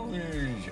Noise.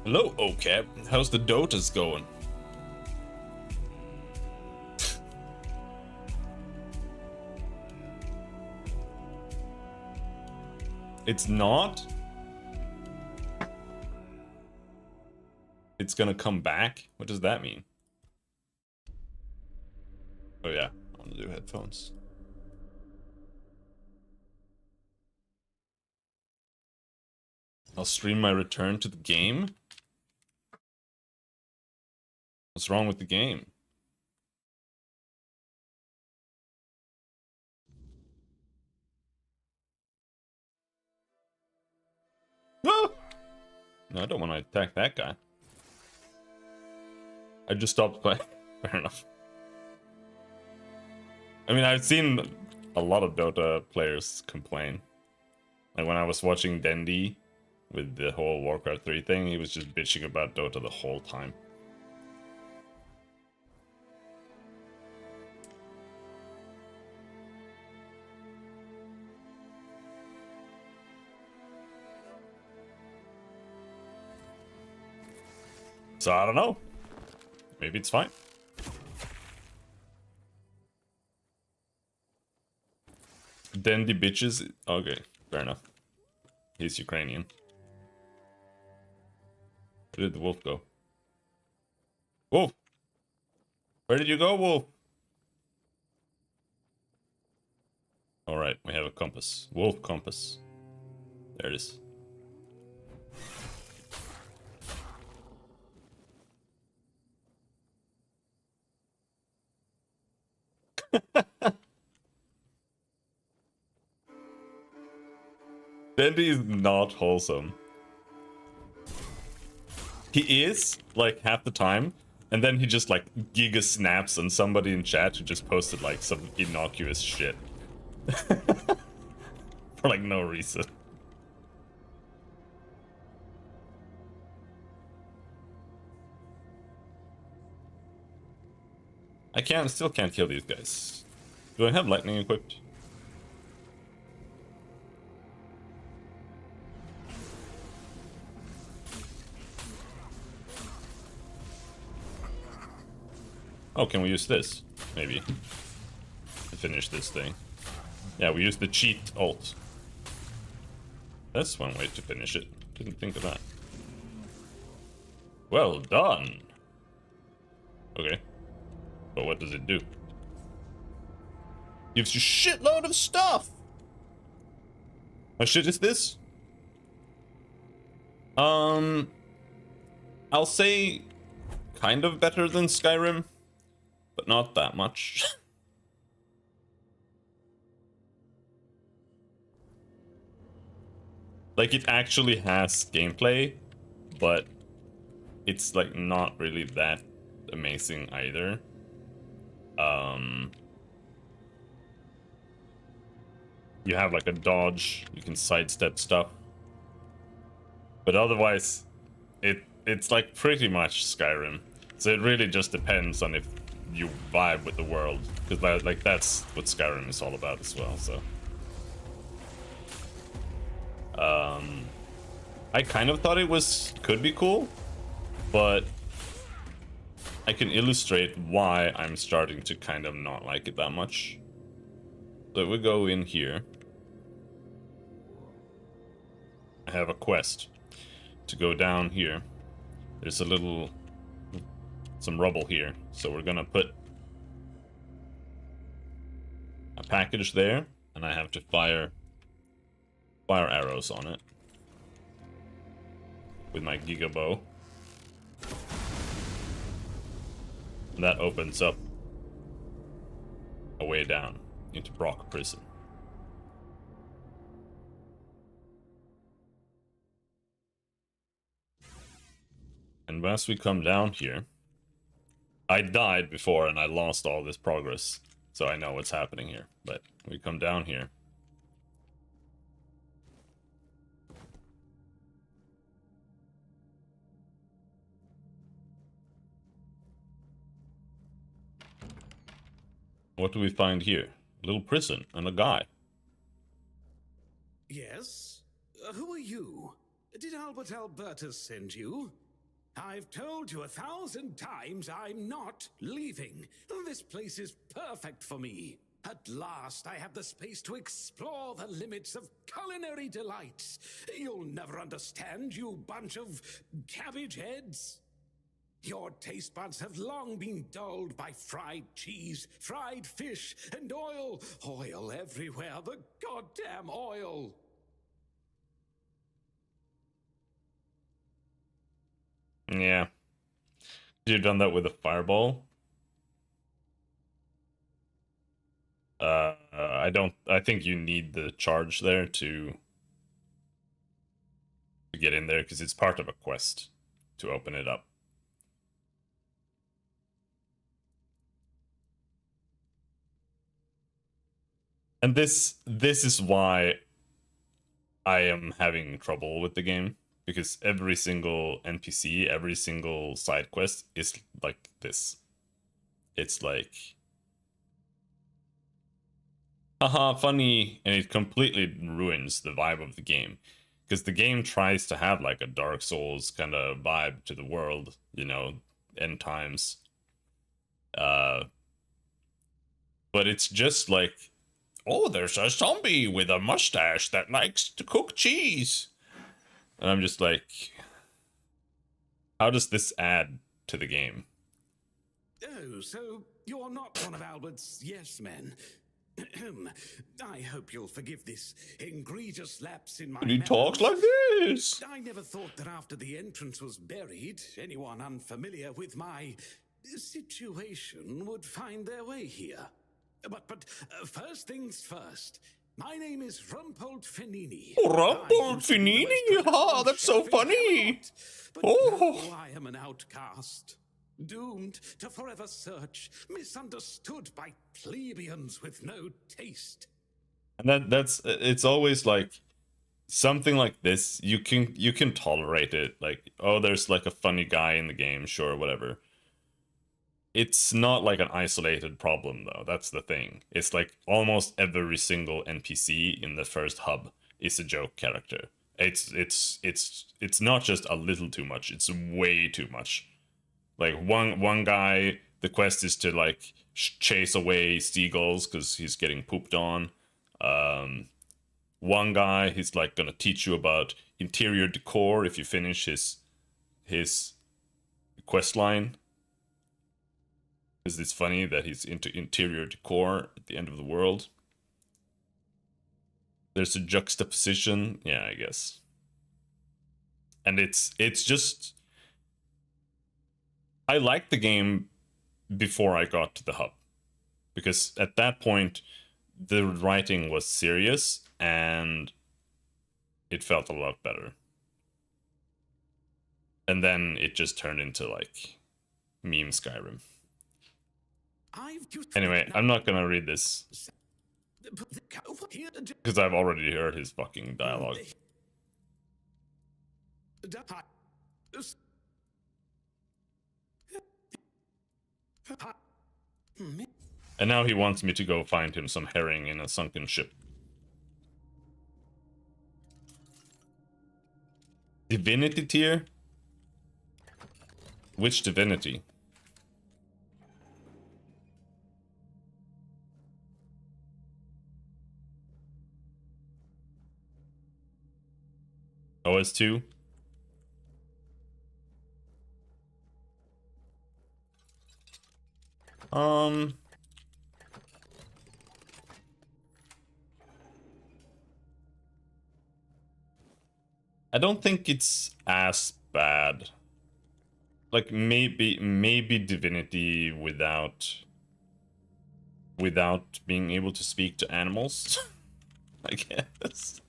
Hello, OCAP. How's the Dotas going? It's not? It's gonna come back? What does that mean? Oh yeah, I want to do headphones. I'll stream my return to the game? What's wrong with the game? No! No, I don't want to attack that guy. I just stopped playing. Fair enough. I mean, I've seen a lot of Dota players complain. Like when I was watching Dendi with the whole Warcraft 3 thing, he was just bitching about Dota the whole time. So I don't know. Maybe it's fine. Dendi bitches. Okay, fair enough. He's Ukrainian. Where did the wolf go? Wolf! Where did you go, wolf? Alright, we have a compass. Wolf compass. There it is. Dendi is not wholesome. He is, like, half the time, and then he just, like, giga snaps on somebody in chat who just posted, like, some innocuous shit. For, like, no reason. Still can't kill these guys. Do I have lightning equipped? Oh, can we use this? Maybe. To finish this thing. Yeah, we use the cheat ult. That's one way to finish it. Didn't think of that. Well done! Okay. But what does it do? Gives you shitload of stuff! What shit is this? I'll say kind of better than Skyrim, but not that much. Like, it actually has gameplay, but it's like not really that amazing either. You have like a dodge, you can sidestep stuff, but otherwise it's like pretty much Skyrim. So it really just depends on if you vibe with the world, because like that's what Skyrim is all about as well. So I kind of thought it could be cool, but I can illustrate why I'm starting to kind of not like it that much. So we go in here. have a quest to go down here. There's some rubble here, so we're gonna put a package there, and I have to fire arrows on it with my Giga Bow. And that opens up a way down into Brock Prison. And once we come down here, I died before and I lost all this progress, so I know what's happening here. But we come down here. What do we find here? A little prison and a guy. Yes? Who are you? Did Albert Albertus send you? I've told you 1,000 times I'm not leaving. This place is perfect for me. At last, I have the space to explore the limits of culinary delights. You'll never understand, you bunch of cabbage heads. Your taste buds have long been dulled by fried cheese, fried fish, and oil. Oil everywhere, the goddamn oil. Yeah. You've done that with a fireball? I think you need the charge there to get in there, because it's part of a quest to open it up. And this is why I am having trouble with the game, because every single NPC, every single side quest is like this. It's like, haha, funny, and it completely ruins the vibe of the game. Because the game tries to have like a Dark Souls kind of vibe to the world, you know, end times. But it's just like, oh, there's a zombie with a mustache that likes to cook cheese. And I'm just like, how does this add to the game? Oh, so you're not one of Albert's yes men. I hope you'll forgive this egregious lapse in my He talks like this. I never thought that after the entrance was buried, anyone unfamiliar with my situation would find their way here. But first things first. My name is Rumpold Finini. Rumpold Finini? Ha, that's so funny. But now I am an outcast. Doomed to forever search, misunderstood by plebeians with no taste. And that's it's always like something like this, you can tolerate it. Like, oh, there's like a funny guy in the game, sure, whatever. It's not like an isolated problem though. That's the thing. It's like almost every single NPC in the first hub is a joke character. It's not just a little too much, it's way too much. Like one guy, the quest is to like chase away seagulls because he's getting pooped on. One guy, he's like gonna teach you about interior decor if you finish his quest line. Is this funny that he's into interior decor at the end of the world? There's a juxtaposition, yeah, I guess. And it's just, I liked the game before I got to the hub, because at that point the writing was serious and it felt a lot better. And then it just turned into like meme Skyrim. Anyway, I'm not gonna read this because I've already heard his fucking dialogue. And now he wants me to go find him some herring in a sunken ship. Divinity tier? Which divinity? was too. I don't think it's as bad. Like maybe Divinity without being able to speak to animals, I guess.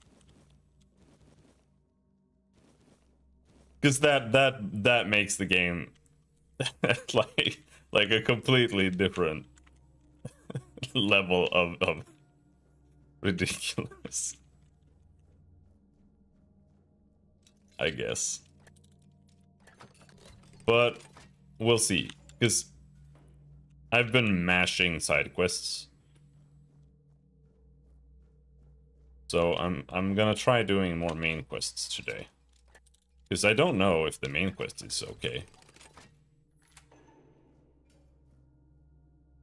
Because that makes the game like a completely different level of ridiculous, I guess. But we'll see, because I've been mashing side quests. So I'm gonna try doing more main quests today. Because I don't know if the main quest is okay.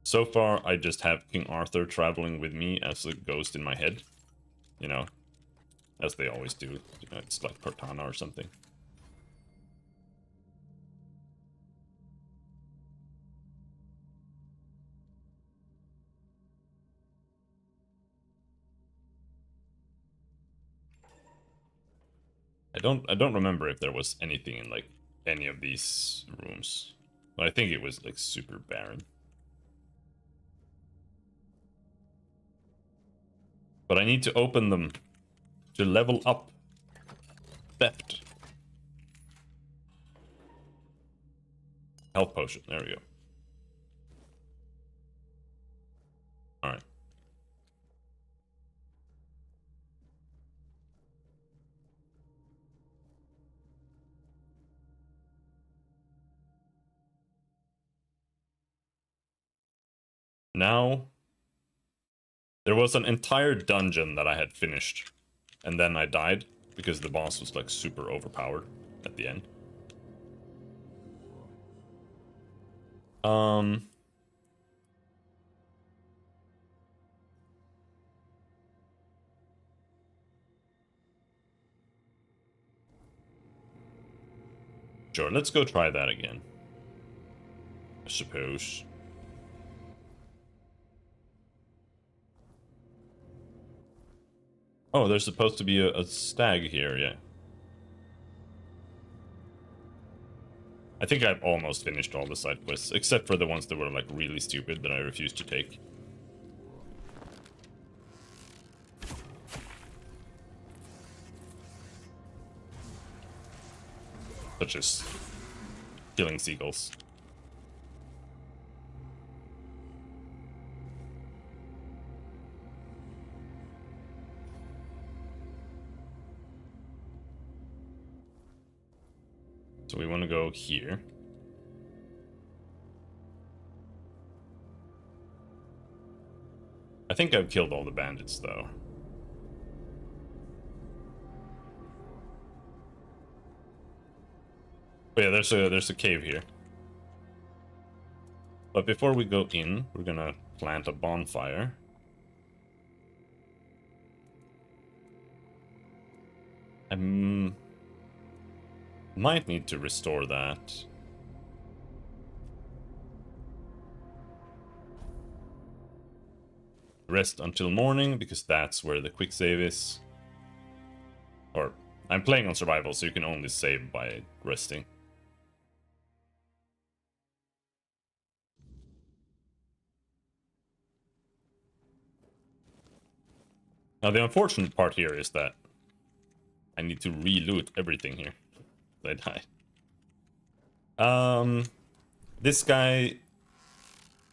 So far, I just have King Arthur traveling with me as a ghost in my head. You know, as they always do. You know, it's like Cortana or something. I don't remember if there was anything in like any of these rooms. But I think it was like super barren. But I need to open them to level up theft. Health potion, there we go. Alright. Now, there was an entire dungeon that I had finished, and then I died because the boss was like super overpowered at the end. Sure, let's go try that again, I suppose. Oh, there's supposed to be a stag here, yeah. I think I've almost finished all the side quests, except for the ones that were like really stupid that I refused to take. Such as killing seagulls. So we want to go here. I think I've killed all the bandits, though. But yeah, there's a cave here. But before we go in, we're gonna plant a bonfire. Might need to restore that. Rest until morning, because that's where the quick save is. Or, I'm playing on survival, so you can only save by resting. Now the unfortunate part here is that I need to re-loot everything here. I die. This guy,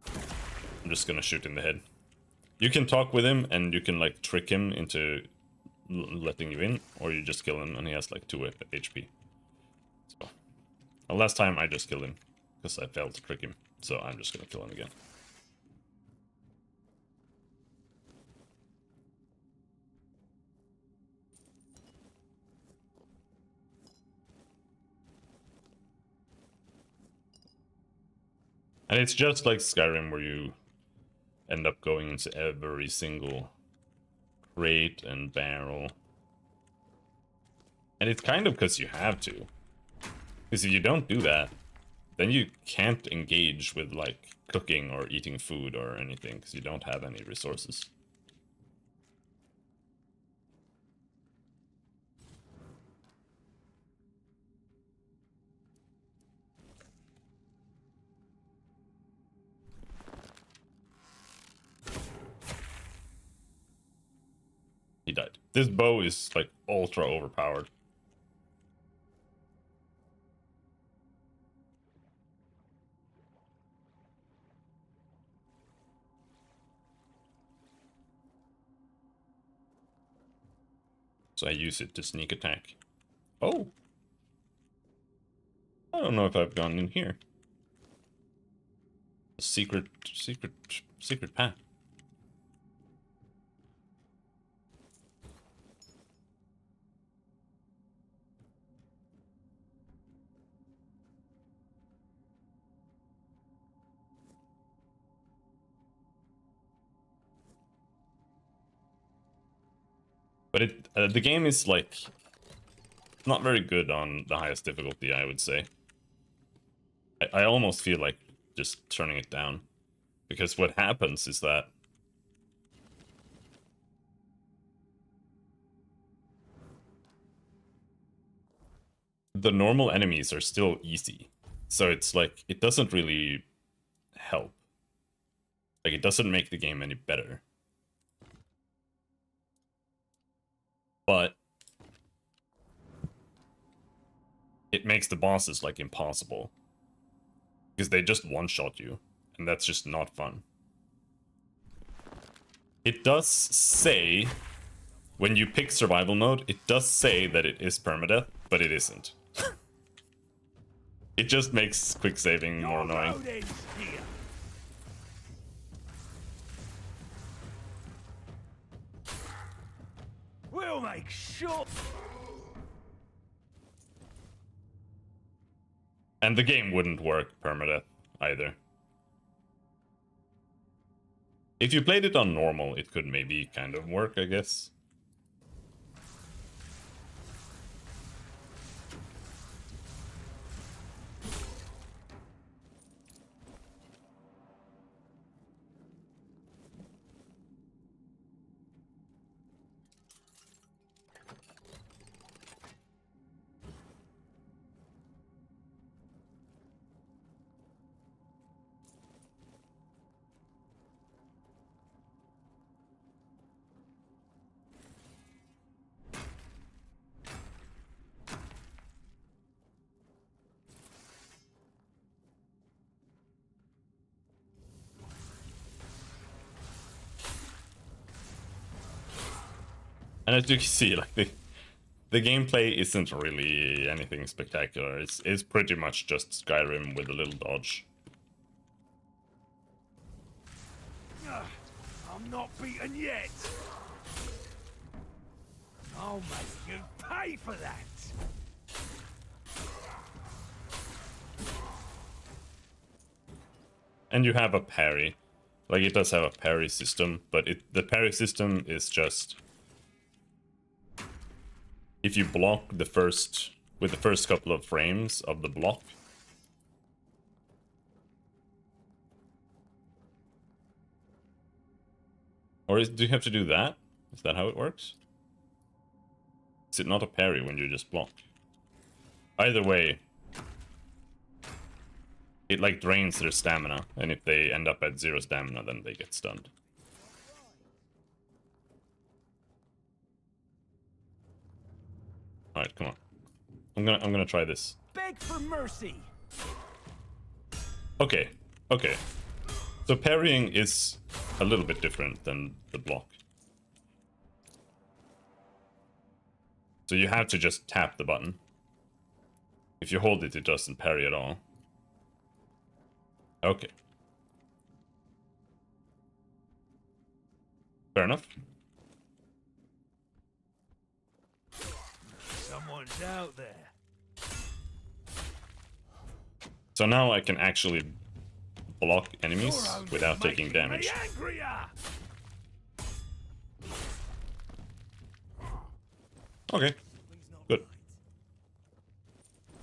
I'm just gonna shoot in the head. You can talk with him and you can like trick him into letting you in, or you just kill him and he has like 2 HP. So, last time I just killed him because I failed to trick him, so I'm just gonna kill him again. And it's just like Skyrim, where you end up going into every single crate and barrel. And it's kind of because you have to. Because if you don't do that, then you can't engage with, like, cooking or eating food or anything, because you don't have any resources. He died. This bow is, like, ultra overpowered. So I use it to sneak attack. Oh! I don't know if I've gone in here. A secret path. But the game is, like, not very good on the highest difficulty, I would say. I almost feel like just turning it down. Because what happens is that the normal enemies are still easy. So it's like, it doesn't really help. Like, it doesn't make the game any better. But it makes the bosses, like, impossible. Because they just one-shot you. And that's just not fun. It does say, when you pick survival mode, it does say that it is permadeath, but it isn't. It just makes quick saving more annoying. We'll make sure. And the game wouldn't work permadeath either. If you played it on normal, it could maybe kind of work, I guess. And as you can see, like, the gameplay isn't really anything spectacular. It's pretty much just Skyrim with a little dodge. I'm not beaten yet. I'll make you pay for that. And you have a parry. Like, it does have a parry system, but the parry system is just, if you block with the first couple of frames of the block, or do you have to do that? Is that how it works? Is it not a parry when you just block? Either way, it, like, drains their stamina, and if they end up at 0 stamina, then they get stunned. Alright, come on. I'm gonna try this. Beg for mercy. Okay. So parrying is a little bit different than the block. So you have to just tap the button. If you hold it, it doesn't parry at all. Okay. Fair enough. Someone's out there. So now I can actually block enemies without taking damage. Okay. Good.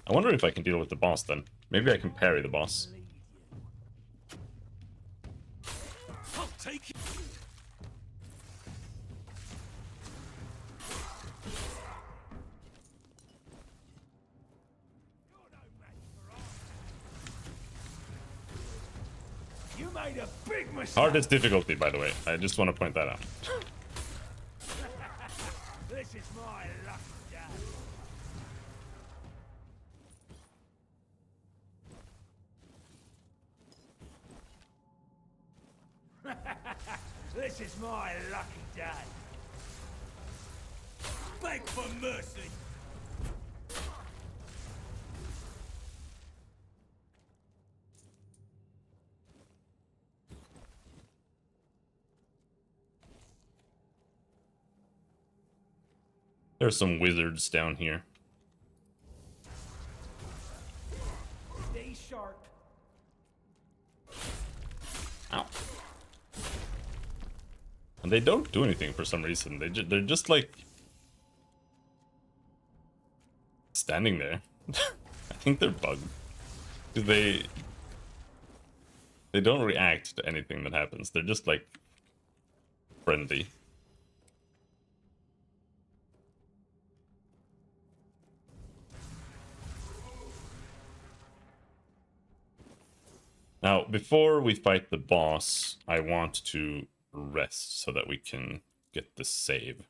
I wonder if I can deal with the boss then. Maybe I can parry the boss. I'll take you. You made a big mistake. Hardest difficulty, by the way. I just want to point that out. This is my lucky day. This is my lucky day. Beg for mercy. There's some wizards down here. Stay sharp. Ow. And they don't do anything for some reason. They're just like standing there. I think they're bugged. 'Cause they don't react to anything that happens. They're just like friendly. Now, before we fight the boss, I want to rest so that we can get the save.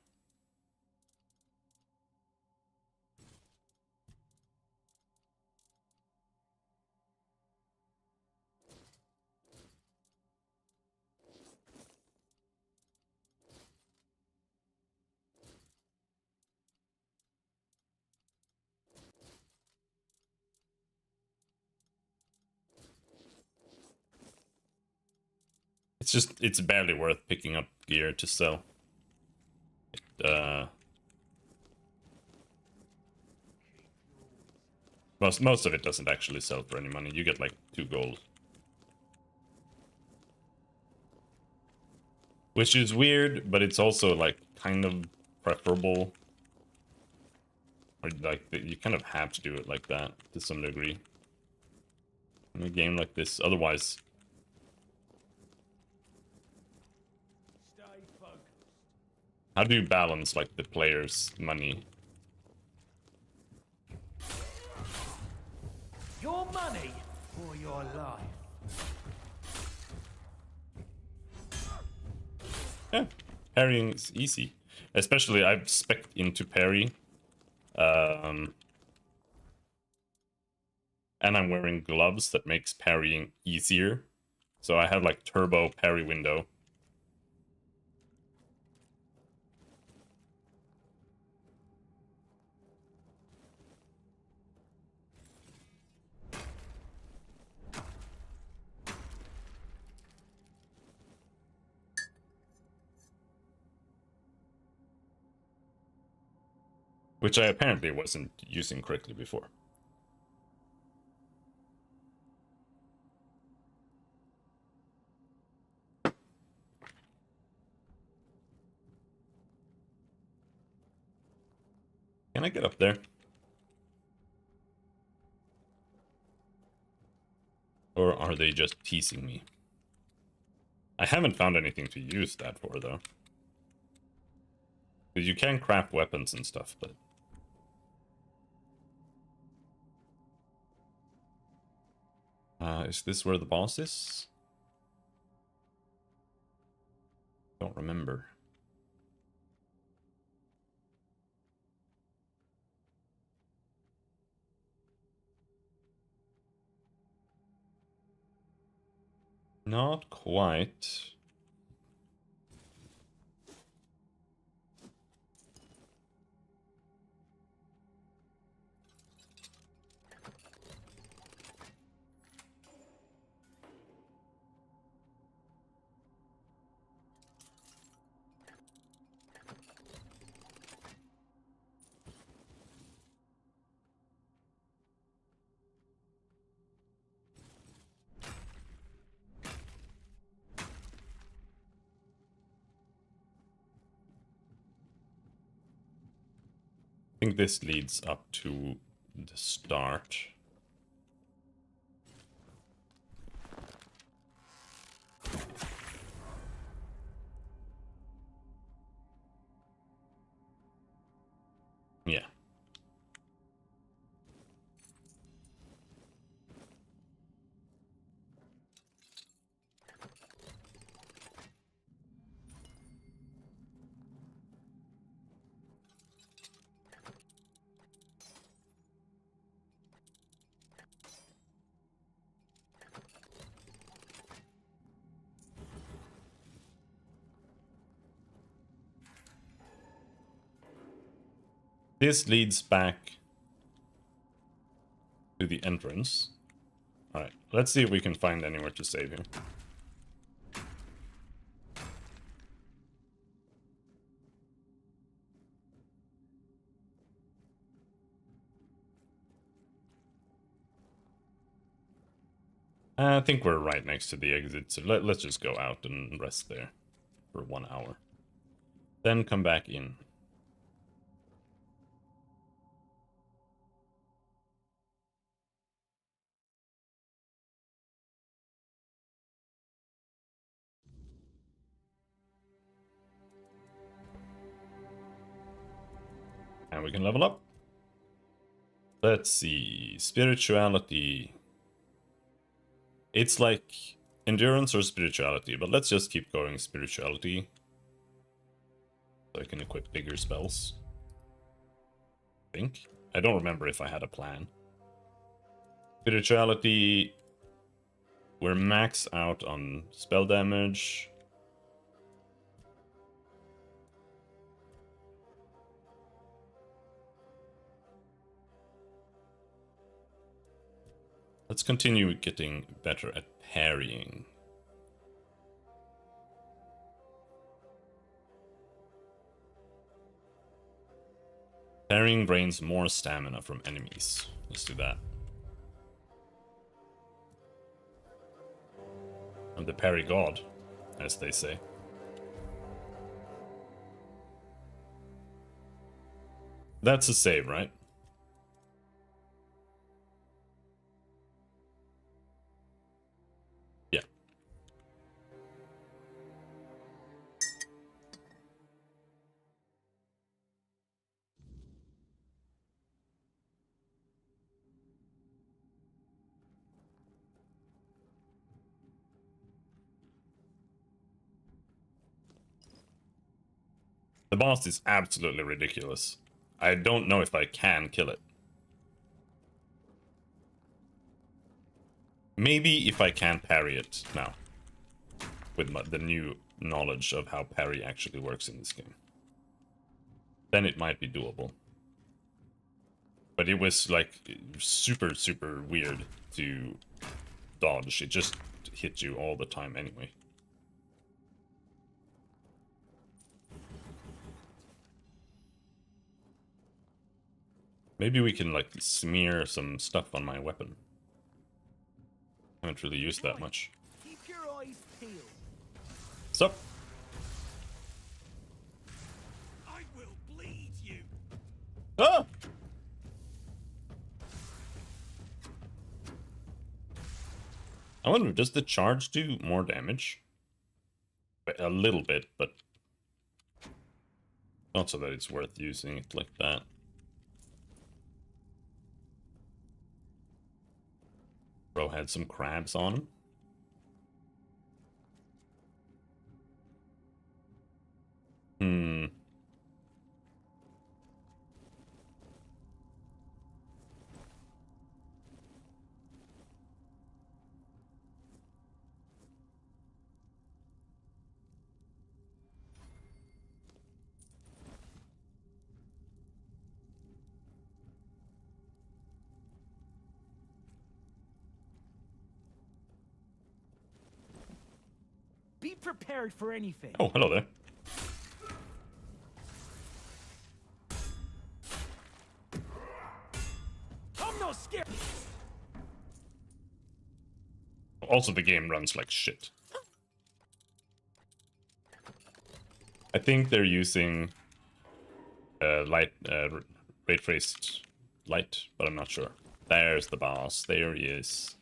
It's barely worth picking up gear to sell. Most of it doesn't actually sell for any money. You get like 2 gold. Which is weird, but it's also like kind of preferable. Or like you kind of have to do it like that to some degree. In a game like this, otherwise. Stay focused. How do you balance like the player's money? Your money or your life. Yeah, parrying's easy. Especially I've spec'd into parry. And I'm wearing gloves that makes parrying easier. So I have like turbo parry window. Which I apparently wasn't using correctly before. Can I get up there? Or are they just teasing me? I haven't found anything to use that for, though. Because you can craft weapons and stuff, but... is this where the boss is? Don't remember. Not quite. I think this leads up to the start. Yeah. This leads back to the entrance. Alright, let's see if we can find anywhere to save here. I think we're right next to the exit, so let's just go out and rest there for 1 hour. Then come back in. And we can level up. Let's see. Spirituality. It's like endurance or spirituality, but let's just keep going spirituality. So I can equip bigger spells. I think. I don't remember if I had a plan. Spirituality. We're max out on spell damage. Let's continue getting better at parrying. Parrying drains more stamina from enemies. Let's do that. I'm the parry god, as they say. That's a save, right? Yeah. The boss is absolutely ridiculous. I don't know if I can kill it. Maybe if I can parry it now. With the new knowledge of how parry actually works in this game. Then it might be doable. But it was like super, super weird to dodge. It just hit you all the time anyway. Maybe we can like smear some stuff on my weapon. Haven't really used that much. Keep your eyes peeled. Sup? I will bleed you. Ah! I wonder, does the charge do more damage? A little bit, but not so that it's worth using it like that. Bro had some crabs on him. Be prepared for anything. Oh, hello there. I'm not scared. Also, the game runs like shit. I think they're using ray traced light, but I'm not sure. There's the boss. There he is.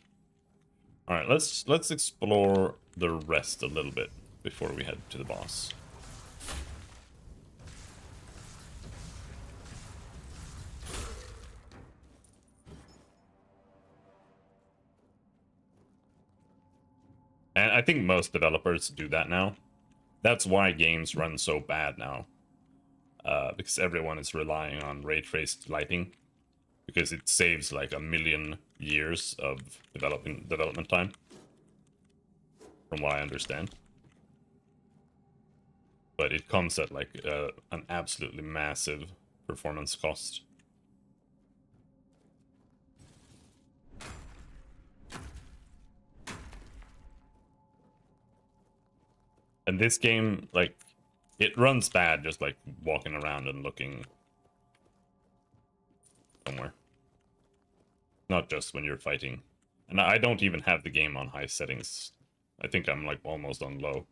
All right, let's explore the rest a little bit before we head to the boss. And I think most developers do that now. That's why games run so bad now. Because everyone is relying on ray traced lighting. Because it saves like 1,000,000 years of development time. From what I understand. But it comes at like an absolutely massive performance cost. And this game, like, it runs bad just like walking around and looking somewhere. Not just when you're fighting. And I don't even have the game on high settings. I think I'm like almost on low.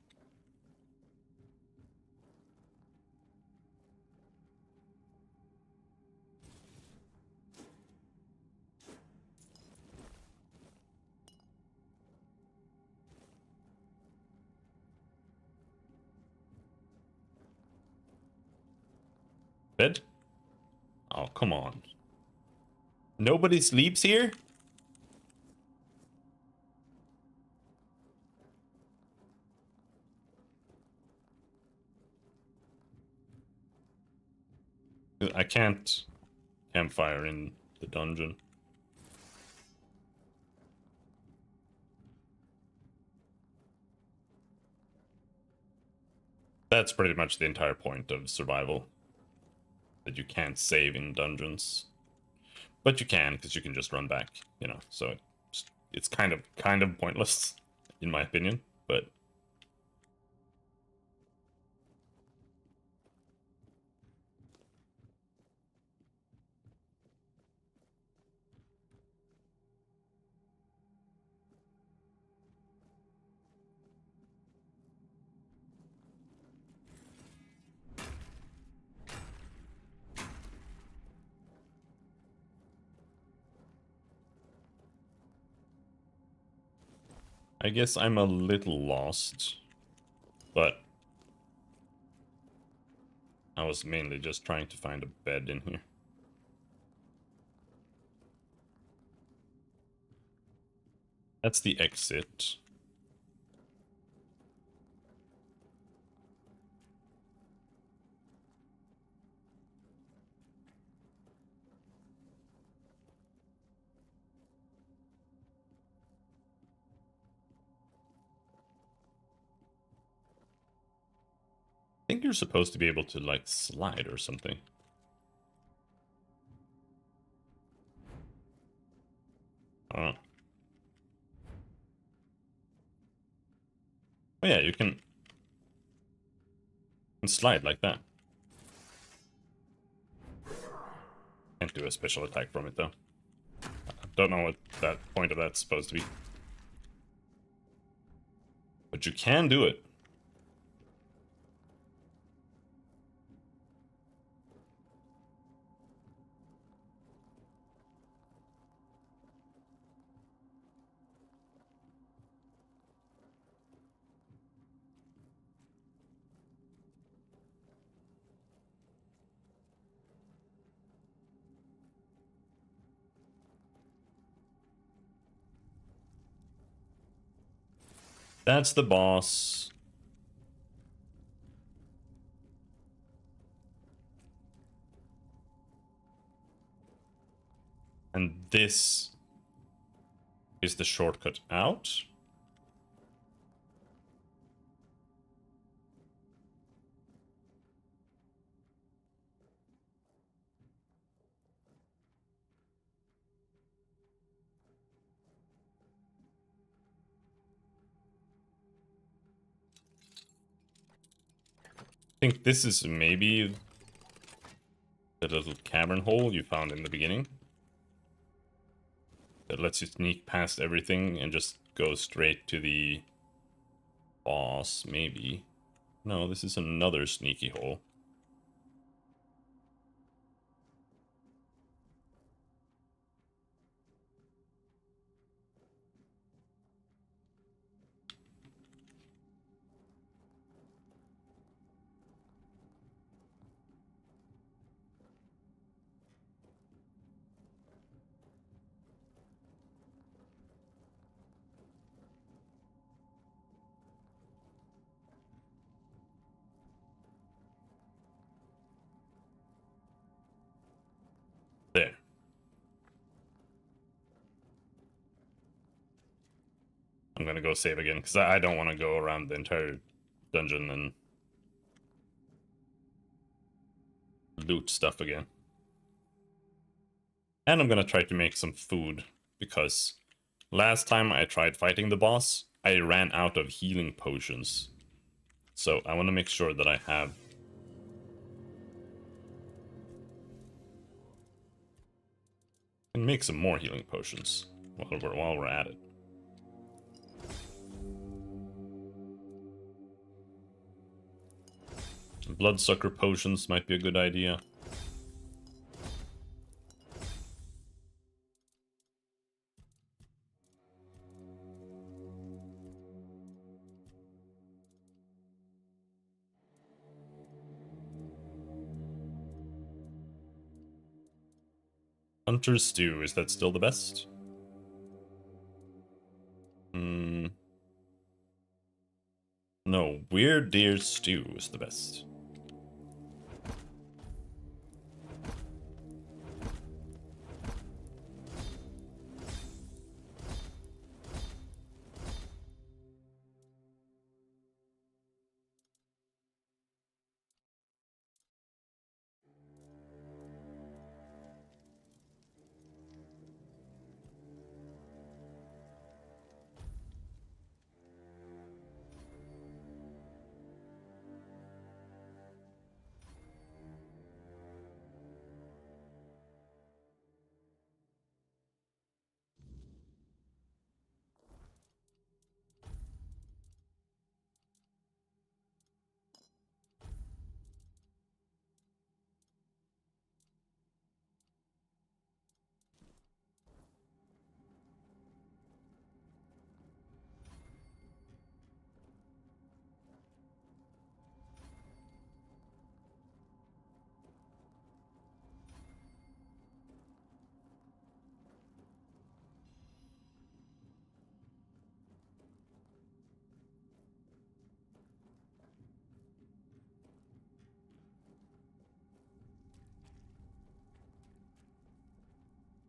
Bed? Oh, come on. Nobody sleeps here? I can't campfire in the dungeon. That's pretty much the entire point of survival. That you can't save in dungeons. But you can, because you can just run back, you know, so it's kind of pointless, in my opinion, but... I guess I'm a little lost, but I was mainly just trying to find a bed in here. That's the exit. I think you're supposed to be able to, like, slide or something. I don't know. Oh yeah, you can slide like that. Can't do a special attack from it, though. Don't know what that point of that's supposed to be. But you can do it. That's the boss. And this is the shortcut out. I think this is maybe the little cavern hole you found in the beginning. That lets you sneak past everything and just go straight to the boss, maybe. No, this is another sneaky hole. I'm gonna go save again, because I don't want to go around the entire dungeon and loot stuff again. And I'm gonna try to make some food, because last time I tried fighting the boss, I ran out of healing potions. So I want to make sure that I have... and make some more healing potions while we're at it. Bloodsucker potions might be a good idea. Hunter's Stew, is that still the best? No, Weird Deer Stew is the best.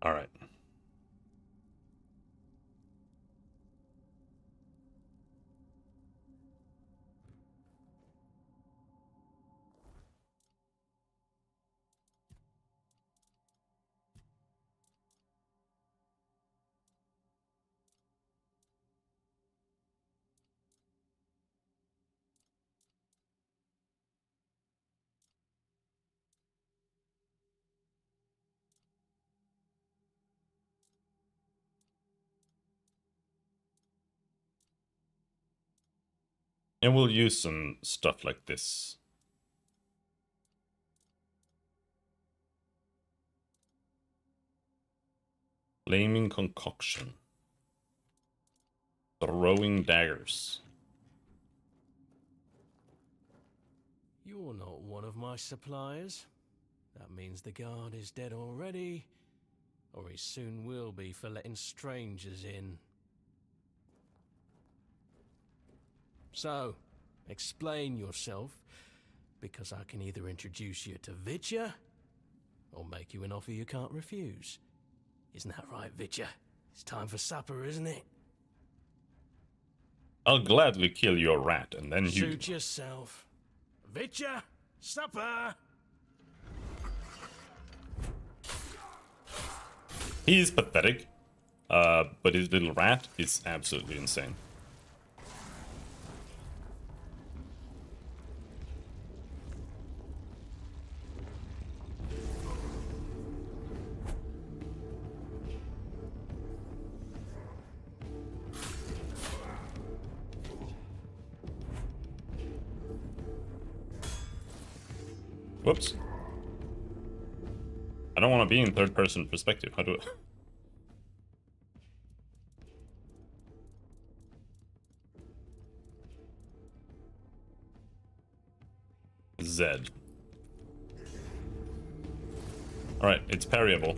All right. And we'll use some stuff like this. Flaming Concoction. Throwing daggers. You're not one of my suppliers. That means the guard is dead already, or he soon will be for letting strangers in. So, explain yourself, because I can either introduce you to Vitya, or make you an offer you can't refuse. Isn't that right, Vitya? It's time for supper, isn't it? I'll gladly kill your rat, and then you... Suit yourself. Vitya, supper! He's pathetic, but his little rat is absolutely insane. Whoops. I don't want to be in third-person perspective. How do I... Z. Alright, it's parryable.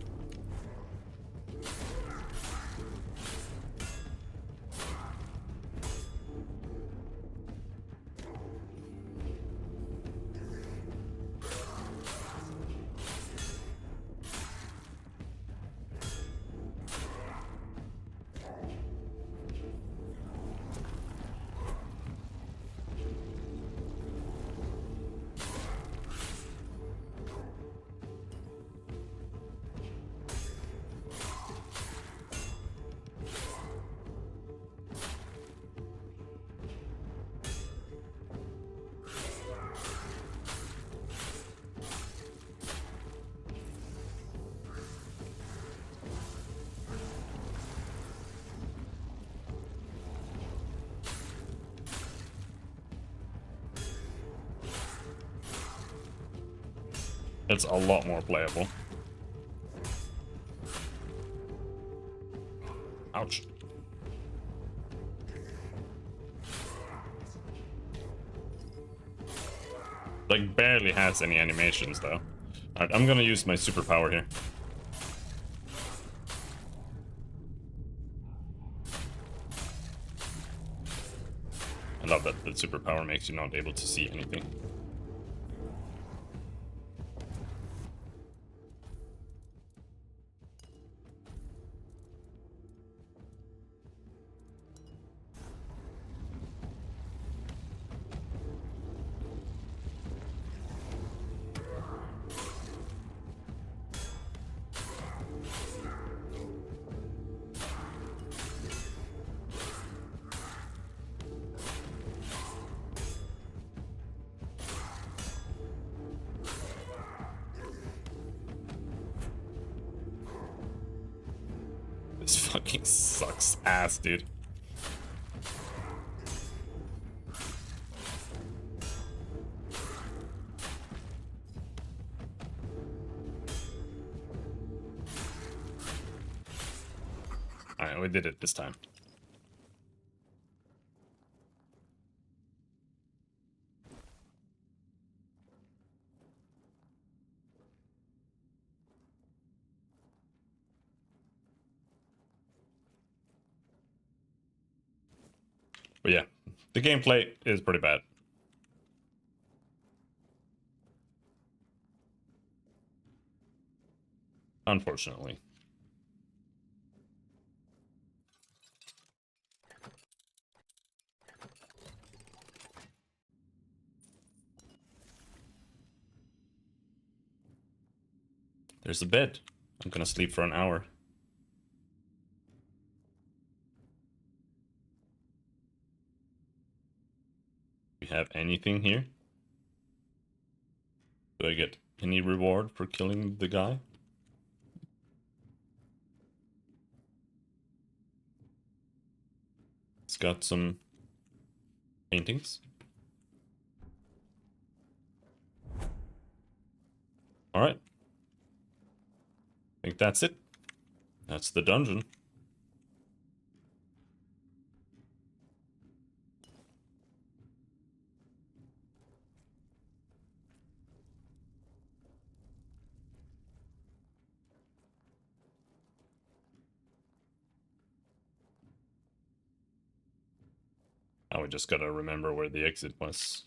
It's a lot more playable. Ouch. Like, barely has any animations, though. Alright, I'm gonna use my superpower here. I love that the superpower makes you not able to see anything. This fucking sucks ass, dude. Alright, we did it this time. But yeah, the gameplay is pretty bad. Unfortunately. There's a bed. I'm gonna sleep for an hour. Do we have anything here? Do I get any reward for killing the guy? It's got some paintings. Alright. I think that's it. That's the dungeon. Now we just gotta remember where the exit was.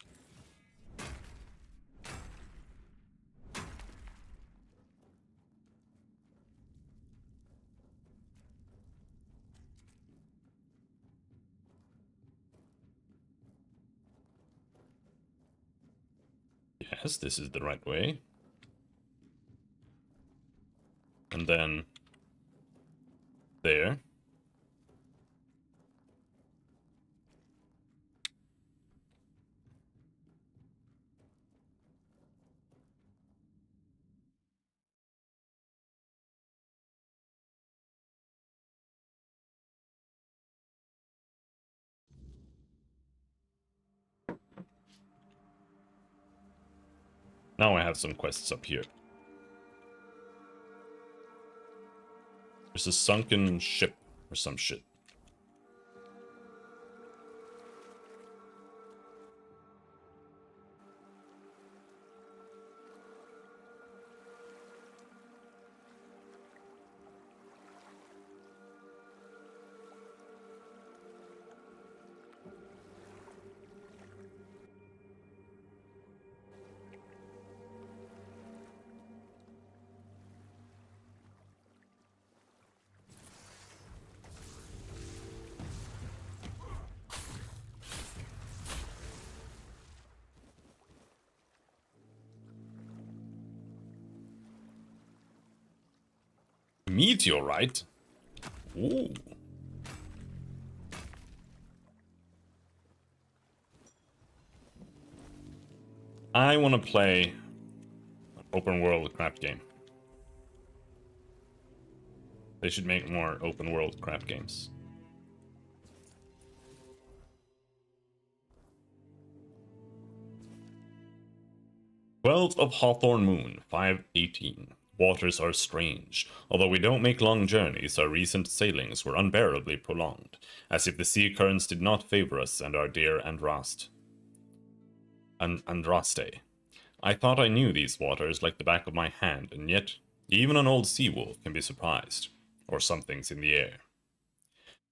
Yes, this is the right way. And then there. Now I have some quests up here. There's a sunken ship or some shit. Meteorite? Ooh. I want to play an open world crap game. They should make more open world crap games. 12th of Hawthorn Moon, 518. Waters are strange. Although we don't make long journeys, our recent sailings were unbearably prolonged, as if the sea currents did not favor us and our dear Andraste. I thought I knew these waters like the back of my hand, and yet even an old sea wolf can be surprised, or something's in the air.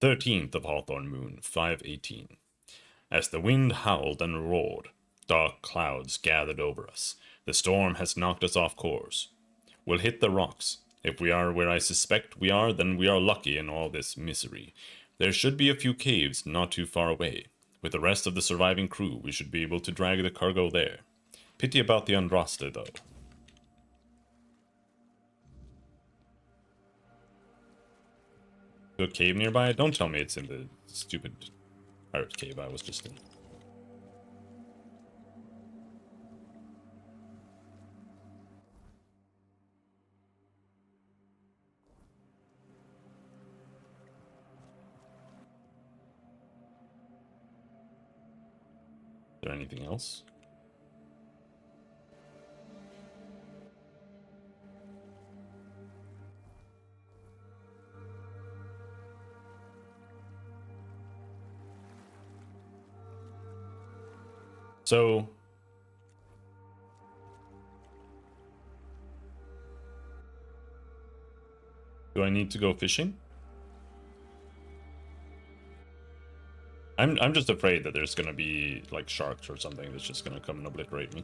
13th of Hawthorn Moon, 518. As the wind howled and roared, dark clouds gathered over us. The storm has knocked us off course. We'll hit the rocks. If we are where I suspect we are, then we are lucky in all this misery. There should be a few caves not too far away. With the rest of the surviving crew, we should be able to drag the cargo there. Pity about the Andraste, though. A cave nearby? Don't tell me it's in the stupid pirate cave I was just in. Is there anything else? So, do I need to go fishing? I'm just afraid that there's gonna be like sharks or something that's just gonna come and obliterate me.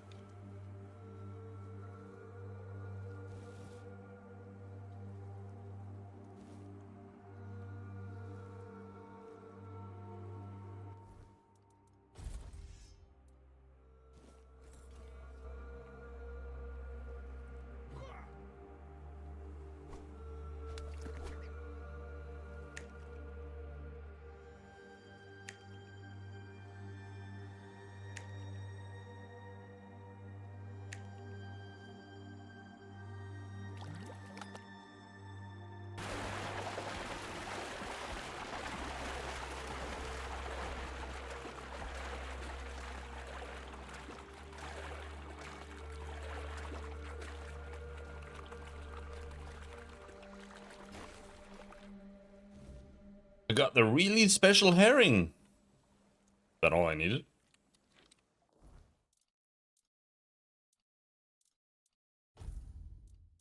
I got the really special herring. Is that all I needed?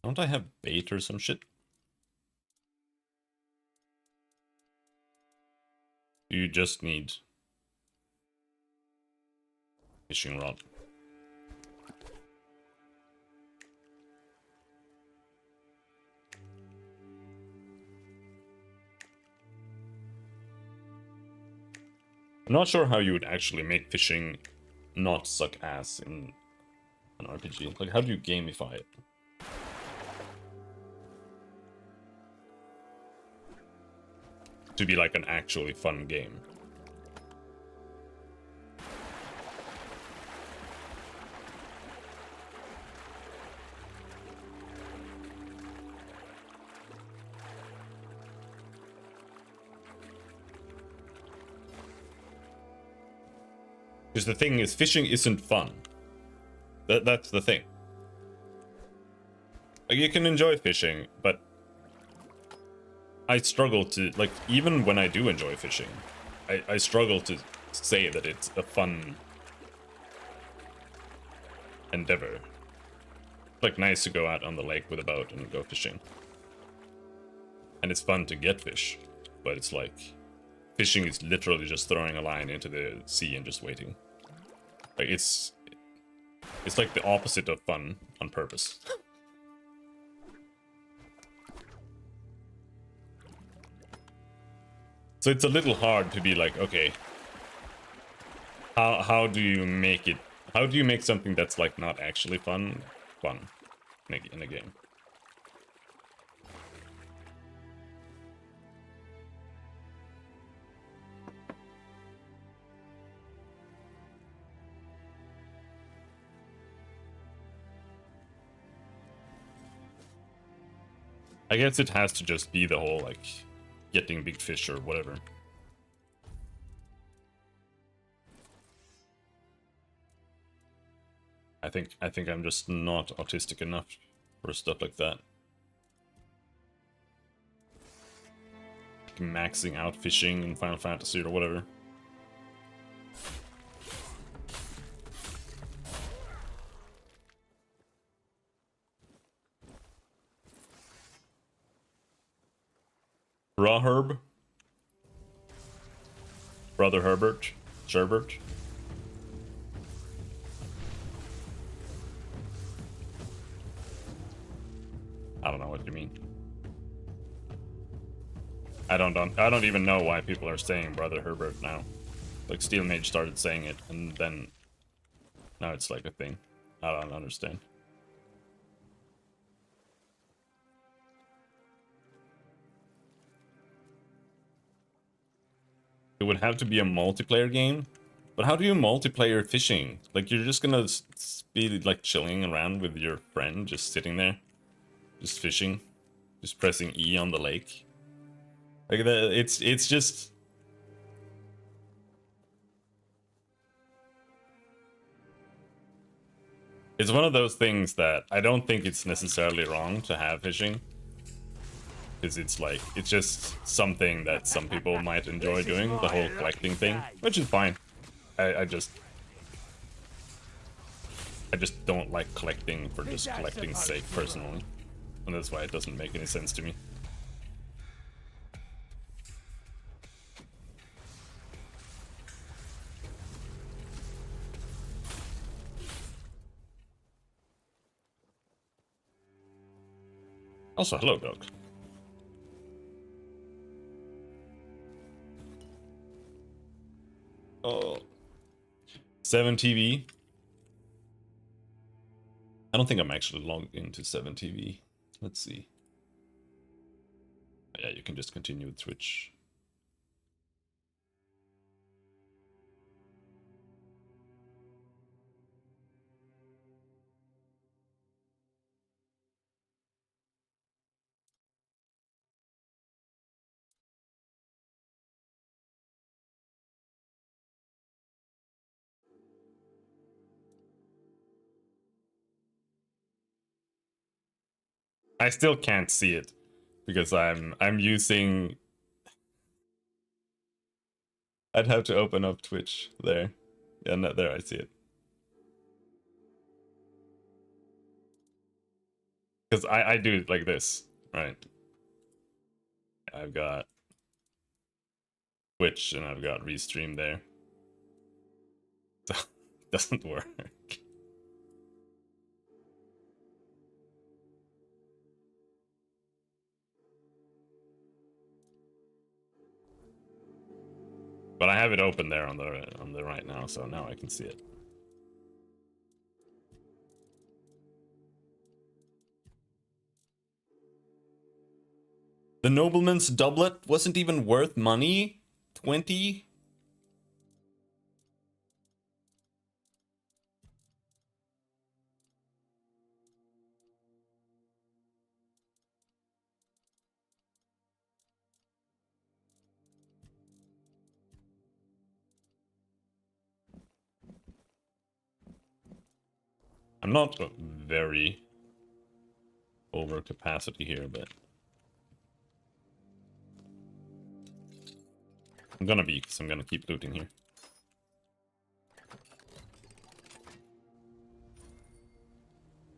Don't I have bait or some shit? You just need fishing rod. I'm not sure how you would actually make fishing not suck ass in an RPG. Like, how do you gamify it? To be like an actually fun game. Because the thing is, fishing isn't fun. That's the thing. Like, you can enjoy fishing, but I struggle to, like, even when I do enjoy fishing, I struggle to say that it's a fun endeavor. It's, like, nice to go out on the lake with a boat and go fishing. And it's fun to get fish, but it's like, fishing is literally just throwing a line into the sea and just waiting. Like, it's like the opposite of fun on purpose. So it's a little hard to be like, okay, how do you make it? How do you make something that's like not actually fun in a game? I guess it has to just be the whole like getting big fish or whatever. I think I'm just not autistic enough for stuff like that. Maxing out fishing in Final Fantasy or whatever. Raw Herb. Brother Herbert. Sherbert. I don't know what you mean. I don't even know why people are saying Brother Herbert now. Like Steel Mage started saying it and then now it's like a thing. I don't understand. It would have to be a multiplayer game, but how do you multiplayer fishing? Like you're just gonna be like chilling around with your friend, just sitting there, just fishing, just pressing E on the lake. Like that, it's just. It's one of those things that I don't think it's necessarily wrong to have fishing. Because it's like, it's just something that some people might enjoy doing, the whole collecting thing, which is fine. I just don't like collecting for just collecting's sake, personally. And that's why it doesn't make any sense to me. Also, hello, dog. Oh. 7TV. I don't think I'm actually logged into 7TV. Let's see. Yeah, you can just continue with Twitch. I still can't see it because I'm using. I'd have to open up Twitch there. Yeah, no, there I see it. Because I do it like this, right? I've got Twitch and I've got Restream there. So it doesn't work. But I have it open there on the right now, so now I can see it. The nobleman's doublet wasn't even worth money? 20? I'm not very over capacity here, but I'm gonna be, because I'm gonna keep looting here.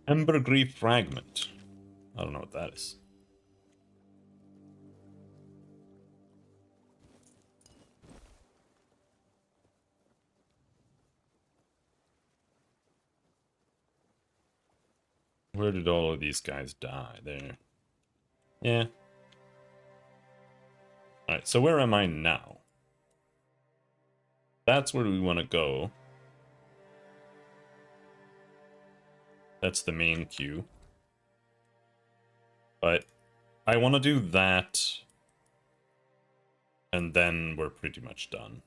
Ambergris fragment. I don't know what that is. Where did all of these guys die? There. Yeah. Alright, so where am I now? That's where we want to go. That's the main queue. But I want to do that. And then we're pretty much done.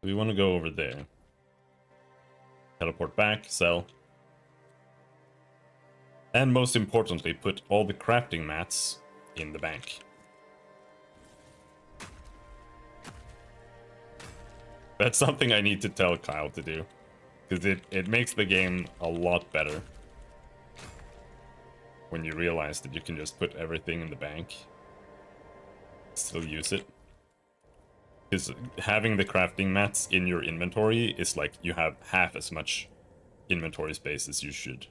We want to go over there. Teleport back, sell. And most importantly, put all the crafting mats in the bank. That's something I need to tell Kyle to do, because it makes the game a lot better when you realize that you can just put everything in the bank, still use it. Because having the crafting mats in your inventory is like you have half as much inventory space as you should.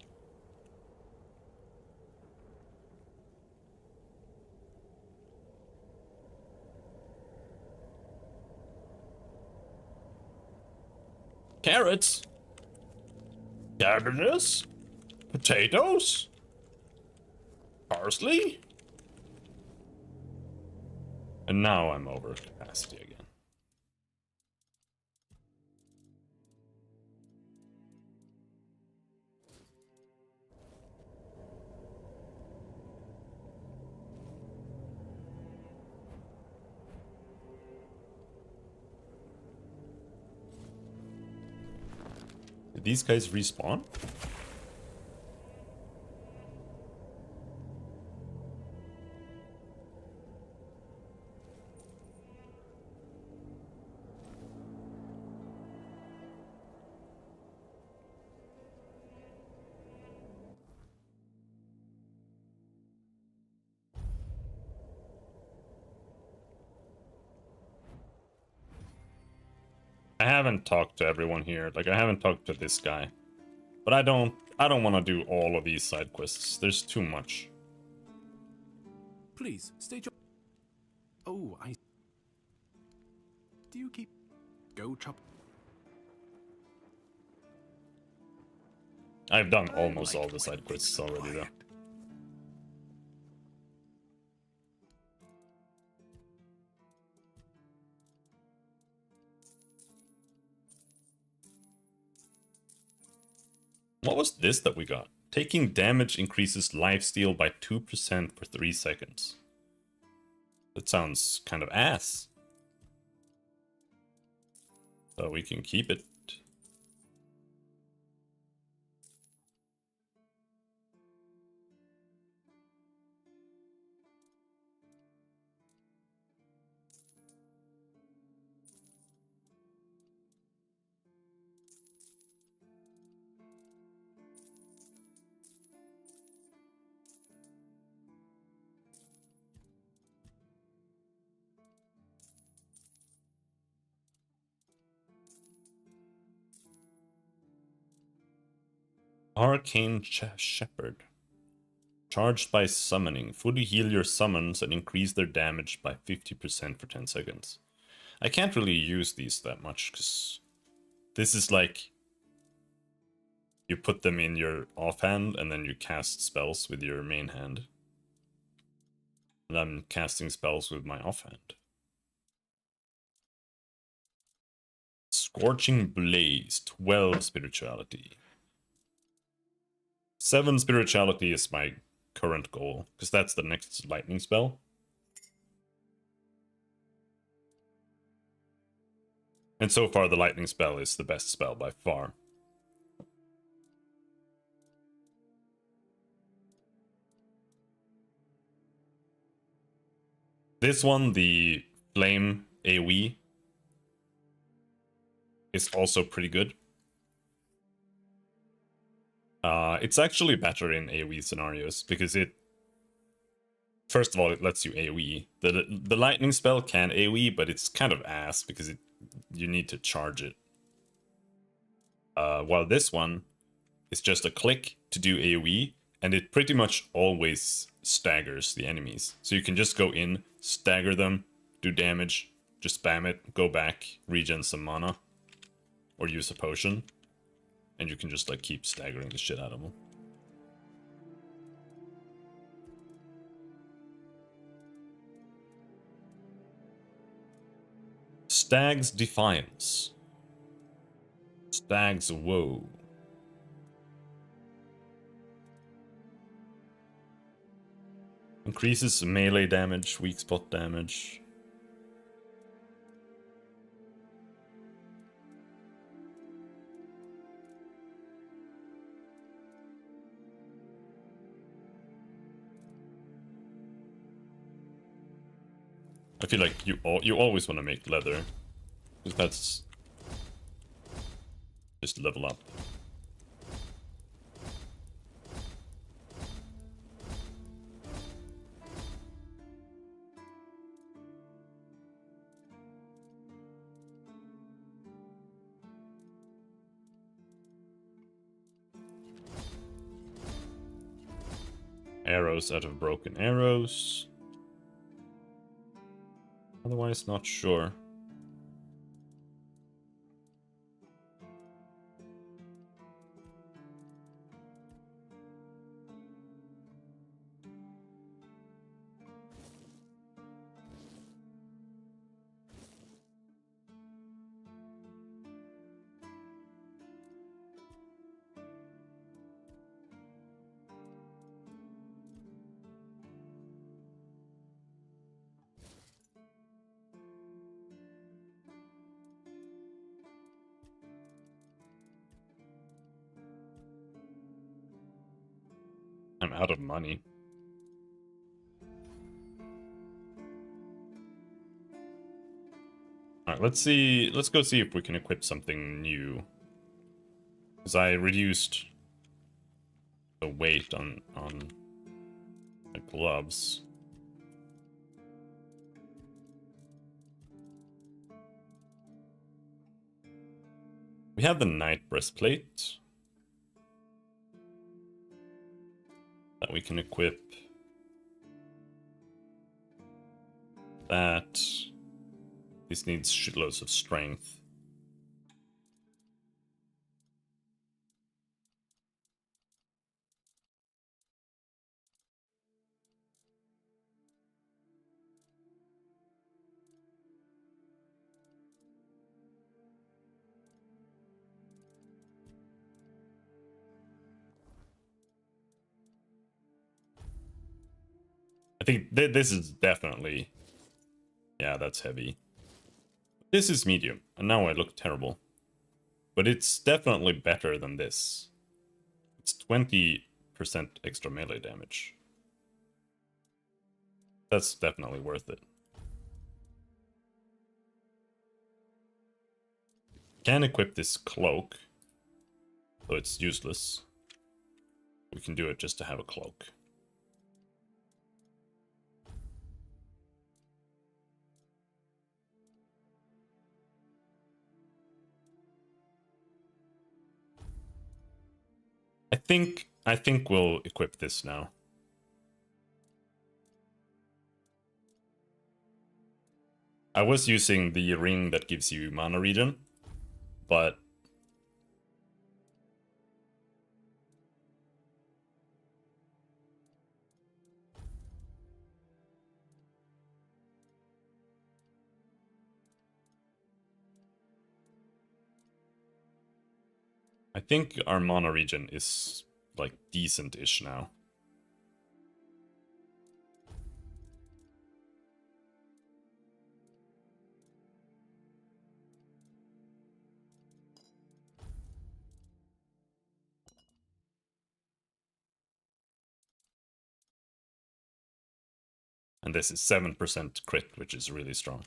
Carrots, cabbages, potatoes, parsley. And now I'm over capacity again. Did these guys respawn? I haven't talked to everyone here. Like, I haven't talked to this guy. But I don't want to do all of these side quests. There's too much. Please, state your... Oh, I... Do you keep... Go chop... I've done almost all the side quests already, though. What was this that we got? Taking damage increases lifesteal by 2% for 3 seconds. That sounds kind of ass. So we can keep it. Arcane Shepherd. Charged by summoning. Fully heal your summons and increase their damage by 50% for 10 seconds. I can't really use these that much, because this is like... You put them in your offhand, and then you cast spells with your main hand. And I'm casting spells with my offhand. Scorching Blaze, 12 spirituality. 7 spirituality is my current goal, because that's the next lightning spell. And so far the lightning spell is the best spell by far. This one, the flame AoE, is also pretty good. It's actually better in AoE scenarios, because it... First of all, it lets you AoE. The lightning spell can AoE, but it's kind of ass, because you need to charge it. While this one is just a click to do AoE, and it pretty much always staggers the enemies. So you can just go in, stagger them, do damage, just spam it, go back, regen some mana, or use a potion. And you can just like keep staggering the shit out of them. Stag's Defiance. Stag's Woe. Increases melee damage, weak spot damage. I feel like you always want to make leather, because that's just level up. Arrows out of broken arrows. Otherwise, not sure. I'm out of money. Alright, let's see. Let's go see if we can equip something new. Because I reduced the weight on the gloves. We have the knight breastplate that we can equip. That this needs shitloads of strength. I think this is definitely... Yeah, that's heavy. This is medium, and now I look terrible. But it's definitely better than this. It's 20% extra melee damage. That's definitely worth it. Can equip this cloak, though it's useless. We can do it just to have a cloak. I think we'll equip this now. I was using the ring that gives you mana regen, but I think our mana regen is like decent-ish now. And this is 7% crit, which is really strong.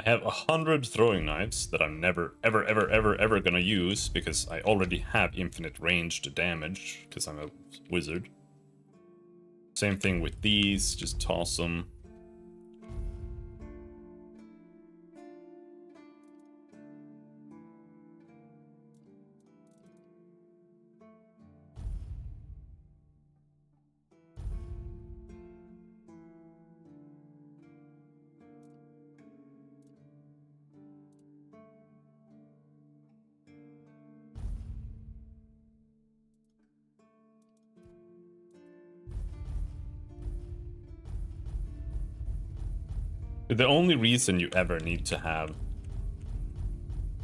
I have 100 throwing knives that I'm never, ever gonna use because I already have infinite range to damage because I'm a wizard. Same thing with these, just toss them. The only reason you ever need to have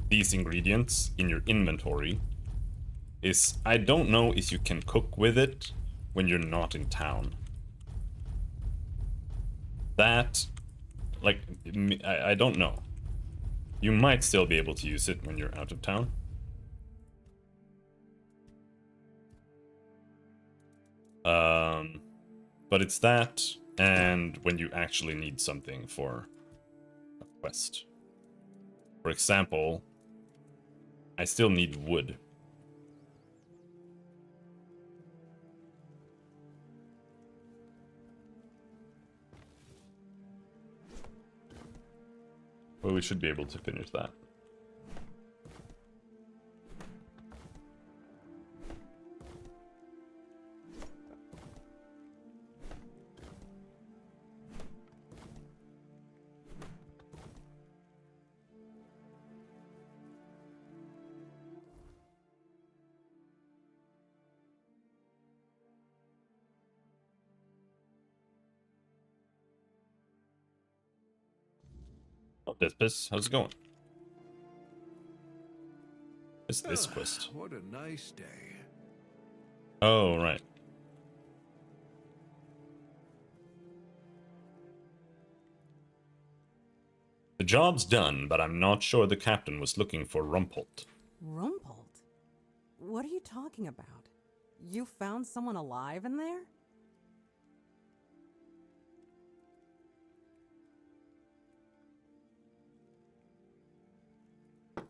these ingredients in your inventory is I don't know if you can cook with it when you're not in town. That, like, I don't know. You might still be able to use it when you're out of town. But it's that, and when you actually need something for a quest. For example, I still need wood. Well, we should be able to finish that. Oh, Deathpiss, how's it going? It's this quest. What a nice day. Oh, right. The job's done, but I'm not sure the captain was looking for Rumpolt. Rumpolt? What are you talking about? You found someone alive in there?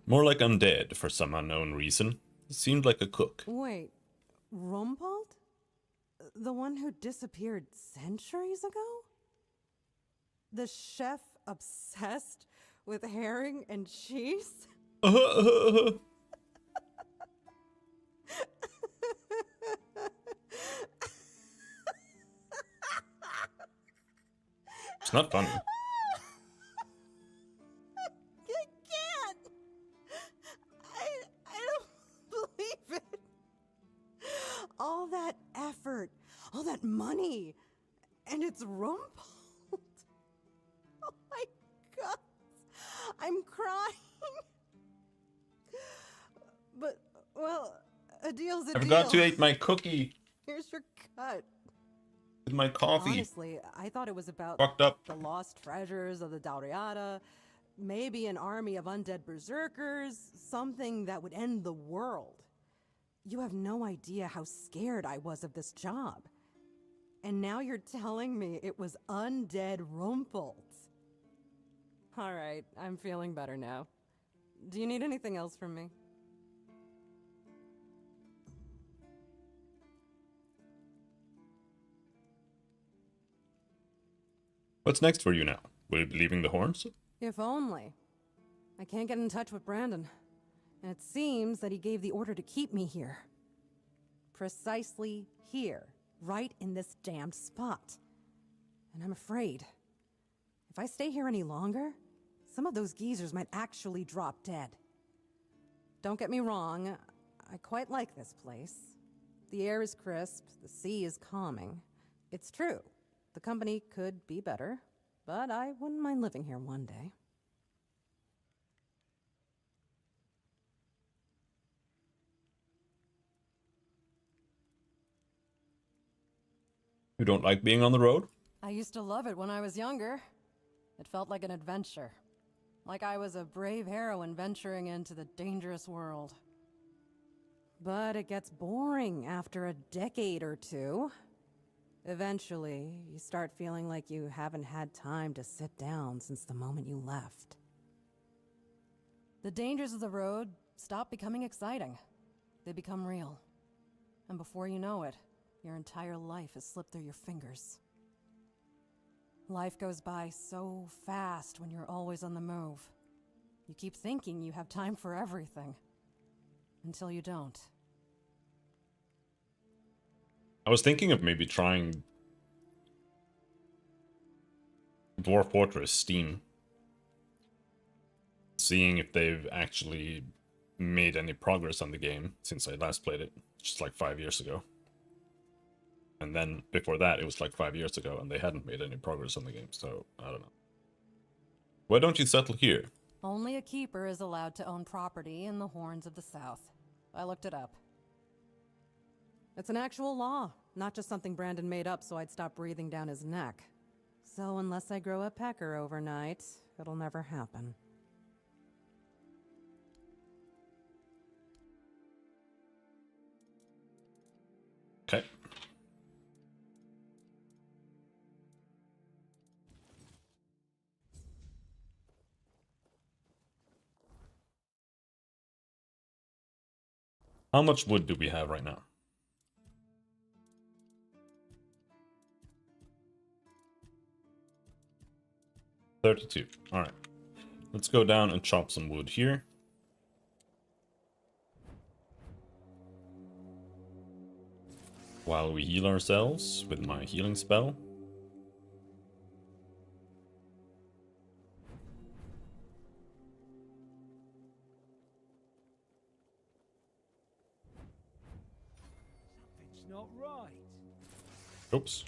More like undead for some unknown reason. Seemed like a cook. Wait, Rumpolt? The one who disappeared centuries ago? The chef obsessed with herring and cheese? It's not funny. I can't! I don't believe it! All that effort, all that money, and it's Rumpolt. Oh my god, I'm crying. But, well, a deal's a deal. I forgot to eat my cookie Here's your cut. with my coffee. Honestly, I thought it was about Fucked up. the lost treasures of the Dauriata, maybe an army of undead berserkers, something that would end the world. You have no idea how scared I was of this job. And now you're telling me it was undead Rumpolt. All right, I'm feeling better now. Do you need anything else from me? What's next for you now? Will you be leaving the Horns? If only. I can't get in touch with Brandon. And it seems that he gave the order to keep me here. Precisely here. Right in this damned spot. And I'm afraid. If I stay here any longer, some of those geezers might actually drop dead. Don't get me wrong, I quite like this place. The air is crisp, the sea is calming. It's true, the company could be better, but I wouldn't mind living here one day. You don't like being on the road? I used to love it when I was younger. It felt like an adventure. Like I was a brave heroine venturing into the dangerous world. But it gets boring after a decade or two. Eventually, you start feeling like you haven't had time to sit down since the moment you left. The dangers of the road stop becoming exciting. They become real. And before you know it, your entire life has slipped through your fingers. Life goes by so fast when you're always on the move. You keep thinking you have time for everything. Until you don't. I was thinking of maybe trying Dwarf Fortress Steam. Seeing if they've actually made any progress on the game since I last played it, just like 5 years ago. And then before that, it was like 5 years ago, and they hadn't made any progress on the game, so I don't know. Why don't you settle here? Only a keeper is allowed to own property in the Horns of the South. I looked it up. It's an actual law, not just something Brandon made up so I'd stop breathing down his neck. So unless I grow a pecker overnight, it'll never happen. Okay. How much wood do we have right now? 32. Alright. Let's go down and chop some wood here. While we heal ourselves with my healing spell. It's not right. Oops.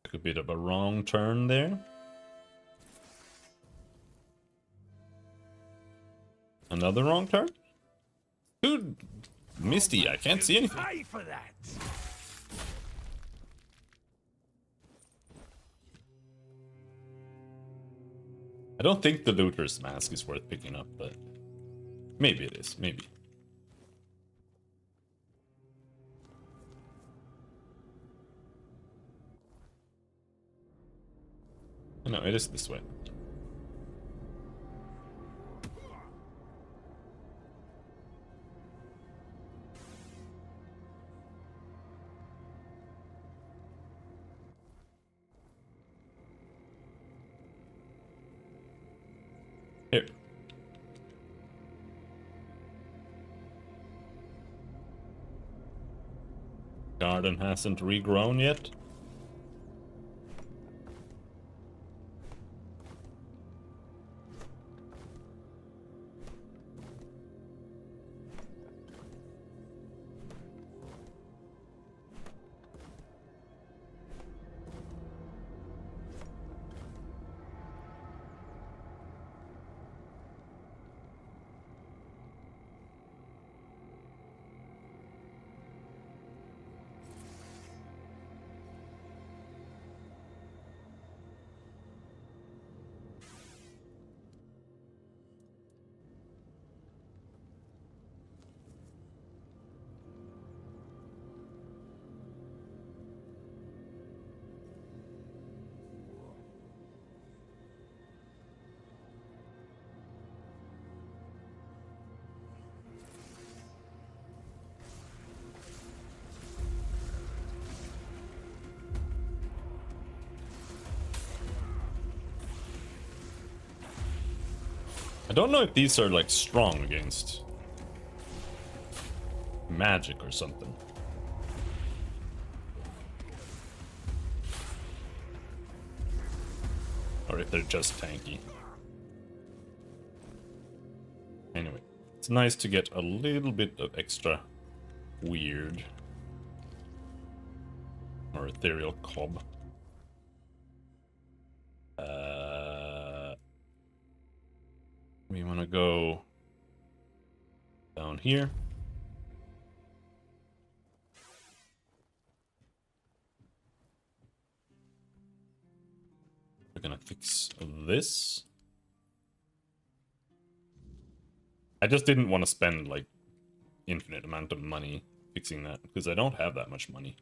Took a bit of a wrong turn there. Another wrong turn? Dude, Misty, I can't see anything. Pay for that. I don't think the looter's mask is worth picking up, but maybe it is, maybe. No, it is this way. Here. Garden hasn't regrown yet. I don't know if these are like strong against magic or something. Or if they're just tanky. Anyway, it's nice to get a little bit of extra weird or ethereal cob. We want to go down here. We're gonna fix this. I just didn't want to spend like infinite amount of money fixing that because I don't have that much money.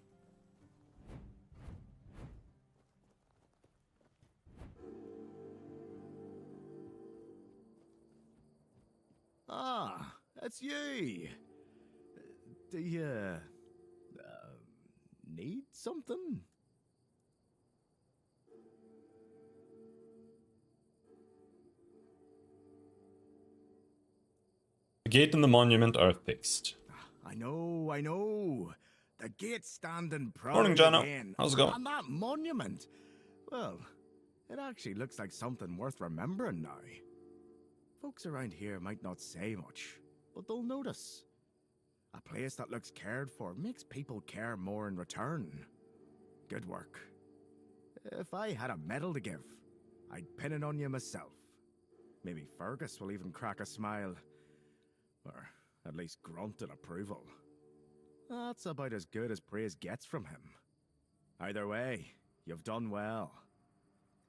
Ah, that's you. Do you need something? The gate and the monument are fixed. I know. The gate's standing proud Morning, Jono. again. How's it going? And that monument, well, it actually looks like something worth remembering now. Folks around here might not say much, but they'll notice. A place that looks cared for makes people care more in return. Good work. If I had a medal to give, I'd pin it on you myself. Maybe Fergus will even crack a smile. Or at least grunt in approval. That's about as good as praise gets from him. Either way, you've done well.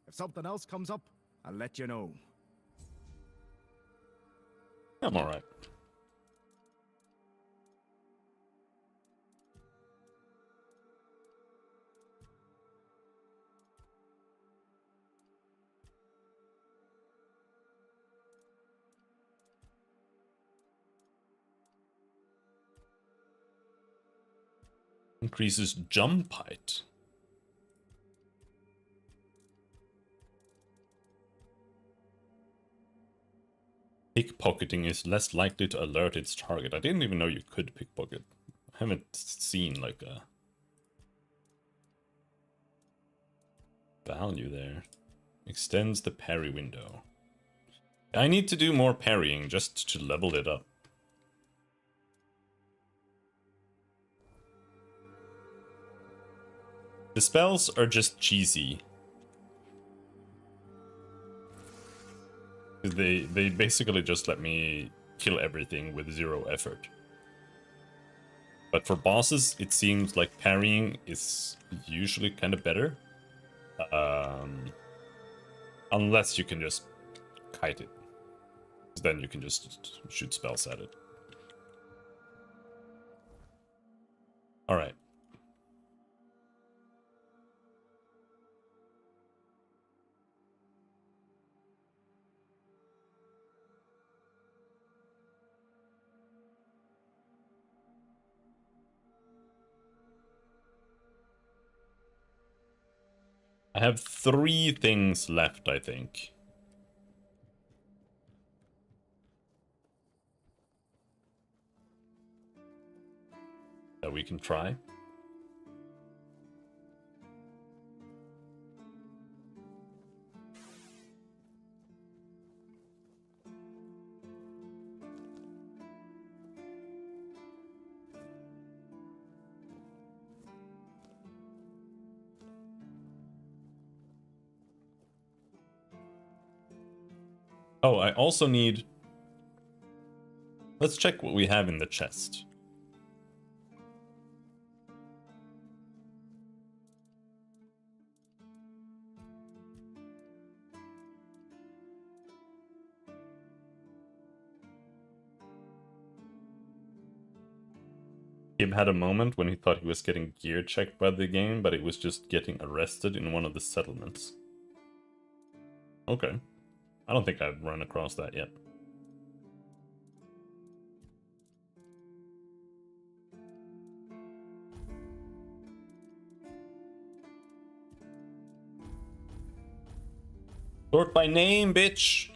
If something else comes up, I'll let you know. I'm alright. Increases jump height. Pickpocketing is less likely to alert its target. I didn't even know you could pickpocket. I haven't seen like a value there. Extends the parry window. I need to do more parrying just to level it up. The spells are just cheesy. They basically just let me kill everything with 0 effort. But for bosses, it seems like parrying is usually kind of better. Unless you can just kite it. Then you can just shoot spells at it. Alright. I have 3 things left, I think. That we can try. Oh, I also need... Let's check what we have in the chest. Gib had a moment when he thought he was getting gear checked by the game, but it was just getting arrested in one of the settlements. Okay. I don't think I've run across that yet. Sort by name, bitch!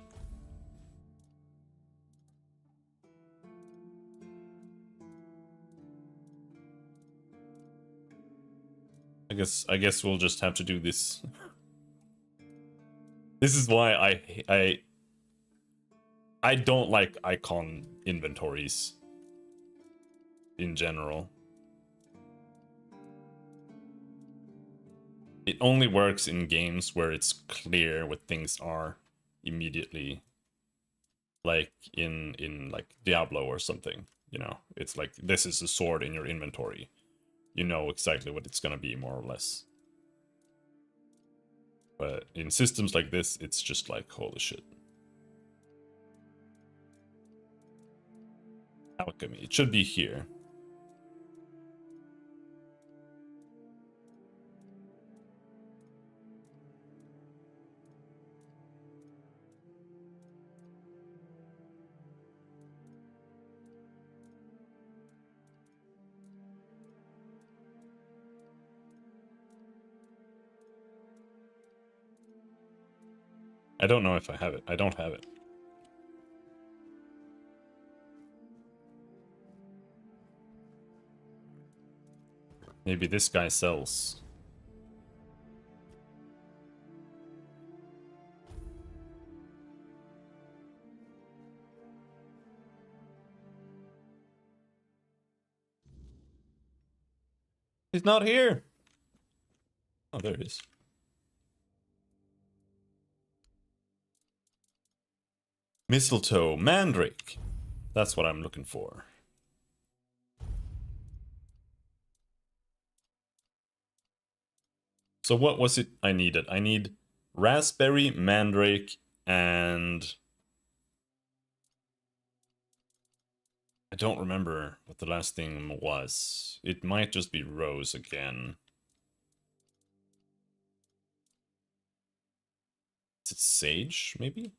I guess we'll just have to do this. This is why I don't like icon inventories in general. It only works in games where it's clear what things are immediately. Like in like Diablo or something, you know. It's like, this is a sword in your inventory. You know exactly what it's gonna be, more or less. But in systems like this, it's just like, holy shit. Alchemy, it should be here. I don't know if I have it. I don't have it. Maybe this guy sells. He's not here. Oh, there he is. Mistletoe, mandrake. That's what I'm looking for. So what was it I needed? I need raspberry, mandrake, and I don't remember what the last thing was. It might just be rose again. Is it sage, maybe?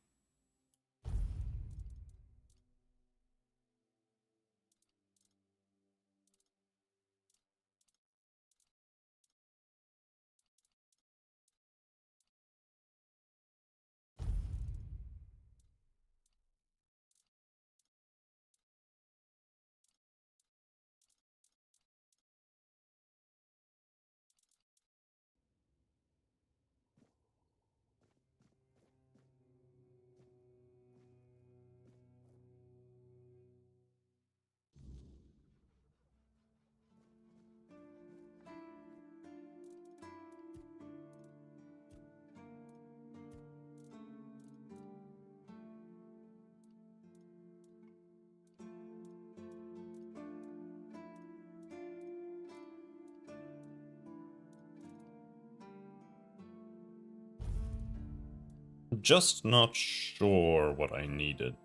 Just not sure what I needed.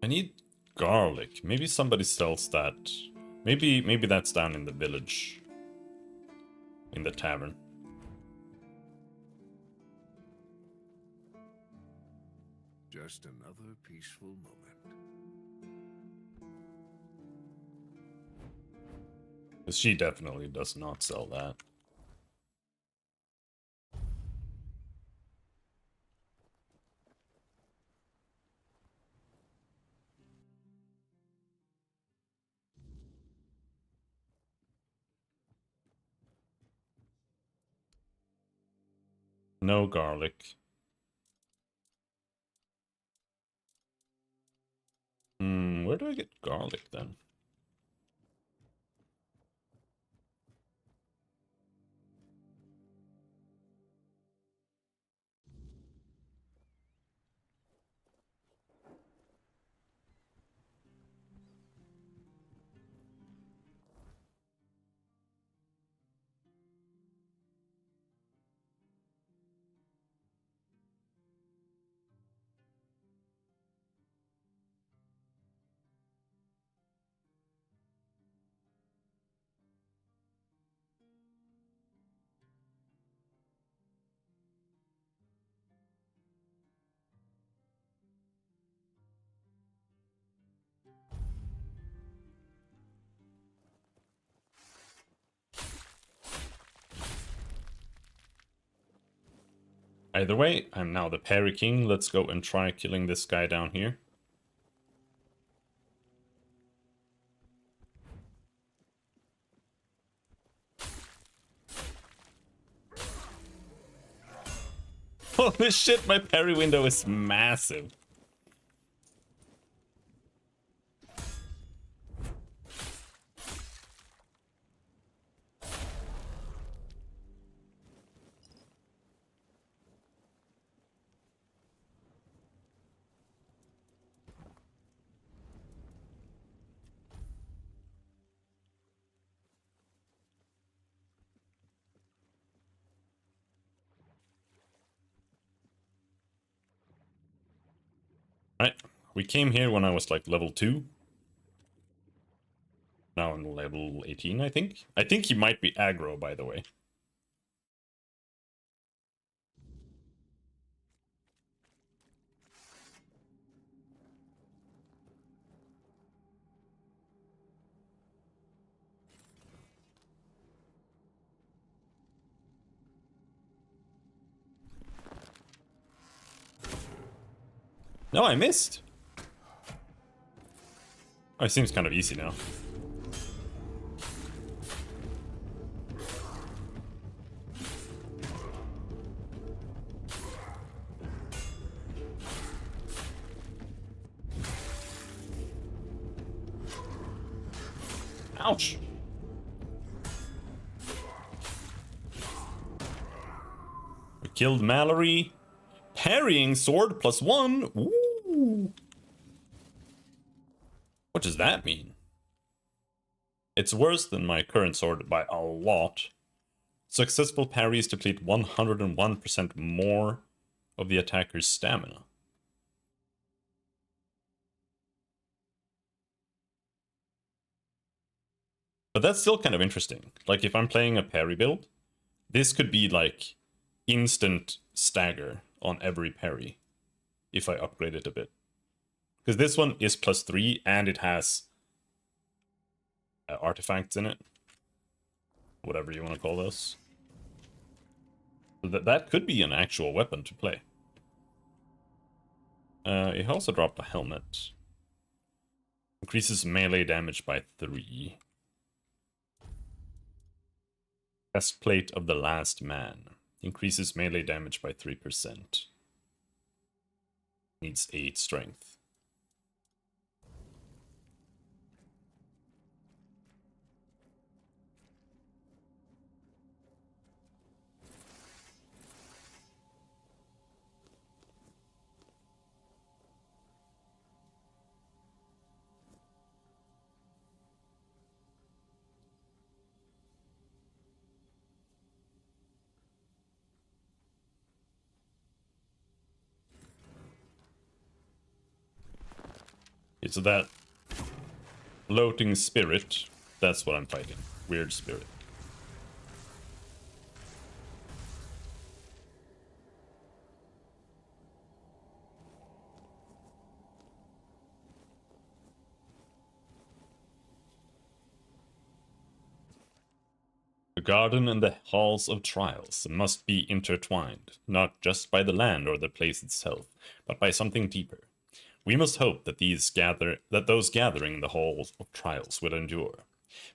I need garlic. Maybe somebody sells that. Maybe that's down in the village. In the tavern. Just another peaceful moment. Because she definitely does not sell that. No garlic. Where do I get garlic then? Either way, I'm now the Parry King. Let's go and try killing this guy down here. Holy shit, my parry window is massive. Right, we came here when I was like level 2. Now I'm level 18, I think. I think he might be aggro, by the way. No, I missed. Oh, it seems kind of easy now. Ouch. We killed Mallory. Parrying sword +1. Ooh. What does that mean? It's worse than my current sword by a lot. Successful parries deplete 101% more of the attacker's stamina. But that's still kind of interesting. Like, if I'm playing a parry build, this could be like instant stagger on every parry if I upgrade it a bit. Because this one is +3 and it has artifacts in it. Whatever you want to call those. That could be an actual weapon to play. It also dropped a helmet. Increases melee damage by 3. Breastplate of the Last Man. Increases melee damage by 3%. Needs 8 strength. So that floating spirit, that's what I'm fighting. Weird spirit. The garden and the halls of trials must be intertwined, not just by the land or the place itself, but by something deeper. We must hope that those gathering in the halls of trials will endure.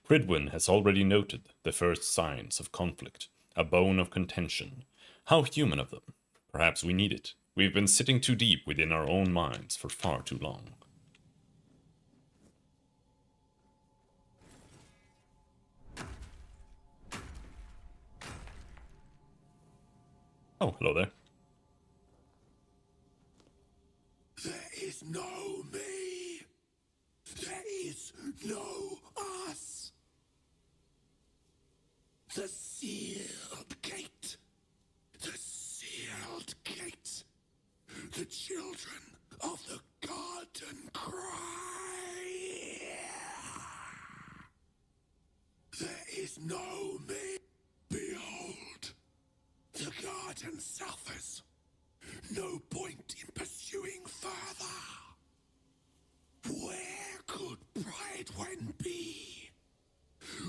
Pridwin has already noted the first signs of conflict, a bone of contention. How human of them. Perhaps we need it. We've been sitting too deep within our own minds for far too long. Oh, hello there. There is no me. There is no us. The sealed gate. The sealed gate. The children of the garden cry. There is no me. Behold, the garden suffers. No point in pursuing further. Where could Pridewin be?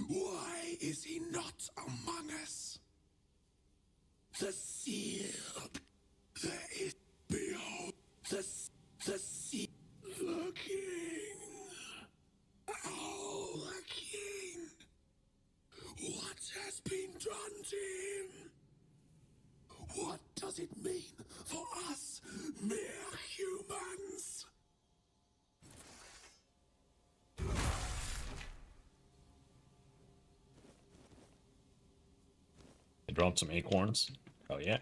Why is he not among us? The sealed. There is, behold, the sea. The king. Oh, the king. What has been done to him? What does it mean for us, mere humans? They dropped some acorns. Oh yeah.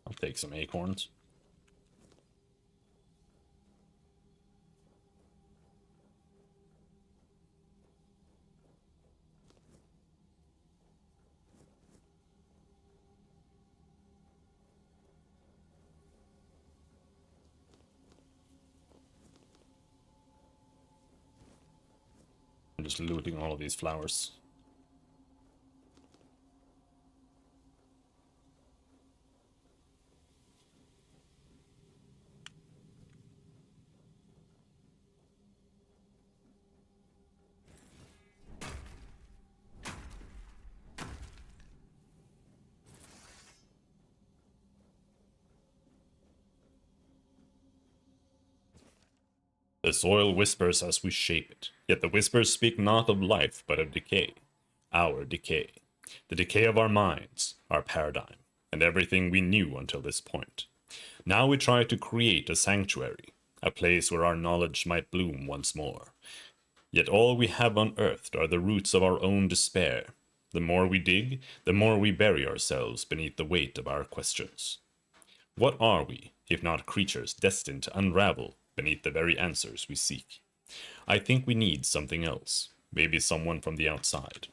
I'll take some acorns. I'm just looting all of these flowers. The soil whispers as we shape it, yet the whispers speak not of life, but of decay. Our decay. The decay of our minds, our paradigm, and everything we knew until this point. Now we try to create a sanctuary, a place where our knowledge might bloom once more. Yet all we have unearthed are the roots of our own despair. The more we dig, the more we bury ourselves beneath the weight of our questions. What are we, if not creatures destined to unravel beneath the very answers we seek? I think we need something else, maybe someone from the outside.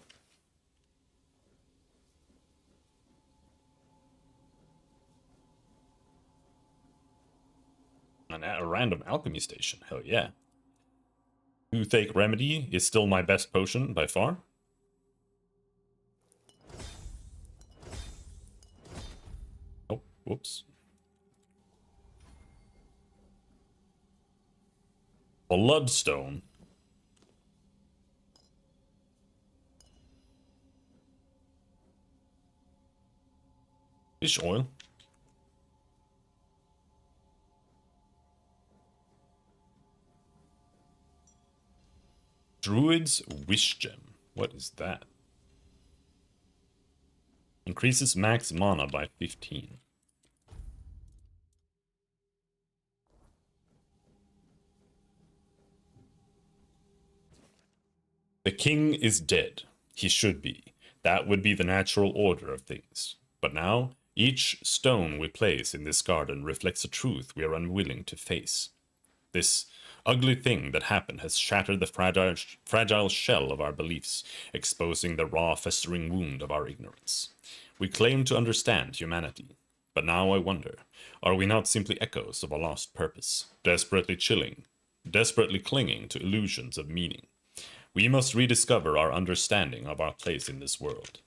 A random alchemy station, hell yeah. Toothache Remedy is still my best potion by far. Oh, whoops. Bloodstone. Fish oil. Druid's Wish Gem. What is that? Increases max mana by 15. The king is dead. He should be. That would be the natural order of things. But now, each stone we place in this garden reflects a truth we are unwilling to face. This ugly thing that happened has shattered the fragile shell of our beliefs, exposing the raw, festering wound of our ignorance. We claim to understand humanity, but now I wonder, are we not simply echoes of a lost purpose, desperately clinging to illusions of meaning? We must rediscover our understanding of our place in this world.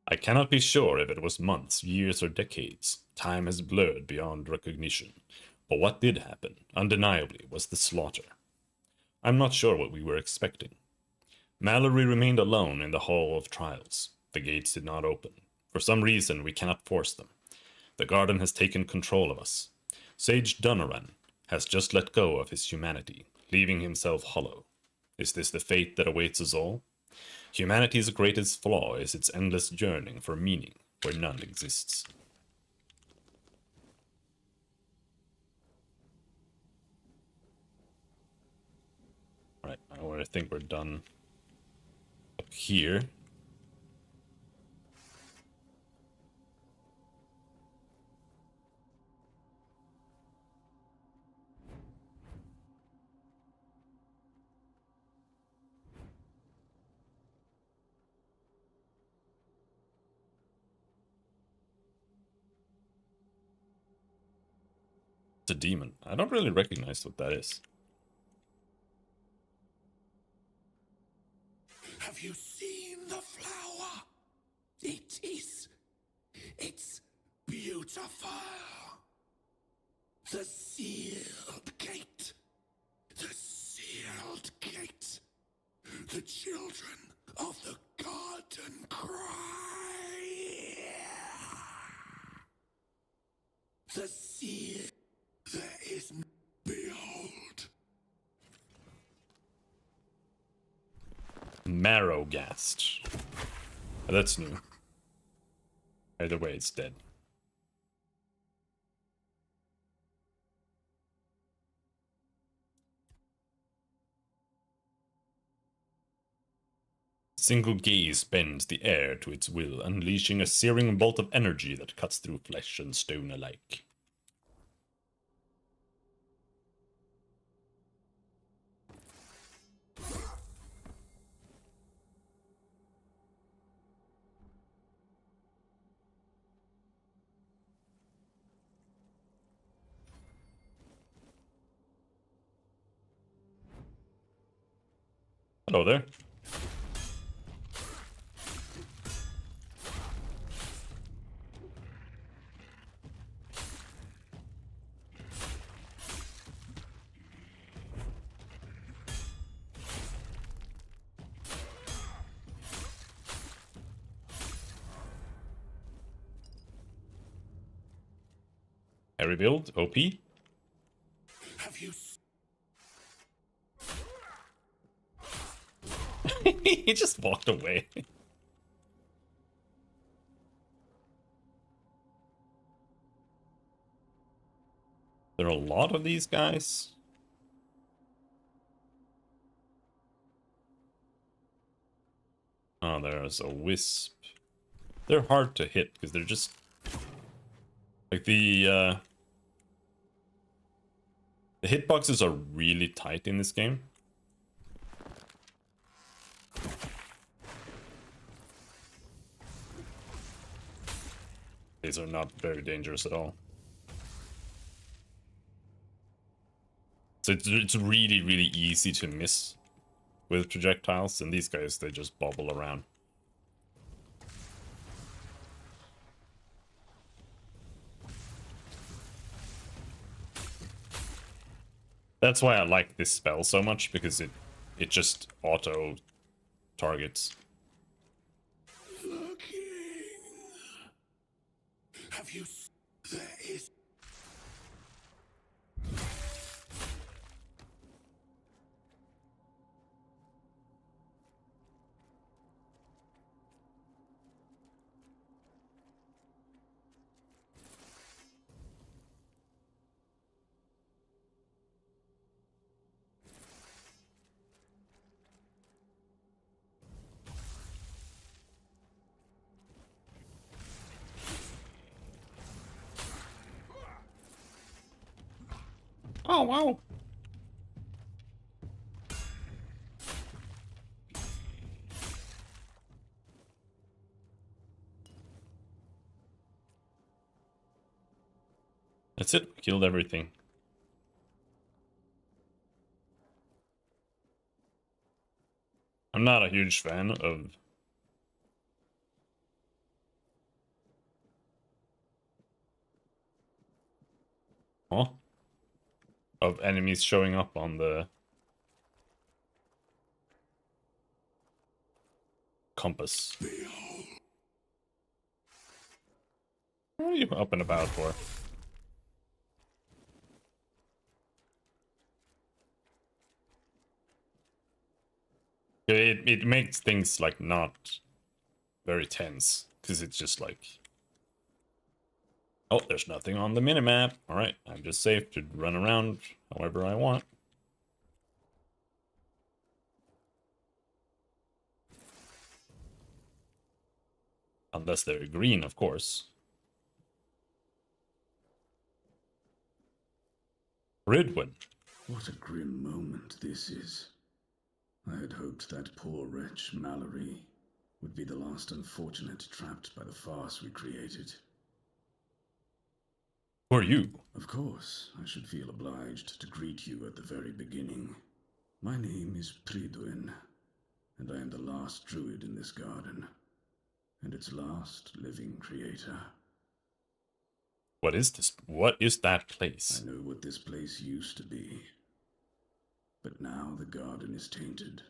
I cannot be sure if it was months, years, or decades. Time has blurred beyond recognition. But what did happen, undeniably, was the slaughter. I'm not sure what we were expecting. Mallory remained alone in the Hall of Trials. The gates did not open. For some reason, we cannot force them. The garden has taken control of us. Sage Dunaran has just let go of his humanity, leaving himself hollow. Is this the fate that awaits us all? Humanity's greatest flaw is its endless yearning for meaning where none exists. Right, now I think we're done up here. It's a demon. I don't really recognize what that is. Have you seen the flower? It's beautiful. The sealed gate. The sealed gate. The children of the garden cry. The seal. There is behold. Marrowghast. That's new. Either way, it's dead. Single gaze bends the air to its will, unleashing a searing bolt of energy that cuts through flesh and stone alike. Hello there. Harry build, OP. Have you He just walked away. There are a lot of these guys. Oh, there's a wisp. They're hard to hit because they're just like the hitboxes are really tight in this game. These are not very dangerous at all. So it's really, really easy to miss with projectiles, and these guys, they just bobble around. That's why I like this spell so much, because it just auto targets. the king? Have you there is Oh, wow. That's it. We killed everything. I'm not a huge fan of enemies showing up on the compass. What are you up and about for? It makes things like not very tense, because it's just like, oh, there's nothing on the minimap. All right, I'm just safe to run around however I want. Unless they're green, of course. Ridwin. What a grim moment this is. I had hoped that poor wretch Mallory would be the last unfortunate trapped by the farce we created. Who are you? Of course, I should feel obliged to greet you at the very beginning. My name is Pridwin, and I am the last druid in this garden, and its last living creator. What is this? What is that place? I know what this place used to be. But now the garden is tainted,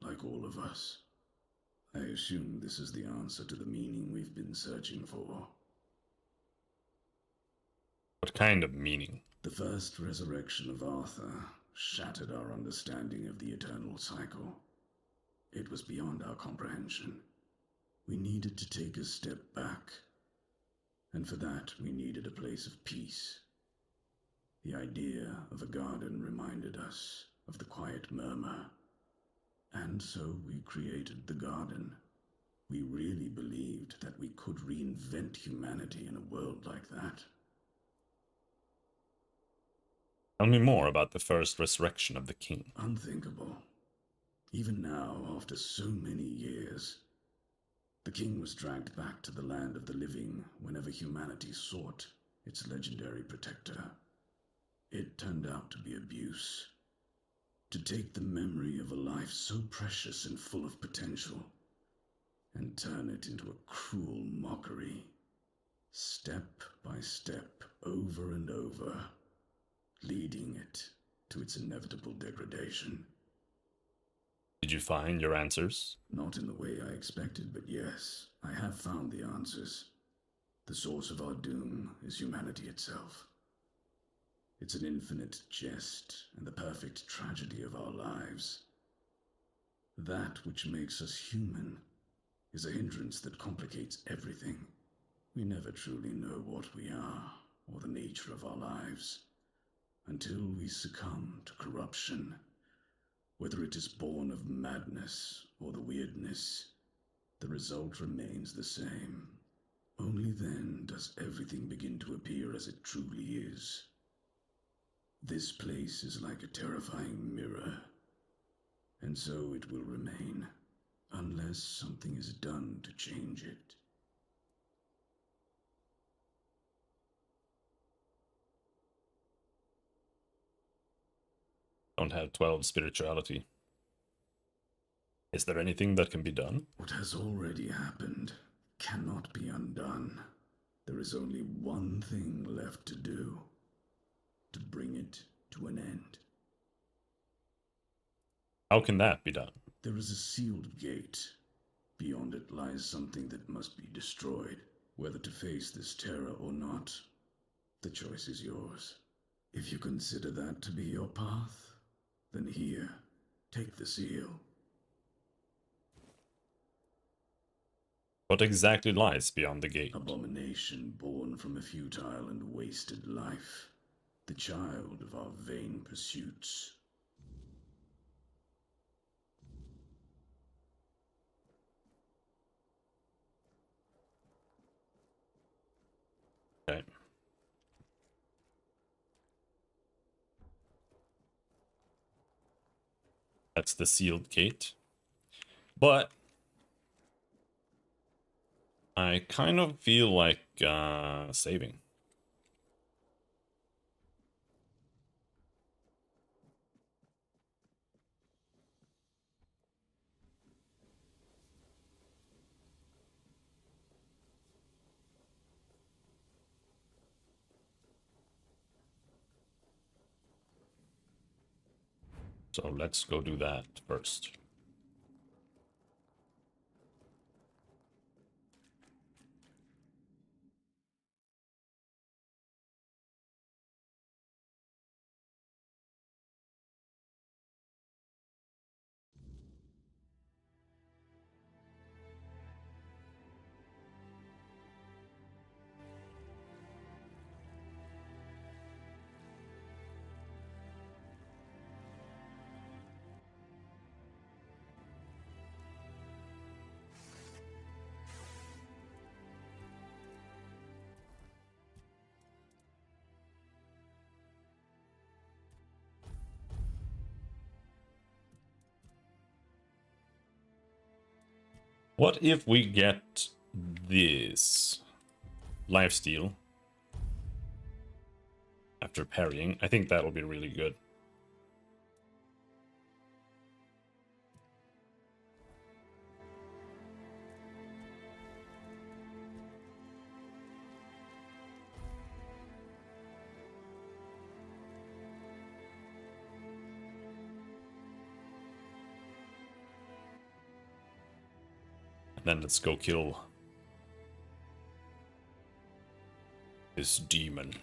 like all of us. I assume this is the answer to the meaning we've been searching for. What kind of meaning? The first resurrection of Arthur shattered our understanding of the eternal cycle. It was beyond our comprehension. We needed to take a step back and for that we needed a place of peace. The idea of a garden reminded us of the quiet murmur, and so we created the garden. We really believed that we could reinvent humanity in a world like that. Tell me more about the first resurrection of the king. Unthinkable. Even now, after so many years, the king was dragged back to the land of the living whenever humanity sought its legendary protector. It turned out to be abuse. To take the memory of a life so precious and full of potential and turn it into a cruel mockery, step by step, over and over, leading it to its inevitable degradation. Did you find your answers? Not in the way I expected, but yes, I have found the answers. The source of our doom is humanity itself. It's an infinite jest and the perfect tragedy of our lives. That which makes us human is a hindrance that complicates everything. We never truly know what we are or the nature of our lives until we succumb to corruption. Whether it is born of madness or the weirdness, the result remains the same. Only then does everything begin to appear as it truly is. This place is like a terrifying mirror, and so it will remain, unless something is done to change it. Don't have 12 spirituality. Is there anything that can be done? What has already happened cannot be undone. There is only one thing left to do, to bring it to an end. How can that be done? There is a sealed gate. Beyond it lies something that must be destroyed. Whether to face this terror or not, the choice is yours. If you consider that to be your path, then here, take the seal. What exactly lies beyond the gate? Abomination born from a futile and wasted life, the child of our vain pursuits. Okay. That's the sealed gate. But I kind of feel like saving. So let's go do that first. What if we get this lifesteal after parrying? I think that'll be really good. Then let's go kill this demon.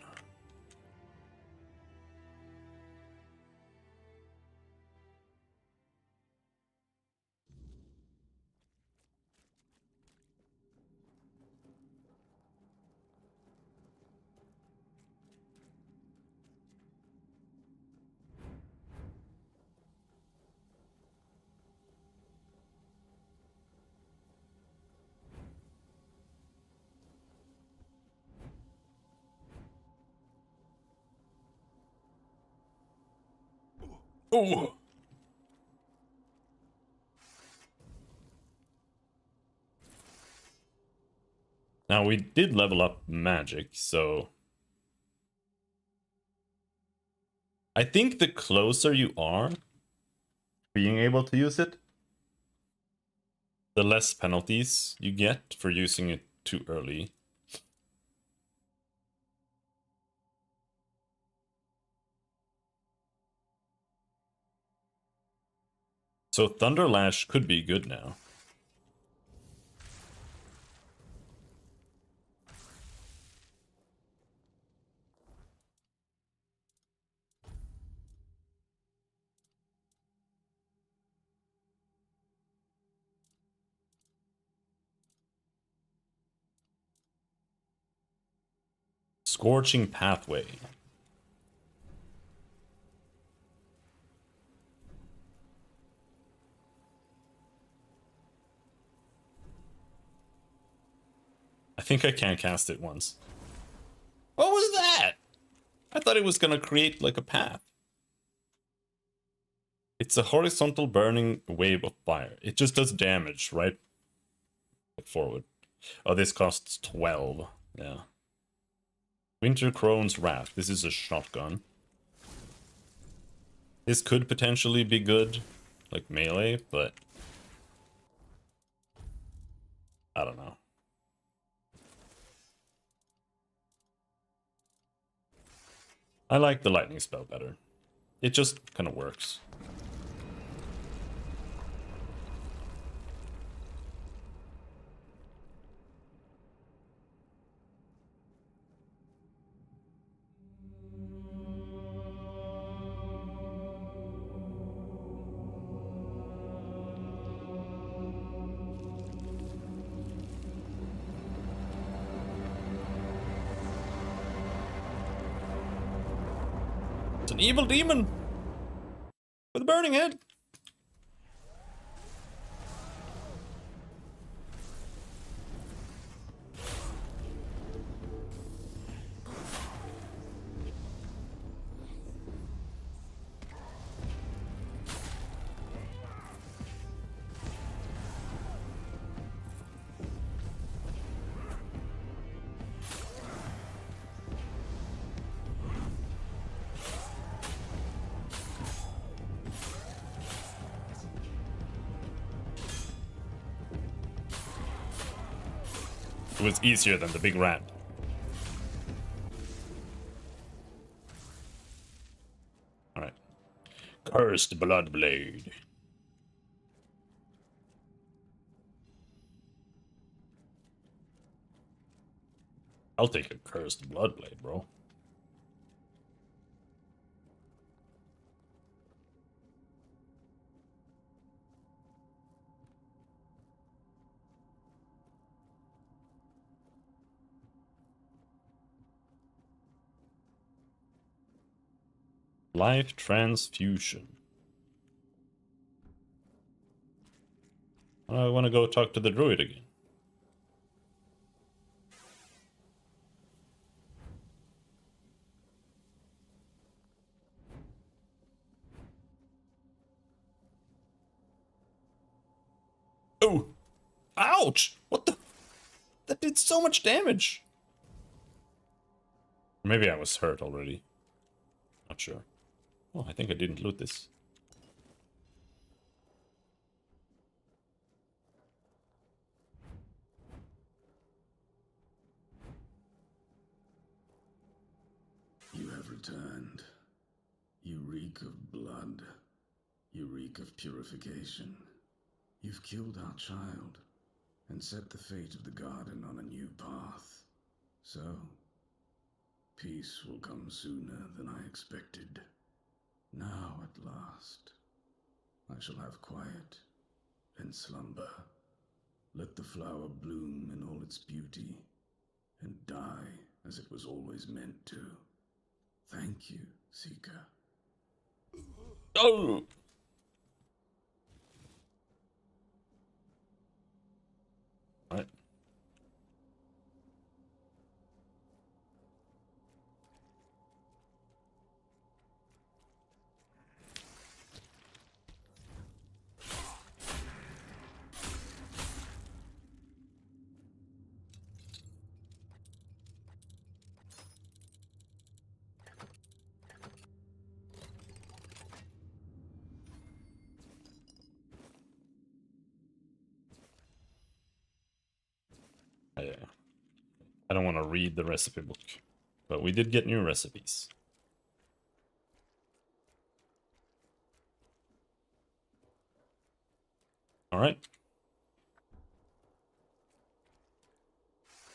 Oh! Now, we did level up magic, so... I think the closer you are being able to use it, the less penalties you get for using it too early. So Thunder Lash could be good now. Scorching Pathway. I think I can cast it once. What was that? I thought it was gonna create like a path. It's a horizontal burning wave of fire. It just does damage, right? Forward. Oh, this costs 12. Yeah. Winter Crone's Wrath. This is a shotgun. This could potentially be good, like melee, but I don't know. I like the lightning spell better. It just kind of works. It's an evil demon with a burning head. It was easier than the big rat. Alright. Cursed Bloodblade. I'll take a Cursed Bloodblade, bro. Life Transfusion. I want to go talk to the druid again. Oh! Ouch! What the? That did so much damage! Maybe I was hurt already. Not sure. Oh, I think I didn't loot this. You have returned. You reek of blood. You reek of purification. You've killed our child and set the fate of the garden on a new path. So, peace will come sooner than I expected. Now, at last, I shall have quiet and slumber. Let the flower bloom in all its beauty and die as it was always meant to. Thank you, Seeker. Oh! Alright. I don't want to read the recipe book. But we did get new recipes. Alright.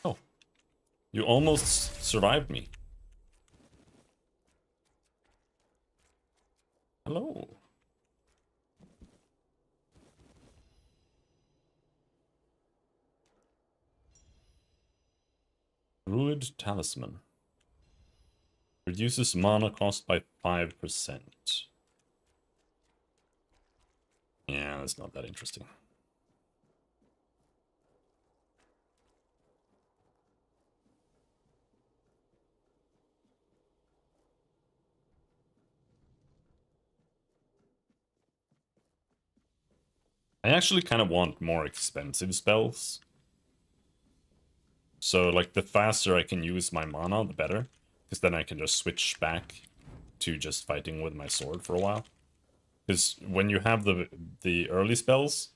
Oh. You almost survived me. Hello. Druid Talisman. Reduces mana cost by 5%. Yeah, that's not that interesting. I actually kind of want more expensive spells. So, like, the faster I can use my mana, the better. Because then I can just switch back to just fighting with my sword for a while. Because when you have the early spells,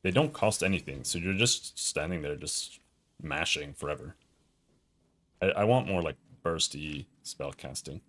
they don't cost anything. So you're just standing there just mashing forever. I want more, like, bursty spell casting.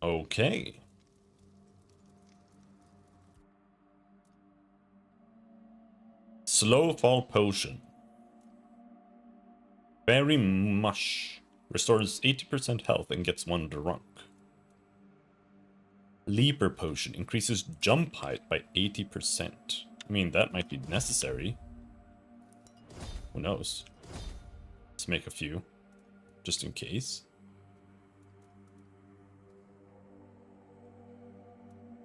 Okay. Slow Fall Potion. Berry Mush. Restores 80% health and gets one drunk. Leaper Potion. Increases jump height by 80%. I mean, that might be necessary. Who knows? Let's make a few. Just in case.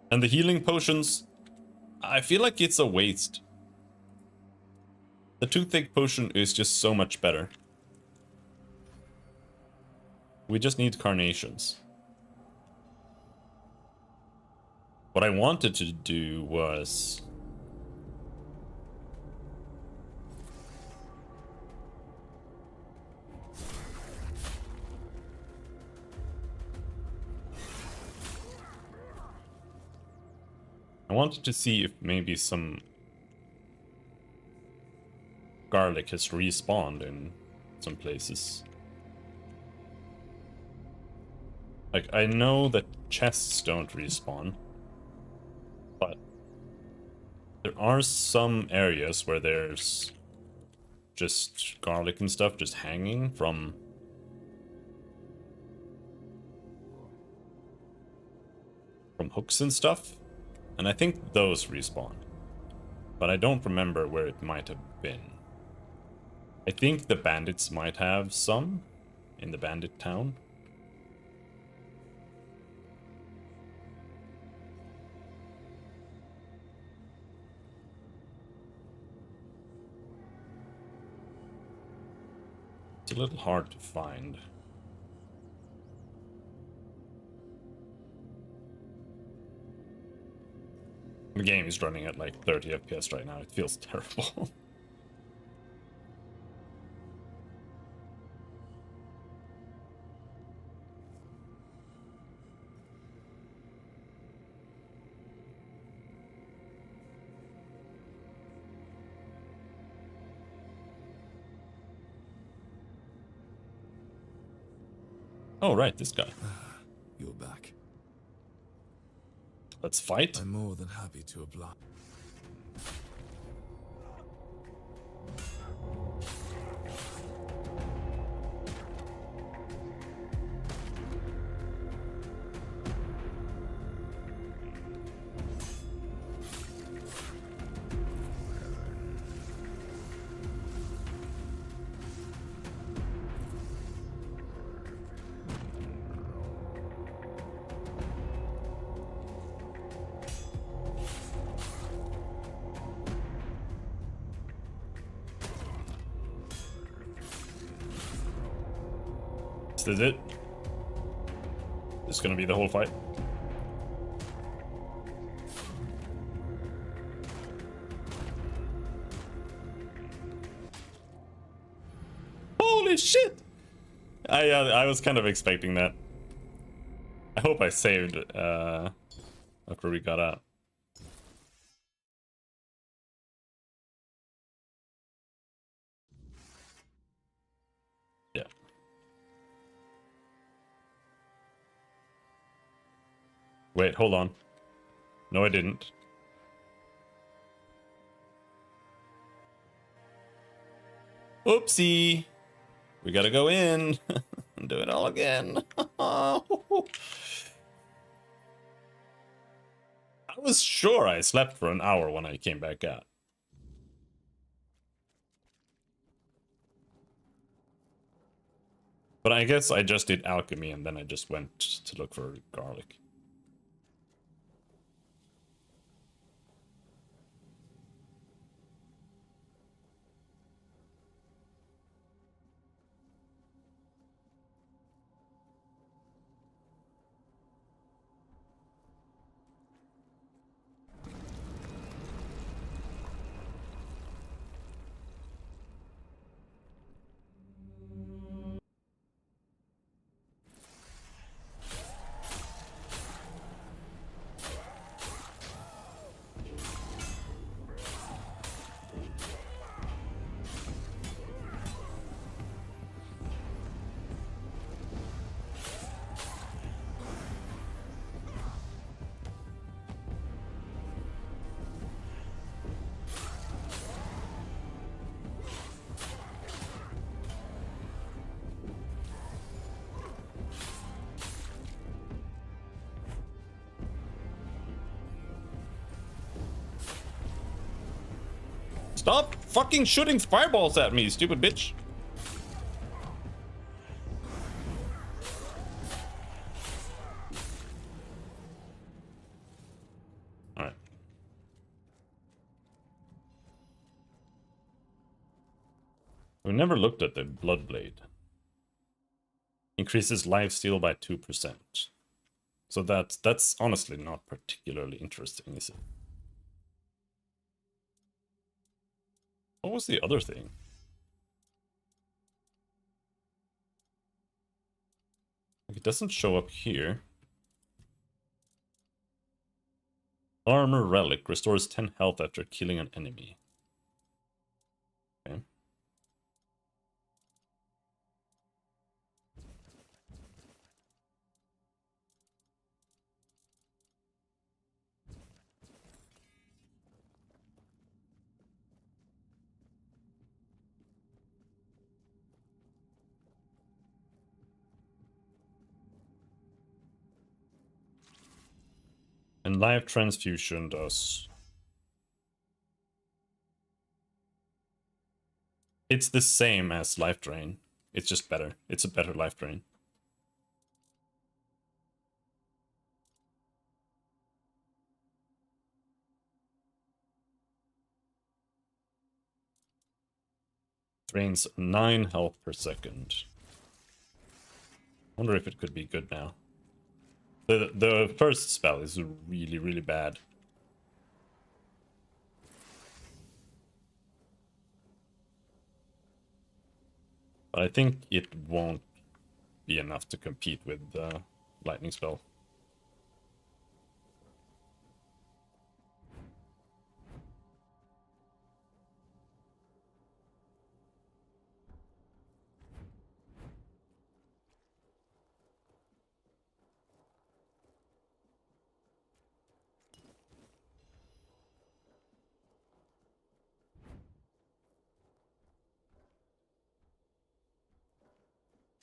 And the healing potions, I feel like it's a waste. The Toothache Potion is just so much better. We just need carnations. What I wanted to do was... I wanted to see if maybe some garlic has respawned in some places. Like, I know that chests don't respawn, but there are some areas where there's just garlic and stuff just hanging from hooks and stuff. And I think those respawn. But I don't remember where it might have been. I think the bandits might have some in the bandit town. It's a little hard to find. The game is running at like 30 FPS right now. It feels terrible. Oh, right, this guy. You're back. Let's fight. I'm more than happy to oblige. this it? This is gonna be the whole fight. Holy shit! I was kind of expecting that. I hope I saved after we got out. Yeah. Wait, hold on. No, I didn't. Oopsie! We gotta go in and do it all again. I was sure I slept for an hour when I came back out. But I guess I just did alchemy and then I just went to look for garlic. Stop fucking shooting fireballs at me, stupid bitch. Alright. We never looked at the Bloodblade. Increases lifesteal by 2%. So that's honestly not particularly interesting, is it? What was the other thing? Like, it doesn't show up here. Armor Relic restores 10 health after killing an enemy. Okay. And life transfusion does. It's the same as life drain. It's just better. It's a better life drain. Drains 9 health per second. Wonder if it could be good now. The first spell is really, really bad. But I think it won't be enough to compete with the lightning spell.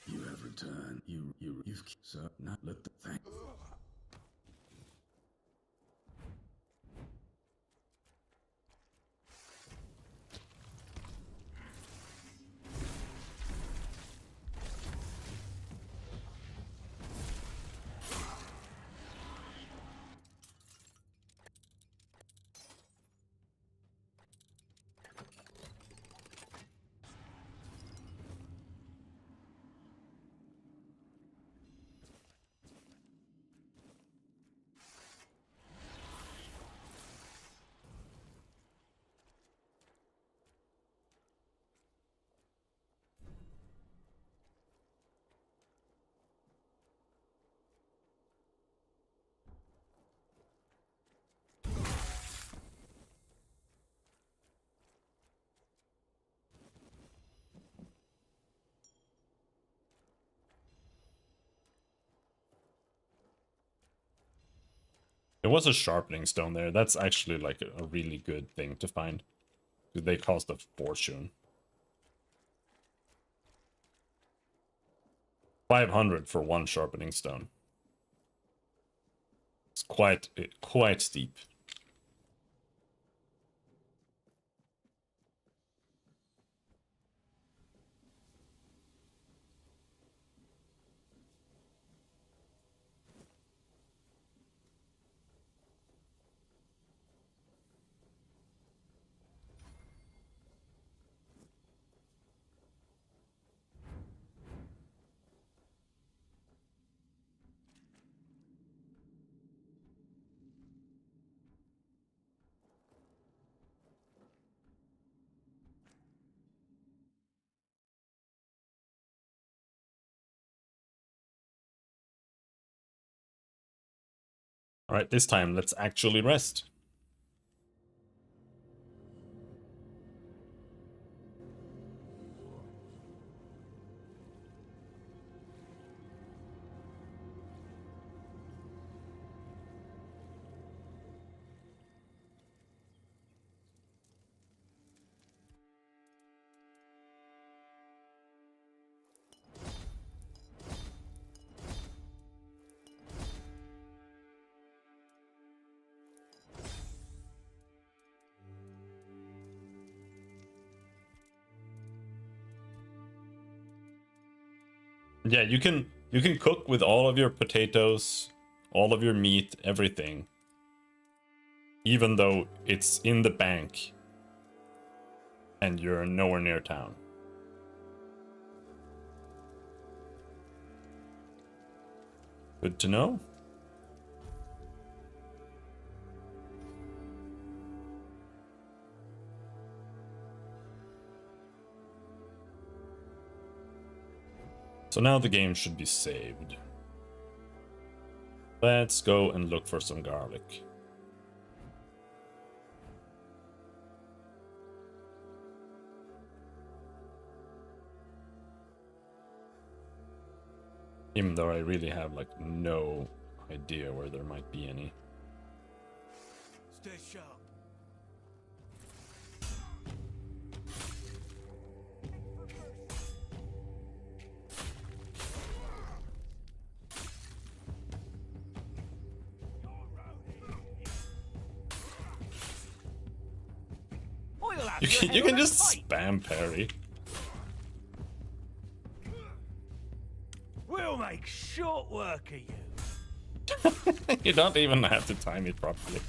You have returned. You've so not let the thing. There was a sharpening stone there. That's actually like a really good thing to find. Because they cost a fortune. 500 for one sharpening stone. It's quite steep. Alright, this time let's actually rest. Yeah, you can cook with all of your potatoes, all of your meat, everything. Even though it's in the bank and you're nowhere near town. Good to know. So now the game should be saved. Let's go and look for some garlic. Even though I really have like no idea where there might be any. Stay sharp. You can just spam parry. We'll make short work of you. You don't even have to time it properly.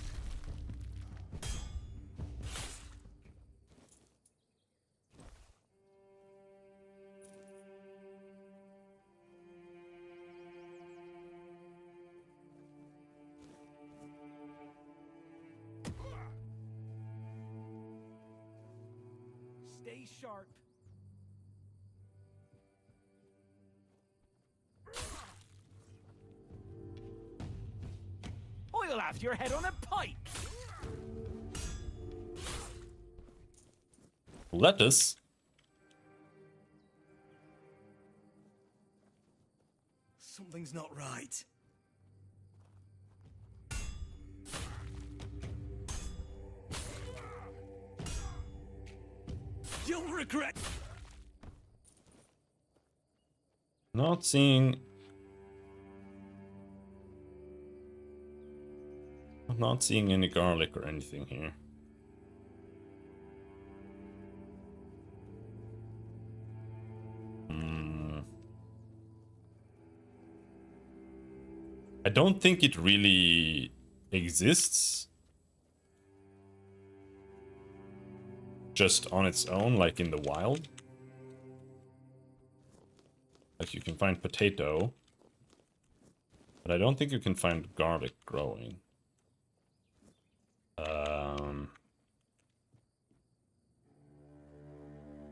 Stay sharp. I'll have your head on a pike. Lettuce? Something's not right. You'll regret. Not seeing. I'm not seeing any garlic or anything here. I don't think it really exists. Just on its own, like in the wild. Like you can find potato. But I don't think you can find garlic growing.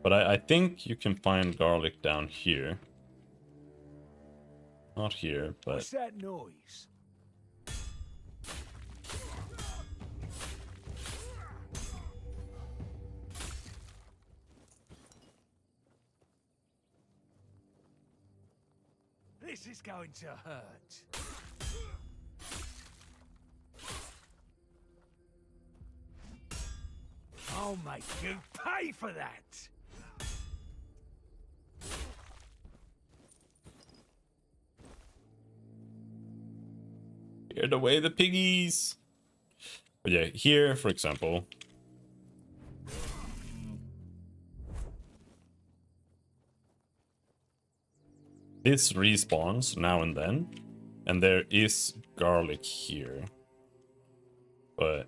But I think you can find garlic down here. Not here, but... What's that noise? This is going to hurt. I'll make you pay for that. Scared away the piggies. But yeah, here, for example, this respawns now and then, and there is garlic here, but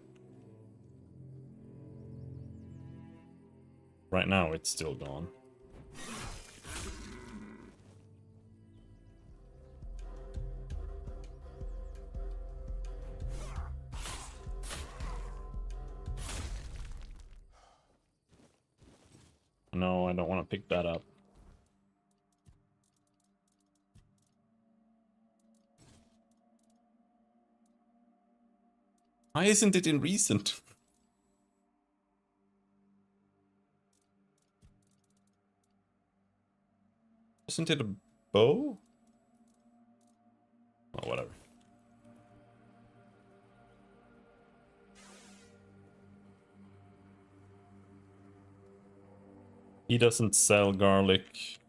right now it's still gone. No, I don't want to pick that up. Why isn't it in recent? Isn't it a bow? Oh, whatever. He doesn't sell garlic.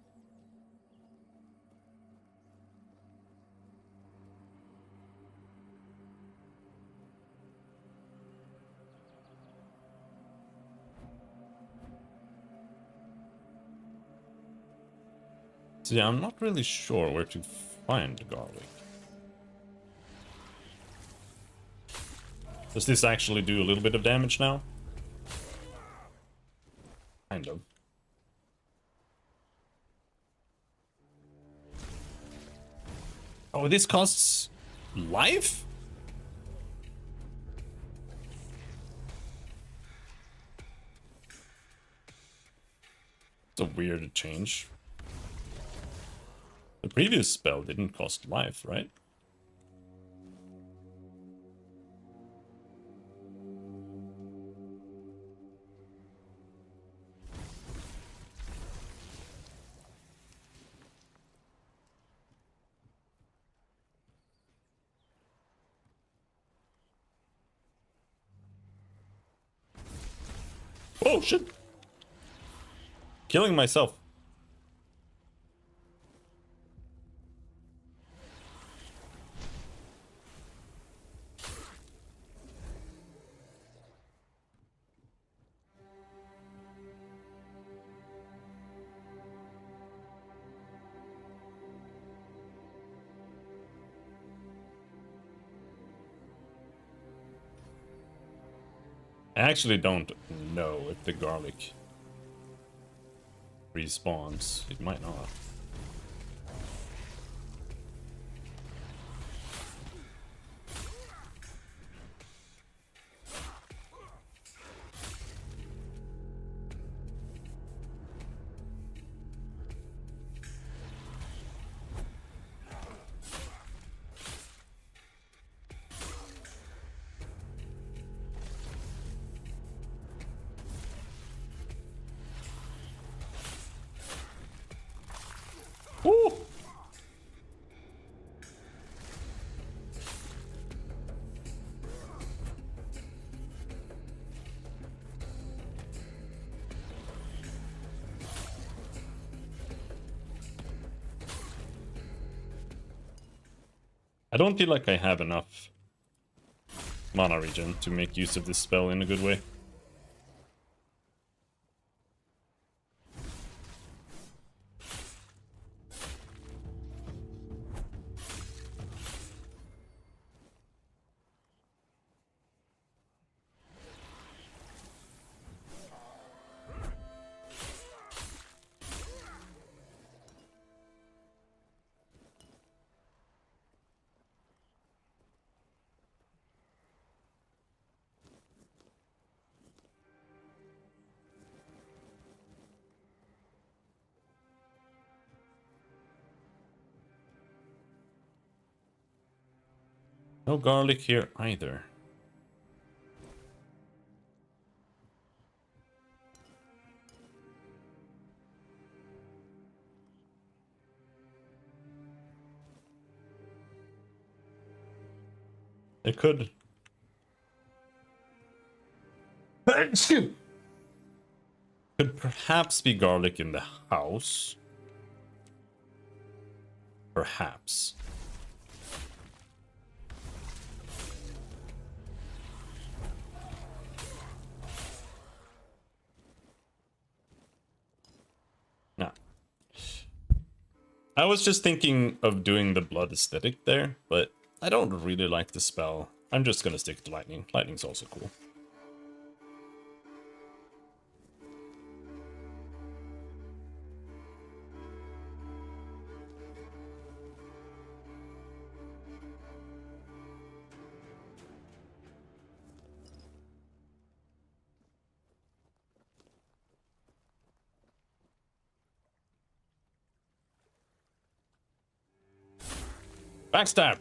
So yeah, I'm not really sure where to find garlic. Does this actually do a little bit of damage now? Kind of. Oh, this costs life? It's a weird change. The previous spell didn't cost life, right? Oh shit! Killing myself. I actually don't know if the garlic respawns. It might not. Woo! I don't feel like I have enough mana regen to make use of this spell in a good way. No garlic here either. It could. Achoo! Could perhaps be garlic in the house. Perhaps. No. I was just thinking of doing the blood aesthetic there, but I don't really like the spell. I'm just gonna stick to lightning. Lightning's also cool. Backstab!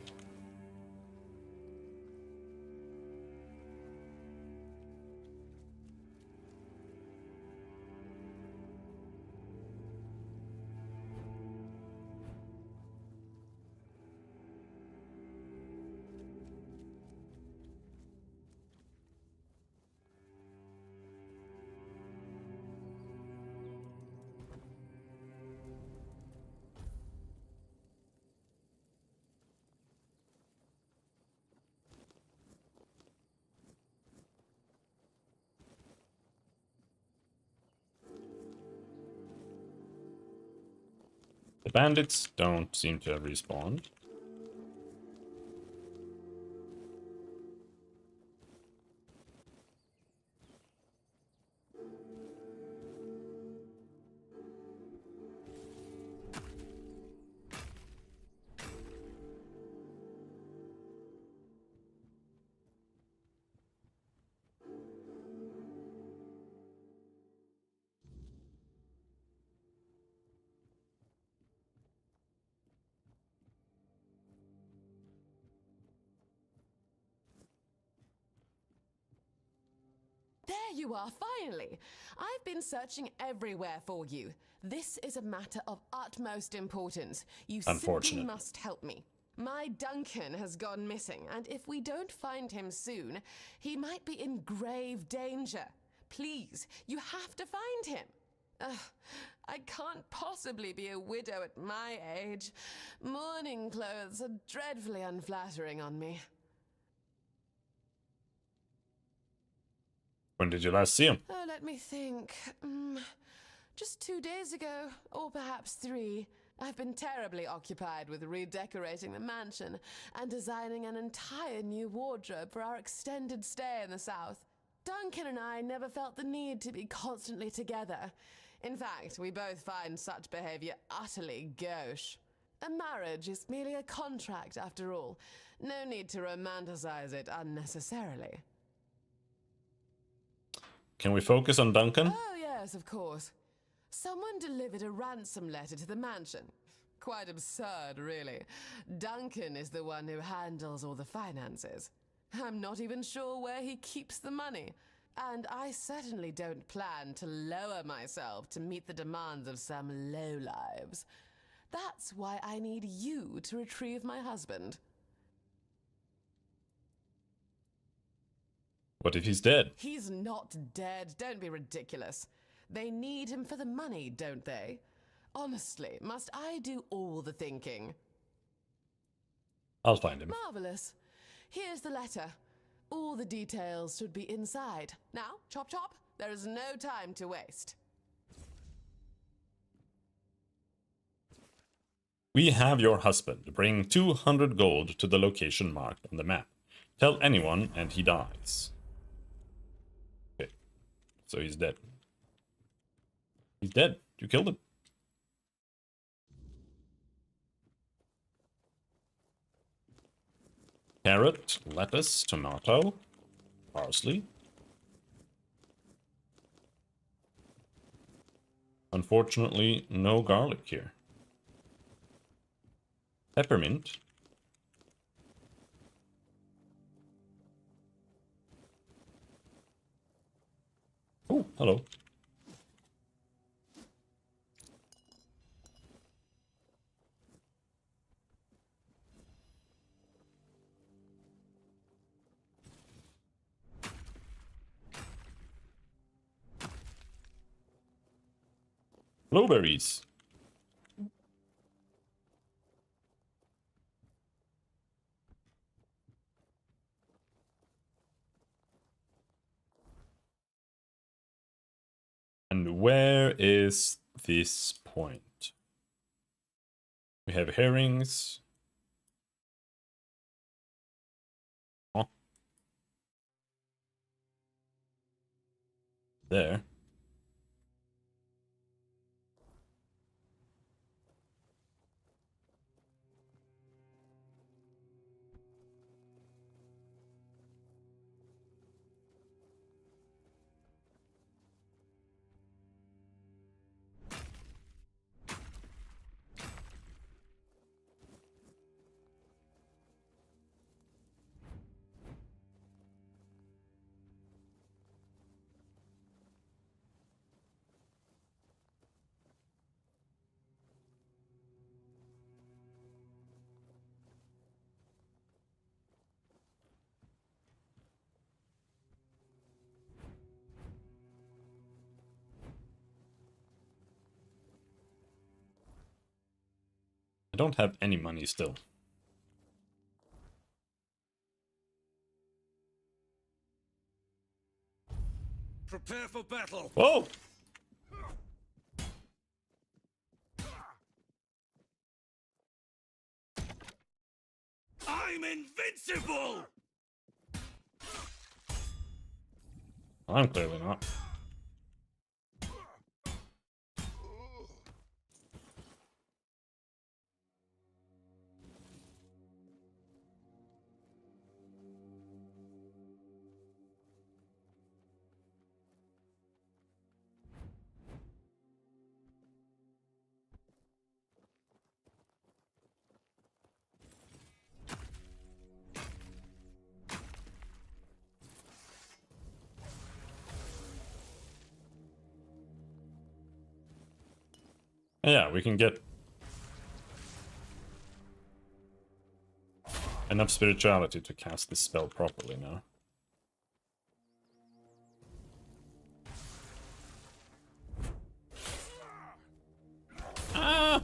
The bandits don't seem to have respawned. There you are, finally! I've been searching everywhere for you. This is a matter of utmost importance. You simply must help me. My Duncan has gone missing, and if we don't find him soon, he might be in grave danger. Please, you have to find him. I can't possibly be a widow at my age. Mourning clothes are dreadfully unflattering on me. When did you last see him? Oh, let me think. Just 2 days ago, or perhaps 3. I've been terribly occupied with redecorating the mansion and designing an entire new wardrobe for our extended stay in the south. Duncan and I never felt the need to be constantly together. In fact, we both find such behavior utterly gauche. A marriage is merely a contract, after all. No need to romanticize it unnecessarily. Can we focus on Duncan? Oh, yes, of course. Someone delivered a ransom letter to the mansion. Quite absurd, really. Duncan is the one who handles all the finances. I'm not even sure where he keeps the money. And I certainly don't plan to lower myself to meet the demands of some lowlives. That's why I need you to retrieve my husband. What if he's dead? He's not dead. Don't be ridiculous. They need him for the money, don't they? Honestly, must I do all the thinking? I'll find him. Marvelous. Here's the letter. All the details should be inside. Now, chop chop. There is no time to waste. We have your husband. Bring 200 gold to the location marked on the map. Tell anyone and he dies. Okay. So he's dead. He's dead. You killed him. Carrot, lettuce, tomato, parsley. Unfortunately, no garlic here. Peppermint. Oh, hello. Blueberries. And where is this point? We have herrings. Oh. There. I don't have any money still. Prepare for battle. Whoa! I'm invincible! I'm clearly not. Yeah, we can get enough spirituality to cast this spell properly now. Ah!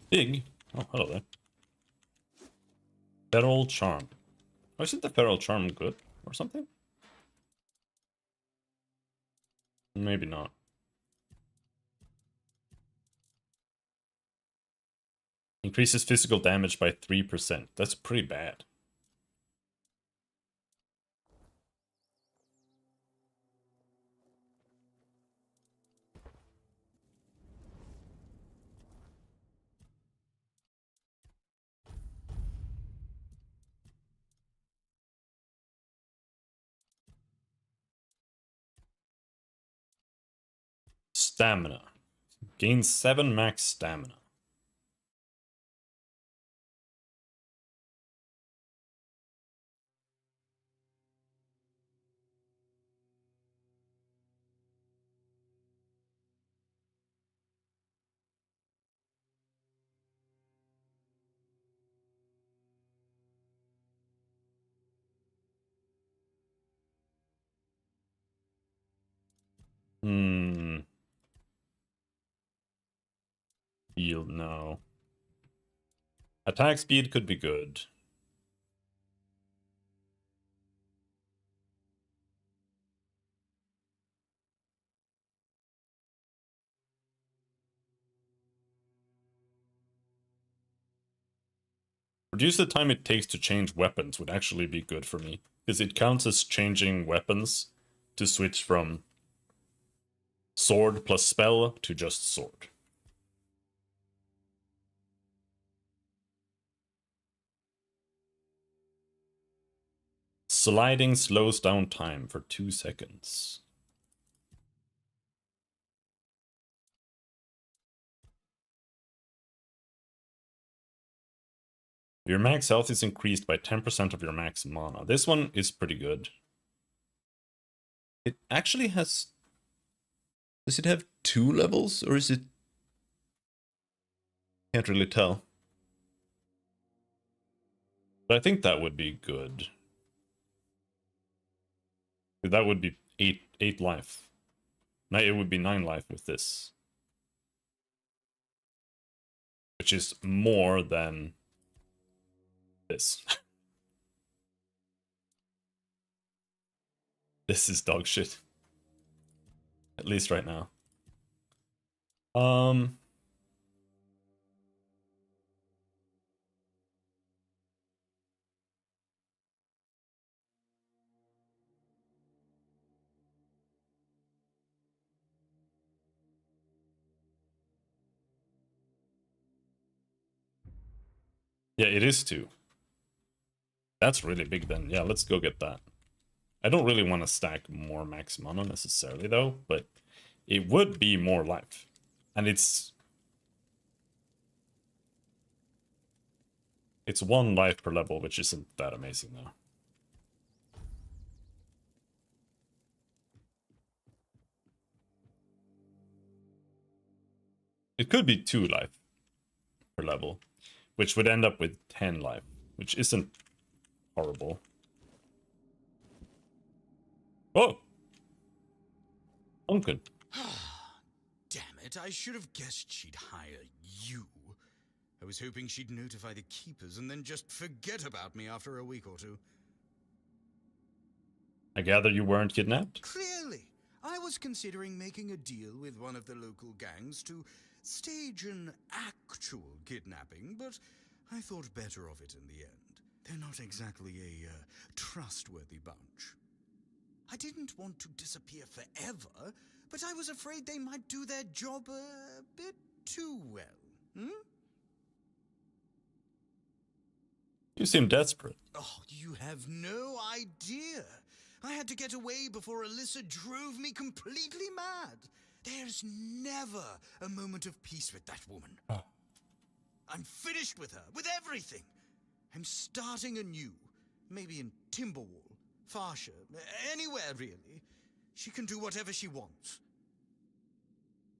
Big? Oh, hello there. Feral Charm. Oh, isn't the Feral Charm good or something? Maybe not. Increases physical damage by 3%. That's pretty bad. Stamina. Gains 7 max stamina. Yield, no. Attack speed could be good. Reduce the time it takes to change weapons would actually be good for me, because it counts as changing weapons to switch from sword plus spell to just sword. Sliding slows down time for 2 seconds. Your max health is increased by 10% of your max mana. This one is pretty good. It actually has... Does it have 2 levels, or is it... Can't really tell. But I think that would be good. That would be 8 life. No, it would be 9 life with this. Which is more than this. This is dog shit. At least right now. Yeah, it is 2. That's really big then. Yeah, let's go get that. I don't really want to stack more max mana necessarily though, but it would be more life. And it's 1 life per level, which isn't that amazing though. It could be 2 life per level, which would end up with 10 life, which isn't horrible. Oh! Uncle. Damn it, I should have guessed she'd hire you. I was hoping she'd notify the keepers and then just forget about me after a week or two. I gather you weren't kidnapped? Clearly. I was considering making a deal with one of the local gangs to stage an actual kidnapping, but I thought better of it in the end. They're not exactly a trustworthy bunch. I didn't want to disappear forever, but I was afraid they might do their job a bit too well. You seem desperate. Oh, you have no idea. I had to get away before Alyssa drove me completely mad. There's never a moment of peace with that woman. Oh. I'm finished with her, with everything. I'm starting anew. Maybe in Timberwall, Farsha, anywhere really. She can do whatever she wants.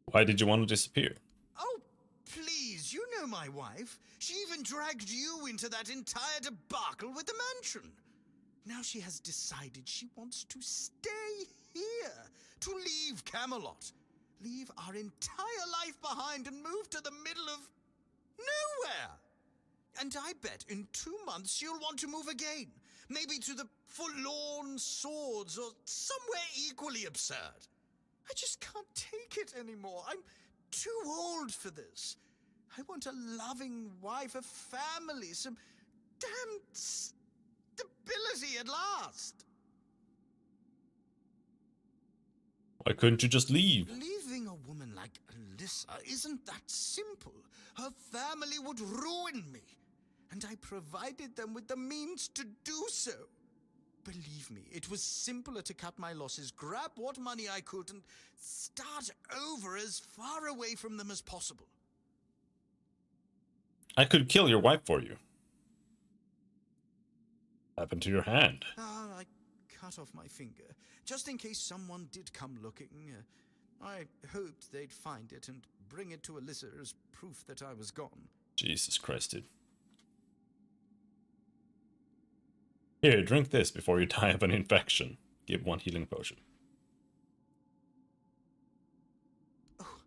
Why did you want to disappear? Oh, please, you know my wife. She even dragged you into that entire debacle with the mansion. Now she has decided she wants to stay here, to leave Camelot, leave our entire life behind and move to the middle of nowhere. And I bet in 2 months she'll want to move again, maybe to the Forlorn Swords or somewhere equally absurd. I just can't take it anymore. I'm too old for this. I want a loving wife, a family, some damn stability at last. Why couldn't you just leave? Leaving a woman like Alyssa isn't that simple. Her family would ruin me, and I provided them with the means to do so. Believe me, it was simpler to cut my losses, grab what money I could, and start over as far away from them as possible. I could kill your wife for you. Happened to your hand. I cut off my finger, just in case someone did come looking. I hoped they'd find it and bring it to Alyssa as proof that I was gone. Jesus Christ, dude. Here, drink this before you die of an infection. Give 1 healing potion. Oh,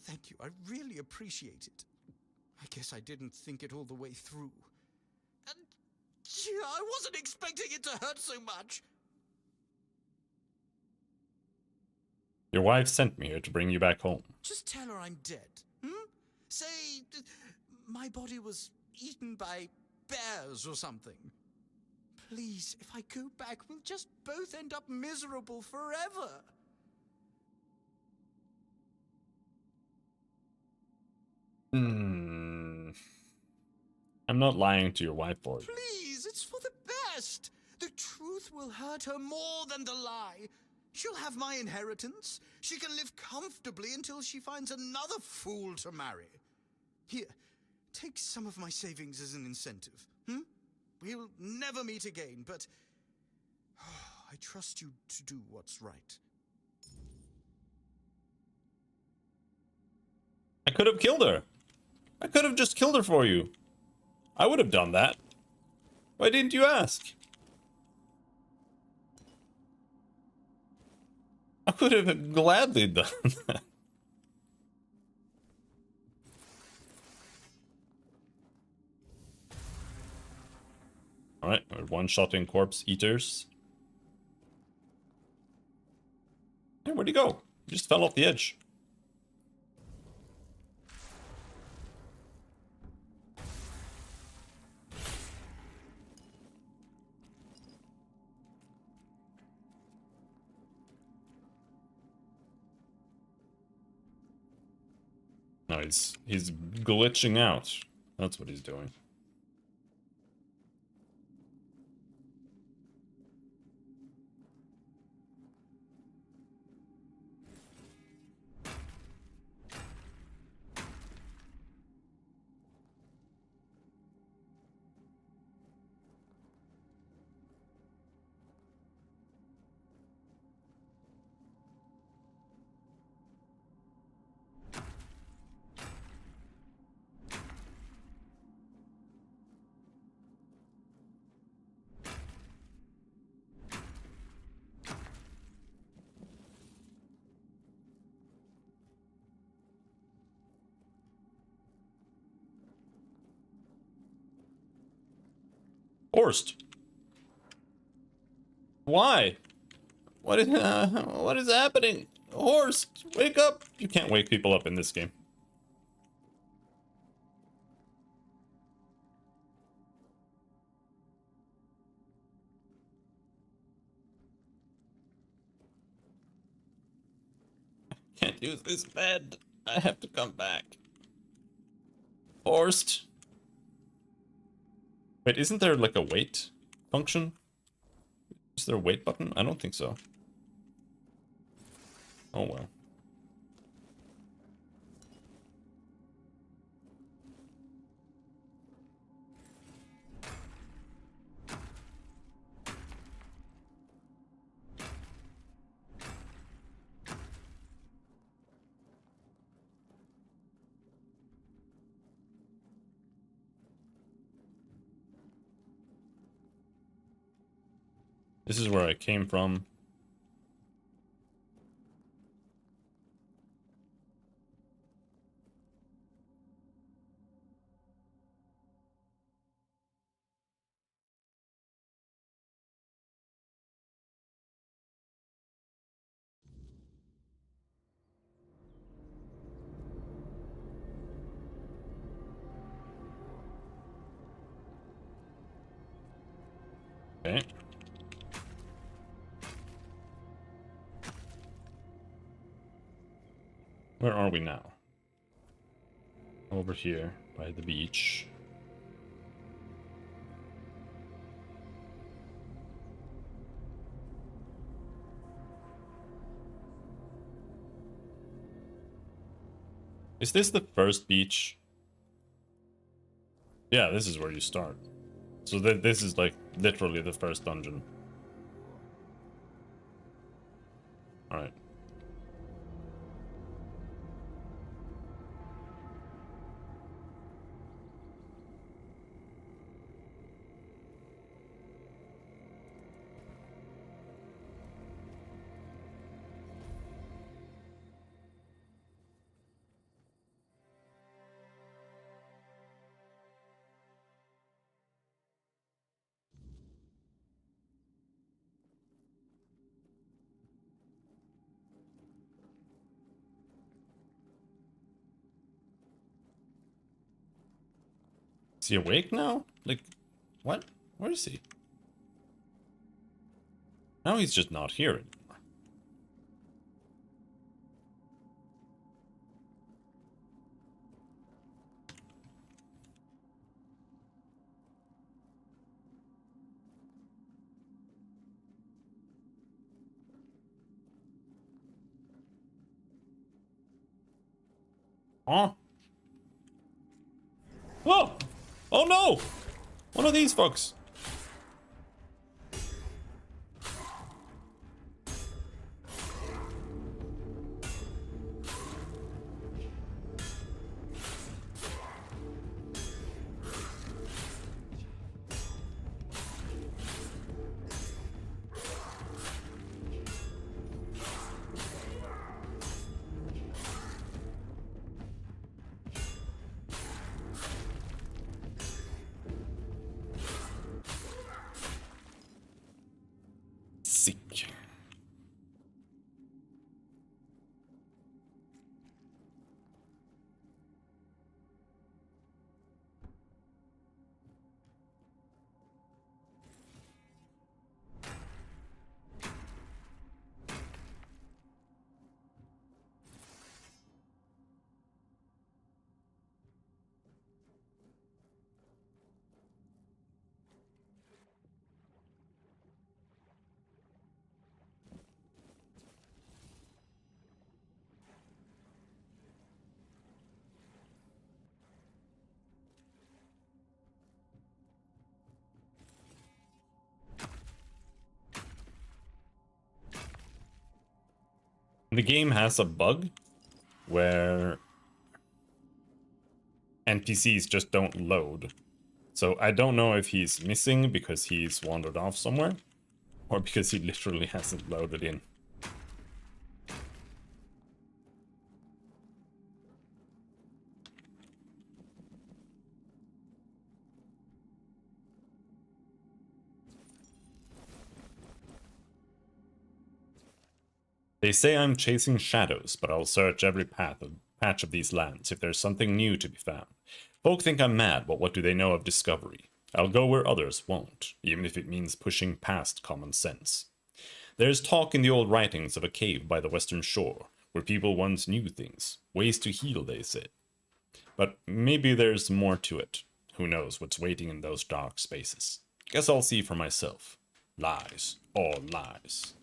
thank you. I really appreciate it. I guess I didn't think it all the way through. And I wasn't expecting it to hurt so much. Your wife sent me here to bring you back home. Just tell her I'm dead. Say my body was eaten by bears or something. Please, if I go back, we'll just both end up miserable forever. I'm not lying to your wife for you. Please, it's for the best. The truth will hurt her more than the lie. She'll have my inheritance. She can live comfortably until she finds another fool to marry. Here, take some of my savings as an incentive. We'll never meet again, but I trust you to do what's right. I could have killed her. I could have just killed her for you. I would have done that. Why didn't you ask? I would have gladly done that. Alright, we're one-shotting corpse eaters. Hey, where'd he go? He just fell off the edge. No, he's glitching out. That's what he's doing. Forced. Why? What is happening? Horst, wake up! You can't wake people up in this game. Can't use this bed. I have to come back. Horst. Wait, isn't there like a wait function? Is there a wait button? I don't think so. Oh well. This is where I came from. Okay. Where are we now? Over here, by the beach. Is this the first beach? Yeah, this is where you start. So this is like literally the first dungeon. Alright. Is he awake now? Like, what? Where is he? Now he's just not here anymore. Huh? Whoa! Oh no! One of these folks. Sick. The game has a bug where NPCs just don't load. So I don't know if he's missing because he's wandered off somewhere, or because he literally hasn't loaded in. They say I'm chasing shadows, but I'll search every patch of these lands if there's something new to be found. Folk think I'm mad, but what do they know of discovery? I'll go where others won't, even if it means pushing past common sense. There's talk in the old writings of a cave by the western shore, where people once knew things. Ways to heal, they said. But maybe there's more to it. Who knows what's waiting in those dark spaces? Guess I'll see for myself. Lies. All lies.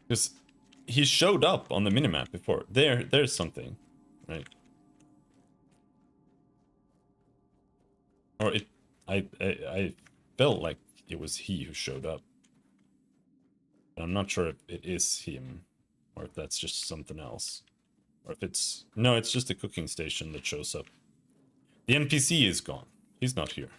Because he showed up on the minimap before. There's something, right? Or I felt like it was he who showed up. But I'm not sure if it is him, or if that's just something else. Or if it's... No, it's just a cooking station that shows up. The NPC is gone. He's not here.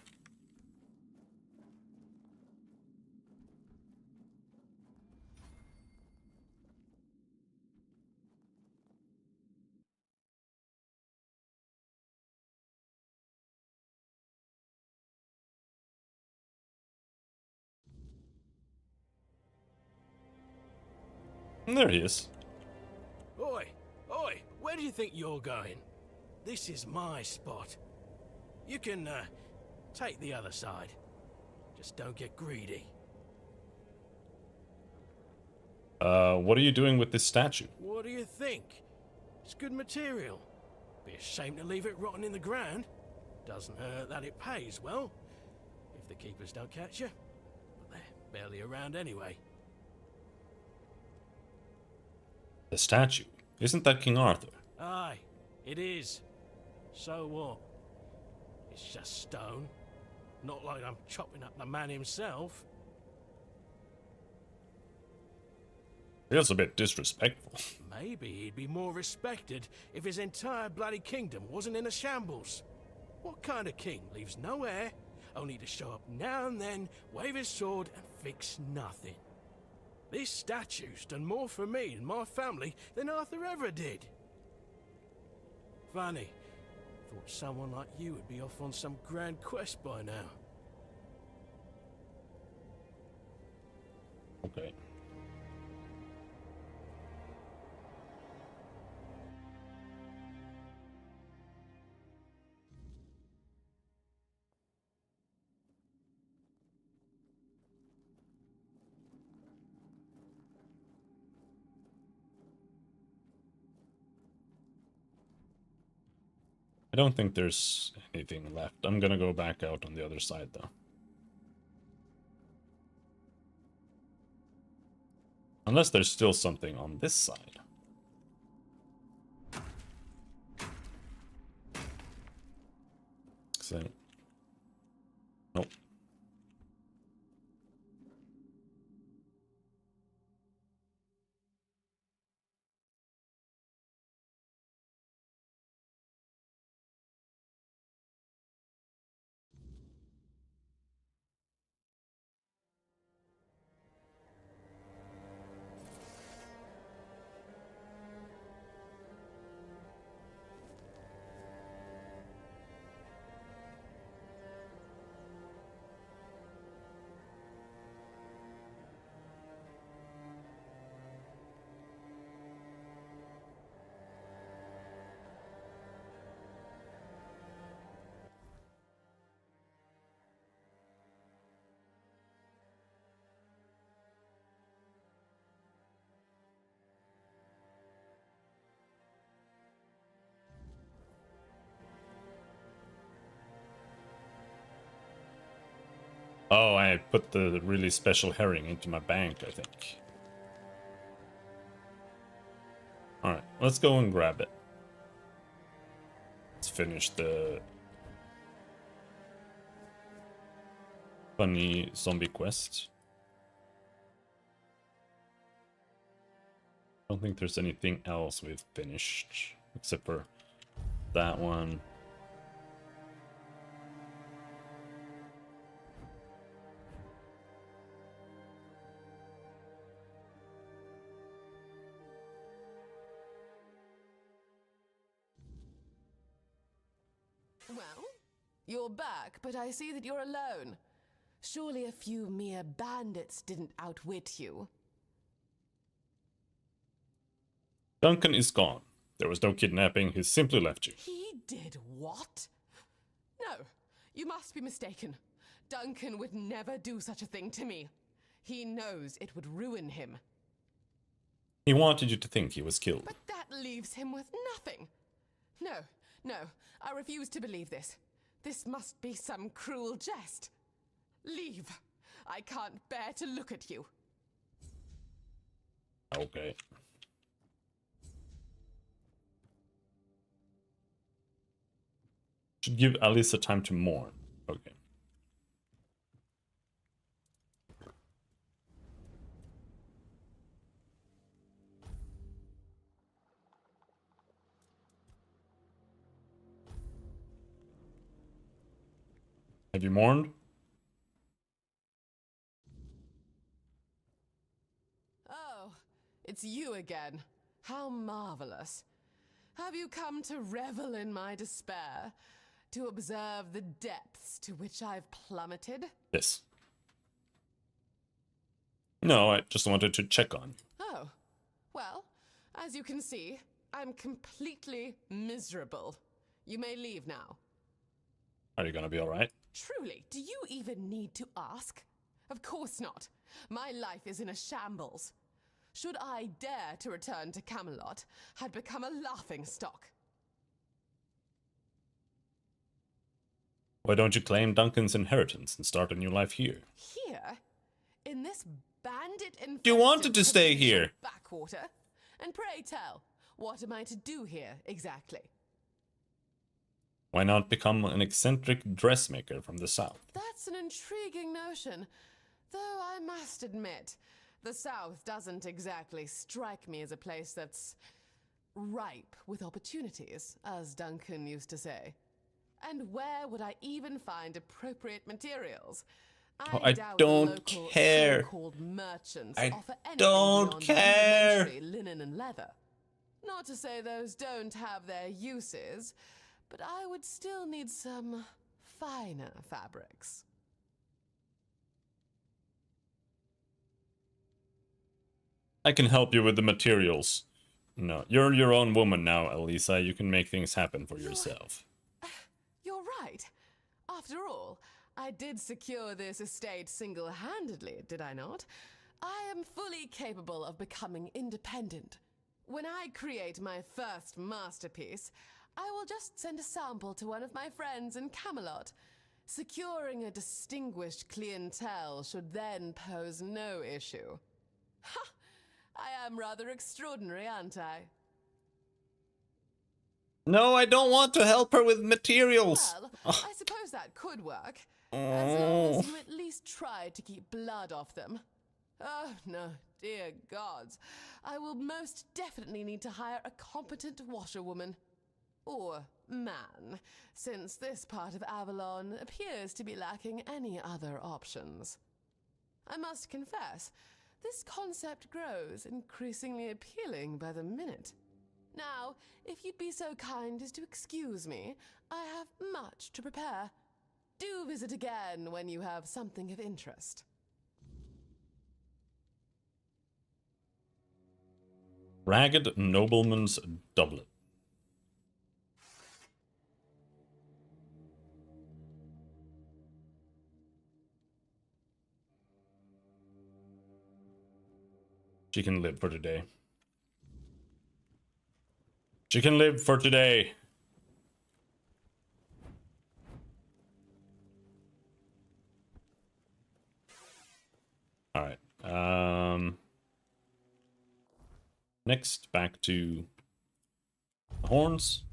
And there he is. Oi, oi, where do you think you're going? This is my spot. You can, take the other side. Just don't get greedy. What are you doing with this statue? What do you think? It's good material. Be a shame to leave it rotting in the ground. Doesn't hurt that it pays well, if the keepers don't catch you. But they're barely around anyway. The statue? Isn't that King Arthur? Aye, it is. So what? It's just stone. Not like I'm chopping up the man himself. Feels a bit disrespectful. Maybe he'd be more respected if his entire bloody kingdom wasn't in a shambles. What kind of king leaves no heir, only to show up now and then, wave his sword and fix nothing? This statue's done more for me and my family than Arthur ever did. Funny. Thought someone like you would be off on some grand quest by now. Okay. I don't think there's anything left. I'm gonna go back out on the other side, though. Unless there's still something on this side. So, nope. Oh, I put the really special herring into my bank, I think. Alright, let's go and grab it. Let's finish the funny zombie quest. I don't think there's anything else we've finished, except for that one. Well, you're back, but I see that you're alone. Surely a few mere bandits didn't outwit you. Duncan is gone. There was no kidnapping, he simply left you. He did what? No, you must be mistaken. Duncan would never do such a thing to me. He knows it would ruin him. He wanted you to think he was killed. But that leaves him with nothing. No, I refuse to believe this. This must be some cruel jest. Leave. I can't bear to look at you. Okay. Should give Alice a time to mourn. Okay. Have you mourned? Oh, it's you again. How marvelous. Have you come to revel in my despair? To observe the depths to which I've plummeted? Yes. No, I just wanted to check on you. Oh, well, as you can see, I'm completely miserable. You may leave now. Are you gonna be alright? Truly, do you even need to ask? Of course not. My life is in a shambles. Should I dare to return to Camelot, I'd become a laughingstock. Why don't you claim Duncan's inheritance and start a new life here? Here? In this bandit-infested You wanted to stay here! backwater? And pray tell, what am I to do here exactly? Why not become an eccentric dressmaker from the south? That's an intriguing notion. Though I must admit, the South doesn't exactly strike me as a place that's ripe with opportunities, as Duncan used to say. And where would I even find appropriate materials? I doubt don't the local care. so-called merchants I offer anything don't beyond care. rudimentary linen and leather. Not to say those don't have their uses, but I would still need some finer fabrics. I can help you with the materials. No, you're your own woman now, Elisa. You can make things happen for yourself. You're right. After all, I did secure this estate single-handedly, did I not? I am fully capable of becoming independent. When I create my first masterpiece, I will just send a sample to one of my friends in Camelot. Securing a distinguished clientele should then pose no issue. Ha! I am rather extraordinary, aren't I? No, I don't want to help her with materials. Well, I suppose that could work. As long as you at least try to keep blood off them. Oh, no, dear gods. I will most definitely need to hire a competent washerwoman. Or man, since this part of Avalon appears to be lacking any other options. I must confess, this concept grows increasingly appealing by the minute. Now, if you'd be so kind as to excuse me, I have much to prepare. Do visit again when you have something of interest. Ragged nobleman's doublet. She can live for today. She can live for today. All right. Next, back to the horns.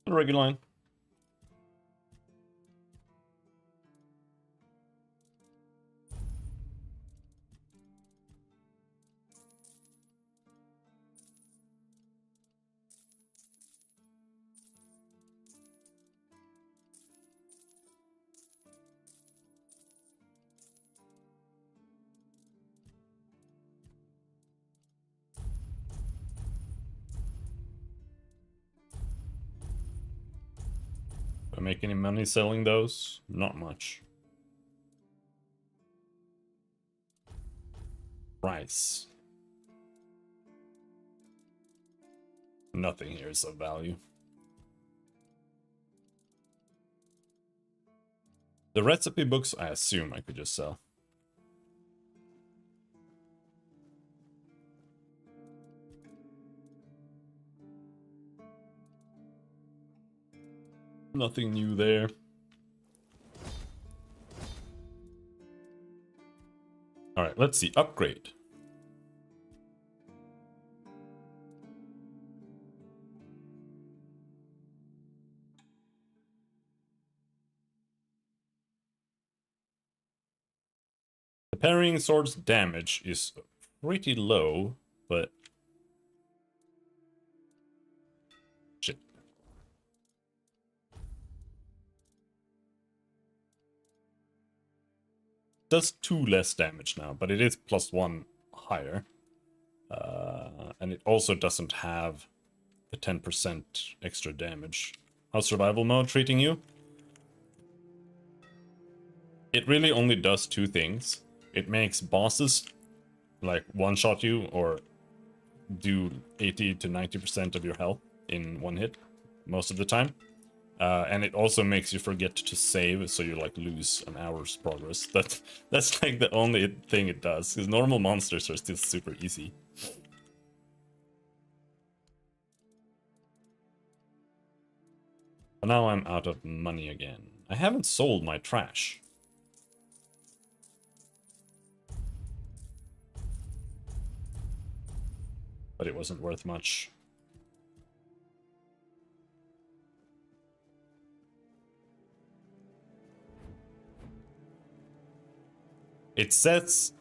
Regular line. Do I make any money selling those? Not much. Price. Nothing here is of value. The recipe books, I assume I could just sell. Nothing new there. All right, let's see. Upgrade. The parrying sword's damage is pretty low, but shit. Does 2 less damage now, but it is +1 higher. And it also doesn't have the 10% extra damage. How's survival mode treating you? It really only does 2 things. It makes bosses like one-shot you or do 80 to 90% of your health in one hit most of the time. And it also makes you forget to save, so you like lose an hour's progress. That's like the only thing it does, because normal monsters are still super easy. But now I'm out of money again. I haven't sold my trash. But it wasn't worth much. It says...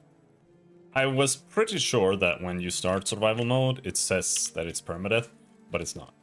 I was pretty sure that when you start survival mode, it says that it's permadeath, but it's not.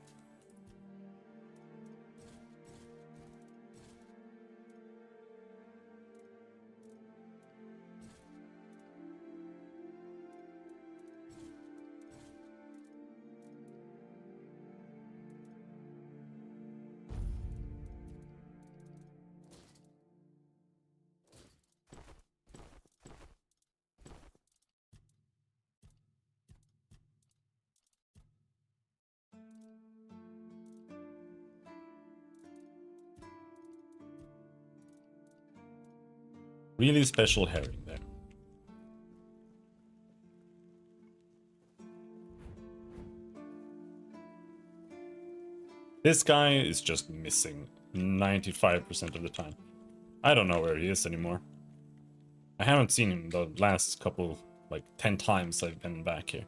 Really special herring there. This guy is just missing 95% of the time. I don't know where he is anymore. I haven't seen him the last couple, like 10 times I've been back here.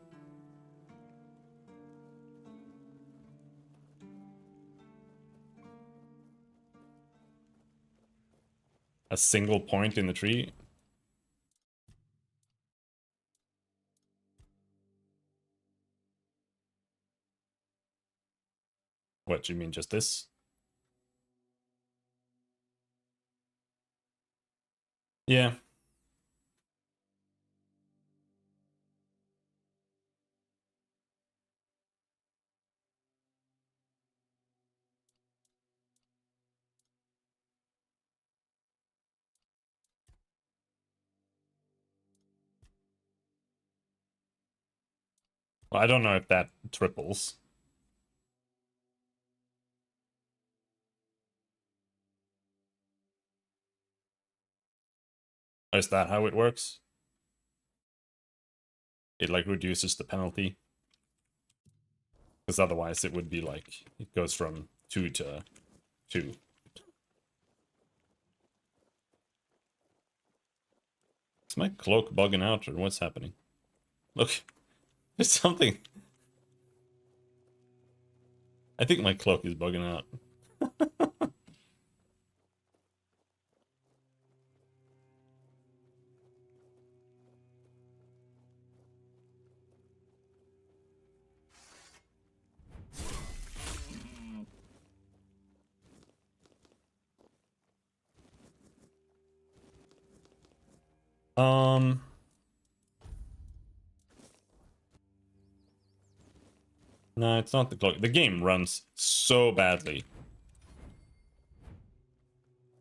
A single point in the tree. What, you mean just this? Yeah. Well, I don't know if that triples. Is that how it works? It like reduces the penalty. Because otherwise it would be like, it goes from 2 to 2. Is my cloak bugging out or what's happening? Look, there's something. I think my cloak is bugging out. No, it's not the clock. The game runs so badly.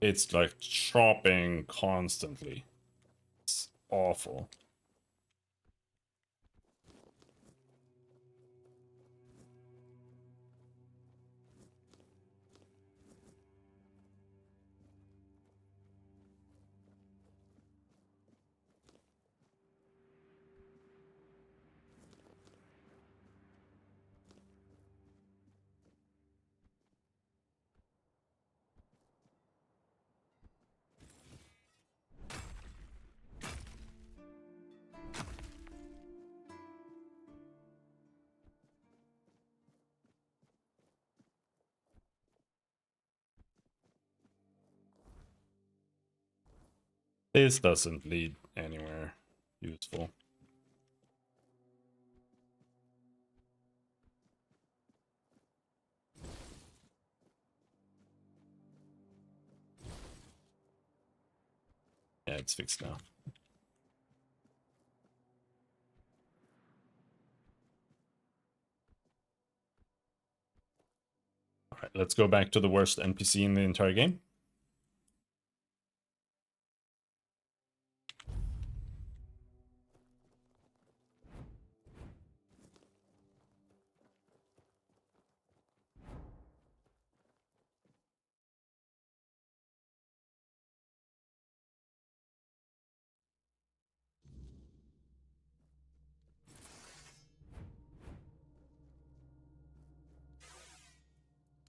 It's like chopping constantly. It's awful. This doesn't lead anywhere useful. Yeah, it's fixed now. Alright, let's go back to the worst NPC in the entire game.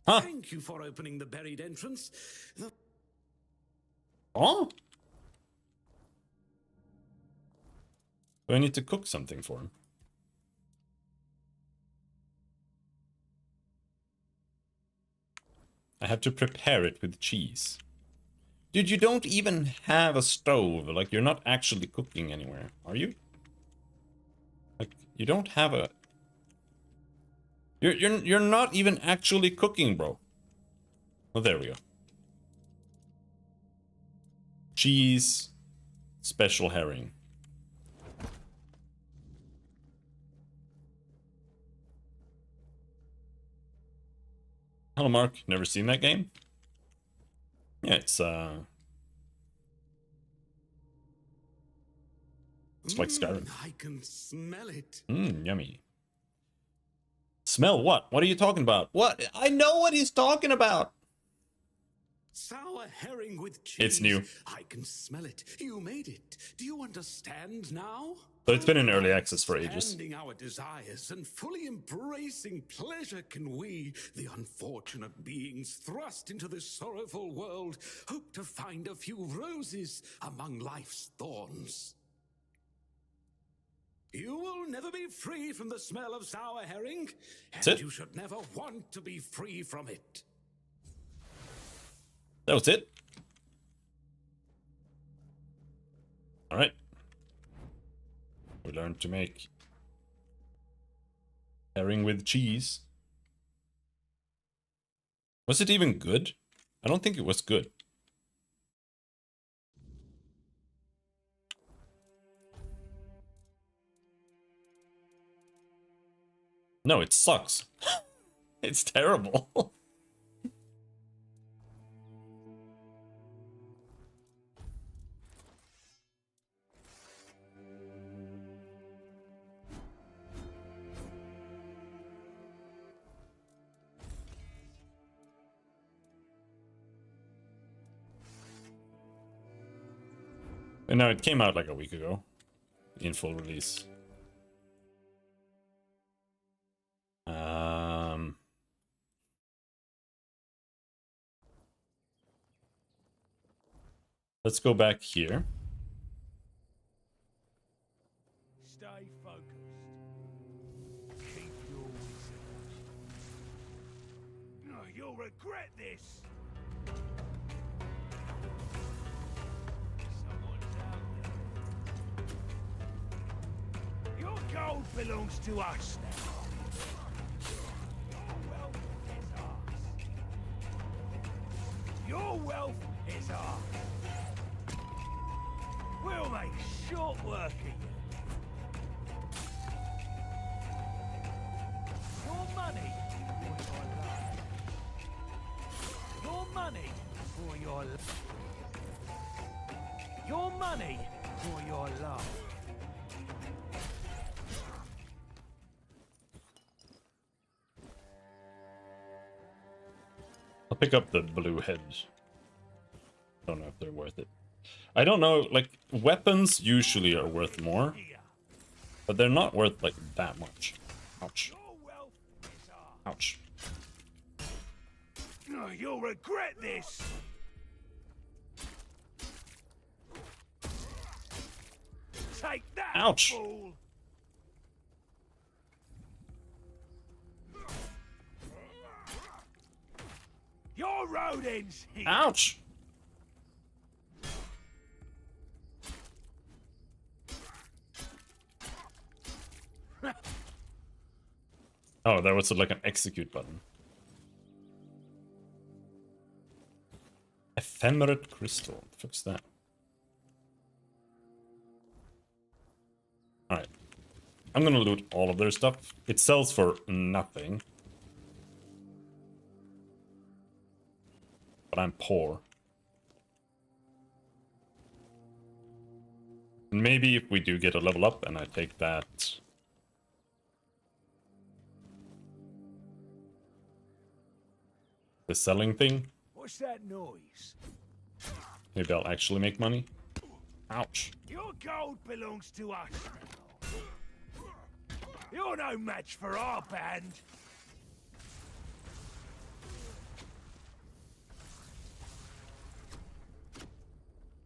Huh? Thank you for opening the buried entrance. Oh? Do I need to cook something for him? I have to prepare it with cheese. Dude, you don't even have a stove. Like, you're not actually cooking anywhere, are you? Like, you don't have a... You're not even actually cooking, bro. Oh, there we go. Cheese, special herring. Hello, Mark. Never seen that game? Yeah, it's like Skyrim. I can smell it. Yummy. Smell what? What are you talking about? What? I know what he's talking about. Sour herring with cheese. It's new. I can smell it. You made it. Do you understand now? So it's been in early access for ages. Expanding our desires and fully embracing pleasure can we, the unfortunate beings thrust into this sorrowful world, hope to find a few roses among life's thorns. You will never be free from the smell of sour herring, and you should never want to be free from it. That was it. All right. We learned to make herring with cheese. Was it even good? I don't think it was good. No, it sucks. It's terrible. And now it came out like a week ago in full release. Let's go back here. Stay focused. Keep your research. No, you'll regret this. Someone's out there. Your gold belongs to us now. Your wealth is ours. We'll make short work of you. Your money for your love. Your money for your love. Your money for your love. I'll pick up the blue heads. Don't know if they're worth it. I don't know, like, weapons usually are worth more, but they're not worth, like, that much. Ouch. Ouch. No, you'll regret this. Take that, ouch. Fool. Your road ends here. Ouch. Oh, there was like an execute button. Ephemerate crystal. What the fuck's that? Alright. I'm gonna loot all of their stuff. It sells for nothing. But I'm poor. And maybe if we do get a level up and I take that... the selling thing. What's that noise? Maybe I'll actually make money. Ouch. Your gold belongs to us now. You're no match for our band.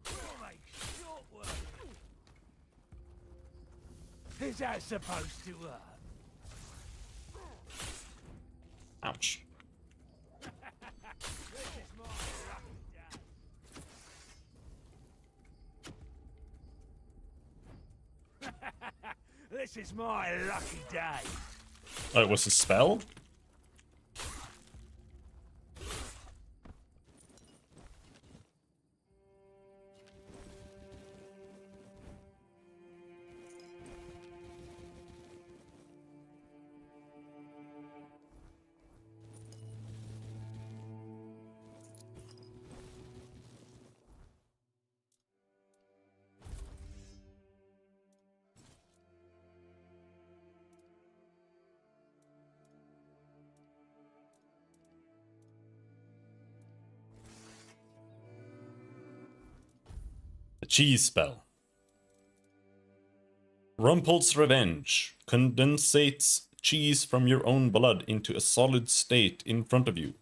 We'll make short work. Is that supposed to hurt? Ouch. This is my lucky day. Oh, it was a spell? The cheese spell. Rumpel's Revenge condensates cheese from your own blood into a solid state in front of you.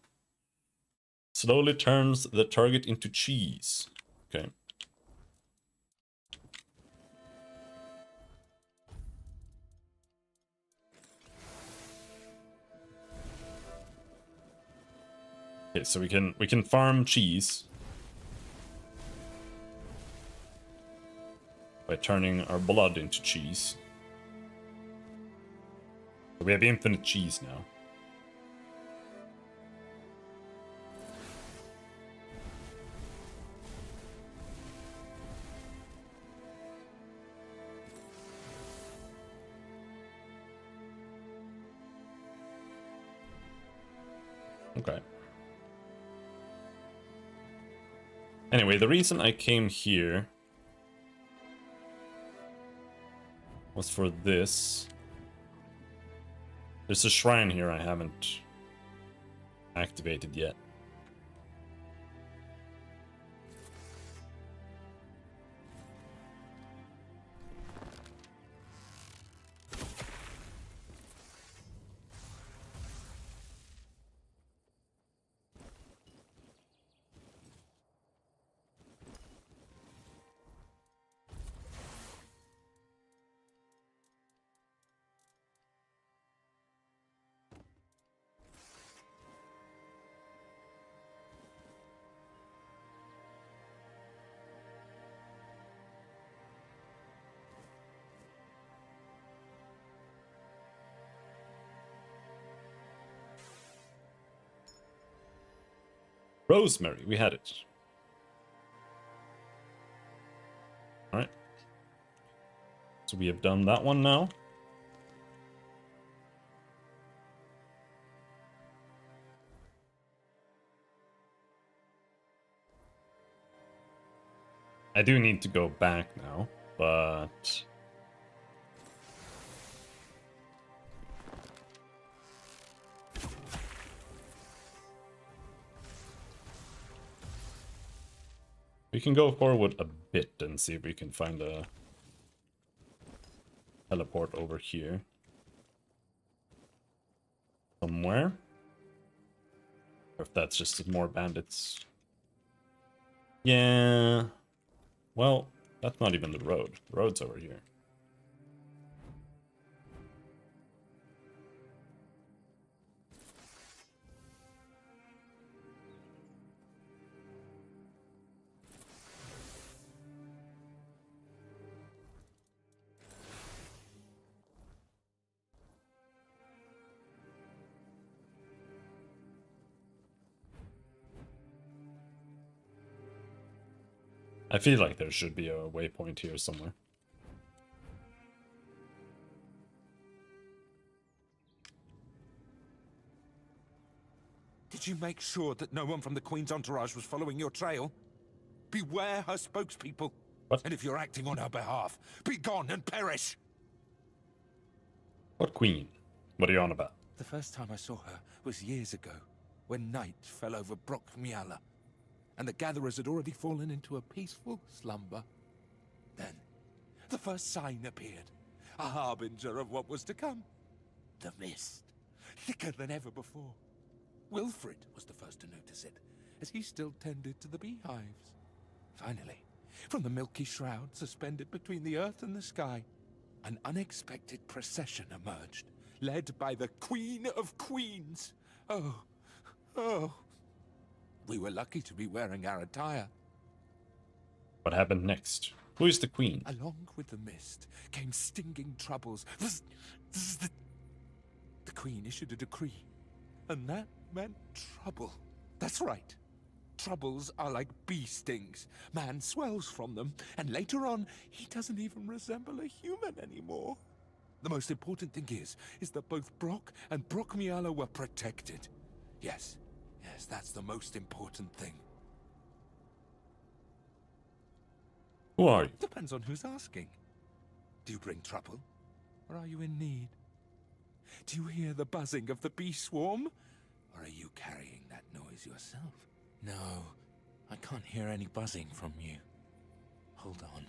Slowly turns the target into cheese. Okay. Okay, so we can farm cheese by turning our blood into cheese. So we have infinite cheese now. Okay. Anyway, the reason I came here was for this. There's a shrine here I haven't activated yet. Rosemary, we had it. Alright. So we have done that one now. I do need to go back now, but... we can go forward a bit and see if we can find a teleport over here. Somewhere. Or if that's just more bandits. Yeah. Well, that's not even the road. The road's over here. I feel like there should be a waypoint here somewhere. Did you make sure that no one from the Queen's entourage was following your trail? Beware her spokespeople. What? And if you're acting on her behalf, be gone and perish! What queen? What are you on about? The first time I saw her was years ago, when night fell over Brock Miala, and the gatherers had already fallen into a peaceful slumber. Then, the first sign appeared, a harbinger of what was to come. The mist, thicker than ever before. Wilfred was the first to notice it, as he still tended to the beehives. Finally, from the milky shroud suspended between the earth and the sky, an unexpected procession emerged, led by the Queen of Queens. Oh. We were lucky to be wearing our attire. What happened next? Who is the queen? Along with the mist came stinging troubles. The Queen issued a decree, and that meant trouble. That's right. Troubles are like bee stings. Man swells from them, and later on, he doesn't even resemble a human anymore. The most important thing is that both Brock and Brock Miala were protected. Yes, that's the most important thing. Who are you? Depends on who's asking. Do you bring trouble, or are you in need? Do you hear the buzzing of the bee swarm, or are you carrying that noise yourself? No, I can't hear any buzzing from you. Hold on.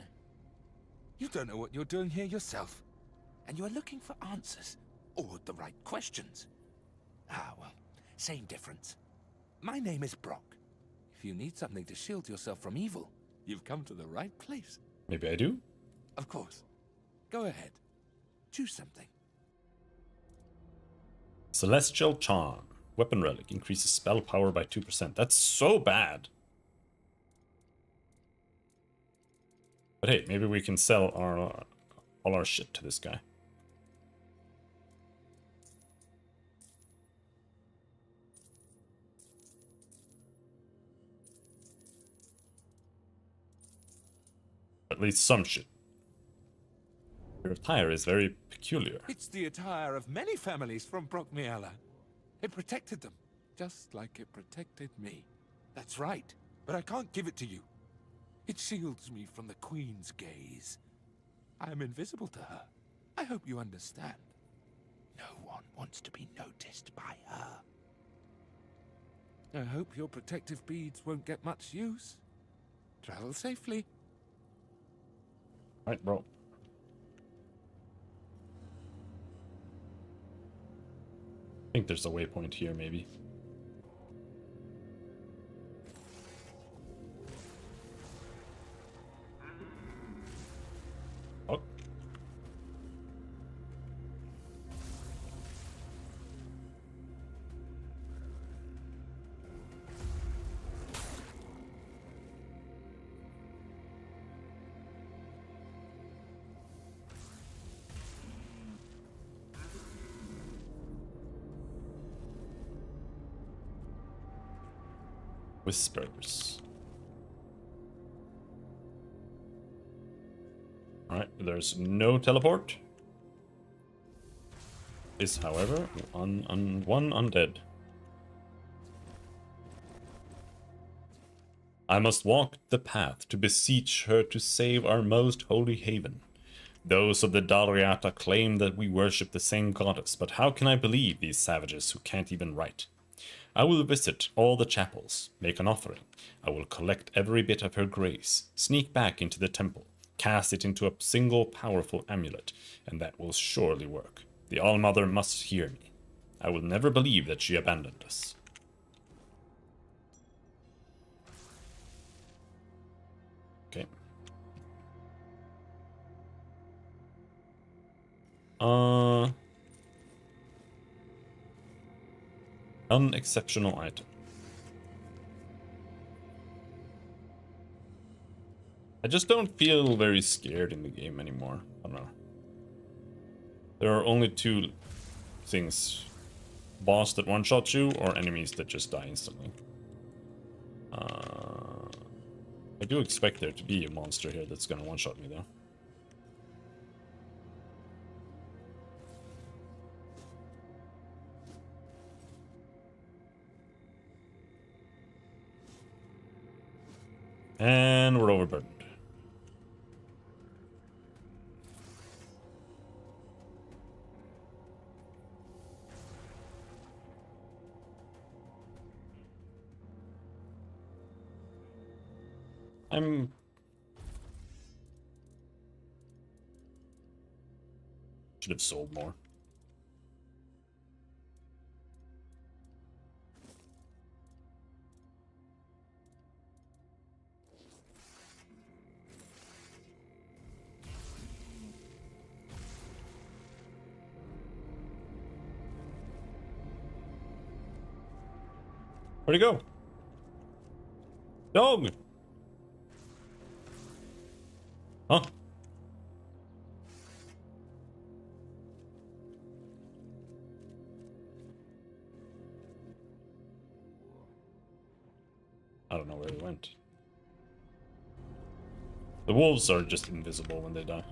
You don't know what you're doing here yourself. And you are looking for answers. Or the right questions. Ah, well, same difference. My name is Brock. If you need something to shield yourself from evil, you've come to the right place. Maybe I do? Of course. Go ahead. Choose something. Celestial Charm. Weapon relic. Increases spell power by 2%. That's so bad. But hey, maybe we can sell all our shit to this guy. At least some shit. Your attire is very peculiar. It's the attire of many families from Brockmiala. It protected them, just like it protected me. That's right, but I can't give it to you. It shields me from the Queen's gaze. I am invisible to her. I hope you understand. No one wants to be noticed by her. I hope your protective beads won't get much use. Travel safely. Right, bro. I think there's a waypoint here, maybe. Oh. Whispers. Alright, there's no teleport. Is, however, one undead. I must walk the path to beseech her to save our most holy haven. Those of the Dalriata claim that we worship the same goddess, but how can I believe these savages who can't even write? I will visit all the chapels, make an offering. I will collect every bit of her grace, sneak back into the temple, cast it into a single powerful amulet, and that will surely work. The Allmother must hear me. I will never believe that she abandoned us. Okay. Unexceptional item. I just don't feel very scared in the game anymore. I don't know. There are only two things. Boss that one-shot you, or enemies that just die instantly. I do expect there to be a monster here that's gonna one-shot me, though. And we're overburdened. Should have sold more. Where'd he go? Dog! Huh? I don't know where he went. The wolves are just invisible when they die.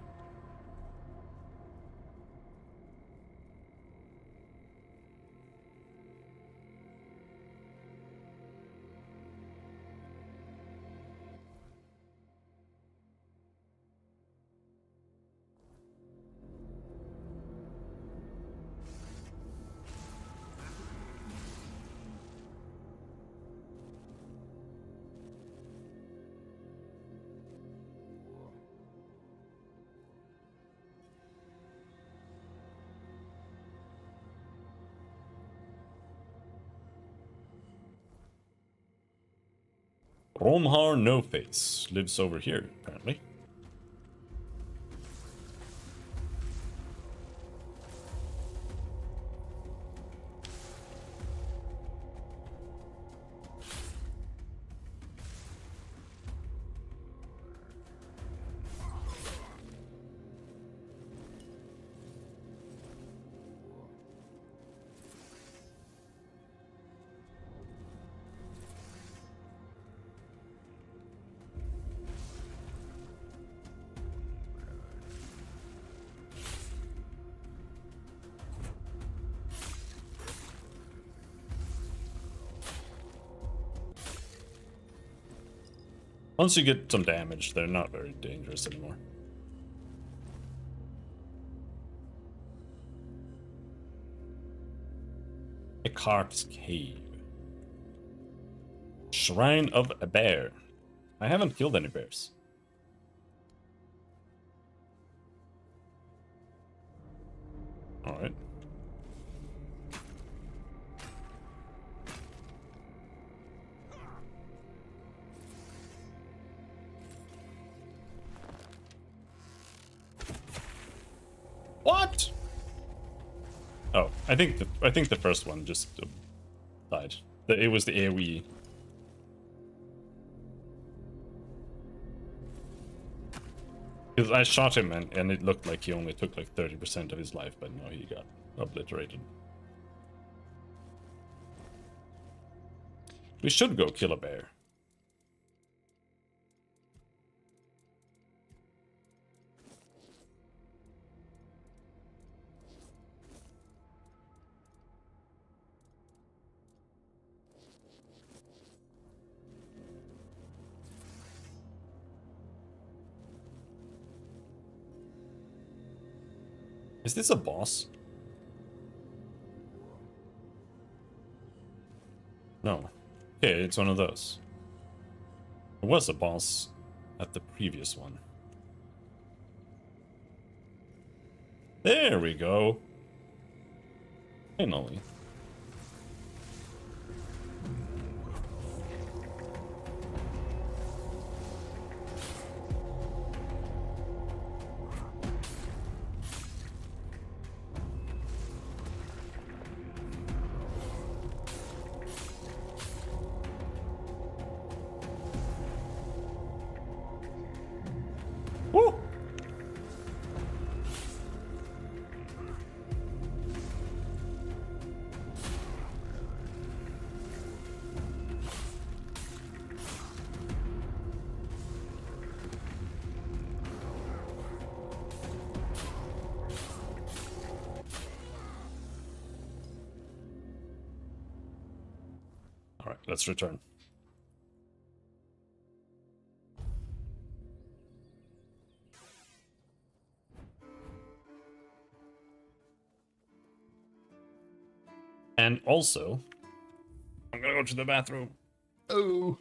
Romhar No Face lives over here, apparently. Once you get some damage, they're not very dangerous anymore. Icart's Cave. Shrine of a Bear. I haven't killed any bears. Alright. What? Oh, I think the first one just died. It was the AoE. Because I shot him and it looked like he only took like 30% of his life, but no, he got obliterated. We should go kill a bear. Is this a boss? No. Okay, it's one of those. It was a boss at the previous one. There we go. Finally. Woo! All right, let's return. And also, I'm gonna go to the bathroom. Oh.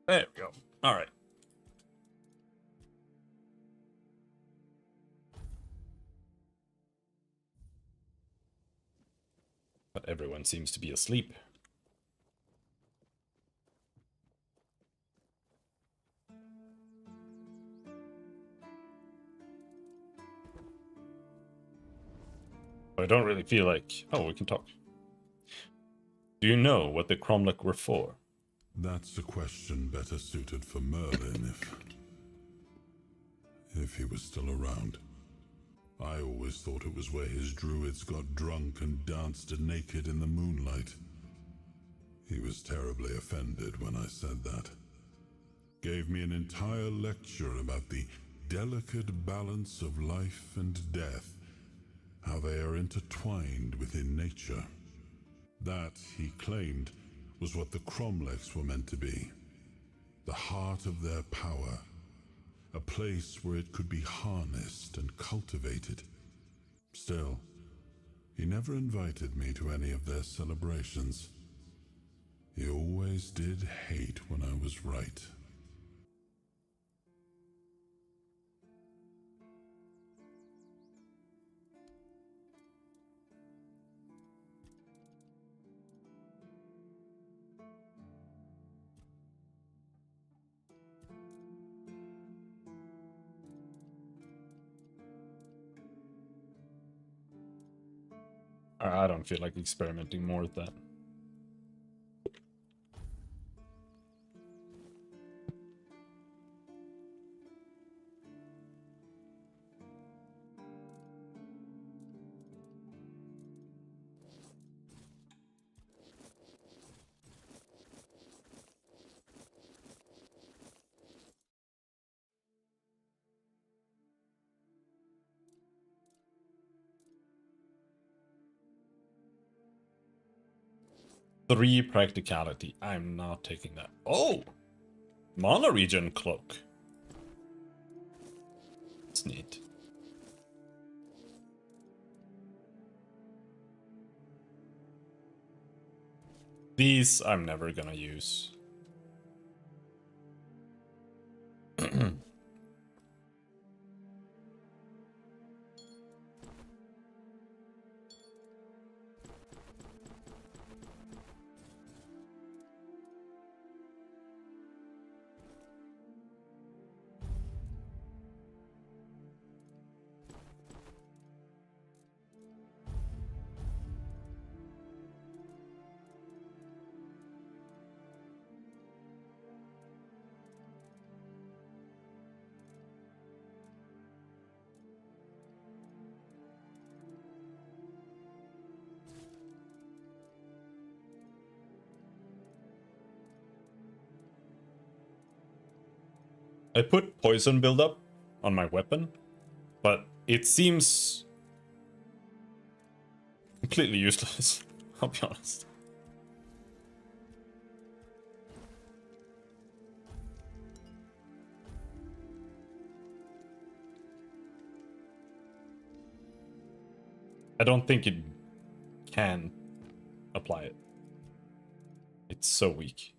There we go. All right. But everyone seems to be asleep. I don't really feel like... Oh, we can talk. Do you know what the Cromlech were for? That's a question better suited for Merlin if he was still around. I always thought it was where his druids got drunk and danced naked in the moonlight. He was terribly offended when I said that. Gave me an entire lecture about the delicate balance of life and death, how they are intertwined within nature. That, he claimed, was what the Cromlechs were meant to be. The heart of their power. A place where it could be harnessed and cultivated. Still, he never invited me to any of their celebrations. He always did hate when I was right. I don't feel like experimenting more with that. Three practicality. I'm not taking that. Oh! Mana regen cloak. That's neat. These I'm never gonna use. I put poison buildup on my weapon, but it seems completely useless, I'll be honest. I don't think it can apply it. It's so weak.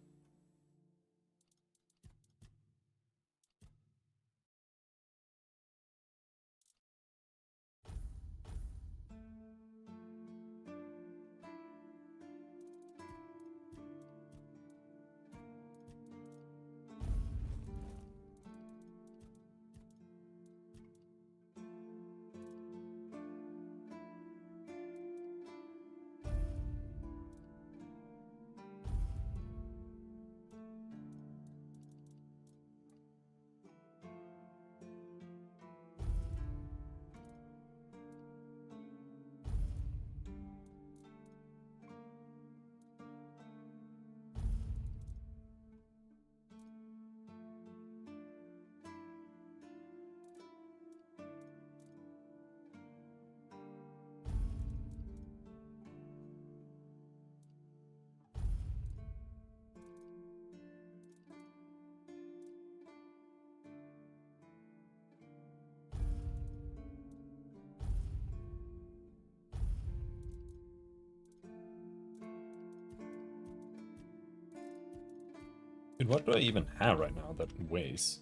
Dude, what do I even have right now that weighs?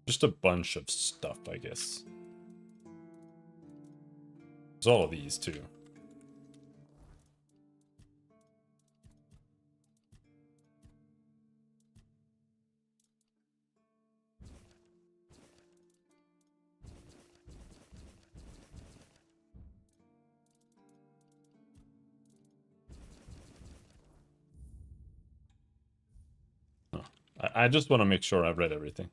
Just a bunch of stuff, I guess. There's all of these, too. Oh, I just want to make sure I've read everything.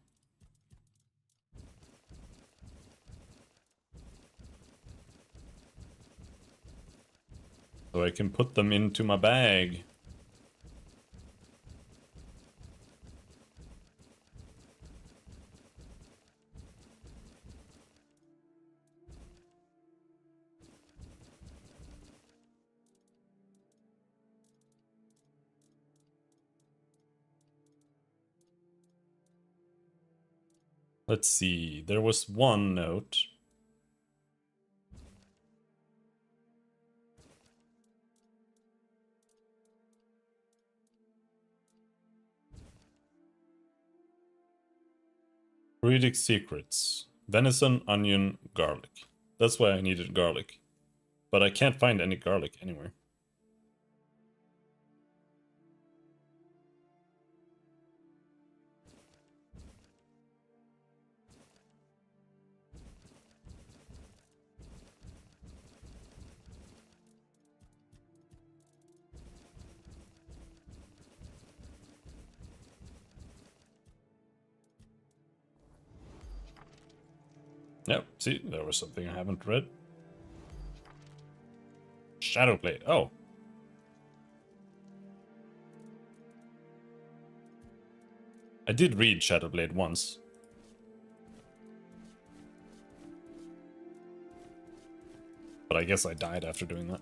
So I can put them into my bag. Let's see, there was one note. Druidic secrets. Venison, onion, garlic. That's why I needed garlic. But I can't find any garlic anywhere. Yep, see, there was something I haven't read. Shadowblade. Oh. I did read Shadowblade once. But I guess I died after doing that.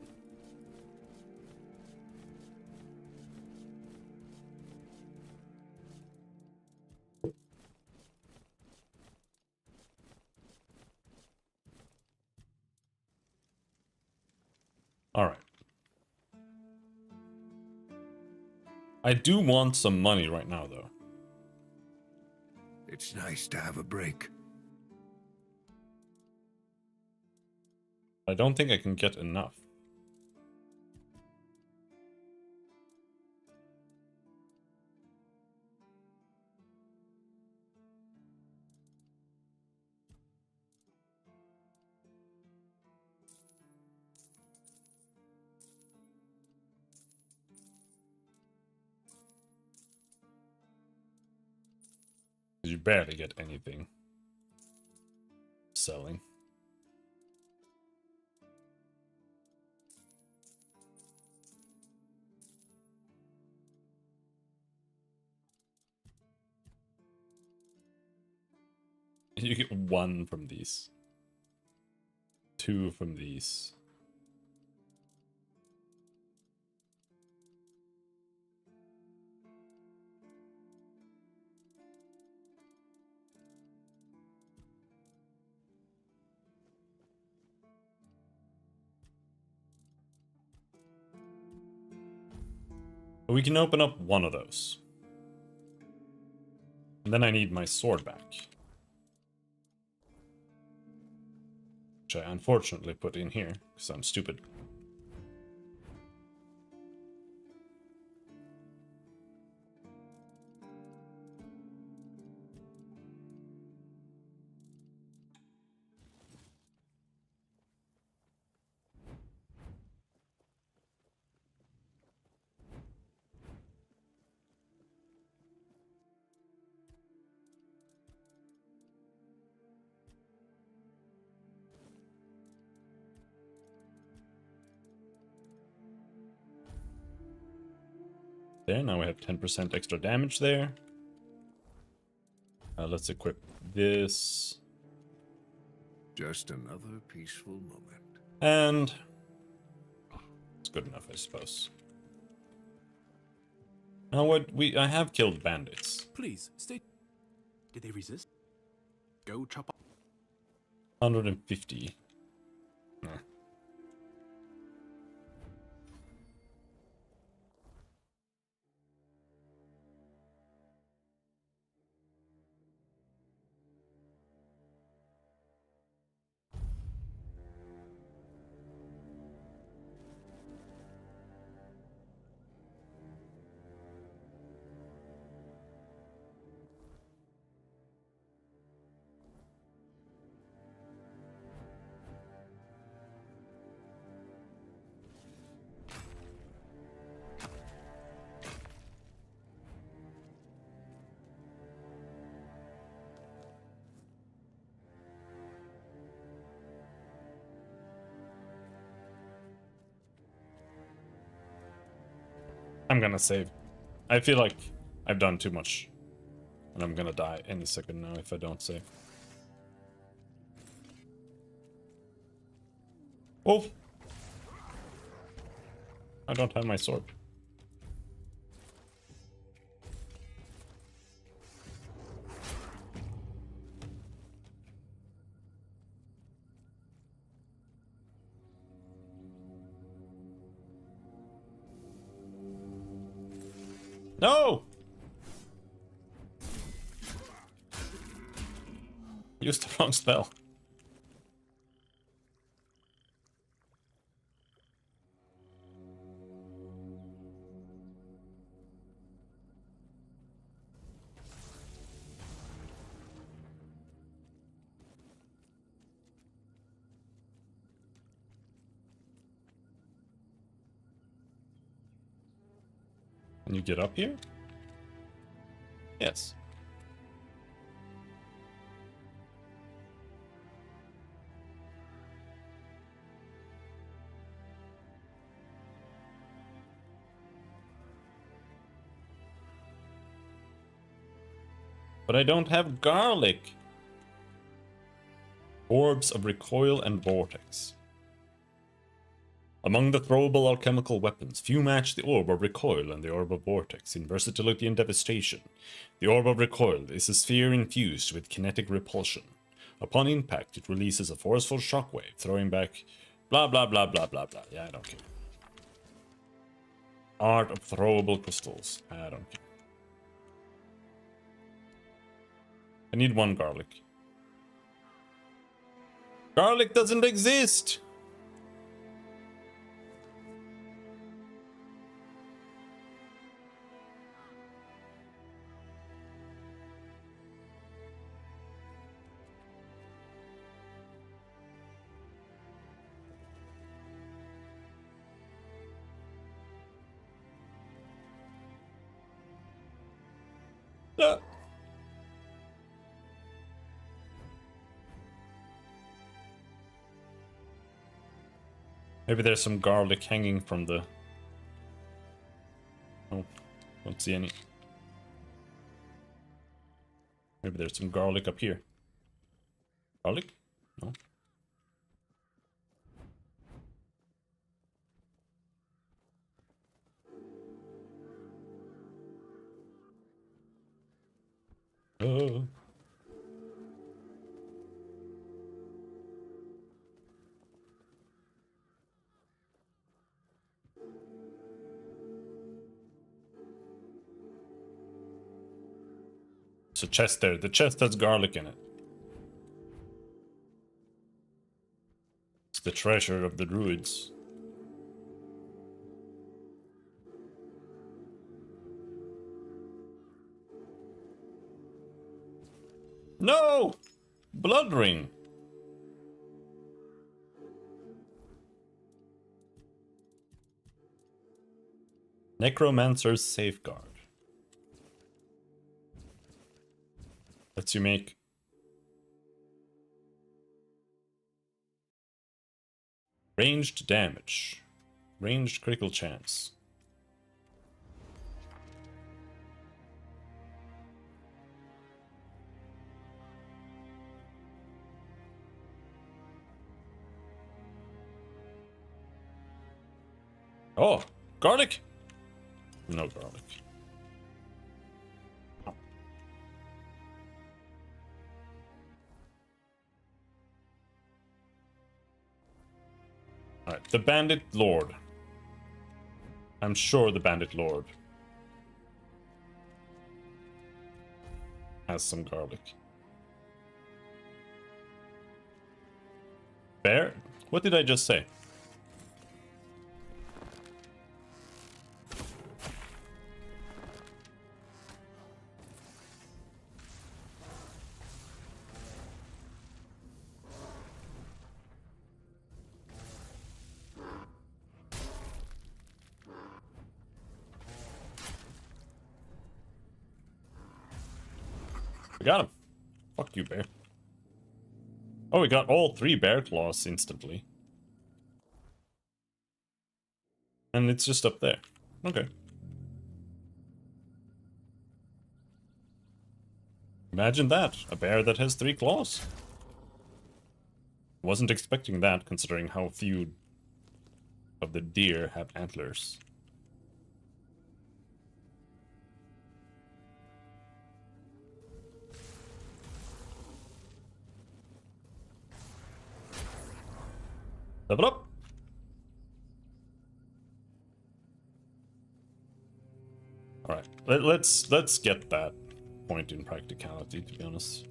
Alright. I do want some money right now, though. It's nice to have a break. I don't think I can get enough. You barely get anything selling. You get 1 from these. 2 from these. But we can open up one of those. And then I need my sword back. Which I unfortunately put in here, because I'm stupid. There, now we have 10% extra damage there. Let's equip this. Just another peaceful moment. And it's good enough, I suppose. Now what I have killed bandits. Please, stay. Did they resist? Go chop up. 150. Nah. I'm gonna save. I feel like I've done too much. And I'm gonna die any second now if I don't save. Oh! I don't have my sword. No! Used the wrong spell. Can you get up here? Yes. But I don't have garlic. Orbs of recoil and vortex. Among the throwable alchemical weapons, few match the Orb of Recoil and the Orb of Vortex in versatility and devastation. The Orb of Recoil is a sphere infused with kinetic repulsion. Upon impact, it releases a forceful shockwave, throwing back blah blah blah blah blah blah. Yeah, I don't care. Art of throwable crystals. I don't care. I need one garlic. Garlic doesn't exist! Maybe there's some garlic hanging from the... Oh, don't see any. Maybe there's some garlic up here. Garlic? No. Oh. It's a chest there. The chest has garlic in it. It's the treasure of the druids. No! Blood ring. Necromancer's safeguard. Lets you make ranged damage. Ranged critical chance. Oh, garlic? No garlic. Alright, the Bandit Lord. I'm sure the Bandit Lord has some garlic. Bear? What did I just say? We got him. Fuck you, bear. Oh, we got all 3 bear claws instantly. And it's just up there. Okay. Imagine that, a bear that has 3 claws. Wasn't expecting that, considering how few of the deer have antlers. Level up! Alright, let's get that point in practicality, to be honest.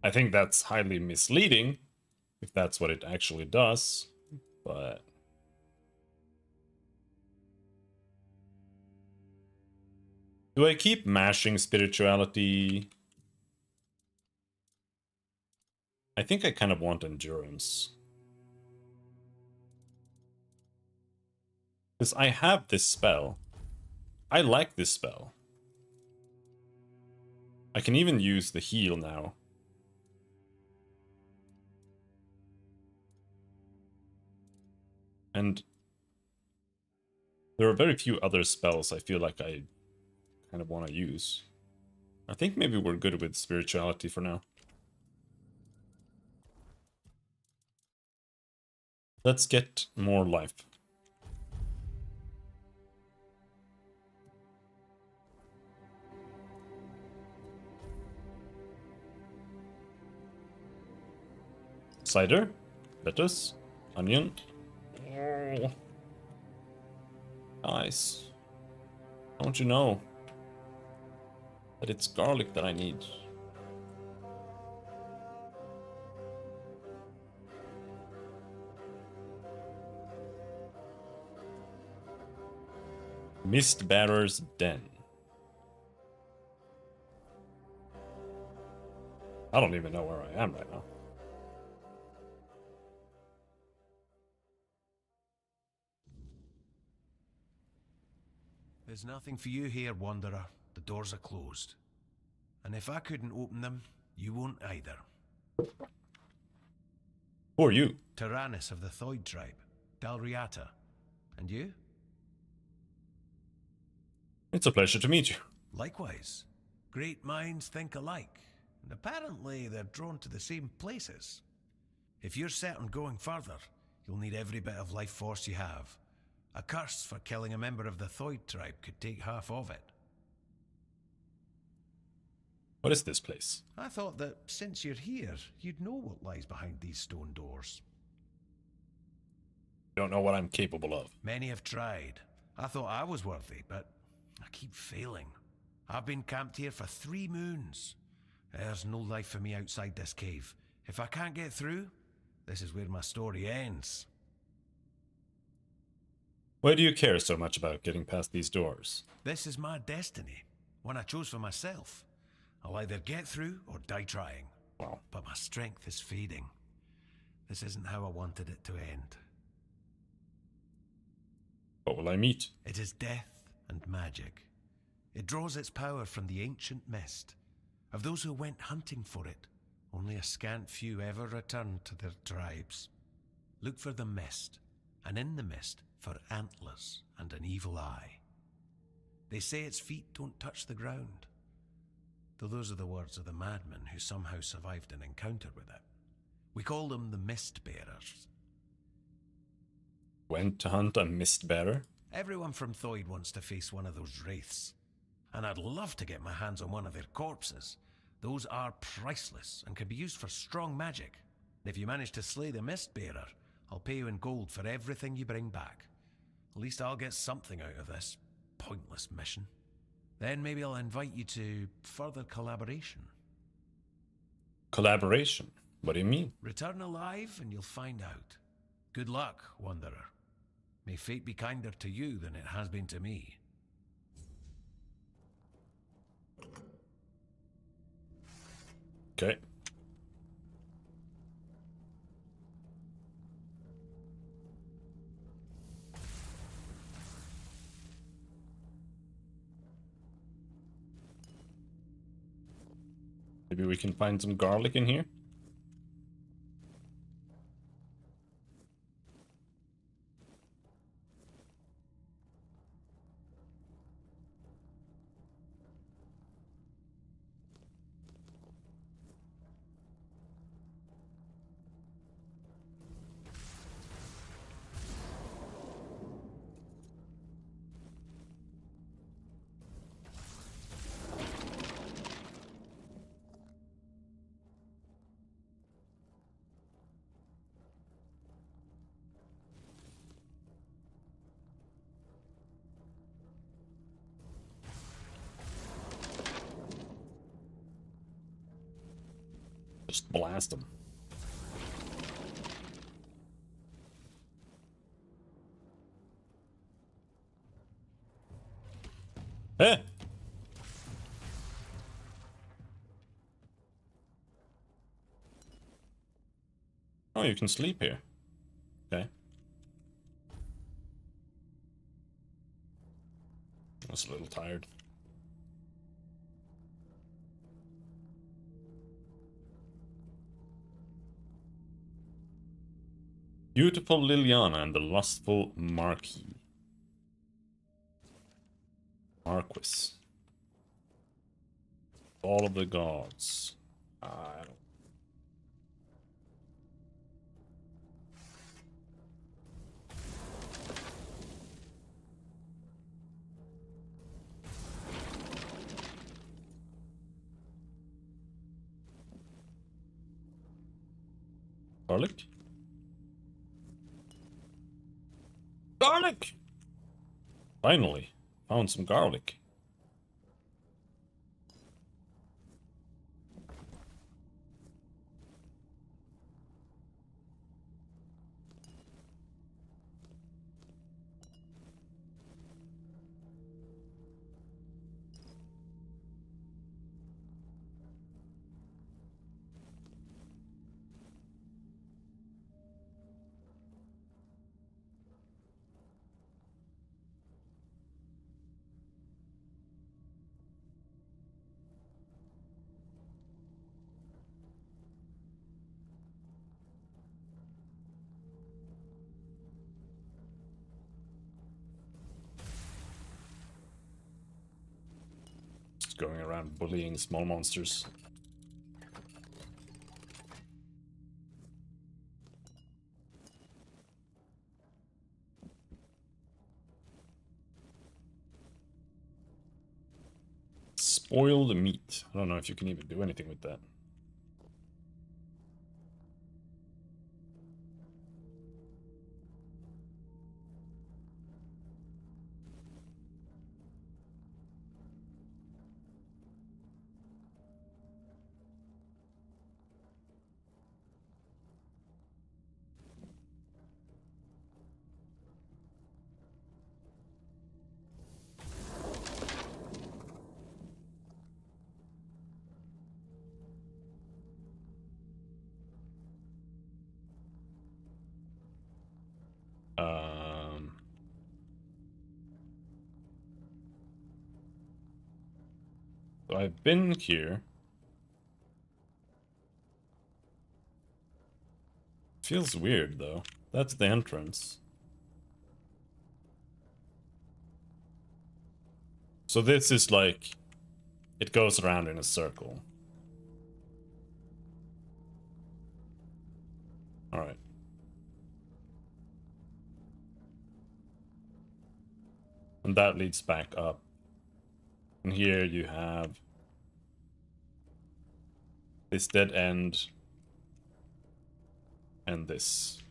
I think that's highly misleading, if that's what it actually does, but... Do I keep mashing spirituality? I think I kind of want endurance. Because I have this spell. I like this spell. I can even use the heal now. And there are very few other spells I feel like I kind of want to use. I think maybe we're good with spirituality for now. Let's get more life. Cider, lettuce, onion. Oh. Nice. Don't you know that it's garlic that I need? Mistbearer's Den. I don't even know where I am right now. There's nothing for you here, Wanderer. The doors are closed. And if I couldn't open them, you won't either. Who are you? Tyrannus of the Thoid tribe, Dalriata. And you? It's a pleasure to meet you. Likewise. Great minds think alike, and apparently they're drawn to the same places. If you're set on going further, you'll need every bit of life force you have. A curse for killing a member of the Thoid tribe could take half of it. What is this place? I thought that since you're here, you'd know what lies behind these stone doors. You don't know what I'm capable of. Many have tried. I thought I was worthy, but I keep failing. I've been camped here for 3 moons. There's no life for me outside this cave. If I can't get through, this is where my story ends. Why do you care so much about getting past these doors? This is my destiny, one I chose for myself. I'll either get through or die trying. Wow. But my strength is fading. This isn't how I wanted it to end. What will I meet? It is death and magic. It draws its power from the ancient mist. Of those who went hunting for it, only a scant few ever returned to their tribes. Look for the mist, and in the mist for antlers and an evil eye. They say its feet don't touch the ground, though those are the words of the madman who somehow survived an encounter with it. We call them the Mist Bearers. Went to hunt a Mistbearer? Everyone from Thoid wants to face one of those wraiths, and I'd love to get my hands on one of their corpses. Those are priceless and can be used for strong magic. If you manage to slay the Mistbearer, I'll pay you in gold for everything you bring back. At least I'll get something out of this pointless mission. Then maybe I'll invite you to further collaboration. Collaboration? What do you mean? Return alive and you'll find out. Good luck, Wanderer. May fate be kinder to you than it has been to me. Okay. Maybe we can find some garlic in here. Just blast them. Eh! Oh, you can sleep here. Okay. I was a little tired. Beautiful Liliana and the lustful Marquis. Marquis. All of the gods. I don't. Garlic? Garlic! Finally, found some garlic. Just going around bullying small monsters. Spoil the meat. I don't know if you can even do anything with that. So I've been here. Feels weird though. That's the entrance. So this is like, it goes around in a circle. All right. And that leads back up. And here you have this dead end and this.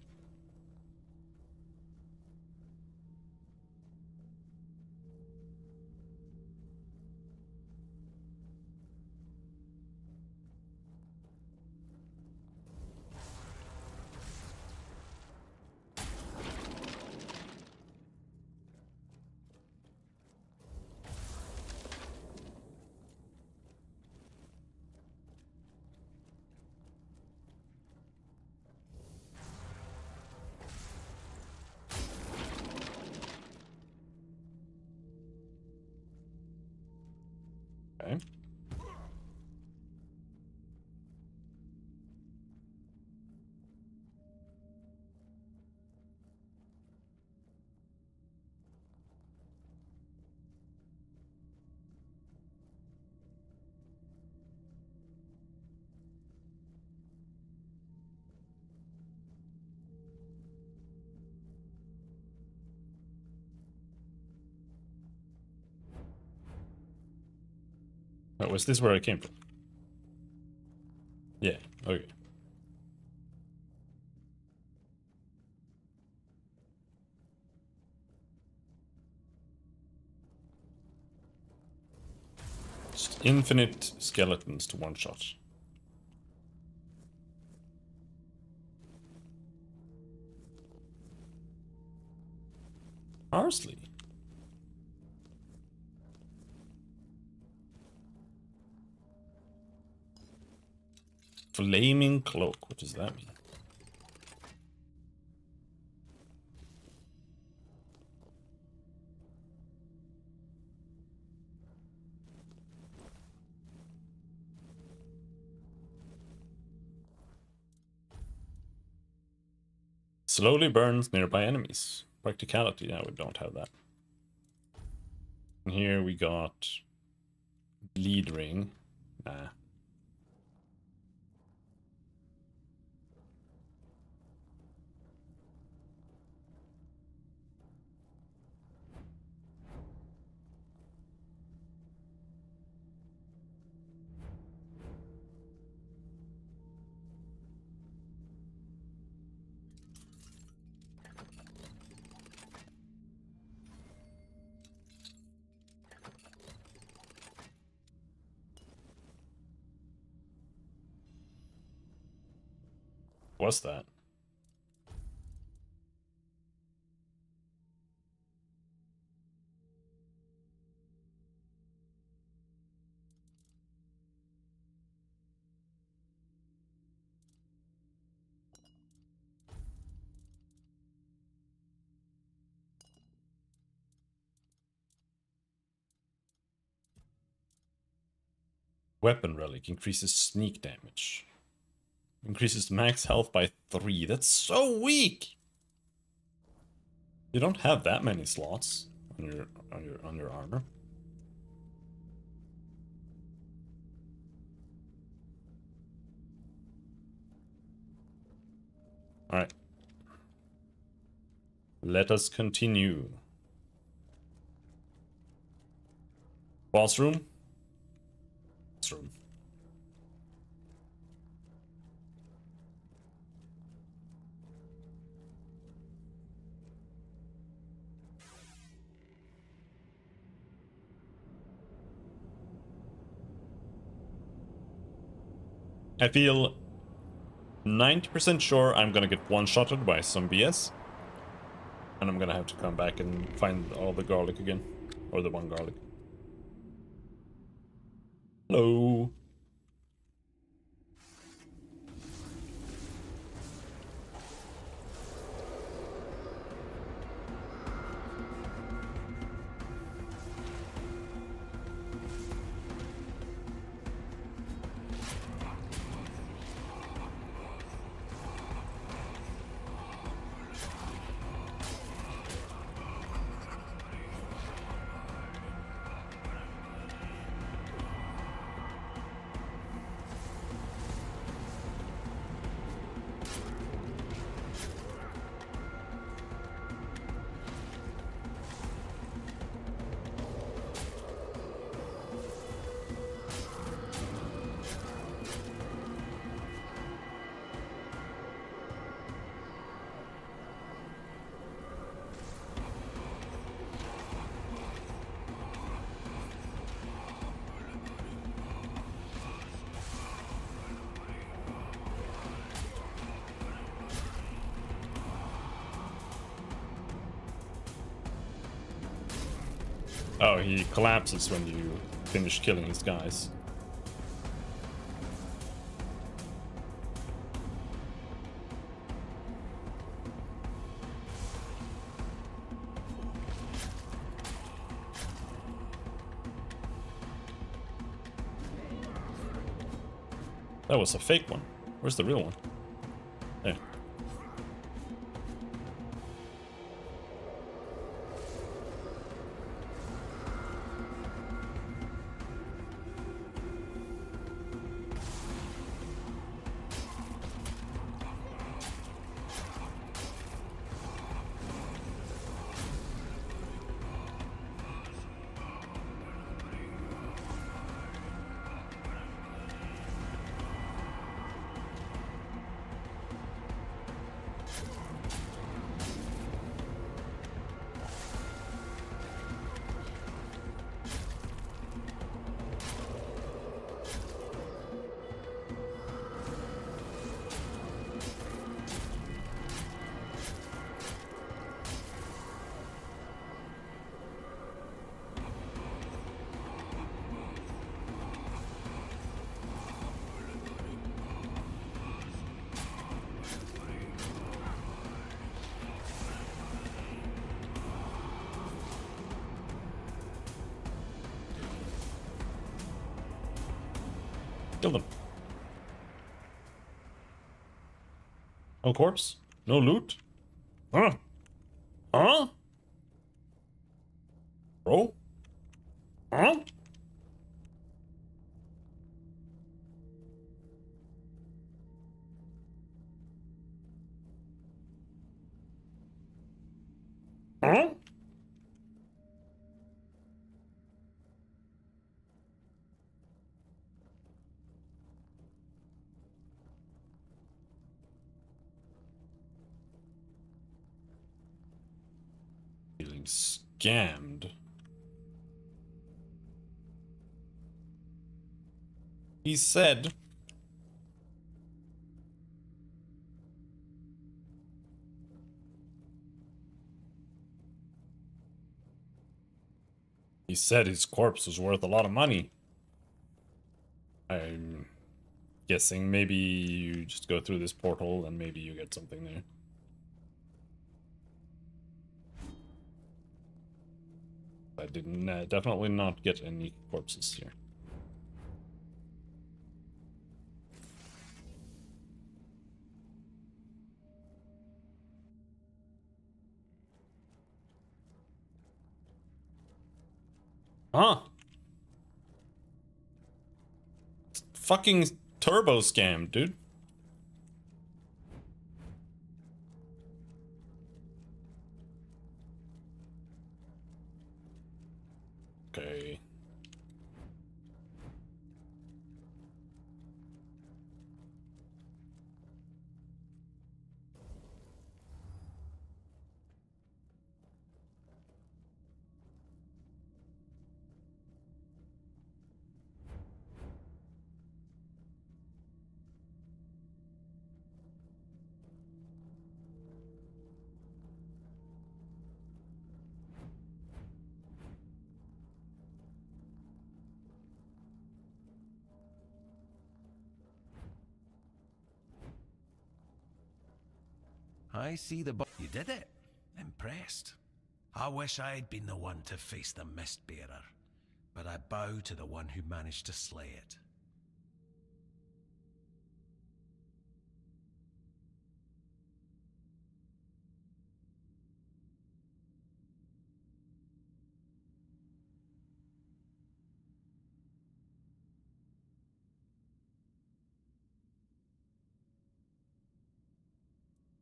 Okay. Oh, was this where I came from? Yeah, okay. Just infinite skeletons to one shot. Parsley. Flaming cloak. What does that mean? Slowly burns nearby enemies. Practicality. Yeah, we don't have that. And here we got bleed ring. Nah. What's that? Weapon relic increases sneak damage. Increases max health by 3. That's so weak. You don't have that many slots on your armor. All right. Let us continue. Boss room. Boss room. I feel 90% sure I'm gonna get one-shotted by some BS. And I'm gonna have to come back and find all the garlic again. Or the one garlic. Hello. Oh, he collapses when you finish killing his guys. That was a fake one. Where's the real one? There. Kill them. No corpse? No loot? Huh? Huh? Bro? Huh? Huh? Feeling scammed. He said... He said his corpse was worth a lot of money. I'm guessing maybe you just go through this portal and maybe you get something there. I didn't definitely not get any corpses here. Huh? Fucking turbo scam, dude. Okay. I see the You did it. Impressed. I wish I'd been the one to face the Mistbearer, but I bow to the one who managed to slay it.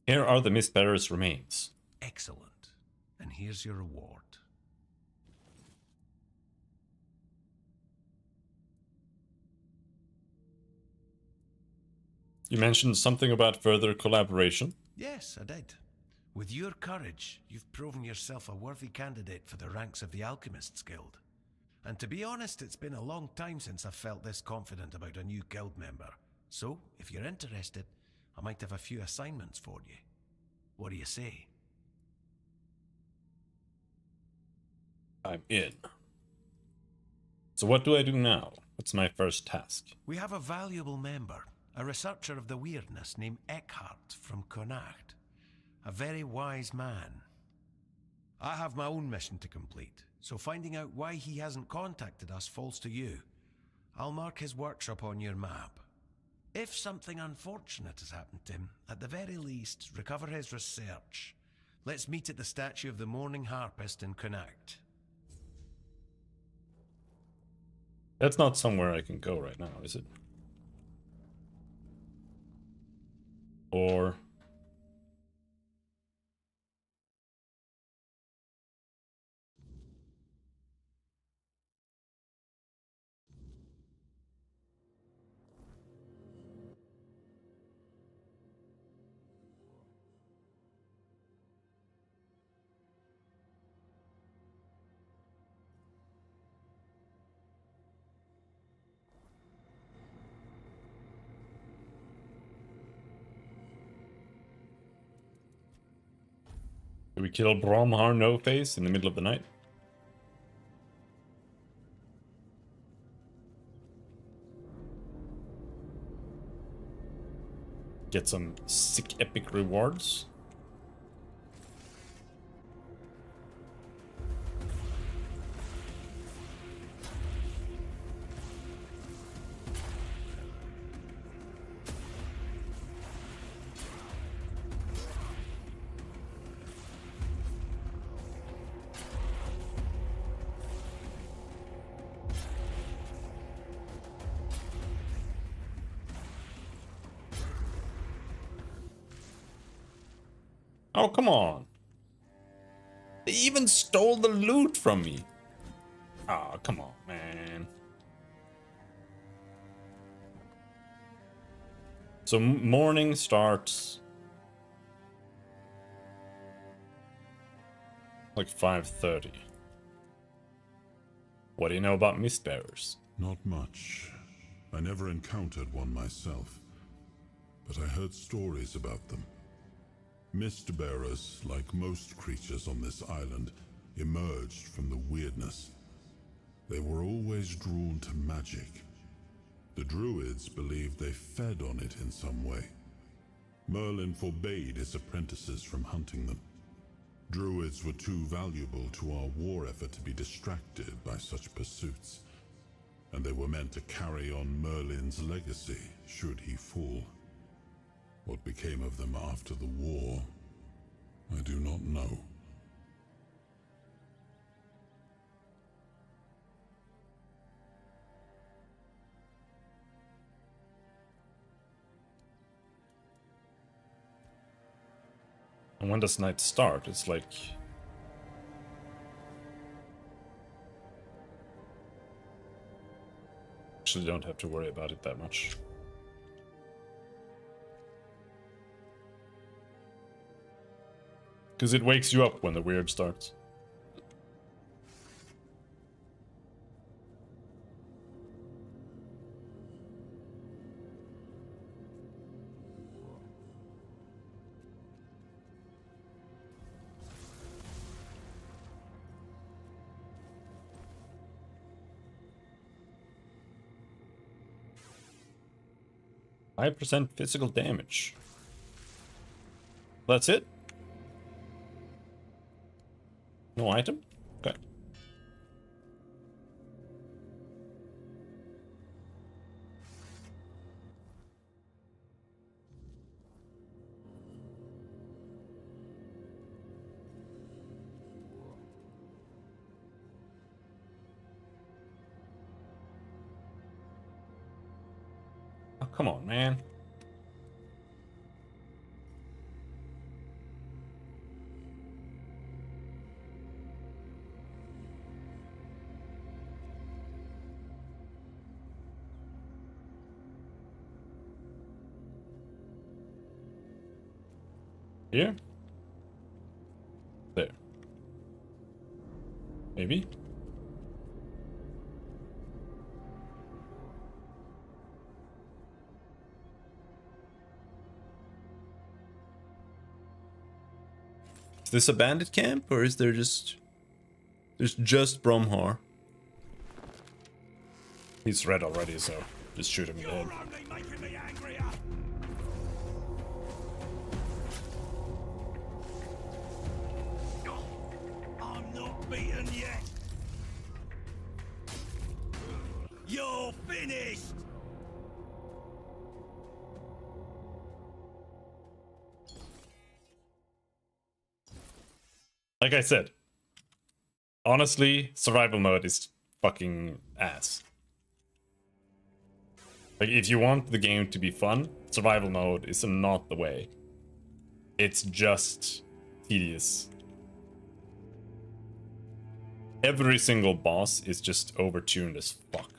Here are the Mistbearer's remains. Excellent. And here's your reward. You mentioned something about further collaboration. Yes, I did. With your courage, you've proven yourself a worthy candidate for the ranks of the Alchemists Guild. And to be honest, it's been a long time since I've felt this confident about a new guild member. So, if you're interested, I might have a few assignments for you. What do you say? I'm in. So what do I do now? What's my first task? We have a valuable member, a researcher of the weirdness named Eckhart from Connacht. A very wise man. I have my own mission to complete, so finding out why he hasn't contacted us falls to you. I'll mark his workshop on your map. If something unfortunate has happened to him, at the very least, recover his research. Let's meet at the statue of the Morning Harpist in Connacht. That's not somewhere I can go right now, is it? Or... do we kill Bromhar No Face in the middle of the night? Get some sick epic rewards. Oh, come on. They even stole the loot from me. Oh, come on, man. So morning starts like 5:30. What do you know about Mistbearers? Not much. I never encountered one myself, but I heard stories about them. Mistbearers, like most creatures on this island, emerged from the weirdness. They were always drawn to magic. The druids believed they fed on it in some way. Merlin forbade his apprentices from hunting them. Druids were too valuable to our war effort to be distracted by such pursuits, and they were meant to carry on Merlin's legacy should he fall. What became of them after the war, I do not know. And when does night start? It's like... Actually don't have to worry about it that much. Because it wakes you up when the weird starts. %5 physical damage. That's it? No item? Okay. Oh, come on, man. Here? There. Maybe? Is this a bandit camp, or is there just... There's just Bromhar? He's red already, so just shoot him in the head. Beaten yet. You're finished. Like I said, honestly, survival mode is fucking ass. Like, if you want the game to be fun, survival mode is not the way. It's just tedious. Every single boss is just overtuned as fuck.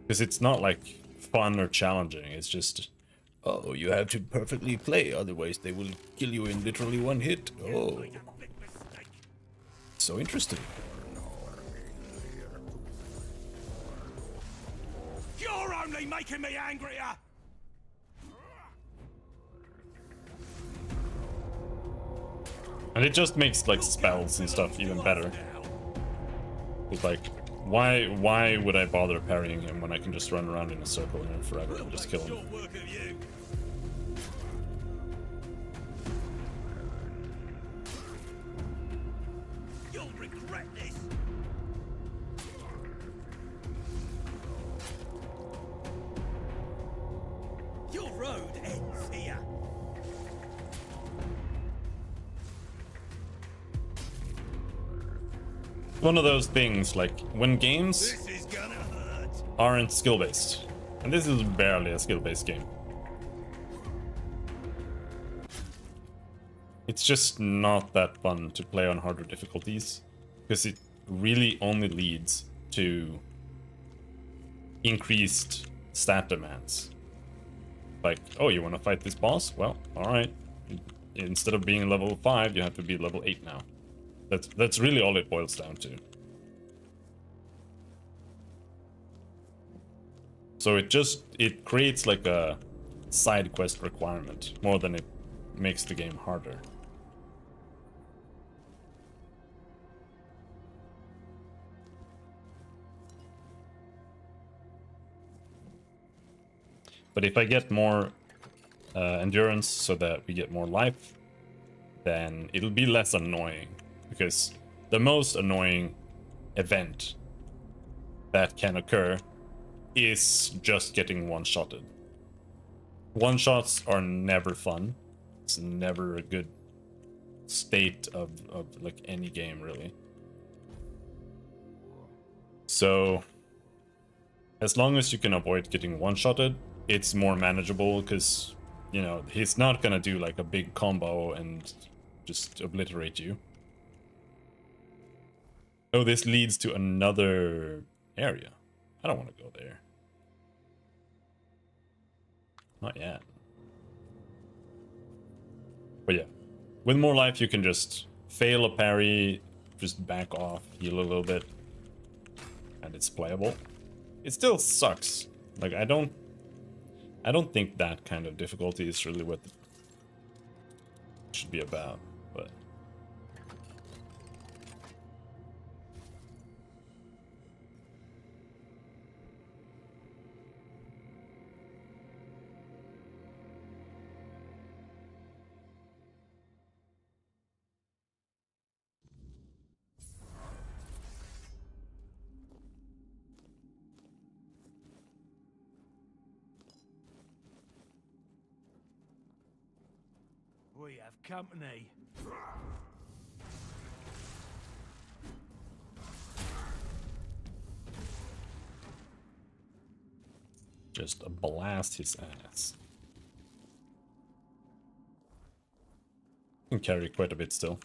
Because it's not like fun or challenging, it's just, oh, you have to perfectly play, otherwise they will kill you in literally one hit. Oh. So interesting. You're only making me angrier. And it just makes like spells and stuff even better. It's like, why would I bother parrying him when I can just run around in a circle here forever and just kill him? You'll regret this. Your road ends here. One of those things, like, when games aren't skill-based, and this is barely a skill-based game. it's just not that fun to play on harder difficulties, because it really only leads to increased stat demands. Like, oh, you want to fight this boss? Well, alright. Instead of being level 5, you have to be level 8 now. That's really all it boils down to. So it creates like a side quest requirement more than it makes the game harder. But if I get more endurance so that we get more life, then it'll be less annoying. Because the most annoying event that can occur is just getting one-shotted. One-shots are never fun. It's never a good state of like any game, really. So as long as you can avoid getting one-shotted, it's more manageable, because, you know, he's not gonna do like a big combo and just obliterate you. Oh, this leads to another area. I don't want to go there. Not yet. But yeah, with more life you can just fail a parry, just back off, heal a little bit, and it's playable. It still sucks. Like, I don't think that kind of difficulty is really what it should be about, but We have company. just blast his ass. Can carry quite a bit still.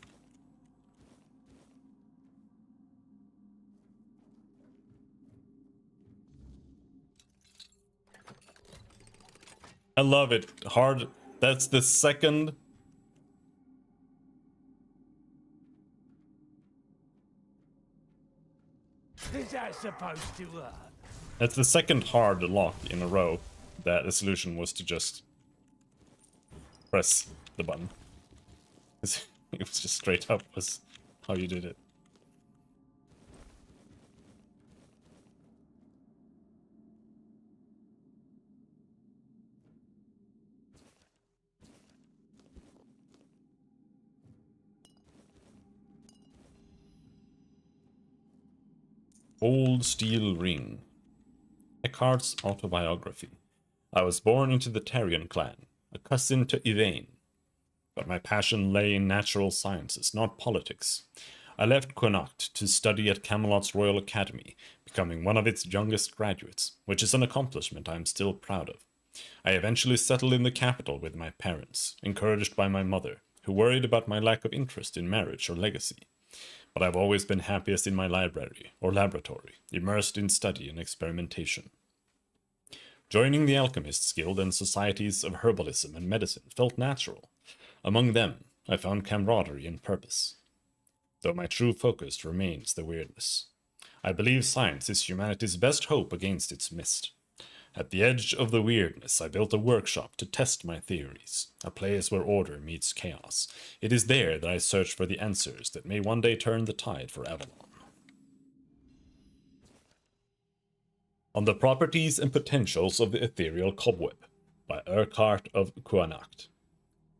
I love it. Hard. That's the second. Is that supposed to work? That's the second hard lock in a row that the solution was to just press the button. It was just straight up was how you did it. Old Steel Ring. Eckhart's autobiography. I was born into the Tarion clan, a cousin to Yvain. But my passion lay in natural sciences, not politics. I left Connacht to study at Camelot's Royal Academy, becoming one of its youngest graduates, which is an accomplishment I am still proud of. I eventually settled in the capital with my parents, encouraged by my mother, who worried about my lack of interest in marriage or legacy. But I've always been happiest in my library, or laboratory, immersed in study and experimentation. Joining the Alchemists Guild and societies of herbalism and medicine felt natural. Among them, I found camaraderie and purpose. Though my true focus remains the weirdness. I believe science is humanity's best hope against its mist. At the edge of the weirdness, I built a workshop to test my theories, a place where order meets chaos. It is there that I search for the answers that may one day turn the tide for Avalon. On the Properties and Potentials of the Ethereal Cobweb, by Urquhart of Connacht.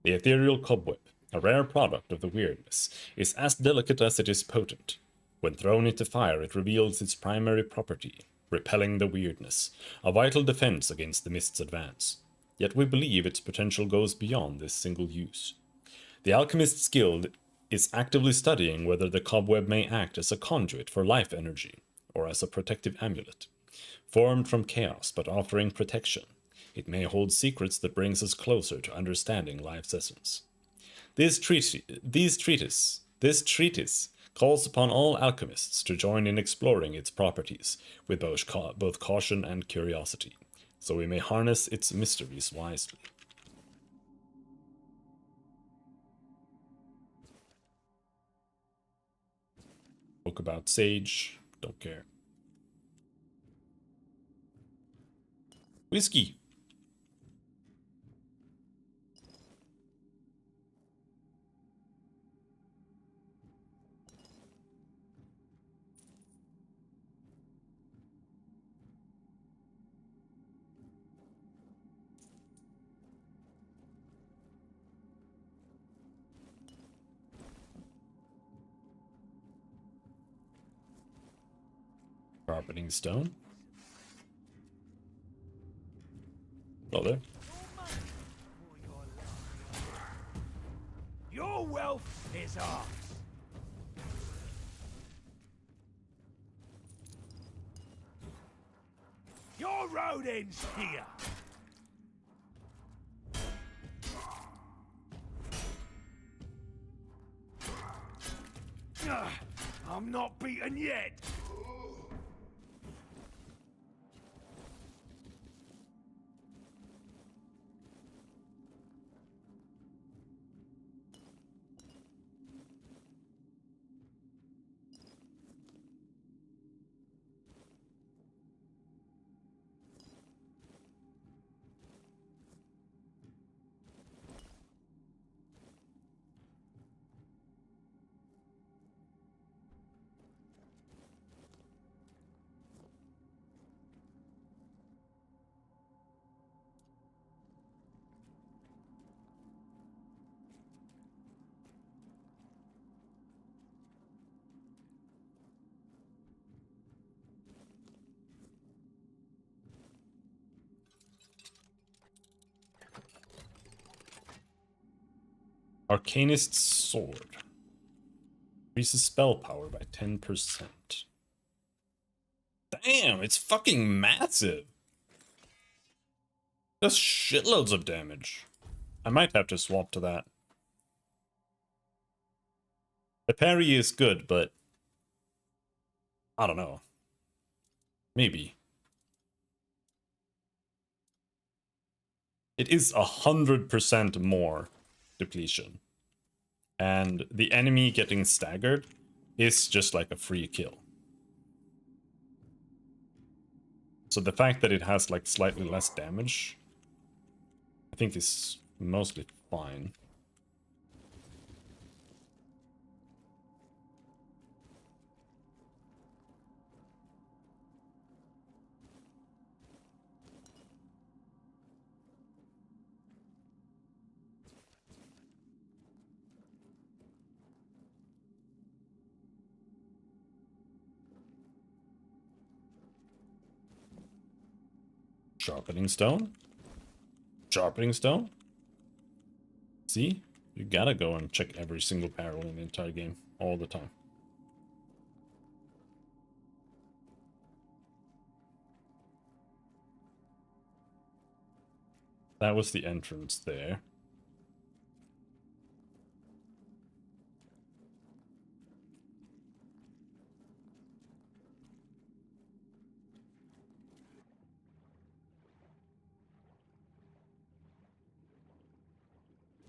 The Ethereal Cobweb, a rare product of the weirdness, is as delicate as it is potent. When thrown into fire, it reveals its primary property, repelling the weirdness, a vital defense against the mist's advance. Yet we believe its potential goes beyond this single use. The Alchemist's Guild is actively studying whether the cobweb may act as a conduit for life energy, or as a protective amulet. Formed from chaos but offering protection, it may hold secrets that brings us closer to understanding life's essence. This treatise calls upon all alchemists to join in exploring its properties with both caution and curiosity, so we may harness its mysteries wisely. Book about sage, don't care. Whiskey. Sharpening stone. Oh, there. Your wealth is ours. Your road ends here. I'm not beaten yet. Arcanist's sword. Increases spell power by 10%. Damn, it's fucking massive. Does shitloads of damage. I might have to swap to that. The parry is good, but I don't know. Maybe. It is 100% more depletion. And the enemy getting staggered is just like a free kill. So the fact that it has like slightly less damage, I think is mostly fine. Sharpening stone? Sharpening stone? See? You gotta go and check every single barrel in the entire game, all the time. That was the entrance there.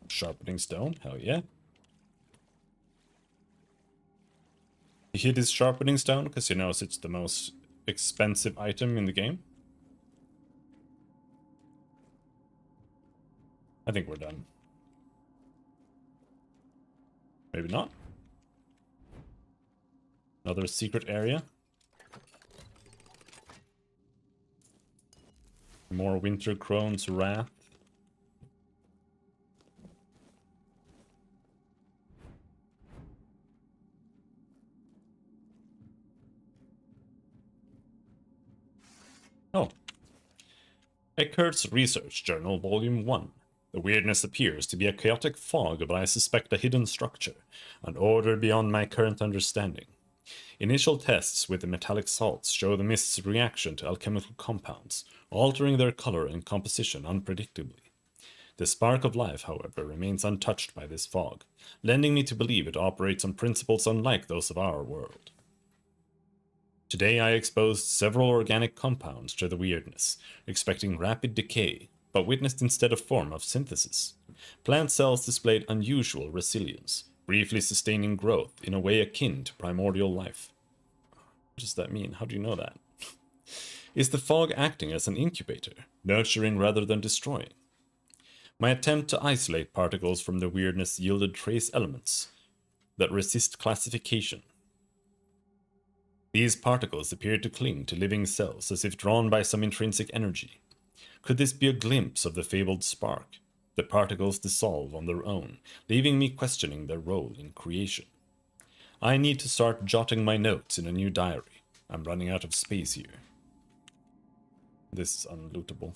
Sharpening stone, hell yeah. He hit his sharpening stone because he knows it's the most expensive item in the game. I think we're done. Maybe not. Another secret area. More Winter Crone's Wrath. Oh. Eckhart's Research Journal, Volume 1. The weirdness appears to be a chaotic fog, but I suspect a hidden structure, an order beyond my current understanding. Initial tests with the metallic salts show the mist's reaction to alchemical compounds, altering their color and composition unpredictably. The spark of life, however, remains untouched by this fog, lending me to believe it operates on principles unlike those of our world. Today I exposed several organic compounds to the weirdness, expecting rapid decay, but witnessed instead a form of synthesis. Plant cells displayed unusual resilience, briefly sustaining growth in a way akin to primordial life. What does that mean? How do you know that? Is the fog acting as an incubator, nurturing rather than destroying? My attempt to isolate particles from the weirdness yielded trace elements that resist classification. These particles appeared to cling to living cells as if drawn by some intrinsic energy. Could this be a glimpse of the fabled spark? The particles dissolve on their own, leaving me questioning their role in creation. I need to start jotting my notes in a new diary. I'm running out of space here. This is unlootable.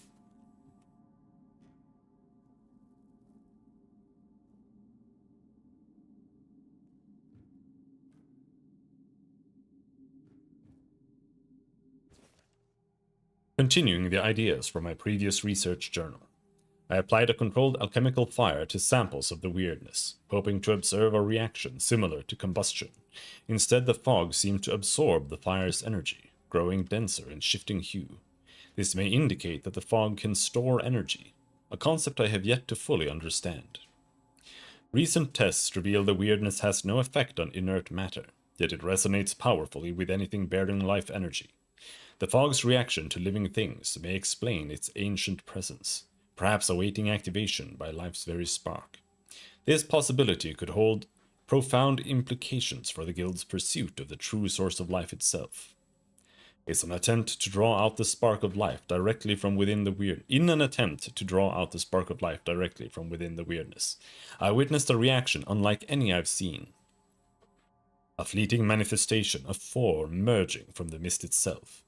Continuing the ideas from my previous research journal, I applied a controlled alchemical fire to samples of the weirdness, hoping to observe a reaction similar to combustion. Instead, the fog seemed to absorb the fire's energy, growing denser and shifting hue. This may indicate that the fog can store energy, a concept I have yet to fully understand. Recent tests reveal the weirdness has no effect on inert matter, yet it resonates powerfully with anything bearing life energy. The fog's reaction to living things may explain its ancient presence, perhaps awaiting activation by life's very spark. This possibility could hold profound implications for the Guild's pursuit of the true source of life itself. It's an attempt to draw out the spark of life directly from within the weirdness, I witnessed a reaction unlike any I've seen. A fleeting manifestation, a form emerging from the mist itself.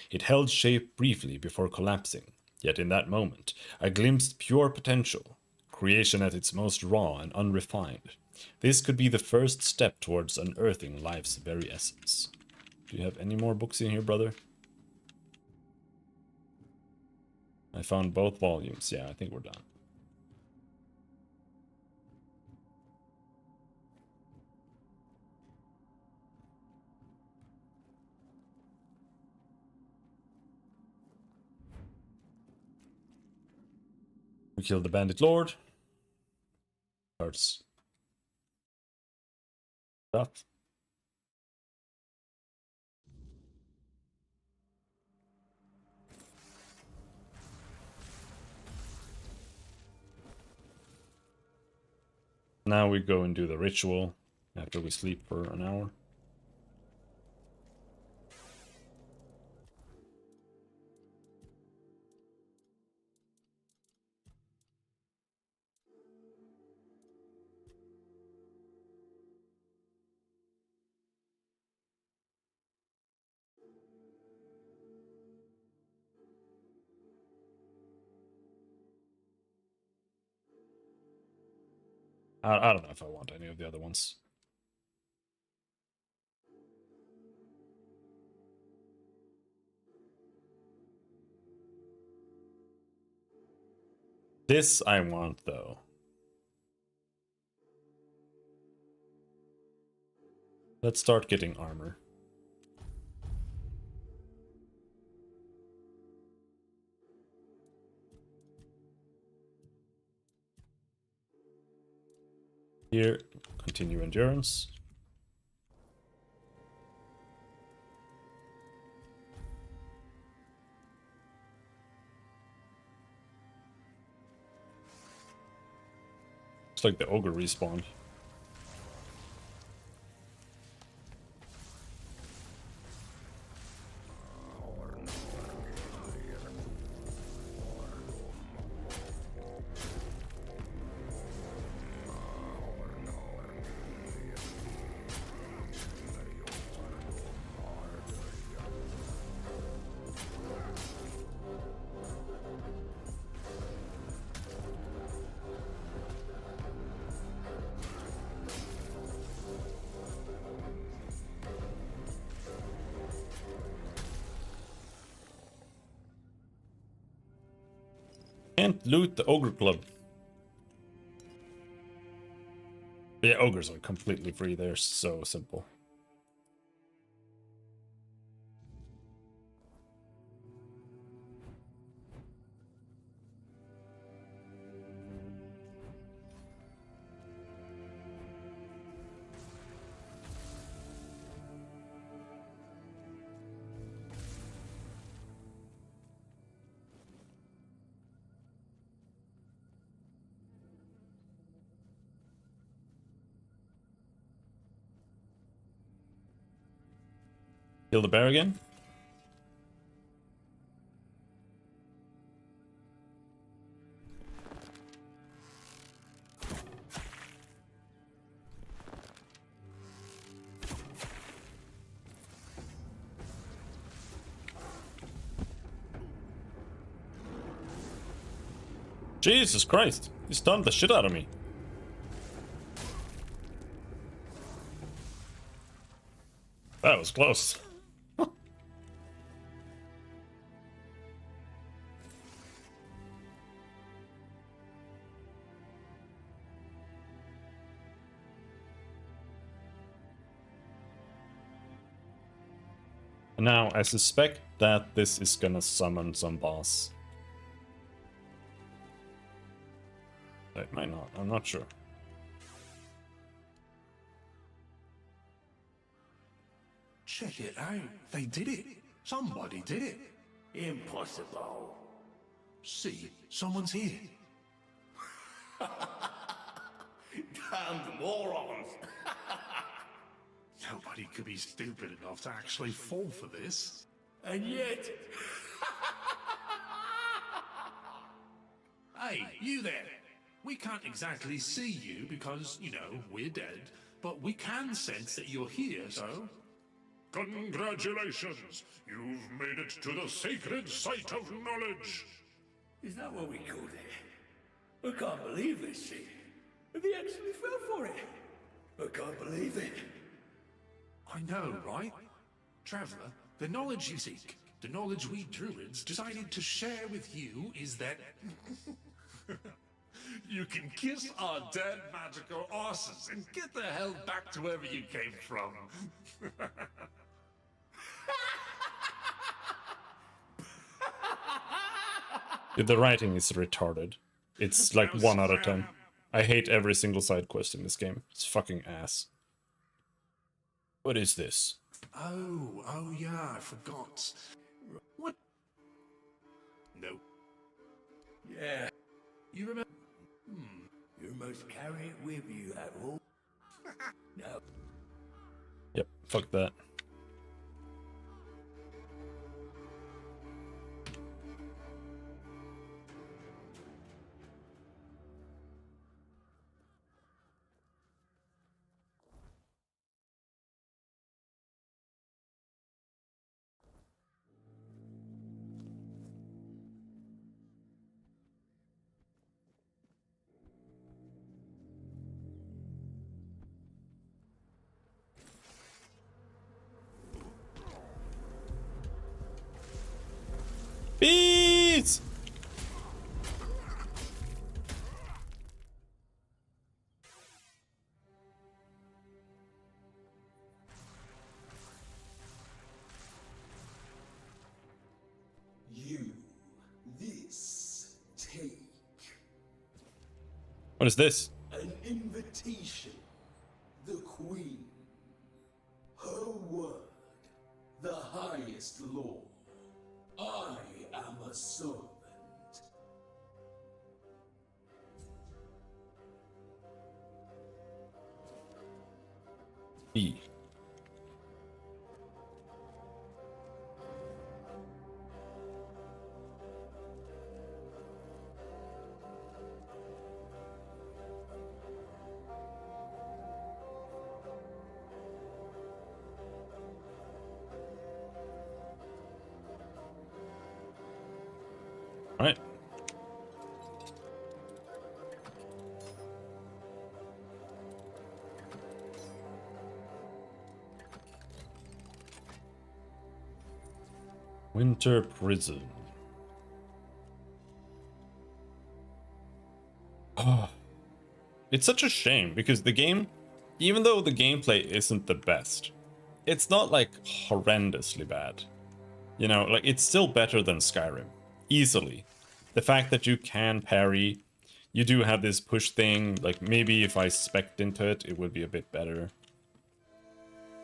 It held shape briefly before collapsing, yet in that moment, I glimpsed pure potential, creation at its most raw and unrefined. This could be the first step towards unearthing life's very essence. Do you have any more books in here, brother? I found both volumes. Yeah, I think we're done. We killed the bandit lord. Starts stuff. Now we go and do the ritual after we sleep for an hour. I don't know if I want any of the other ones. This I want, though. Let's start getting armor. Here, continue endurance. Looks like the ogre respawned. Can't loot the ogre club. Yeah, ogres are completely free. They're so simple. Kill the bear again? Jesus Christ, he stunned the shit out of me. That was close. Now, I suspect that this is gonna summon some boss. It might not, I'm not sure. Check it out. They did it. Somebody did it. Impossible. See, someone's here. Damned morons. Nobody could be stupid enough to actually fall for this. And yet... Hey, you there. We can't exactly see you because, you know, we're dead. But we can sense that you're here, so... Congratulations! You've made it to the sacred site of knowledge! Is that what we called it? I can't believe this shit. They actually fell for it. I can't believe it. I know, right? Traveler, the knowledge you seek, the knowledge we druids decided to share with you is that... you can kiss our dead magical asses and get the hell back to wherever you came from. Dude, the writing is retarded. It's like 1 out of 10. I hate every single side quest in this game. It's fucking ass. What is this? Oh yeah, I forgot. What? No. Yeah. You remember? You must carry it with you at all. No. Yep, fuck that. Bees! You, this, take. What is this? An invitation. The Queen. Her word. The highest law. I am a servant. E. All right. Winter Prison. It's such a shame because the game, even though the gameplay isn't the best, it's not like horrendously bad. You know, like it's still better than Skyrim. Easily. The fact that you can parry, you do have this push thing, like maybe if I spec'd into it, it would be a bit better.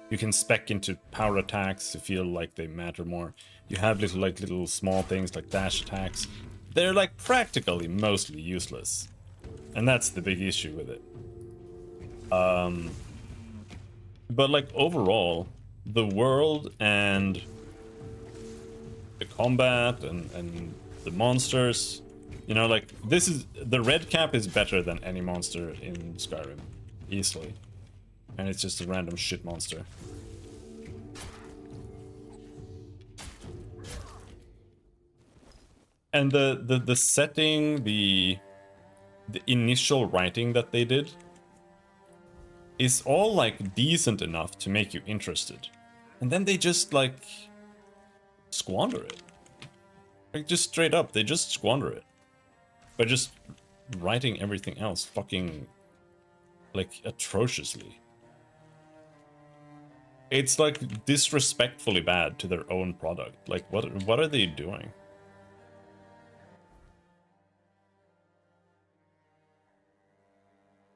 You can spec into power attacks to feel like they matter more. You have little small things like dash attacks. They're like practically mostly useless. And that's the big issue with it. But like overall, the world and the combat and the monsters, you know, like this is, the red cap is better than any monster in Skyrim, easily. And it's just a random shit monster. And the setting, the initial writing that they did is all like decent enough to make you interested. And then they just like squander it. Like just straight up, they just squander it. By just writing everything else fucking like atrociously. It's like disrespectfully bad to their own product. Like what are they doing?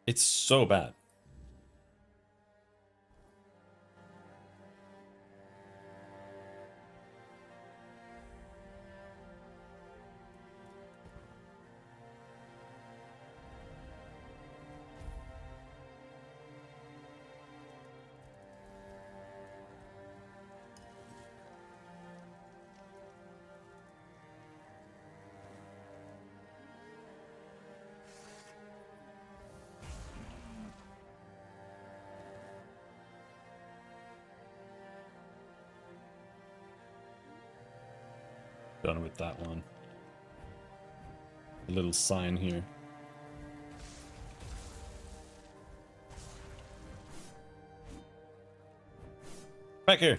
It's so bad. Done with that one. A little sign here. Back here.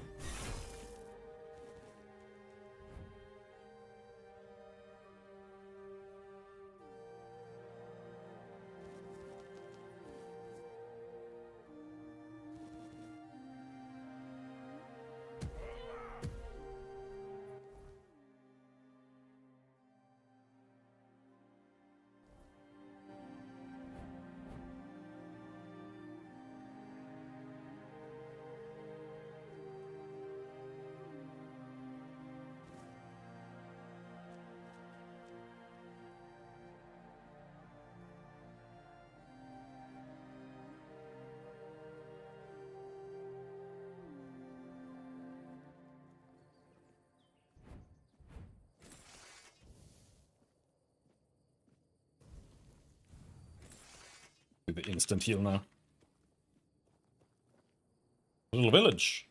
Do the instant heal now. Little village.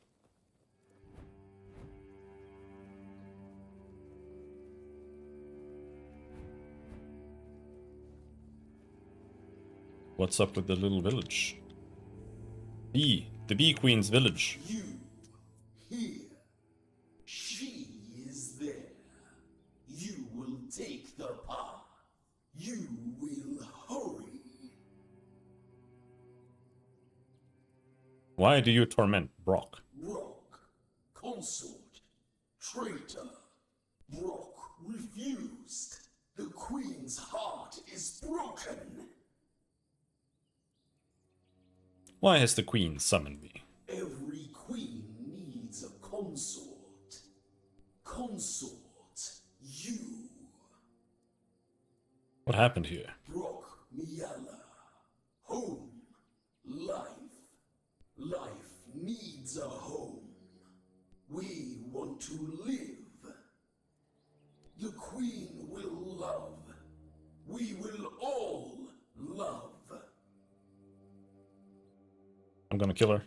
What's up with the little village? The Bee Queen's village. You, here. She is there. You will take the path. You will hurry. Why do you torment Brock? Brock, consort, traitor. Brock refused. The Queen's heart is broken. Why has the Queen summoned me? Every queen needs a consort. Consort, you. What happened here? Brock Miala. Home. Life. Life needs a home. We want to live. The Queen will love. We will all love. I'm gonna kill her.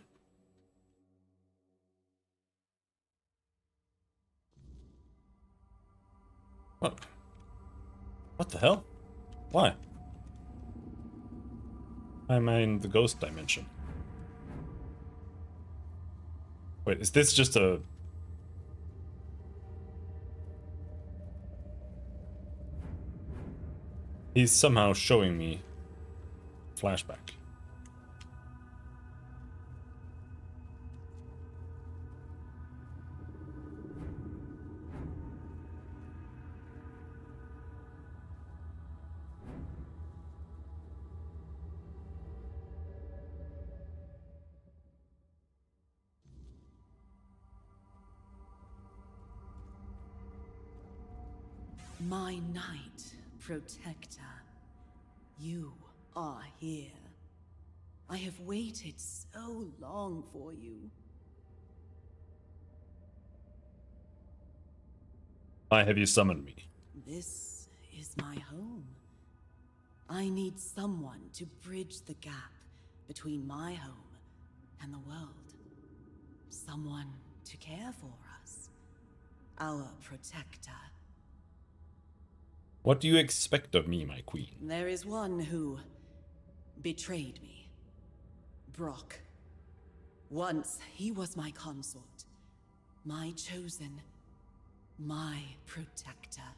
What? What the hell? Why? Why am I in the ghost dimension? Wait, is this just a... He's somehow showing me flashback. My knight, protector, you are here. I have waited so long for you. Why have you summoned me? This is my home. I need someone to bridge the gap between my home and the world. Someone to care for us. Our protector. What do you expect of me, my queen? There is one who betrayed me. Brock. Once he was my consort, my chosen, my protector.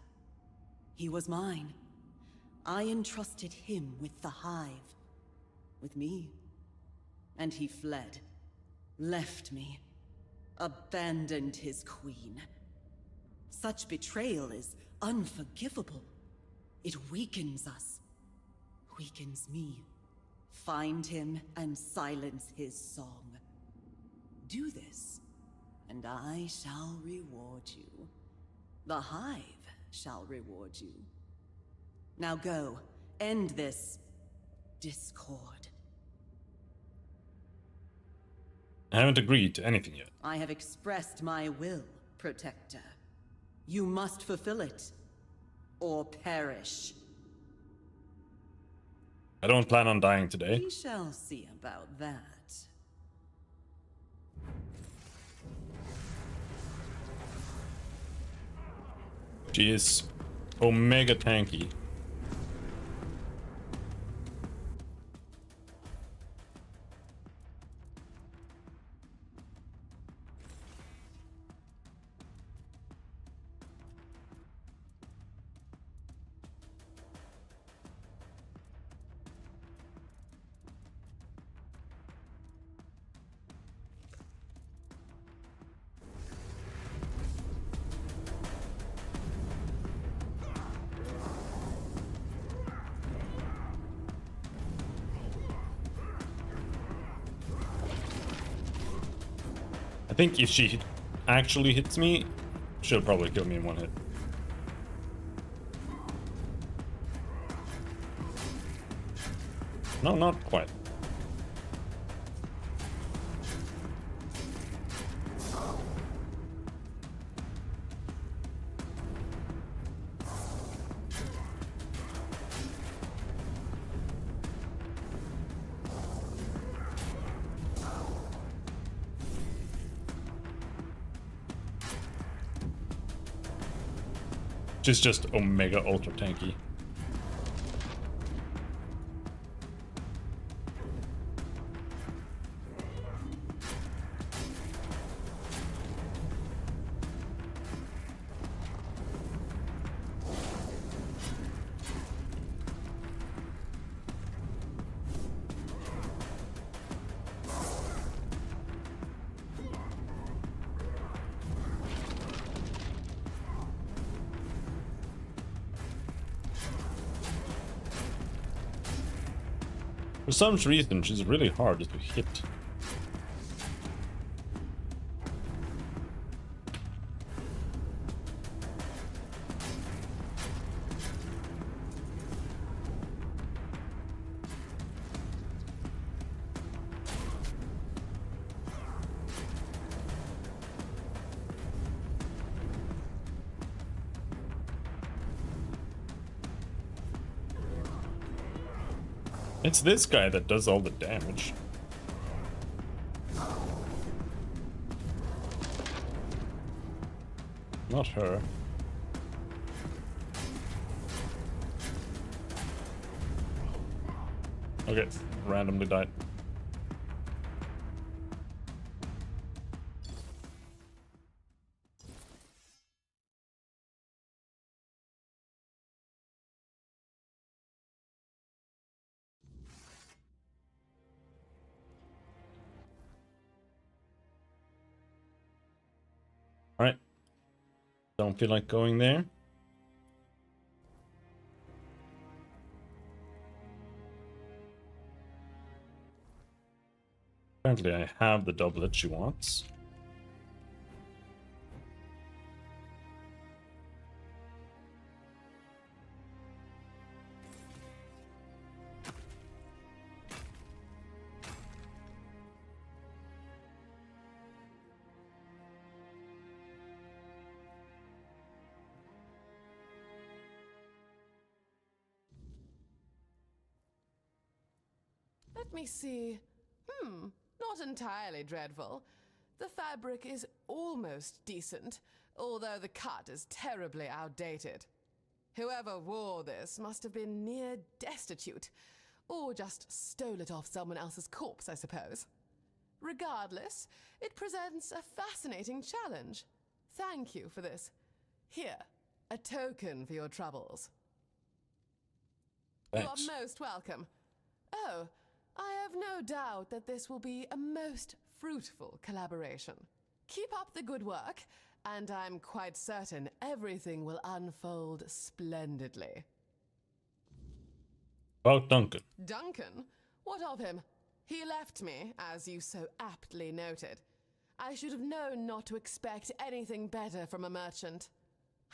He was mine. I entrusted him with the hive, with me. And he fled, left me, abandoned his queen. Such betrayal is unforgivable. It weakens us, weakens me. Find him and silence his song. Do this, and I shall reward you. The hive shall reward you. Now go, end this discord. I haven't agreed to anything yet. I have expressed my will, Protector. You must fulfill it, or perish. I don't plan on dying today. We shall see about that. She is omega tanky. I think if she actually hits me, she'll probably kill me in one hit. No, not quite. She's just omega ultra tanky. For some reason, she's really hard to hit. It's this guy that does all the damage. Not her. Okay, randomly died. Alright. Don't feel like going there. Apparently I have the doublet she wants. Let me see. Not entirely dreadful. The fabric is almost decent, although the cut is terribly outdated. Whoever wore this must have been near destitute, or just stole it off someone else's corpse, I suppose. Regardless, it presents a fascinating challenge. Thank you for this. Here, a token for your troubles. Thanks. You are most welcome. Oh, I have no doubt that this will be a most fruitful collaboration. Keep up the good work, and I'm quite certain everything will unfold splendidly. About Duncan. Duncan? What of him? He left me, as you so aptly noted. I should have known not to expect anything better from a merchant.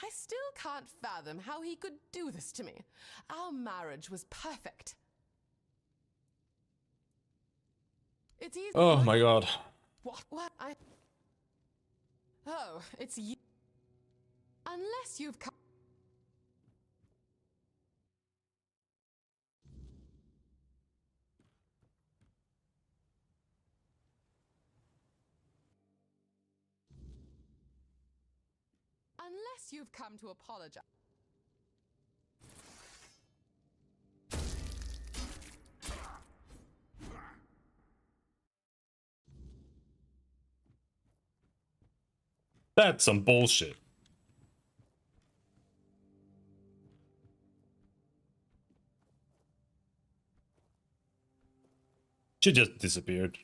I still can't fathom how he could do this to me. Our marriage was perfect. It's easy. Oh my god. What? Oh, it's you. Unless you've come. Unless you've come to apologize. That's some bullshit. She just disappeared.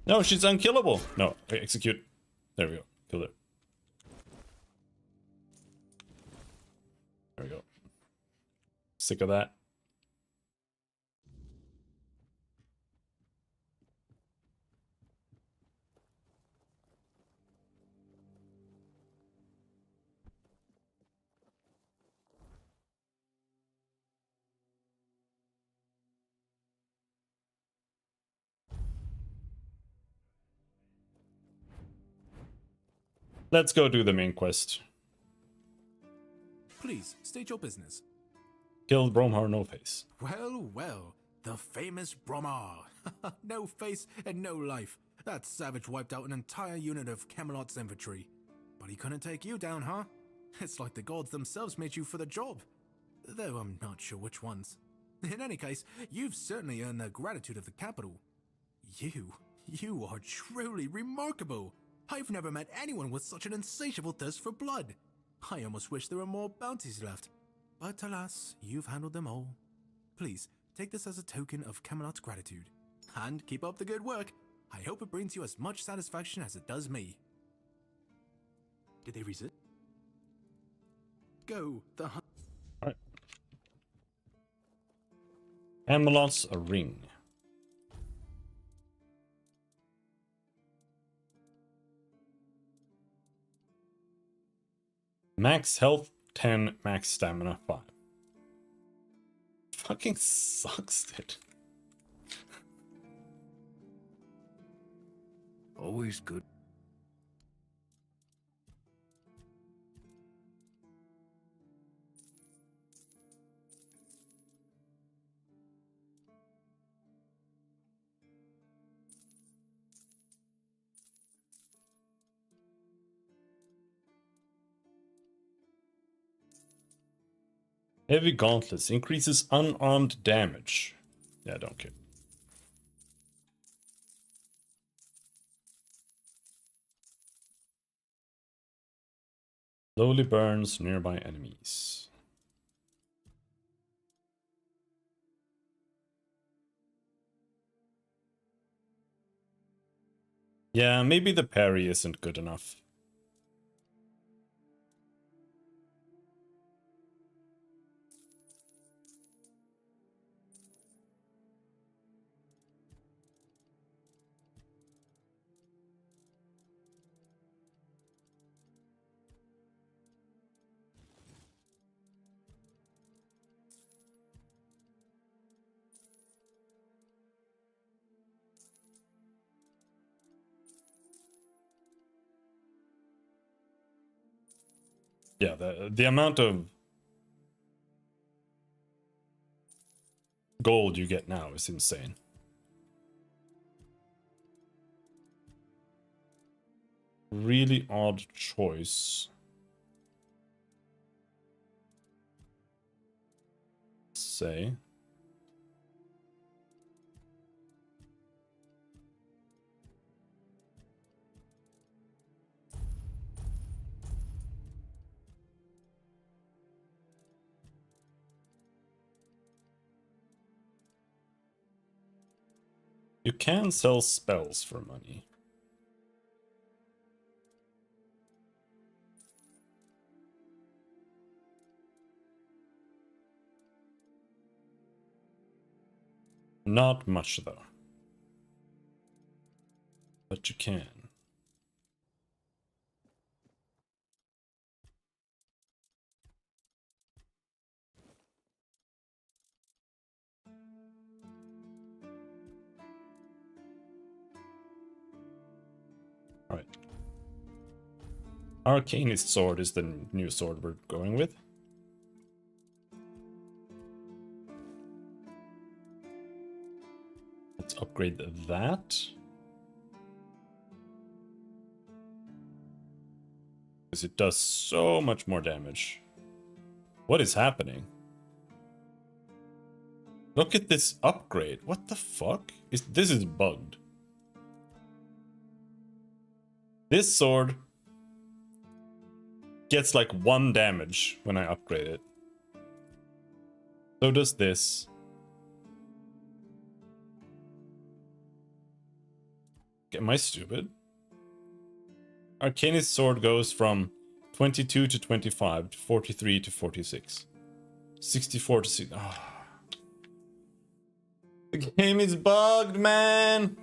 No, she's unkillable. No, execute. There we go. Kill her. There we go. Sick of that. Let's go do the main quest. Please, state your business. Kill Bromhar No Face. Well, well, the famous Bromar. No face and no life. That savage wiped out an entire unit of Camelot's infantry. But he couldn't take you down, huh? It's like the gods themselves made you for the job. Though I'm not sure which ones. In any case, you've certainly earned the gratitude of the capital. You are truly remarkable. I've never met anyone with such an insatiable thirst for blood. I almost wish there were more bounties left. But alas, you've handled them all. Please, take this as a token of Camelot's gratitude. And keep up the good work. I hope it brings you as much satisfaction as it does me. Did they resist? Go, the hunt. Alright. Camelot's a ring. Max health 10, max stamina 5. Fucking sucks, dude. Always good. Heavy gauntlets increases unarmed damage. Yeah, I don't care. Slowly burns nearby enemies. Yeah, maybe the parry isn't good enough. Yeah, the amount of gold you get now is insane. Really odd choice. Say. You can sell spells for money. Not much though. But you can. Alright. Arcanist sword is the new sword we're going with. Let's upgrade that. Because it does so much more damage. What is happening? Look at this upgrade. What the fuck? This is bugged. This sword gets like 1 damage when I upgrade it. So does this. Am I stupid? Arcanist sword goes from 22 to 25 to 43 to 46. 64 to 6. Oh. The game is bugged, man.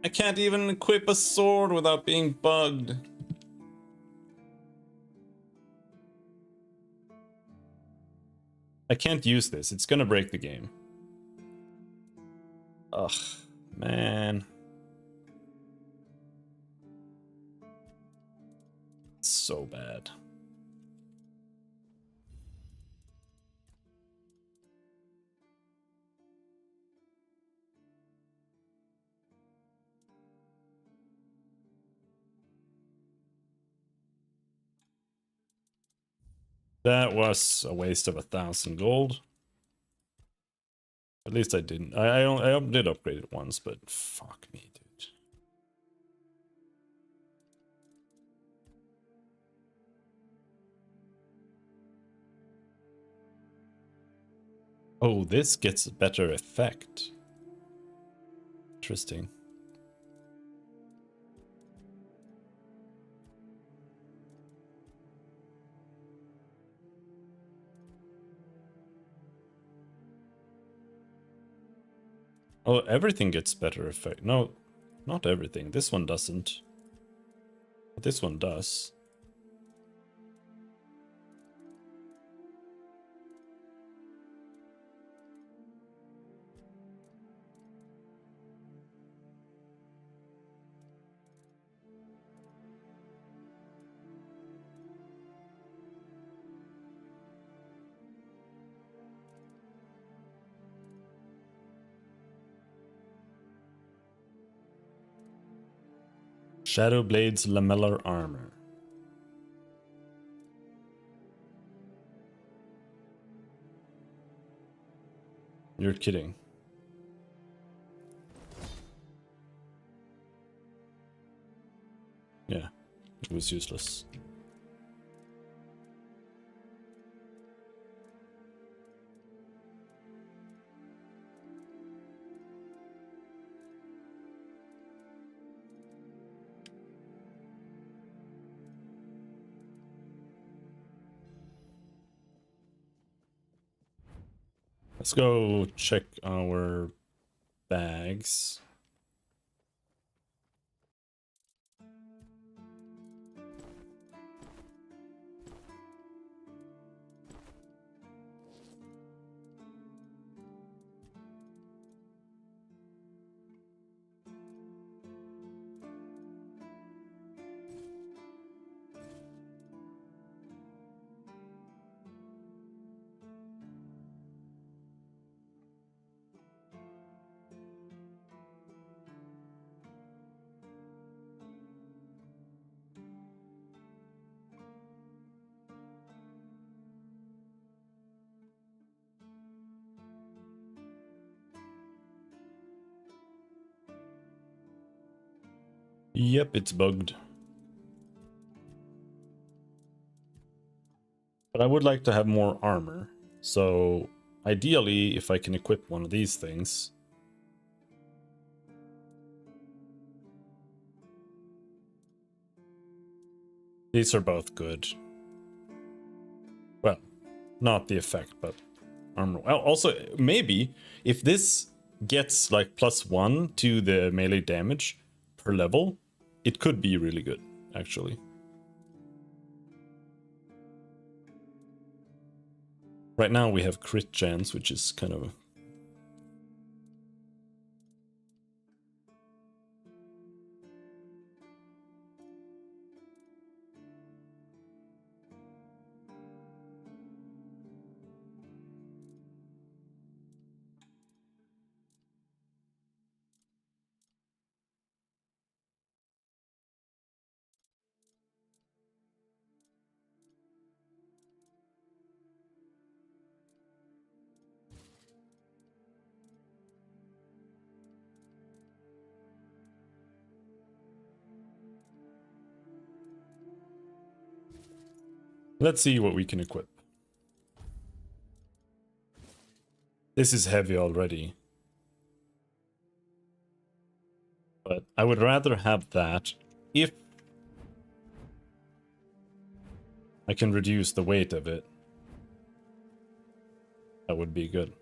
I can't even equip a sword without being bugged. I can't use this. It's gonna break the game. Ugh, man. It's so bad. That was a waste of 1,000 gold. At least I didn't. I did upgrade it once, but fuck me, dude. Oh, this gets a better effect. Interesting. Oh, everything gets better effect. No, not everything. This one doesn't. But this one does. Shadowblade's lamellar armor. You're kidding. Yeah, it was useless. Let's go check our bags. Yep, it's bugged. But I would like to have more armor. So ideally, if I can equip one of these things. These are both good. Well, not the effect, but armor. Well, also, maybe if this gets like +1 to the melee damage per level, it could be really good, actually. Right now we have crit chance, which is kind of... Let's see what we can equip. This is heavy already. But I would rather have that if I can reduce the weight of it. That would be good.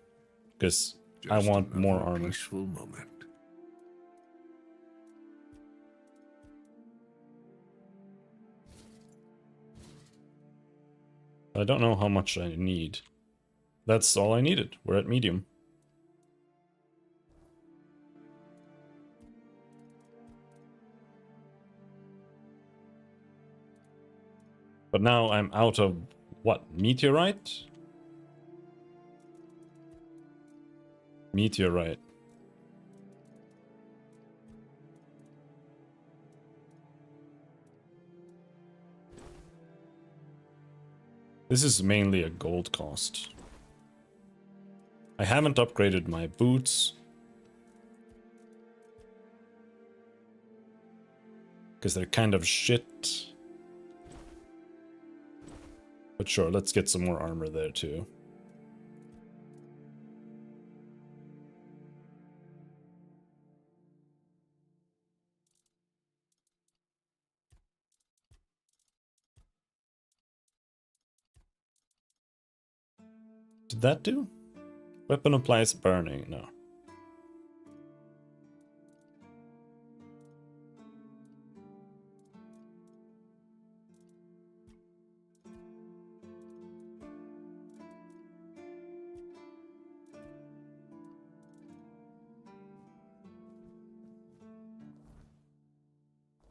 Because I want more armor. Peaceful moment. I don't know how much I need. That's all I needed. We're at medium. But now I'm out of what? Meteorite? Meteorite. This is mainly a gold cost. I haven't upgraded my boots. Because they're kind of shit. But sure, let's get some more armor there too. Did that do? Weapon applies burning, no.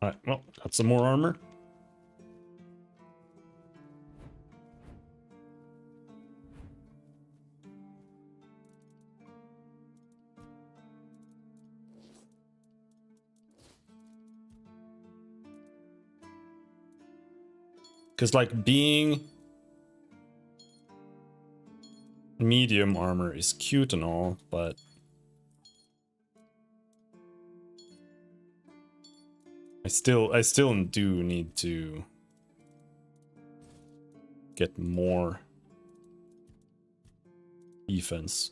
Alright, well, got some more armor. Because, like, being medium armor is cute and all, but I still do need to get more defense.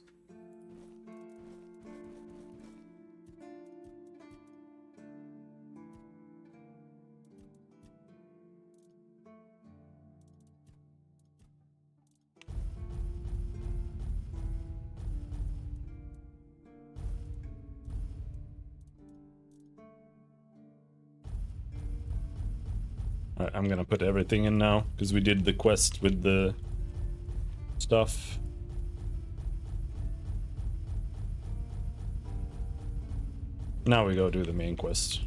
I'm gonna put everything in now, because we did the quest with the stuff. Now we go do the main quest.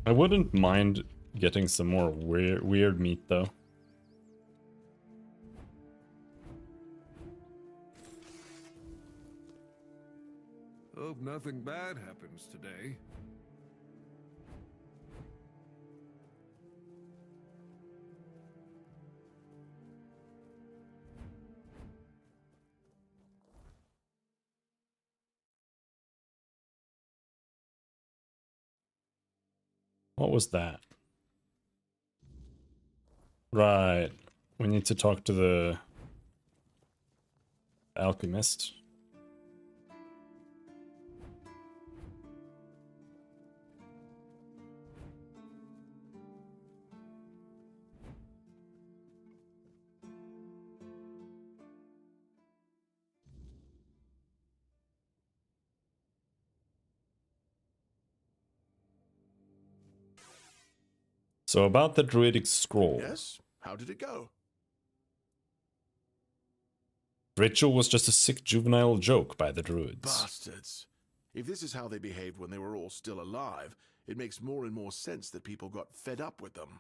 I wouldn't mind getting some more weird meat though. Hope nothing bad happens today. What was that? Right. We need to talk to the alchemist. So about the druidic scroll. Yes? How did it go? Ritual was just a sick juvenile joke by the druids. Bastards. If this is how they behaved when they were all still alive, it makes more and more sense that people got fed up with them.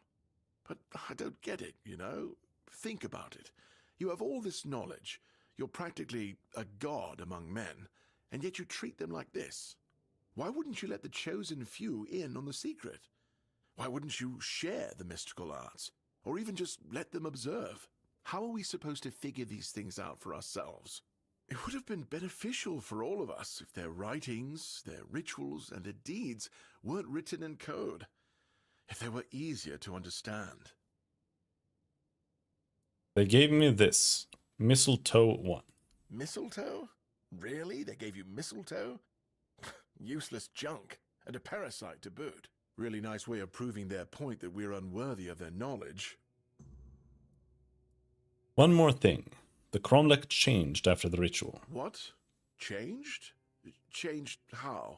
But I don't get it, you know? Think about it. You have all this knowledge. You're practically a god among men, and yet you treat them like this. Why wouldn't you let the chosen few in on the secret? Why wouldn't you share the mystical arts? Or even just let them observe? How are we supposed to figure these things out for ourselves? It would have been beneficial for all of us if their writings, their rituals, and their deeds weren't written in code. If they were easier to understand. They gave me this. Mistletoe 1. Mistletoe? Really? They gave you mistletoe? Useless junk. And a parasite to boot. Really nice way of proving their point that we're unworthy of their knowledge. One more thing. The cromlech changed after the ritual. What? Changed? Changed how?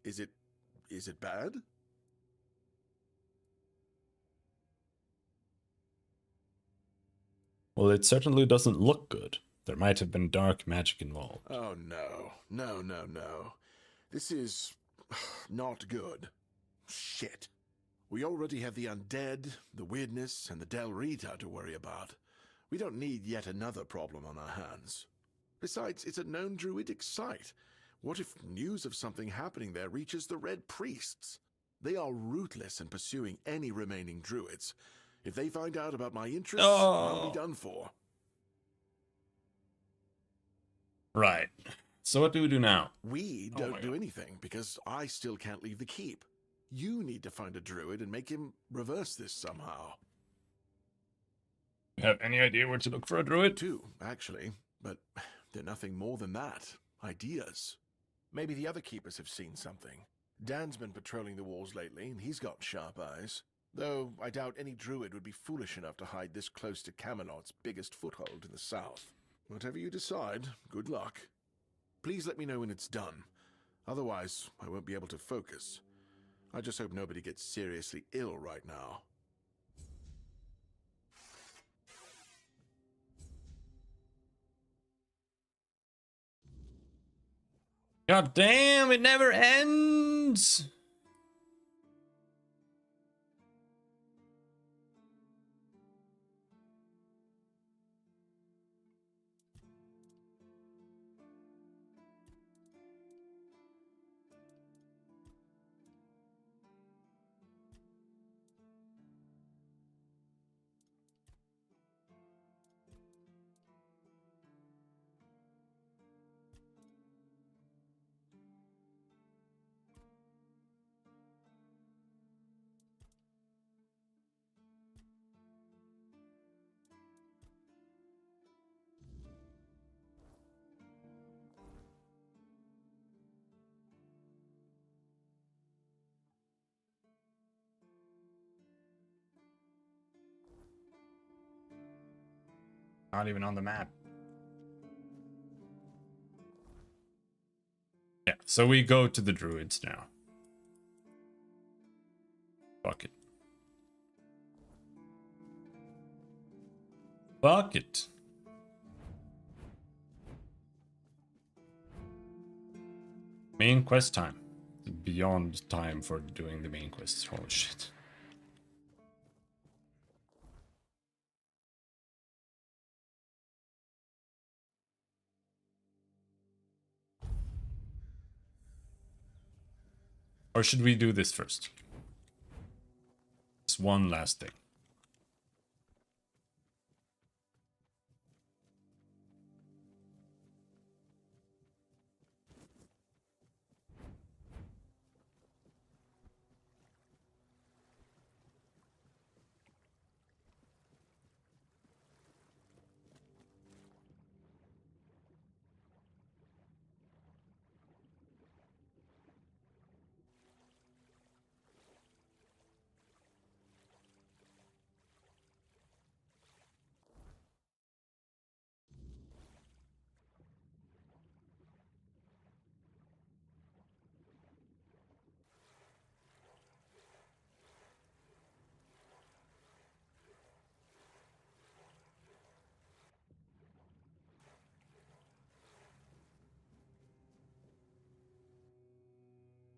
Is it bad? Well, it certainly doesn't look good. There might have been dark magic involved. Oh no. No. This is not good. Shit. We already have the undead, the weirdness, and the Del Rita to worry about. We don't need yet another problem on our hands. Besides, it's a known druidic site. What if news of something happening there reaches the Red Priests? They are ruthless in pursuing any remaining druids. If they find out about my interests, I'll be done for. Right. So what do we do now? We don't do anything, because I still can't leave the keep. You need to find a druid and make him reverse this somehow. You have any idea where to look for a druid? Two, actually, but they're nothing more than that. Ideas. Maybe the other keepers have seen something. Dan's been patrolling the walls lately, and he's got sharp eyes. Though I doubt any druid would be foolish enough to hide this close to Camelot's biggest foothold in the south. Whatever you decide, good luck. Please let me know when it's done. Otherwise, I won't be able to focus. I just hope nobody gets seriously ill right now. God damn, it never ends! Not even on the map. Yeah, so we go to the druids now. Fuck it. Fuck it. Main quest time. Beyond time for doing the main quests. Holy shit. Or should we do this first? Just one last thing.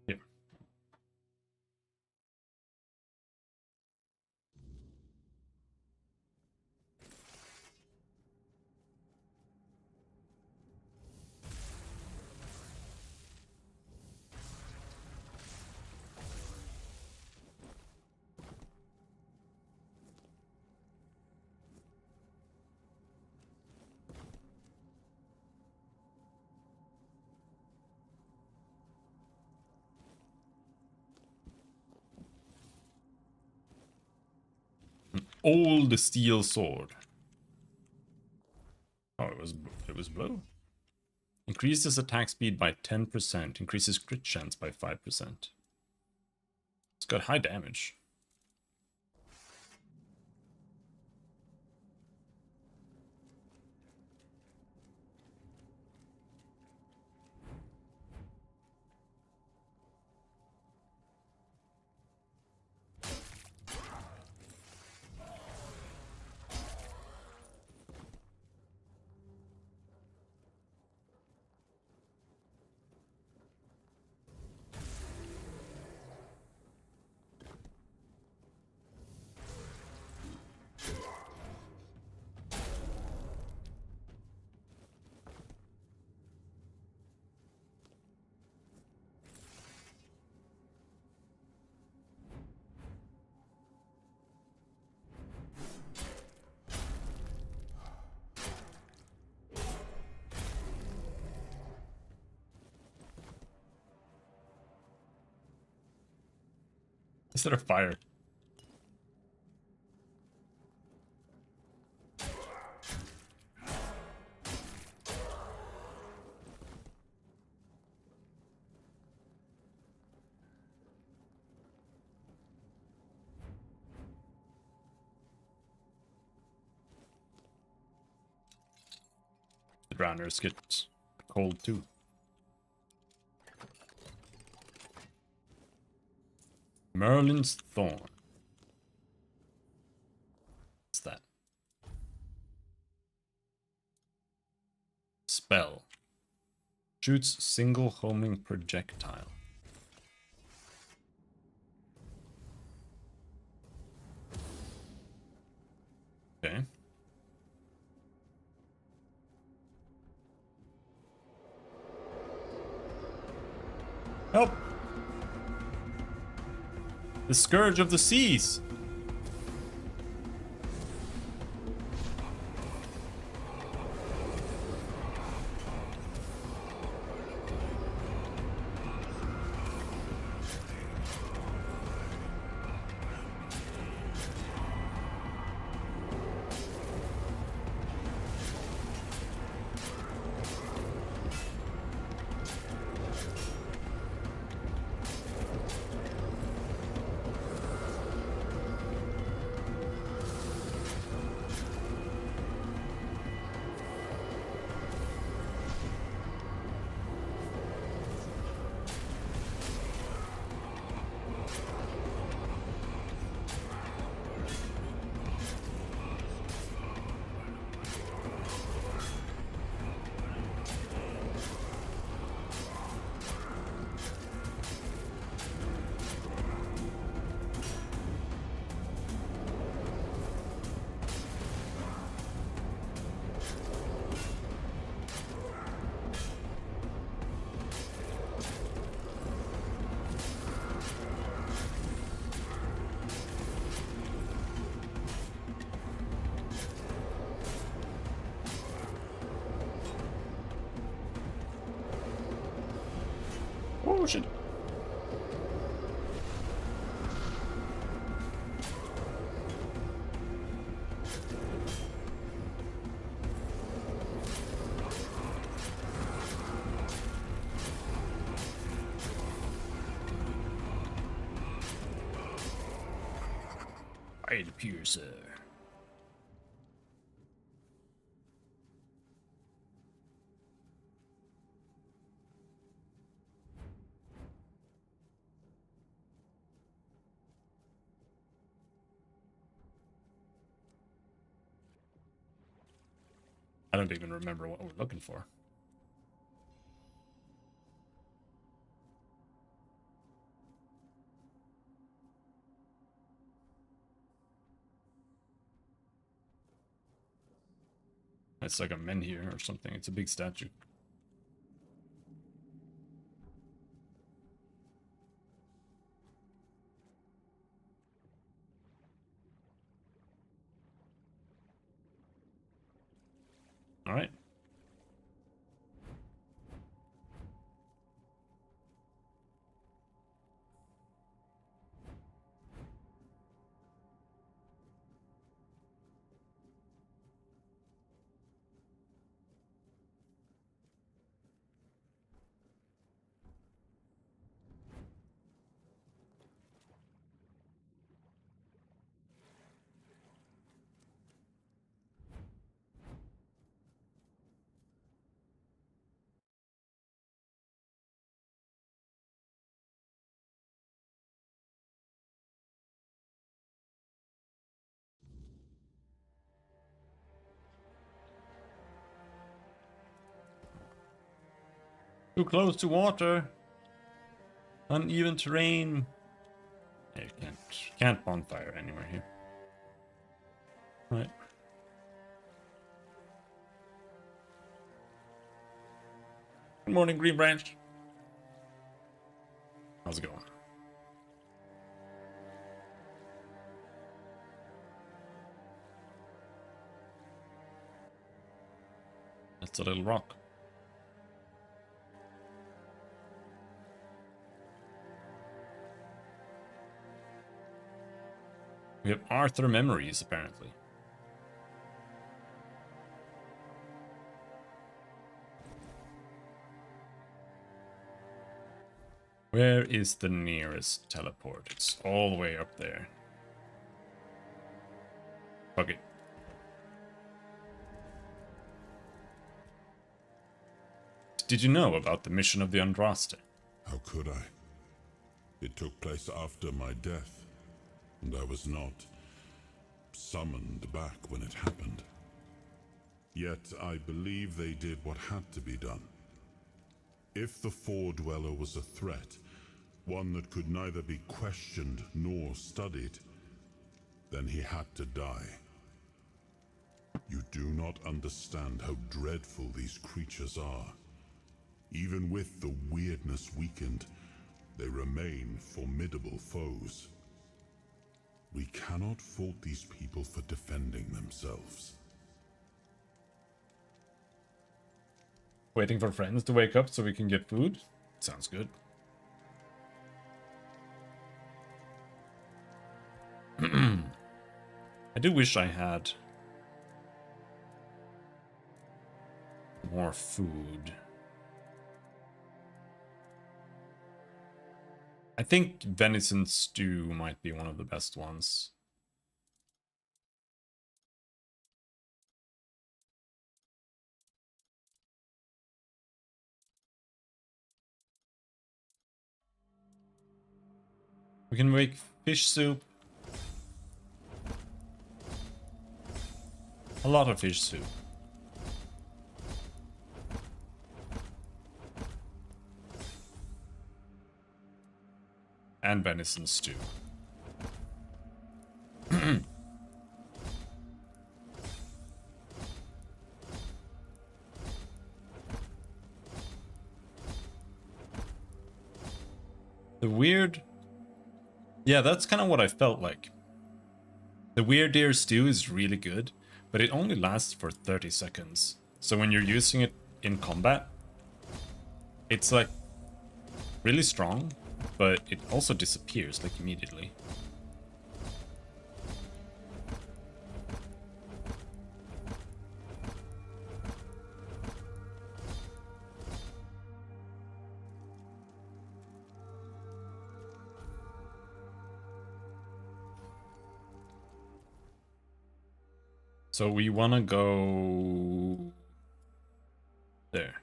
Yeah. Old steel sword. Oh, it was blue. Increases attack speed by 10%. Increases crit chance by 5%. It's got high damage. Instead of fire. The drowners get cold too. Merlin's Thorn. What's that? Spell. Shoots single homing projectile. Okay. Help! The Scourge of the Seas! Oh shit. It appears, sir. I don't even remember what we're looking for. It's like a menhir or something. It's a big statue. All right. Too close to water. Uneven terrain. Yeah, you can't bonfire anywhere here. Right. Good morning, Green Branch. How's it going? That's a little rock. We have Arthur memories, apparently. Where is the nearest teleport? It's all the way up there. Fuck it. Did you know about the mission of the Andraste? How could I? It took place after my death, and I was not summoned back when it happened. Yet I believe they did what had to be done. If the Four-Dweller was a threat, one that could neither be questioned nor studied, then he had to die. You do not understand how dreadful these creatures are. Even with the weirdness weakened, they remain formidable foes. We cannot fault these people for defending themselves. Waiting for friends to wake up so we can get food? Sounds good. I do wish I had more food. I think venison stew might be one of the best ones. We can make fish soup. A lot of fish soup. And venison stew. The weird... Yeah, that's kind of what I felt like. The weird deer stew is really good, but it only lasts for 30 seconds. So when you're using it in combat, it's like really strong, but it also disappears like immediately. So we want to go there.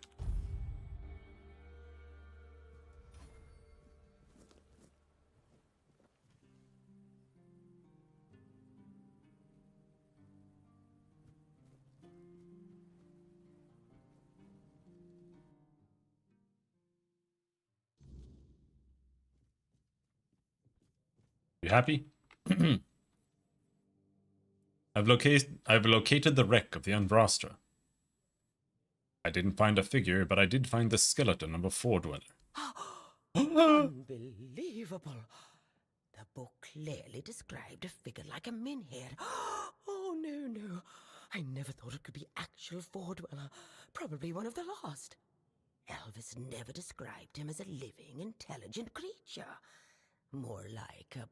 You happy? I've located the wreck of the Anvrastra. I didn't find a figure, but I did find the skeleton of a foredweller. Unbelievable. The book clearly described a figure like a menhir. Oh, no. I never thought it could be actual foredweller. Probably one of the lost. Elvis never described him as a living, intelligent creature. More like a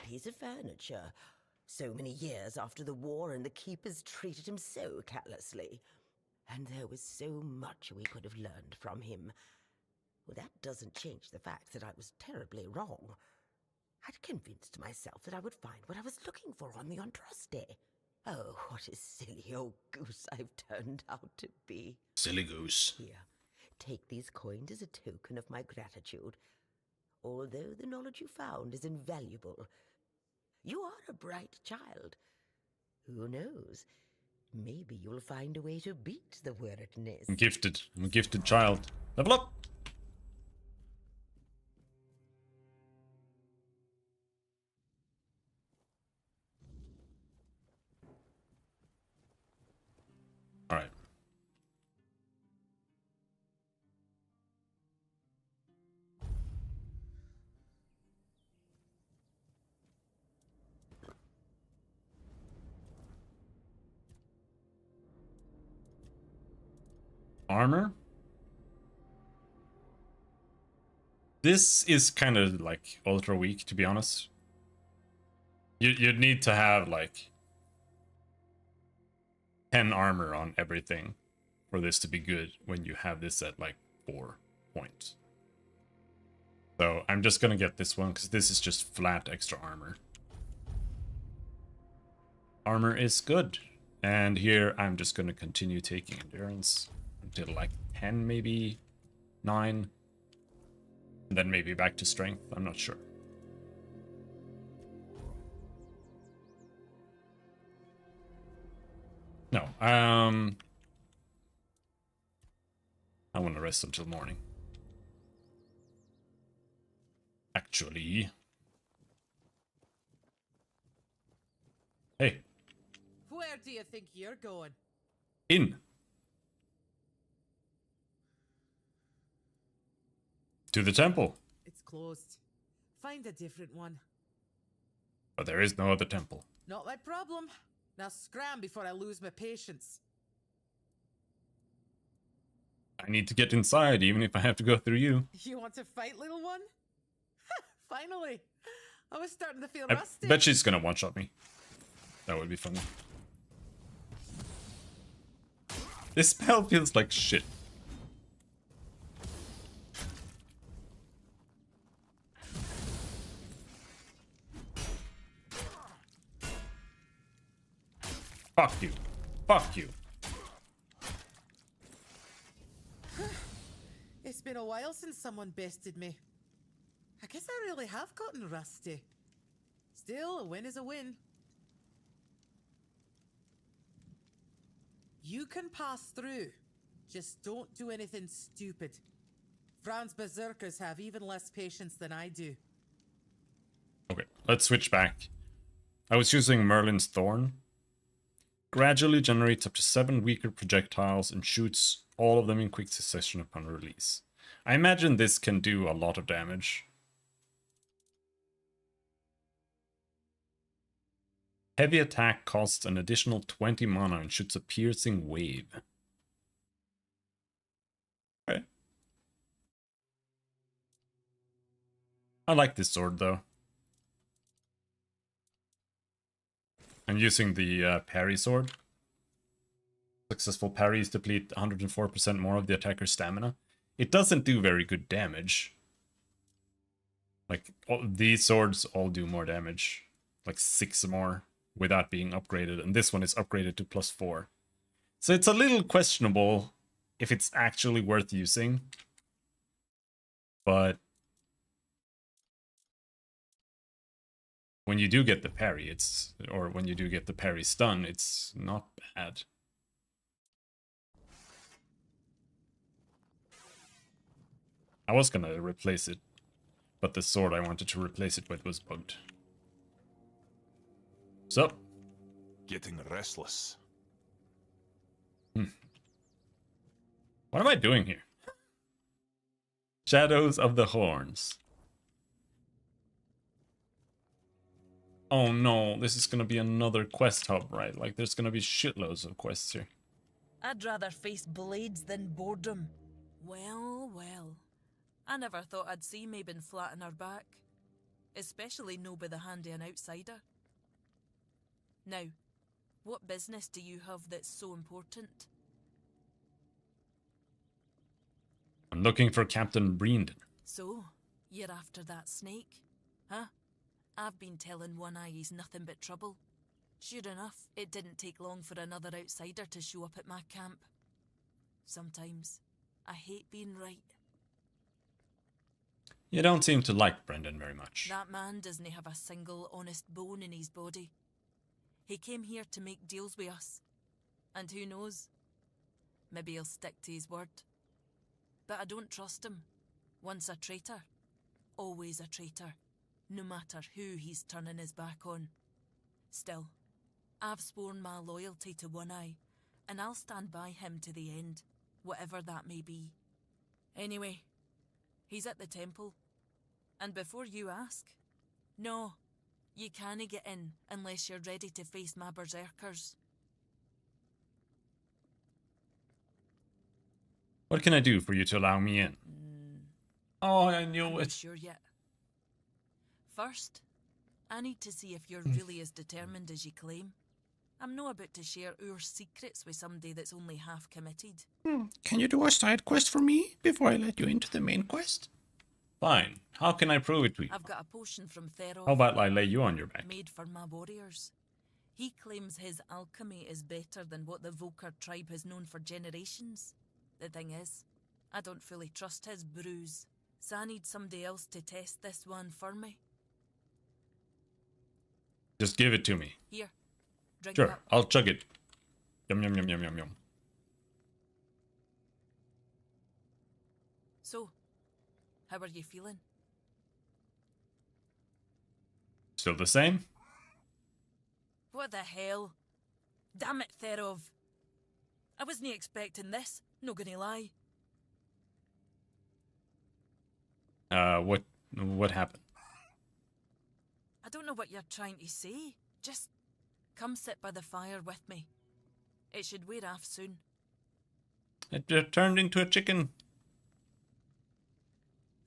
piece of furniture. So many years after the war, and the keepers treated him so callously. And there was so much we could have learned from him. Well, that doesn't change the fact that I was terribly wrong. I'd convinced myself that I would find what I was looking for on the Andraste. Oh, what a silly old goose I've turned out to be. Silly goose. Here, take these coins as a token of my gratitude. Although the knowledge you found is invaluable, you are a bright child. Who knows? Maybe you'll find a way to beat the weirdness. I'm gifted. I'm a gifted child. Level up! Alright. Armor? This is kind of like ultra weak, to be honest. You'd need to have like 10 armor on everything for this to be good when you have this at like 4 points. So I'm just gonna get this one because this is just flat extra armor. Armor is good. And here I'm just gonna continue taking endurance until like 10, maybe 9. And then maybe back to strength, I'm not sure. No, I want to rest until morning. Actually. Hey. Where do you think you're going? In. To the temple. It's closed. Find a different one. But there is no other temple. Not my problem. Now scram before I lose my patience. I need to get inside, even if I have to go through you. You want to fight, little one? Finally. I was starting to feel I rusty. bet she's gonna one-shot me. That would be funny. This spell feels like shit. Fuck you. Fuck you. It's been a while since someone bested me. I guess I really have gotten rusty. Still, a win is a win. You can pass through. Just don't do anything stupid. Fran's berserkers have even less patience than I do. Okay, let's switch back. I was using Merlin's Thorn. Gradually generates up to 7 weaker projectiles and shoots all of them in quick succession upon release. I imagine this can do a lot of damage. Heavy attack costs an additional 20 mana and shoots a piercing wave. Okay. I like this sword though. I'm using the parry sword. Successful parries deplete 104% more of the attacker's stamina. It doesn't do very good damage. Like, these swords all do more damage. Like 6 more without being upgraded. And this one is upgraded to +4. So it's a little questionable if it's actually worth using. But when you do get the parry, or when you do get the parry stun, it's not bad. I was gonna replace it, but the sword I wanted to replace it with was bugged. What's up? Getting restless. What am I doing here? Shadows of the Horns. Oh no, this is gonna be another quest hub, right? Like, there's gonna be shitloads of quests here. I'd rather face blades than boredom. Well, well. I never thought I'd see Mabin flat on her back. Especially no by the hand of an outsider. Now, what business do you have that's so important? I'm looking for Captain Breendon. So, you're after that snake, huh? I've been telling One Eye he's nothing but trouble. Sure enough, it didn't take long for another outsider to show up at my camp. Sometimes, I hate being right. You don't seem to like Brendan very much. That man doesn't have a single honest bone in his body. He came here to make deals with us. And who knows? Maybe he'll stick to his word. But I don't trust him. Once a traitor, always a traitor, no matter who he's turning his back on. Still, I've sworn my loyalty to One Eye, and I'll stand by him to the end, whatever that may be. Anyway, he's at the temple. And before you ask, no, you can't get in unless you're ready to face my berserkers. What can I do for you to allow me in? Oh, I knew I'm it. not sure yet. First, I need to see if you're really as determined as you claim. I'm not about to share our secrets with somebody that's only half committed. Can you do a side quest for me before I let you into the main quest? Fine. How can I prove it to you? I've got a potion from Theros. How about I lay you on your back? Made for my warriors. He claims his alchemy is better than what the Volker tribe has known for generations. The thing is, I don't fully trust his brews, so I need somebody else to test this one for me. Just give it to me. Here, drink Sure, up. I'll chug it. Yum yum yum yum yum yum. So, how are you feeling? Still the same? What the hell? Damn it, Therov. I wasn't expecting this, no gonna lie. What happened? I don't know what you're trying to say. Just come sit by the fire with me. It should wear off soon. It turned into a chicken.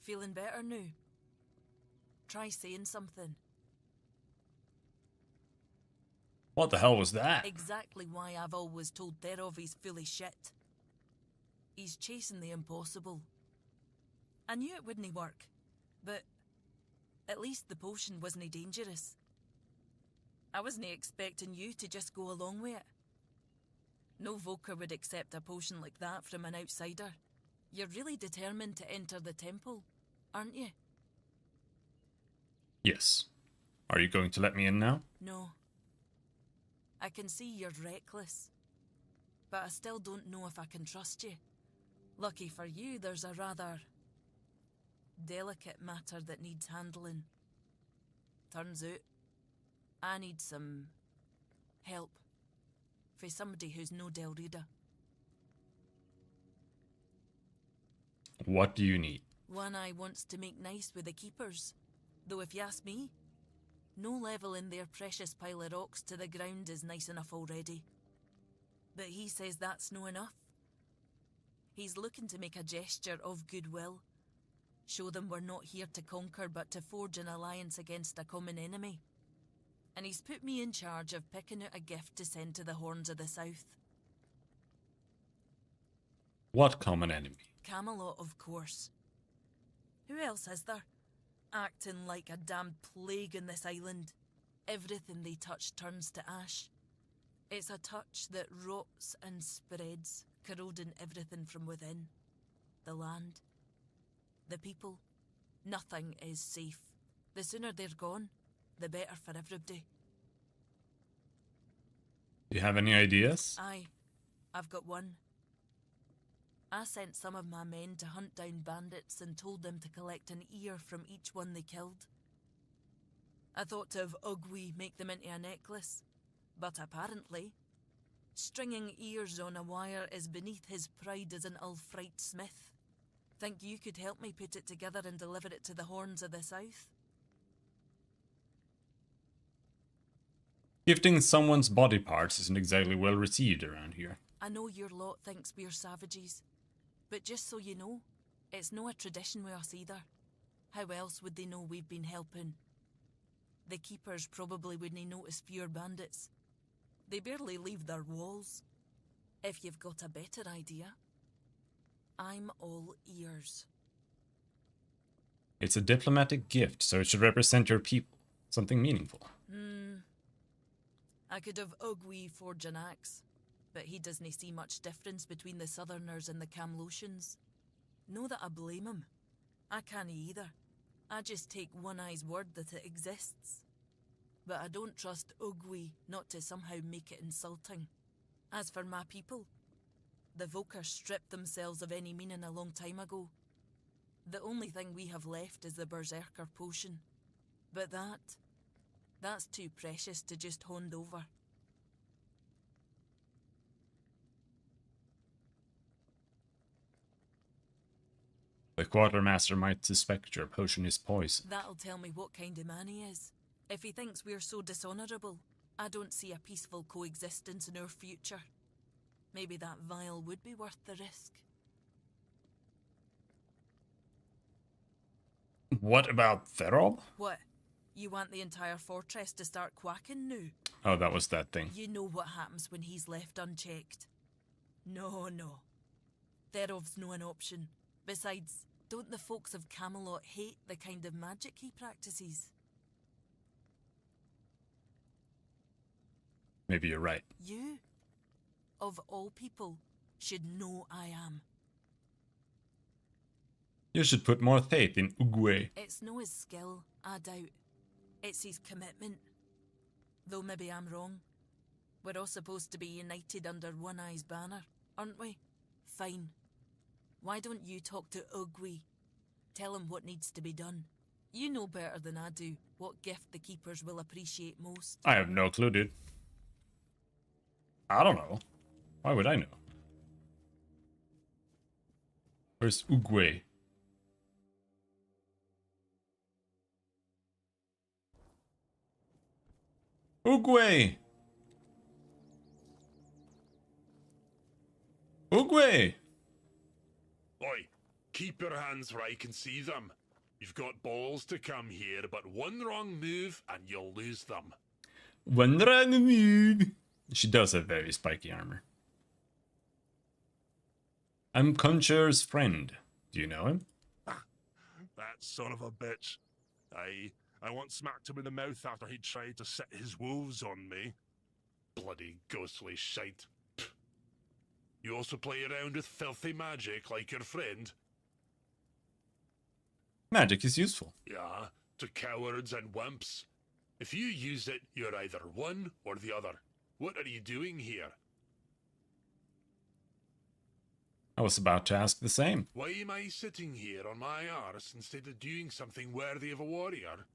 Feeling better now? Try saying something. What the hell was that? Exactly why I've always told Therov he's full of shit. He's chasing the impossible. I knew it wouldn't work, but at least the potion wasn't dangerous. I wasn't expecting you to just go along with it. No Volker would accept a potion like that from an outsider. You're really determined to enter the temple, aren't you? Yes. Are you going to let me in now? No. I can see you're reckless, but I still don't know if I can trust you. Lucky for you, there's a rather delicate matter that needs handling. Turns out, I need some help for somebody who's no Del Rita. What do you need? One Eye wants to make nice with the keepers, though if you ask me, no level in their precious pile of rocks to the ground is nice enough already. But he says that's no enough. He's looking to make a gesture of goodwill, Show them we're not here to conquer, but to forge an alliance against a common enemy. And he's put me in charge of picking out a gift to send to the Horns of the South. What common enemy? Camelot, of course. Who else is there? Acting like a damned plague in this island. Everything they touch turns to ash. It's a touch that rots and spreads, corroding everything from within. The land. The people. Nothing is safe. The sooner they're gone, the better for everybody. Do you have any ideas? Aye, I've got one. I sent some of my men to hunt down bandits and told them to collect an ear from each one they killed. I thought of Ugwe make them into a necklace, but apparently, stringing ears on a wire is beneath his pride as an Ulfrite smith. Think you could help me put it together and deliver it to the Horns of the South? Gifting someone's body parts isn't exactly well received around here. I know your lot thinks we're savages, but just so you know, it's no a tradition with us either. How else would they know we've been helping? The keepers probably wouldn't notice fewer bandits. They barely leave their walls. If you've got a better idea, I'm all ears. It's a diplomatic gift, so it should represent your people. Something meaningful. I could have Ugwe forge an axe, but he doesn't see much difference between the Southerners and the Camlotians. No that I blame him. I can't either. I just take One Eye's word that it exists. But I don't trust Ugwe not to somehow make it insulting. As for my people, the Volker stripped themselves of any meaning a long time ago. The only thing we have left is the Berserker potion. But that's too precious to just hand over. The quartermaster might suspect your potion is poison. That'll tell me what kind of man he is. If he thinks we're so dishonourable, I don't see a peaceful coexistence in our future. Maybe that vial would be worth the risk. What about Therob? What? You want the entire fortress to start quacking now? Oh, that was that thing. You know what happens when he's left unchecked. No. Therob's no an option. Besides, don't the folks of Camelot hate the kind of magic he practices? Maybe you're right. You, of all people, should know I am. You should put more faith in Ugwe. It's no his skill, I doubt. It's his commitment. Though maybe I'm wrong. We're all supposed to be united under One Eye's banner, aren't we? Fine. Why don't you talk to Ugwe? Tell him what needs to be done. You know better than I do what gift the keepers will appreciate most. I have no clue, dude. I don't know. Why would I know? Where's Ugwe? Ugwe! Ugwe! Oi, keep your hands where I can see them. You've got balls to come here, but one wrong move and you'll lose them. One wrong move. She does have very spiky armor. I'm Concher's friend. Do you know him? That son of a bitch. I once smacked him in the mouth after he tried to set his wolves on me. Bloody ghostly shite. Pfft. You also play around with filthy magic like your friend? Magic is useful. Yeah, to cowards and wimps. If you use it, you're either one or the other. What are you doing here? I was about to ask the same. Why am I sitting here on my arse instead of doing something worthy of a warrior?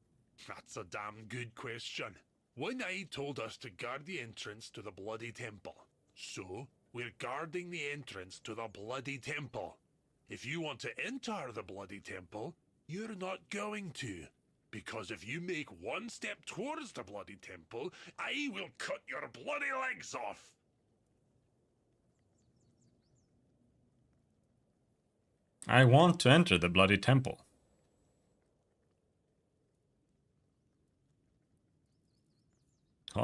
That's a damn good question. One Eye told us to guard the entrance to the Bloody Temple. So, we're guarding the entrance to the Bloody Temple. If you want to enter the Bloody Temple, you're not going to. Because if you make one step towards the Bloody Temple, I will cut your bloody legs off. I want to enter the Bloody Temple.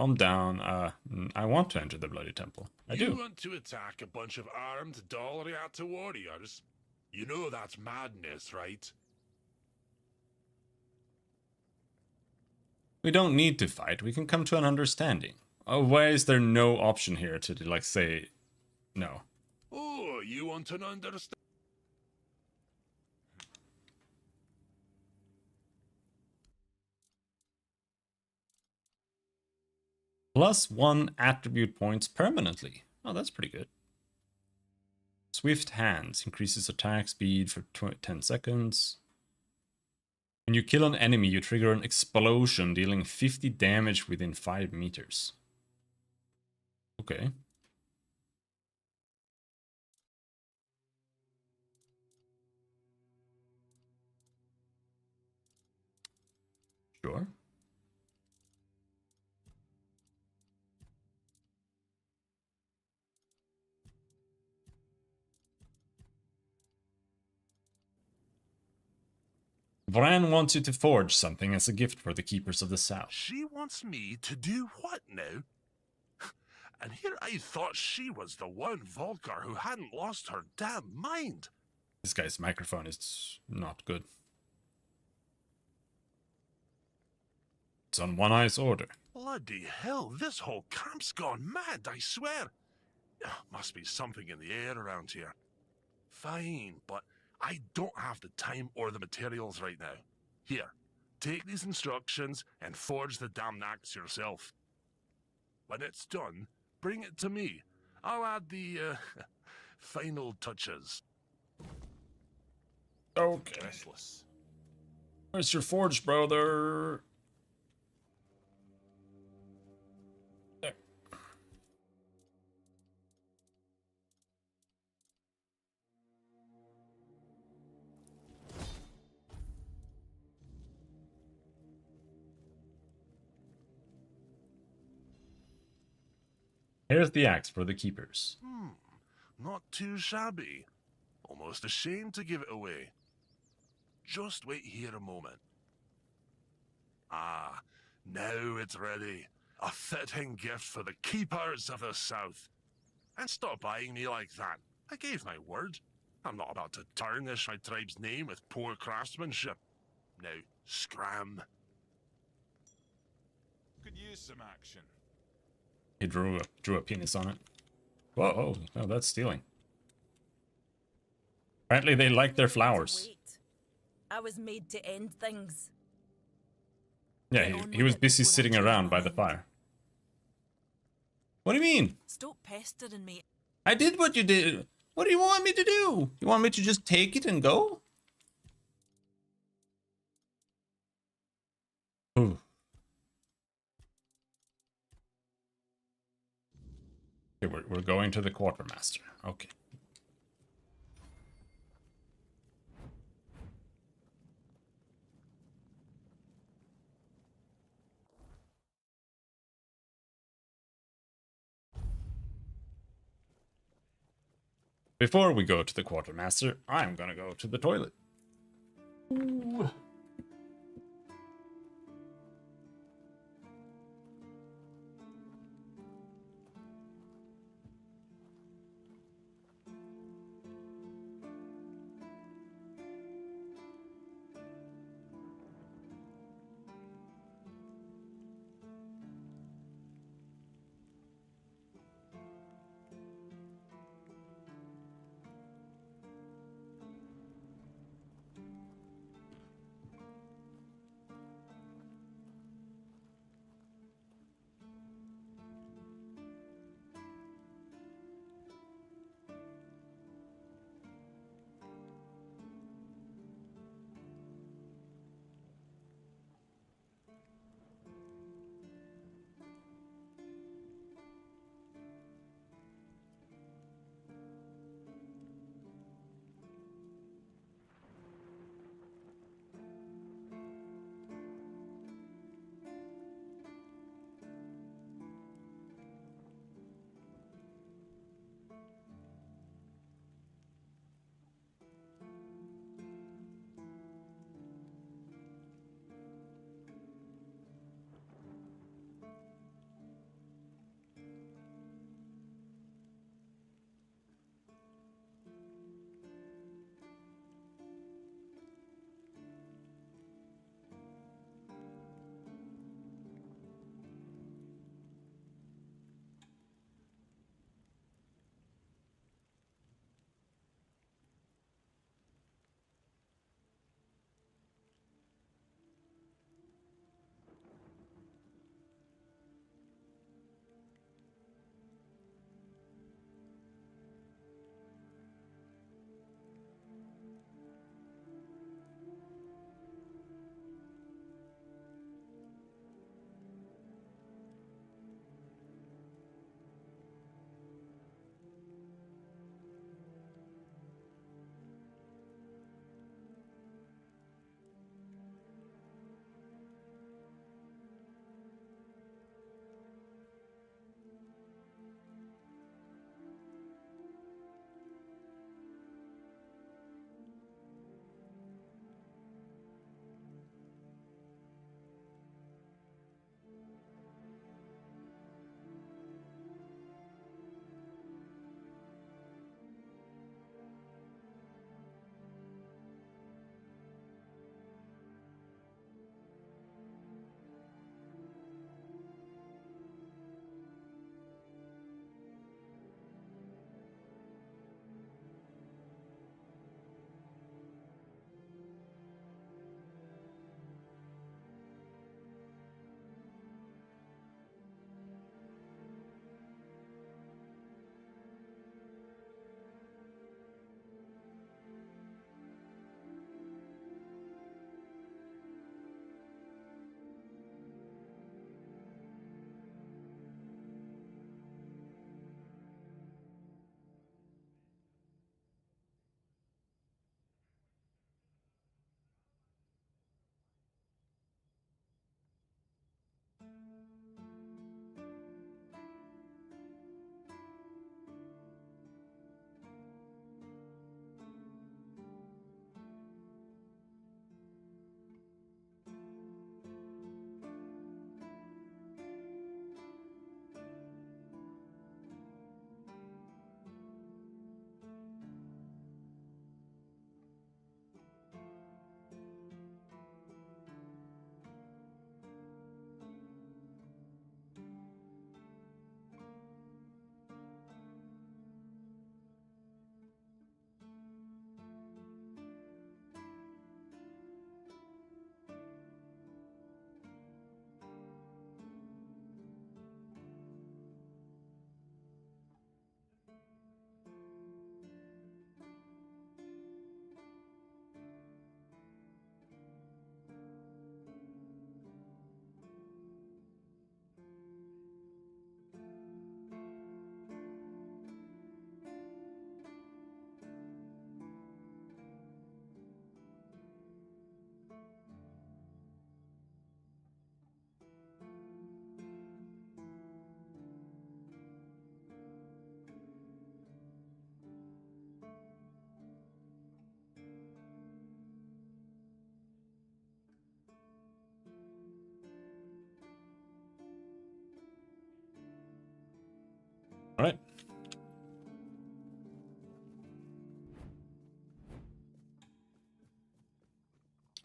Calm down. I want to enter the Bloody Temple. I do. You want to attack a bunch of armed Dalriata warriors? You know that's madness, right? We don't need to fight. We can come to an understanding. Why is there no option here to, like, say no? Oh, you want an understand? +1 attribute points permanently. Oh, that's pretty good. Swift Hands increases attack speed for 10 seconds. When you kill an enemy, you trigger an explosion, dealing 50 damage within 5 meters. Okay. Sure. Bran wants you to forge something as a gift for the Keepers of the South. She wants me to do what now? And here I thought she was the one Volkar who hadn't lost her damn mind. This guy's microphone is not good. It's on One Eye's order. Bloody hell, this whole camp's gone mad, I swear. Must be something in the air around here. Fine, but I don't have the time or the materials right now. Here, take these instructions and forge the damn axe yourself. When it's done, bring it to me. I'll add the, final touches. Okay. Restless. Where's your forge, brother? There. Here's the axe for the Keepers. Not too shabby. Almost ashamed to give it away. Just wait here a moment. Ah, now it's ready. A fitting gift for the Keepers of the South. And stop eyeing me like that. I gave my word. I'm not about to tarnish my tribe's name with poor craftsmanship. Now, scram. Could use some action. He drew a penis on it. Whoa, oh, no, that's stealing. Apparently they like their flowers. Wait. I was made to end things. Yeah, he was busy sitting around by the fire. What do you mean? Stop pestering me. I did what you did. What do you want me to do? You want me to just take it and go? Ooh. Okay, we're going to the quartermaster. Okay. Before we go to the quartermaster, I'm gonna go to the toilet. Ooh.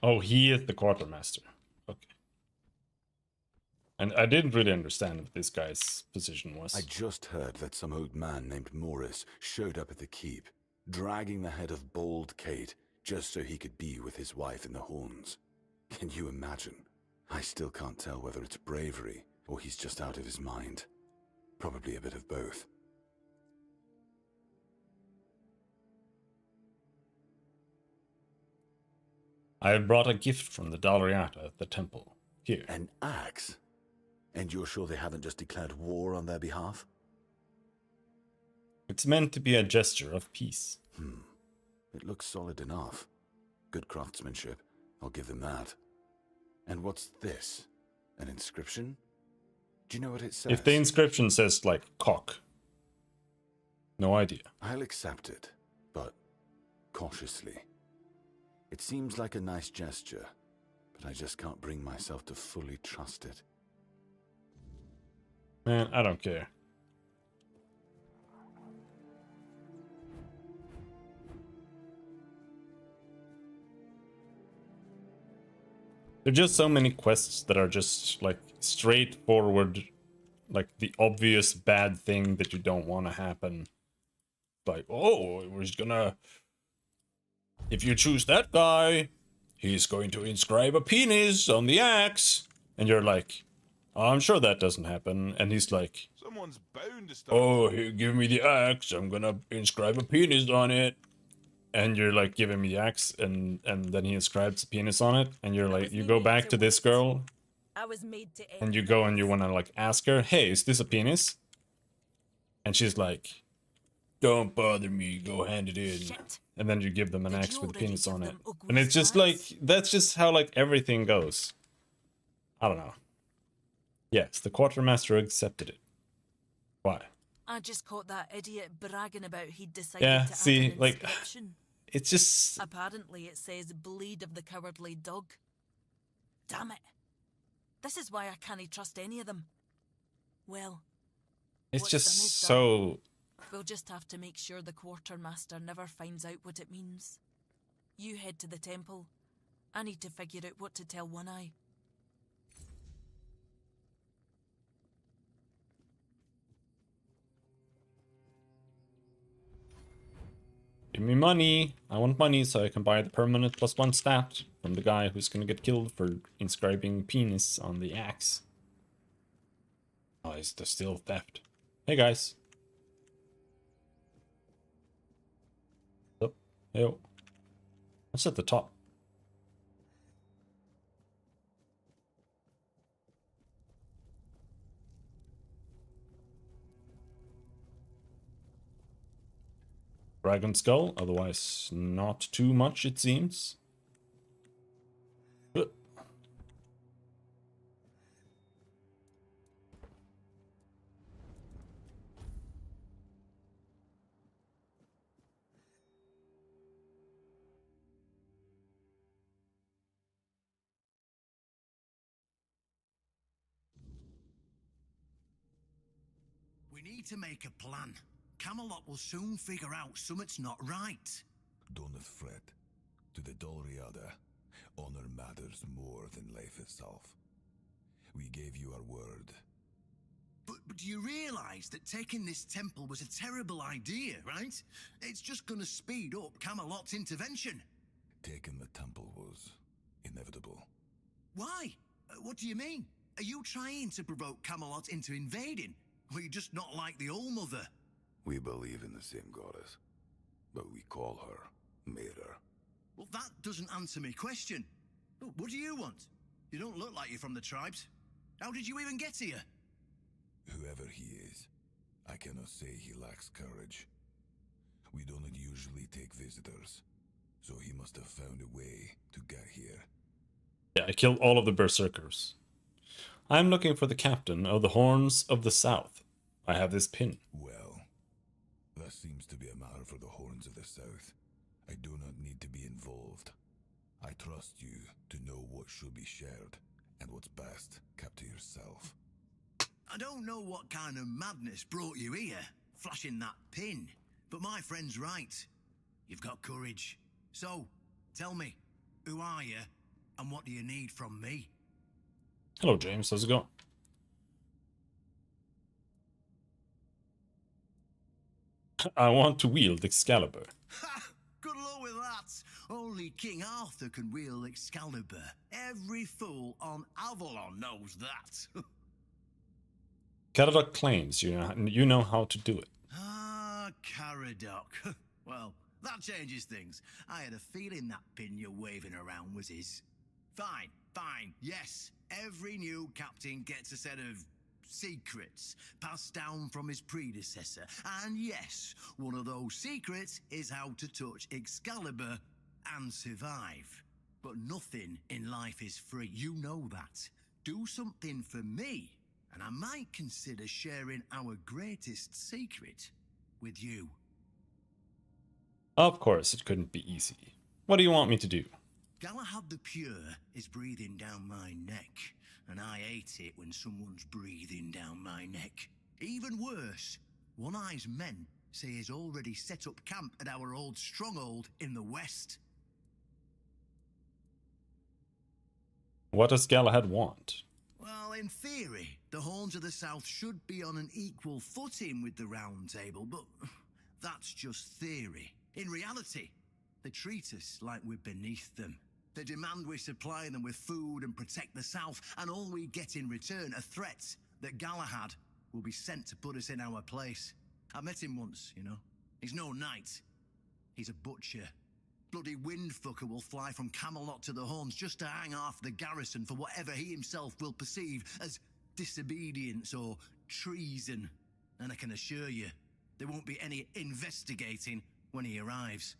Oh, he is the quartermaster. Okay. And I didn't really understand what this guy's position was. I just heard that some old man named Morris showed up at the keep, dragging the head of Bold Kate just so he could be with his wife in the horns. Can you imagine? I still can't tell whether it's bravery or he's just out of his mind. Probably a bit of both. I brought a gift from the Dalriata at the temple. Here. An axe? And you're sure they haven't just declared war on their behalf? It's meant to be a gesture of peace. It looks solid enough. Good craftsmanship. I'll give them that. And what's this? An inscription? Do you know what it says? If the inscription says, like, cock. No idea. I'll accept it, but cautiously. It seems like a nice gesture, but I just can't bring myself to fully trust it. Man, I don't care. There are just so many quests that are just, like, straightforward, like, the obvious bad thing that you don't want to happen. Like, oh, we're just gonna... If you choose that guy, he's going to inscribe a penis on the axe. And you're like, oh, I'm sure that doesn't happen. And he's like, Someone's bound to start. oh, here, give me the axe. I'm gonna inscribe a penis on it. And you're like, giving me the axe, and then he inscribes a penis on it. And you're like, you go back to this girl. I was made to And you go and you want to, like, ask her, hey, is this a penis? And she's like, don't bother me, go hand it in. Shit. And then you give them an axe with a penis on it. And it's just like, that's just how, like, everything goes. I don't know. Yes, the quartermaster accepted it. Why? I just caught that idiot bragging about he'd decided Yeah, to see, add an like, inscription. it's just... Apparently it says bleed of the cowardly dog. Damn it. This is why I can't trust any of them. Well, It's what's just done is so... done. We'll just have to make sure the quartermaster never finds out what it means. You head to the temple. I need to figure out what to tell One Eye. Give me money. I want money so I can buy the permanent +1 stat from the guy who's gonna get killed for inscribing penis on the axe. Oh, it's still theft. Hey guys. Oh, hey. What's at the top? Dragon skull, otherwise not too much, it seems. We need to make a plan. Camelot will soon figure out something's not right. Don't fret. To the Dalriada, honor matters more than life itself. We gave you our word. But do you realize that taking this temple was a terrible idea, right? It's just gonna speed up Camelot's intervention. Taking the temple was inevitable. Why? What do you mean? Are you trying to provoke Camelot into invading? Or are you just not like the All Mother? We believe in the same goddess, but we call her Mirror. Well, that doesn't answer my question. What do you want? You don't look like you're from the tribes. How did you even get here? Whoever he is, I cannot say he lacks courage. We don't usually take visitors, so he must have found a way to get here. Yeah, I killed all of the berserkers. I'm looking for the captain of the Horns of the South. I have this pin. Well, that seems to be a matter for the Horns of the South. I do not need to be involved. I trust you to know what should be shared, and what's best kept to yourself. I don't know what kind of madness brought you here, flashing that pin, but my friend's right. You've got courage. So, tell me, who are you, And what do you need from me? Hello, James. How's it going? I want to wield Excalibur. Good luck with that. Only King Arthur can wield Excalibur. Every fool on Avalon knows that. Caradoc claims you know how to do it. Ah, Caradoc. Well, that changes things. I had a feeling that pin you're waving around was his. Fine, fine, yes. Every new captain gets a set of secrets passed down from his predecessor. And yes, one of those secrets is how to touch Excalibur and survive. But nothing in life is free. You know that. Do something for me, and I might consider sharing our greatest secret with you. Of course, it couldn't be easy. What do you want me to do? Galahad the Pure is breathing down my neck, and I hate it when someone's breathing down my neck. Even worse, One-Eye's men say he's already set up camp at our old stronghold in the west. What does Galahad want? Well, in theory, the Horns of the South should be on an equal footing with the Round Table, but that's just theory. In reality, they treat us like we're beneath them. They demand we supply them with food and protect the South, and all we get in return are threats that Galahad will be sent to put us in our place. I met him once, you know. He's no knight. He's a butcher. Bloody windfucker will fly from Camelot to the Horns just to hang half the garrison for whatever he himself will perceive as disobedience or treason. And I can assure you, there won't be any investigating when he arrives.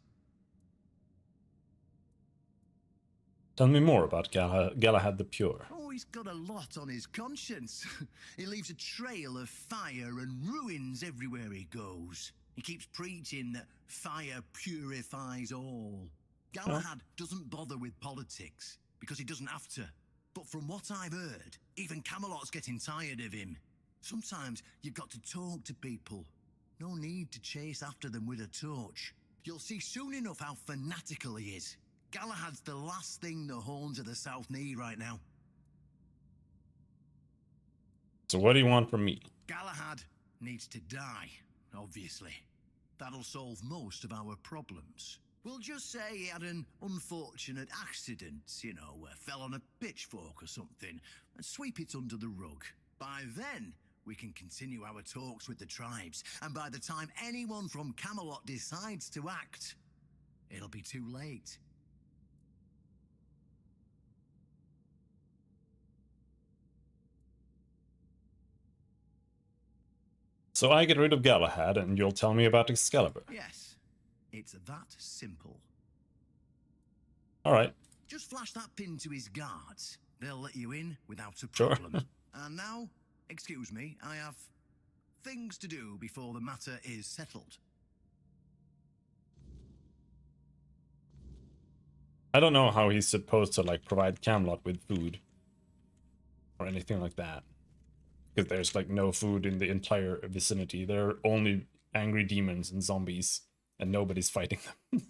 Tell me more about Galahad the Pure. Oh, he's got a lot on his conscience. He leaves a trail of fire and ruins everywhere he goes. He keeps preaching that fire purifies all. Galahad doesn't bother with politics, because he doesn't have to. But from what I've heard, even Camelot's getting tired of him. Sometimes you've got to talk to people. No need to chase after them with a torch. You'll see soon enough how fanatical he is. Galahad's the last thing the Horns of the South need right now. So what do you want from me? Galahad needs to die, obviously. That'll solve most of our problems. We'll just say he had an unfortunate accident, you know, fell on a pitchfork or something, and sweep it under the rug. By then, we can continue our talks with the tribes, and by the time anyone from Camelot decides to act, it'll be too late. So I get rid of Galahad and you'll tell me about Excalibur. Yes, it's that simple. Alright. Just flash that pin to his guards. They'll let you in without a Sure. problem. And now, excuse me, I have things to do before the matter is settled. I don't know how he's supposed to, like, provide Camelot with food. Or anything like that. Because there's, like, no food in the entire vicinity. There are only angry demons and zombies. And nobody's fighting them.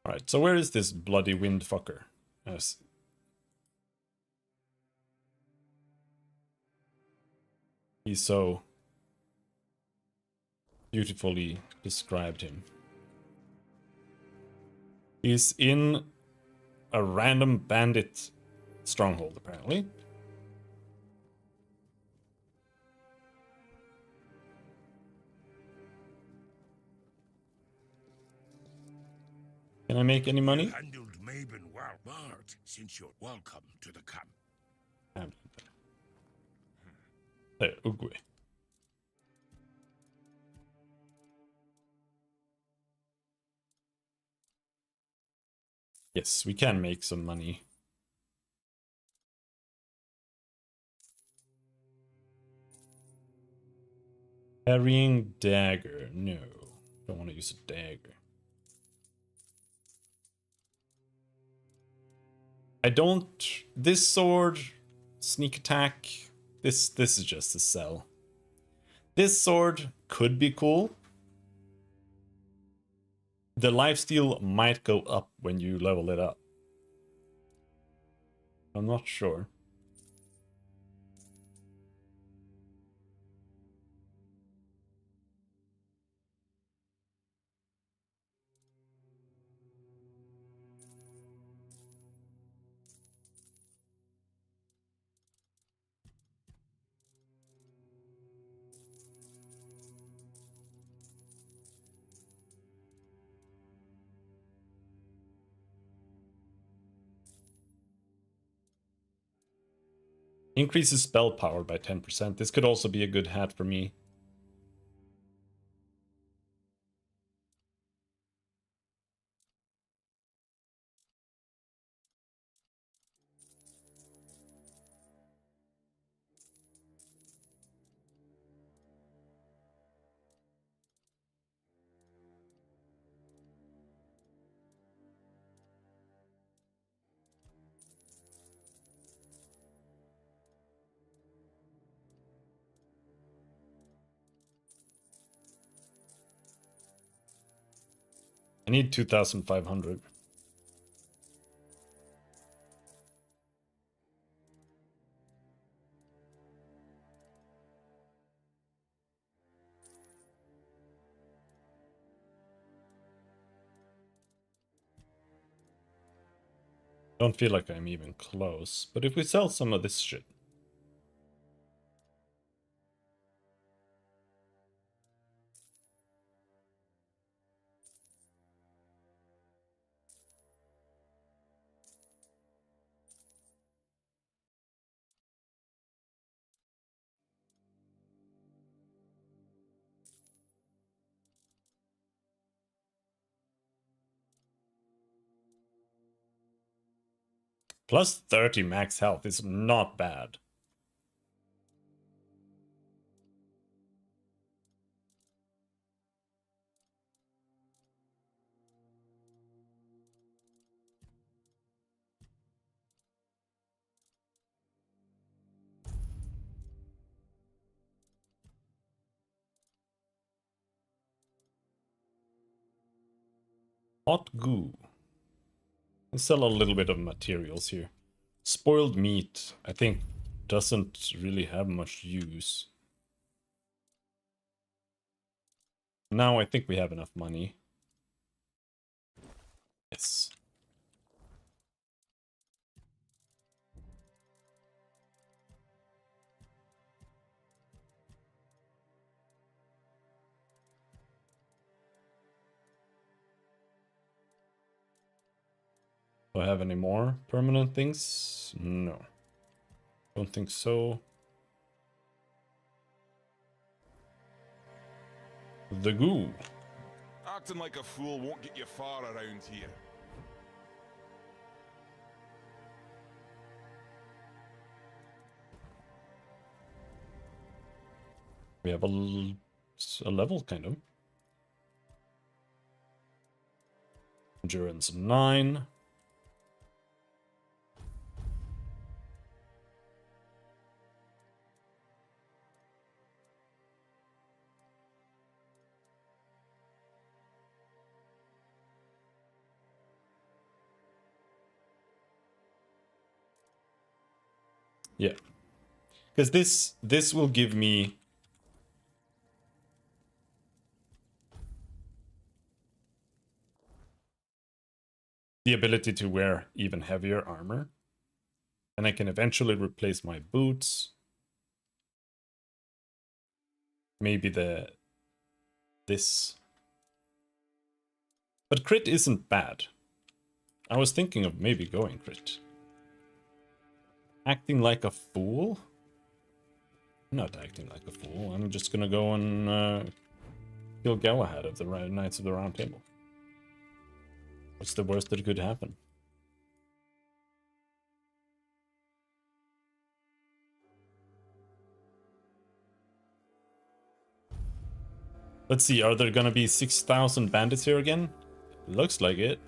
Alright, so where is this bloody wind fucker? Yes. He so beautifully described him. He's in a random bandit stronghold, apparently. Can I make any money? Handled Maben well, but since you're welcome to the camp. There, Ugwe. Yes, we can make some money. Carrying dagger. No, don't want to use a dagger. I don't. This sword, sneak attack. This is just a sell. This sword could be cool. The lifesteal might go up when you level it up. I'm not sure. Increases spell power by 10%. This could also be a good hat for me. I need 2,500. Don't feel like I'm even close, but if we sell some of this shit. Plus 30 max health is not bad. Hot goo. Let's sell a little bit of materials here. Spoiled meat, I think, doesn't really have much use. Now I think we have enough money. Yes. Do I have any more permanent things? No. Don't think so. The goo. Acting like a fool won't get you far around here. We have a level, kind of. Endurance 9. Yeah. Because this will give me the ability to wear even heavier armor. And I can eventually replace my boots. Maybe this. But crit isn't bad. I was thinking of maybe going crit. Acting like a fool? I'm not acting like a fool. I'm just gonna go and kill Galahad of the Knights of the Round Table. What's the worst that could happen? Let's see, are there gonna be 6,000 bandits here again? Looks like it.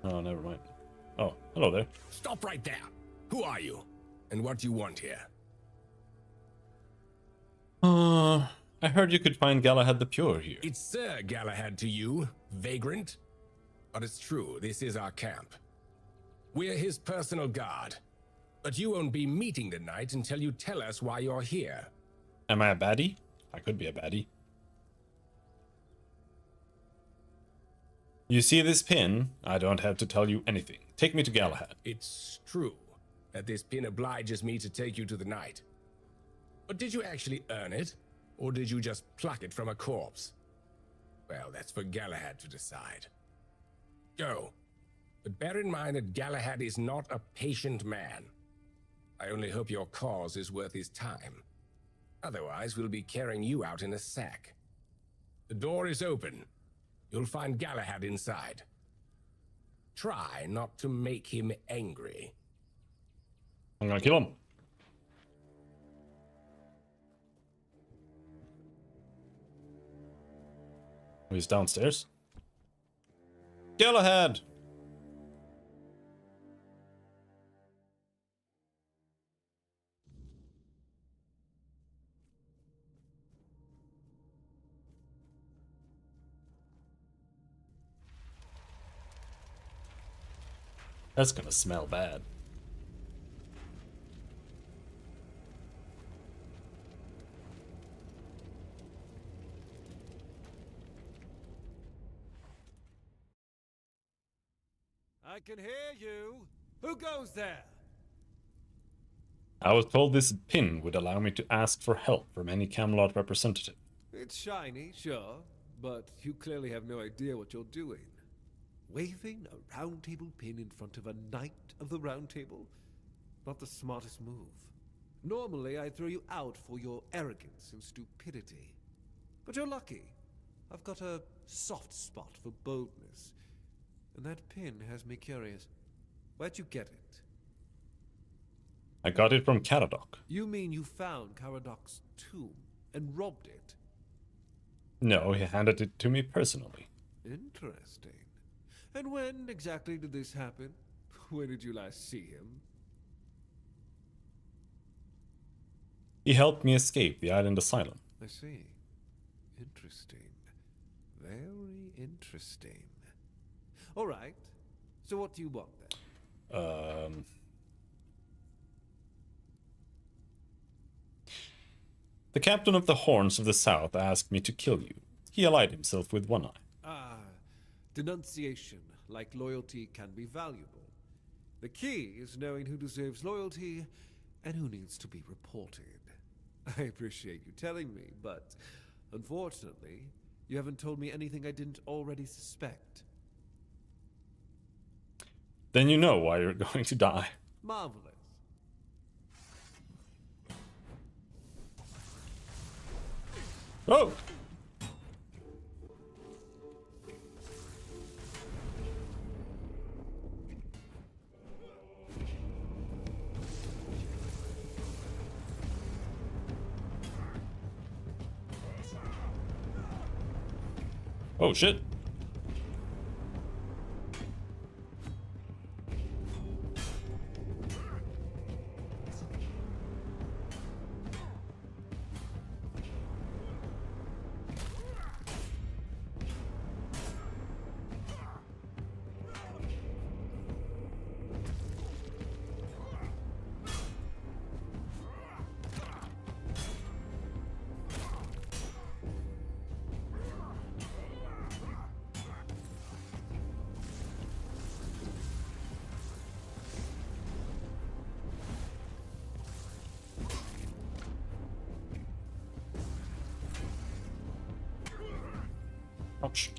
Oh, never mind. Oh, hello there. Stop right there. Who are you? And what do you want here? I heard you could find Galahad the Pure here. It's Sir Galahad to you, vagrant. But it's true, this is our camp. We're his personal guard. But you won't be meeting tonight until you tell us why you're here. Am I a baddie? I could be a baddie. You see this pin? I don't have to tell you anything. Take me to Galahad. It's true that this pin obliges me to take you to the knight. But did you actually earn it? Or did you just pluck it from a corpse? Well, that's for Galahad to decide. Go. But bear in mind that Galahad is not a patient man. I only hope your cause is worth his time. Otherwise, we'll be carrying you out in a sack. The door is open. You'll find Galahad inside. Try not to make him angry. I'm gonna kill him. He's downstairs. Galahad! That's gonna smell bad. I can hear you. Who goes there? I was told this pin would allow me to ask for help from any Camelot representative. It's shiny, sure, but you clearly have no idea what you're doing. Waving a round table pin in front of a knight of the round table? Not the smartest move. Normally, I'd throw you out for your arrogance and stupidity. But you're lucky. I've got a soft spot for boldness. And that pin has me curious. Where'd you get it? I got it from Caradoc. You mean you found Caradoc's tomb and robbed it? No, he handed it to me personally. Interesting. And when exactly did this happen? When did you last see him? He helped me escape the island asylum. I see. Interesting. Very interesting. All right. So what do you want then? The captain of the Horns of the South asked me to kill you. He allied himself with One Eye. Ah, denunciation, like loyalty, can be valuable. The key is knowing who deserves loyalty and who needs to be reported. I appreciate you telling me, but unfortunately, you haven't told me anything I didn't already suspect. Then you know why you're going to die. Marvelous. Oh! Oh shit. Ouch.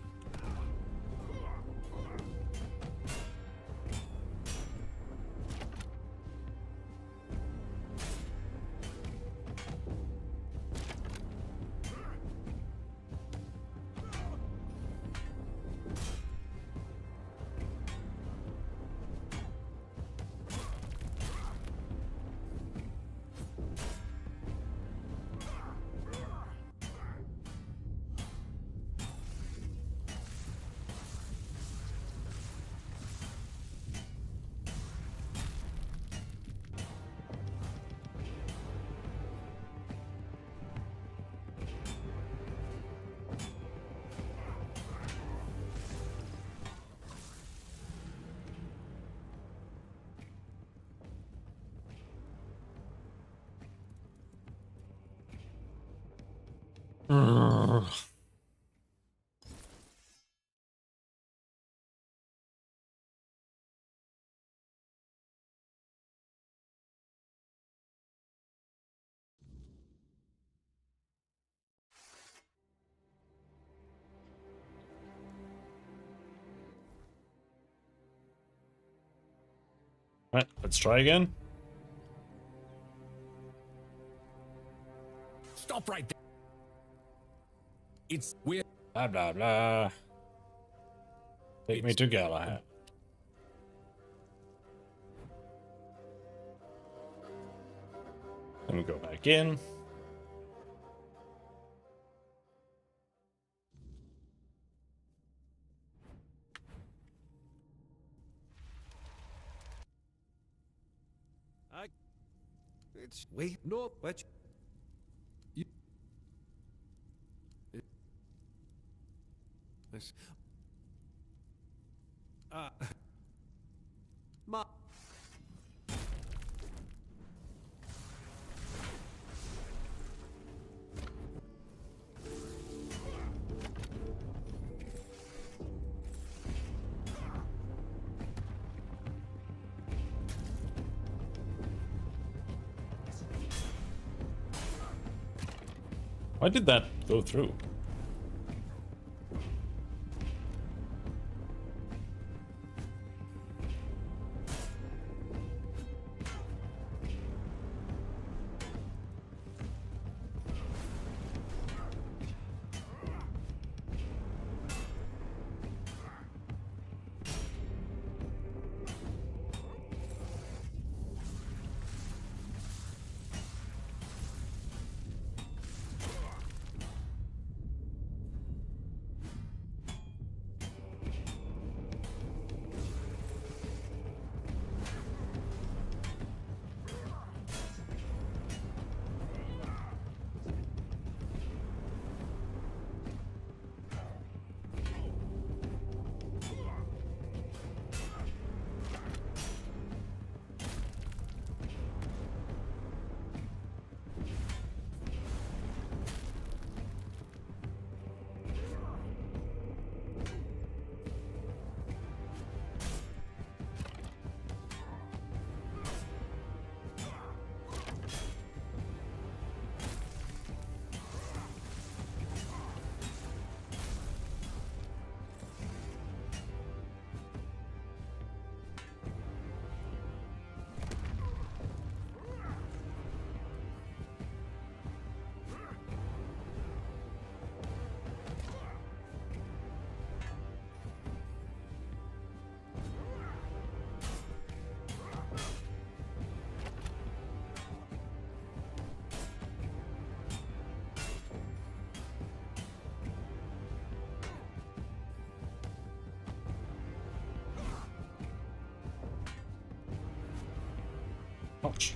Alright, let's try again. Stop right there. It's weird. Blah blah blah. Take me to Galahad. Then we go back in. It's wait, no, but you. This. Ma. Why did that go through? Ouch.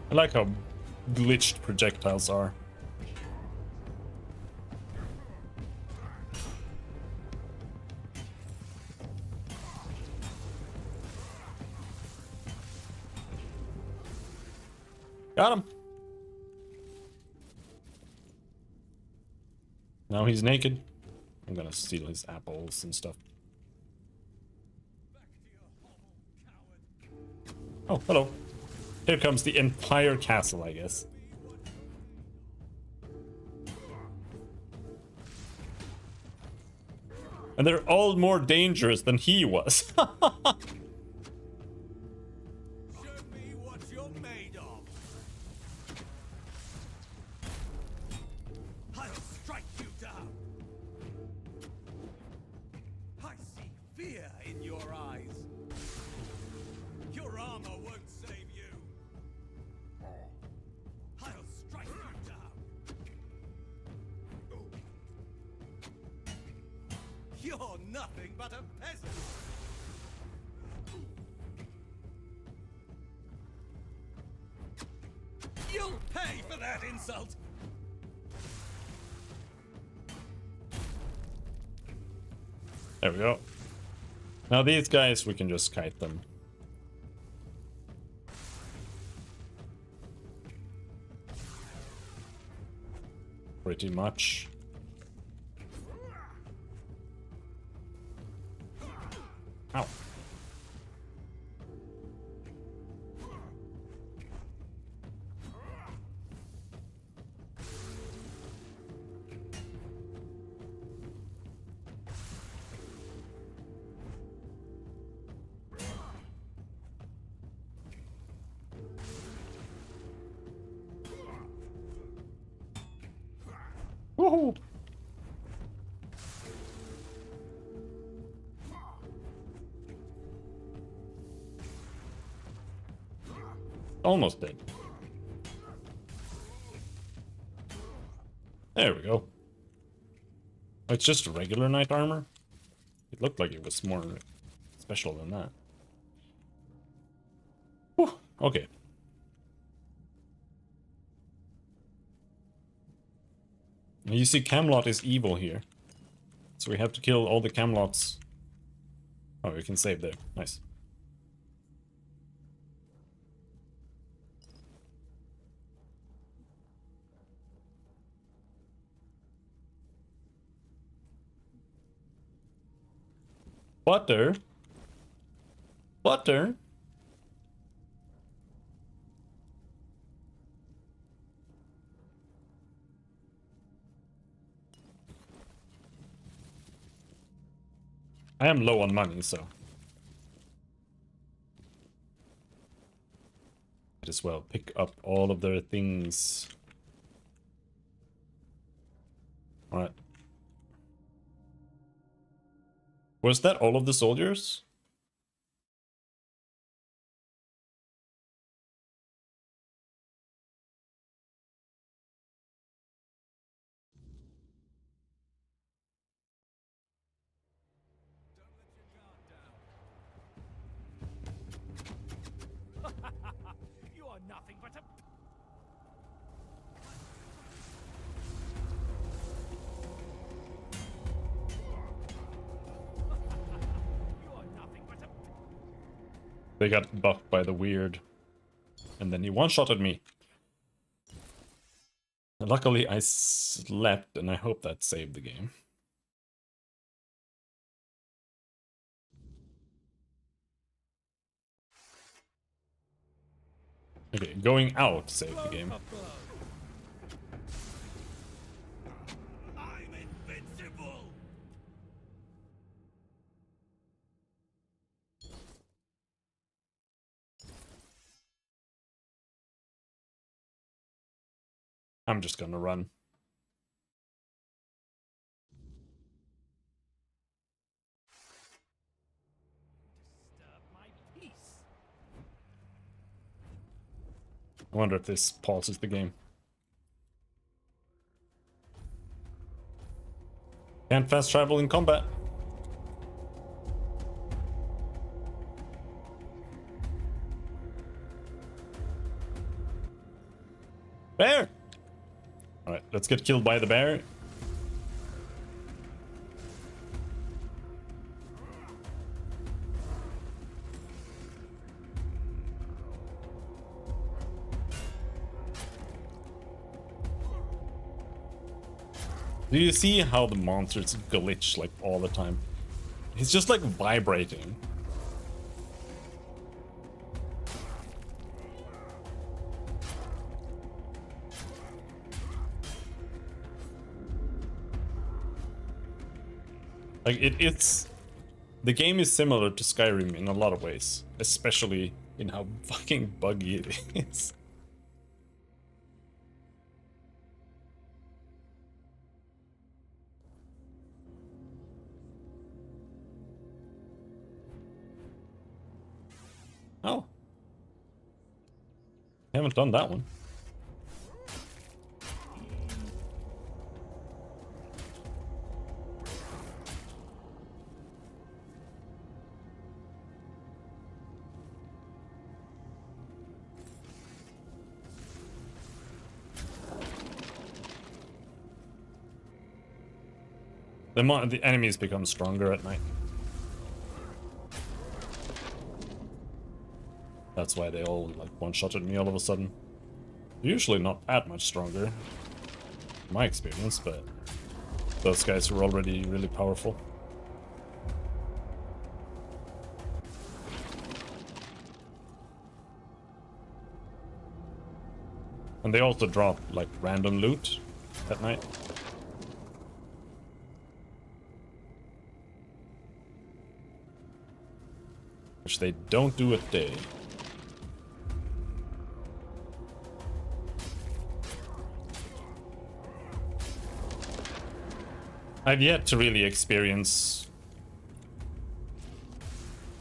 I like how glitched projectiles are. Got him. Now he's naked. I'm gonna steal his apples and stuff. Oh, hello. Here comes the entire castle, I guess. And they're all more dangerous than he was. You're nothing but a peasant! You'll pay for that insult! There we go. Now these guys, we can just kite them. Pretty much. Ow. Woohoo! Almost dead. There we go. Oh, it's just regular knight armor? It looked like it was more special than that. Whew, okay. Now you see Camelot is evil here. So we have to kill all the Camelots. Oh, we can save there. Nice. Butter? Butter? I am low on money, so might as well pick up all of their things. Alright. Was that all of the soldiers? You are nothing but a... They got buffed by the weird. And then he one-shotted me. And luckily I slept, and I hope that saved the game. Okay, going out saved the game. I'm invincible! I'm just gonna run. I wonder if this pauses the game. Can't fast travel in combat. Bear! Alright, let's get killed by the bear. Do you see how the monsters glitch like all the time? It's just like vibrating. Like it's the game is similar to Skyrim in a lot of ways, especially in how fucking buggy it is. Oh. Haven't done that one. The enemies become stronger at night. That's why they all like one-shotted me all of a sudden. They're usually not that much stronger. my experience, but those guys were already really powerful. And they also drop like random loot at night. Which they don't do at day. I've yet to really experience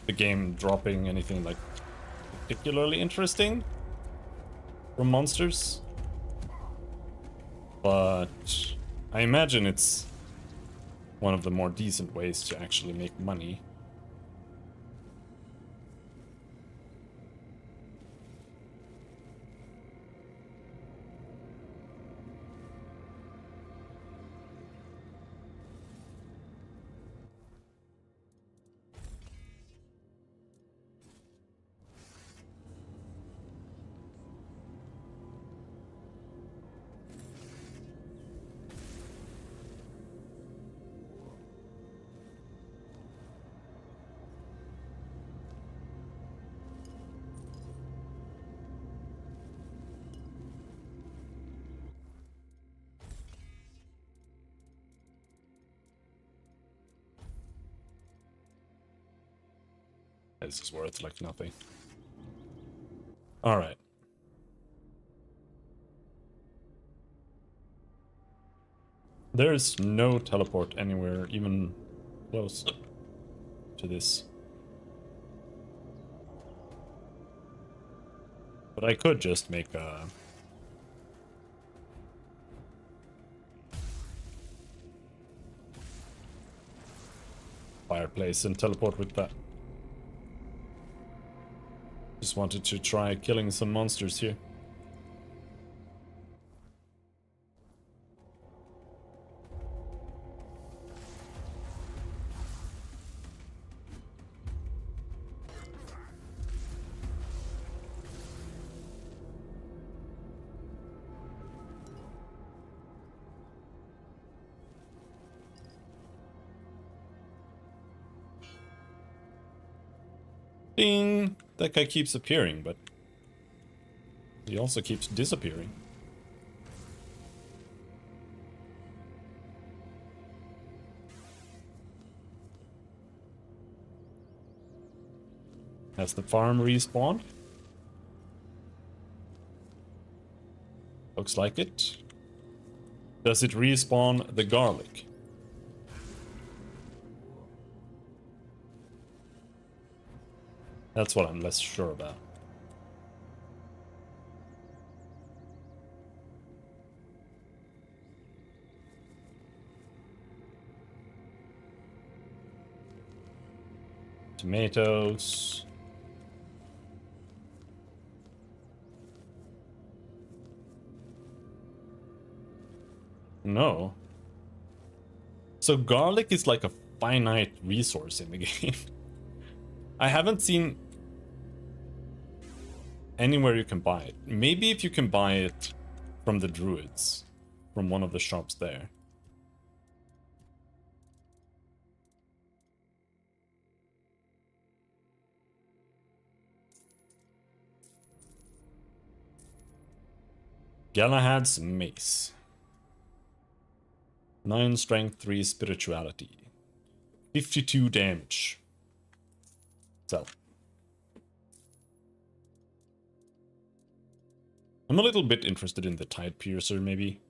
the game dropping anything like particularly interesting from monsters, but I imagine it's one of the more decent ways to actually make money. This is worth like nothing. All right. There's no teleport anywhere even close to this. But I could just make a fireplace and teleport with that. Just wanted to try killing some monsters here. Ding! That guy keeps appearing, but he also keeps disappearing. Has the farm respawned? Looks like it. Does it respawn the garlic? That's what I'm less sure about. Tomatoes. No. So garlic is like a finite resource in the game. I haven't seen anywhere you can buy it. Maybe if you can buy it from the druids, from one of the shops there. Galahad's mace. 9 strength, 3 spirituality. 52 damage. So. I'm a little bit interested in the Tide Piercer, maybe.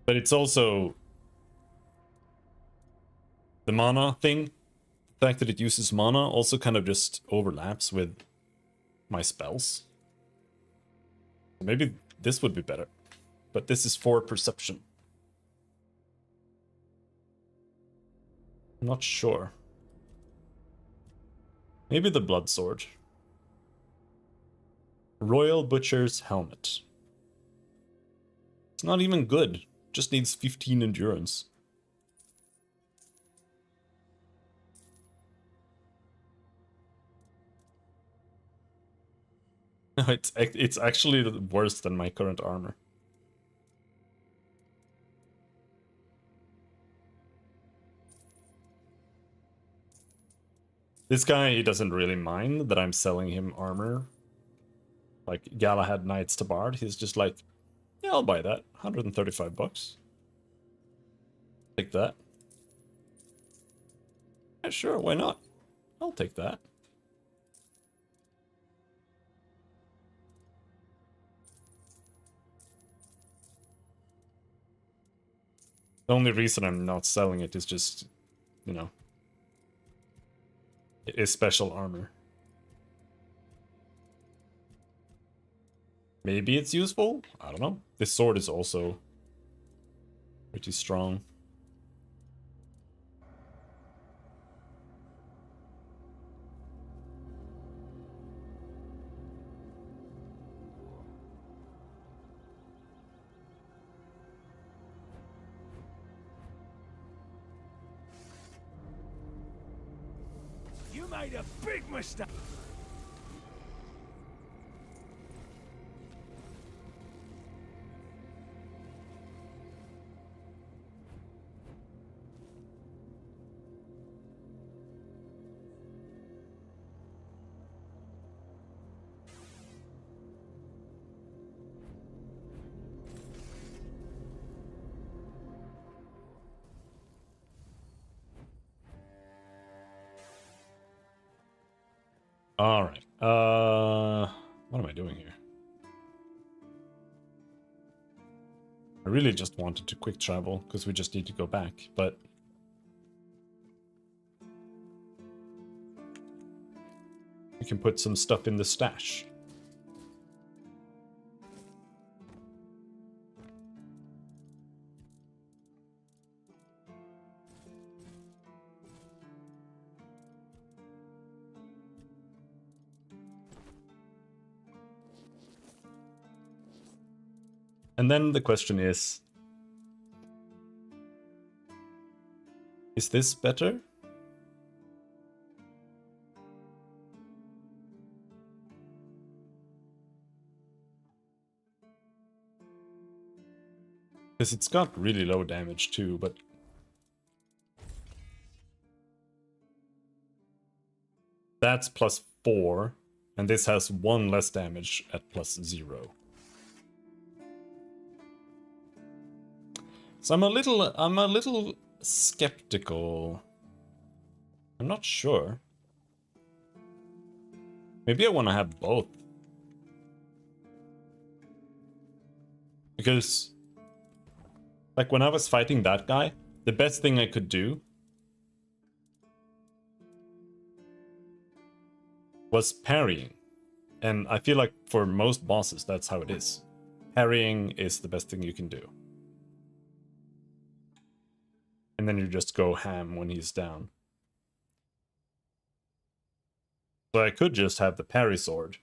But it's also the mana thing. The fact that it uses mana also kind of just overlaps with my spells. Maybe this would be better. But this is for perception. I'm not sure. Maybe the blood sword. Royal Butcher's helmet. It's not even good. Just needs 15 endurance. No, it's actually worse than my current armor. This guy, he doesn't really mind that I'm selling him armor. Like Galahad Knights to Bard. He's just like, yeah, I'll buy that. 135 bucks. Take that. Yeah, sure, why not? I'll take that. The only reason I'm not selling it is just, you know, it is special armor. Maybe it's useful? I don't know. This sword is also pretty strong. You made a big mistake. All right. What am I doing here? I really just wanted to quick travel because we just need to go back, but we can put some stuff in the stash. And then the question is this better? Because it's got really low damage too, but that's +4, and this has 1 less damage at +0. So I'm a little skeptical. I'm not sure. Maybe I want to have both. Because like when I was fighting that guy, the best thing I could do was parrying. And I feel like for most bosses that's how it is. Parrying is the best thing you can do. And then you just go ham when he's down. So I could just have the parry sword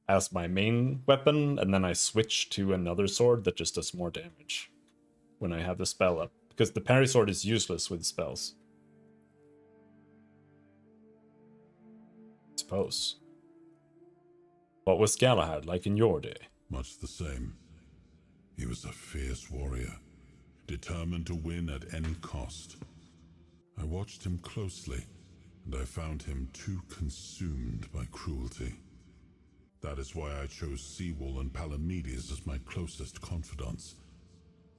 as my main weapon, and then I switch to another sword that just does more damage when I have the spell up. Because the parry sword is useless with spells. I suppose. What was Galahad like in your day? Much the same. He was a fierce warrior, determined to win at any cost. I watched him closely, and I found him too consumed by cruelty. That is why I chose Seawall and Palamedes as my closest confidants,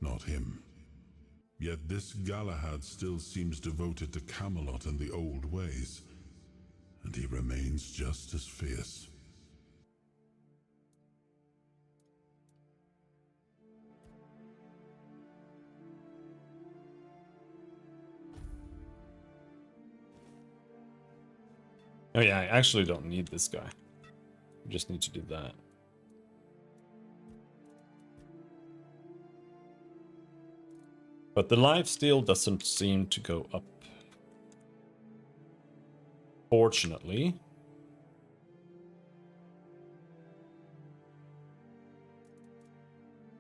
not him. Yet this Galahad still seems devoted to Camelot and the old ways, and he remains just as fierce. Oh yeah, I actually don't need this guy. I just need to do that. But the lifesteal doesn't seem to go up. Fortunately.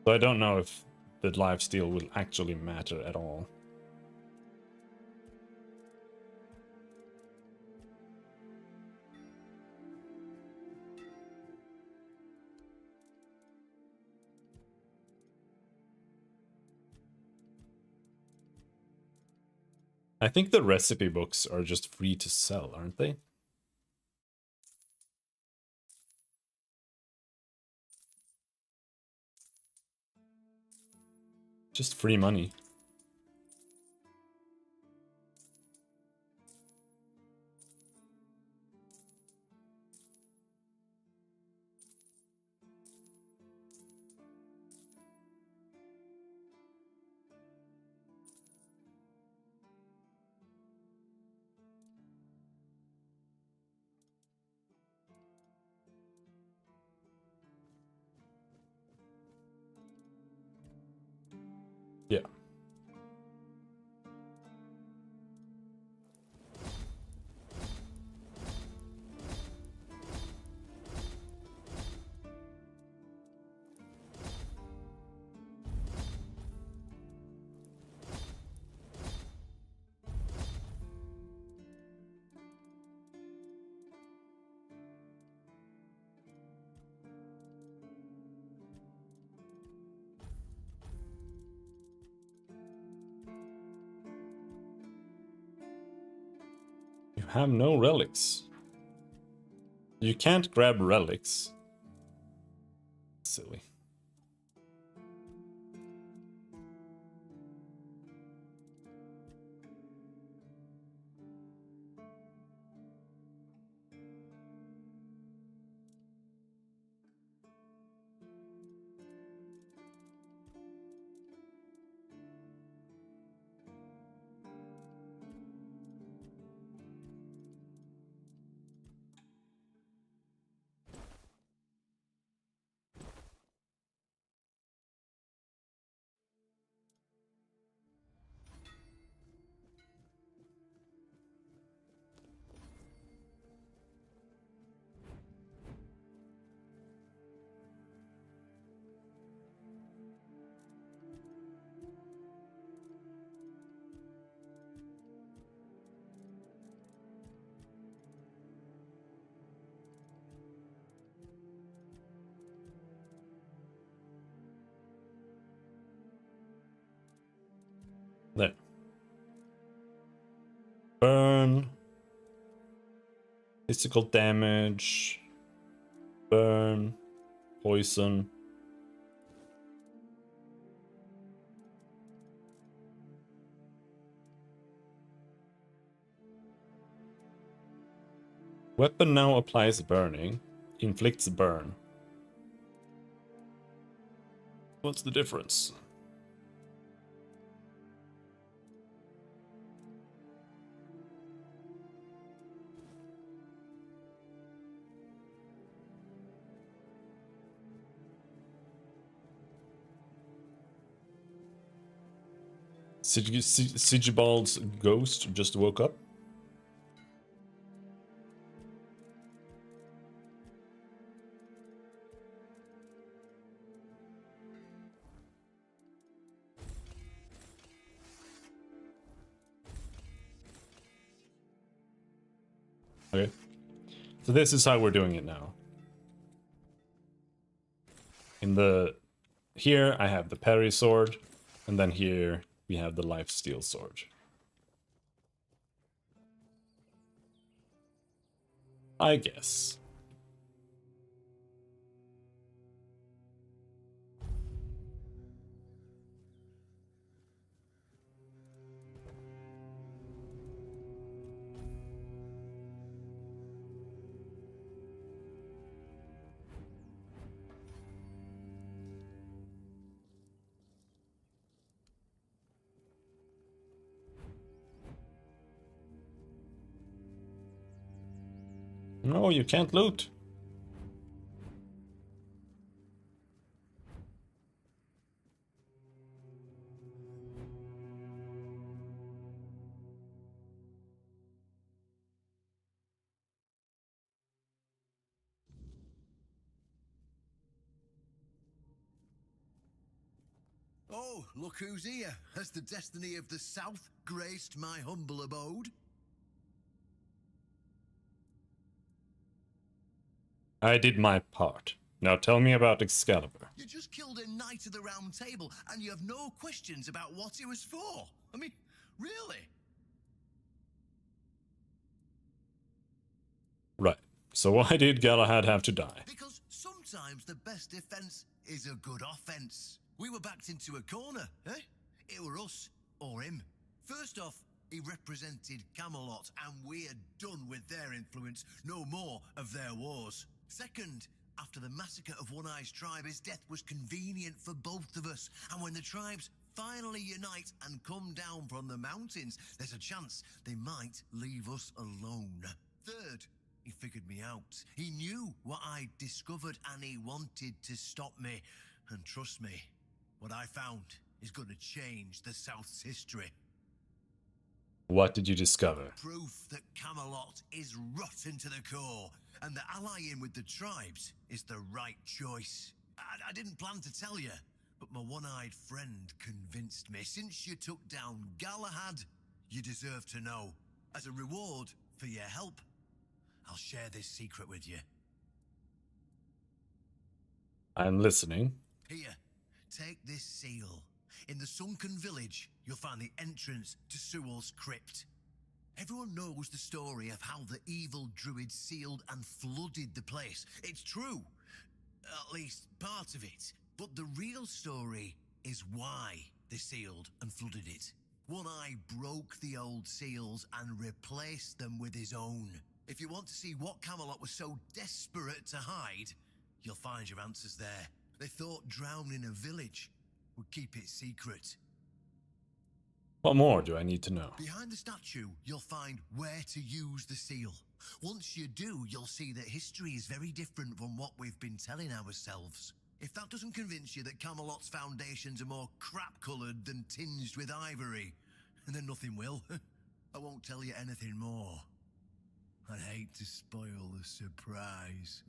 So I don't know if the lifesteal will actually matter at all. I think the recipe books are just free to sell, aren't they? Just free money. Yeah. You have no relics. You can't grab relics. Silly. There. Burn. Physical damage. Burn. Poison. Weapon now applies burning. Inflicts burn. What's the difference? Sigibald's ghost just woke up. Okay. So this is how we're doing it now. Here I have the parry sword, and then here we have the lifesteal sword. I guess. No, you can't loot. Oh, look who's here. Has the destiny of the South graced my humble abode? I did my part. Now tell me about Excalibur. You just killed a knight of the Round Table, and you have no questions about what it was for. I mean, really? So why did Galahad have to die? Because sometimes the best defense is a good offense. We were backed into a corner, eh? It were us or him. First off, he represented Camelot, and we're done with their influence, no more of their wars. Second, after the massacre of One Eye's tribe, his death was convenient for both of us. And when the tribes finally unite and come down from the mountains, there's a chance they might leave us alone. Third, he figured me out. He knew what I'd discovered and he wanted to stop me. And trust me, what I found is going to change the South's history. What did you discover? Proof that Camelot is rotten to the core, and that allying with the tribes is the right choice. I didn't plan to tell you, but my one-eyed friend convinced me. Since you took down Galahad, you deserve to know. As a reward for your help, I'll share this secret with you. I'm listening. Here, take this seal. In the sunken village, you'll find the entrance to Sewell's crypt. Everyone knows the story of how the evil druid sealed and flooded the place. It's true, at least part of it. But the real story is why they sealed and flooded it. One Eye broke the old seals and replaced them with his own. If you want to see what Camelot was so desperate to hide, you'll find your answers there. They thought drowning a village would keep it secret. What more do I need to know? Behind the statue, you'll find where to use the seal. Once you do, you'll see that history is very different from what we've been telling ourselves. If that doesn't convince you that Camelot's foundations are more crap-coloured than tinged with ivory, then nothing will. I won't tell you anything more. I'd hate to spoil the surprise.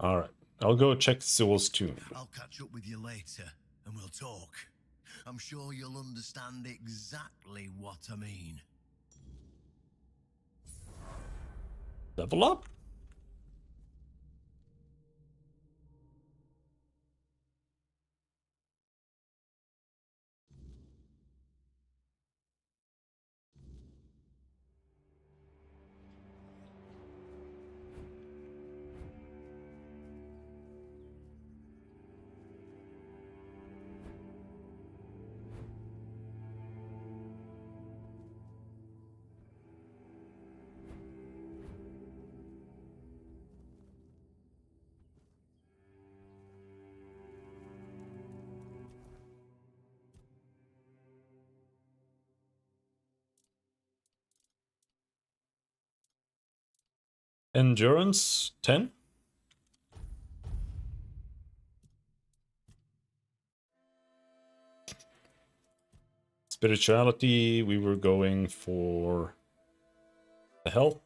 Alright, I'll go check Sewell's tomb. I'll catch up with you later, and we'll talk. I'm sure you'll understand exactly what I mean. Level up? Endurance 10? Spirituality, we were going for the health.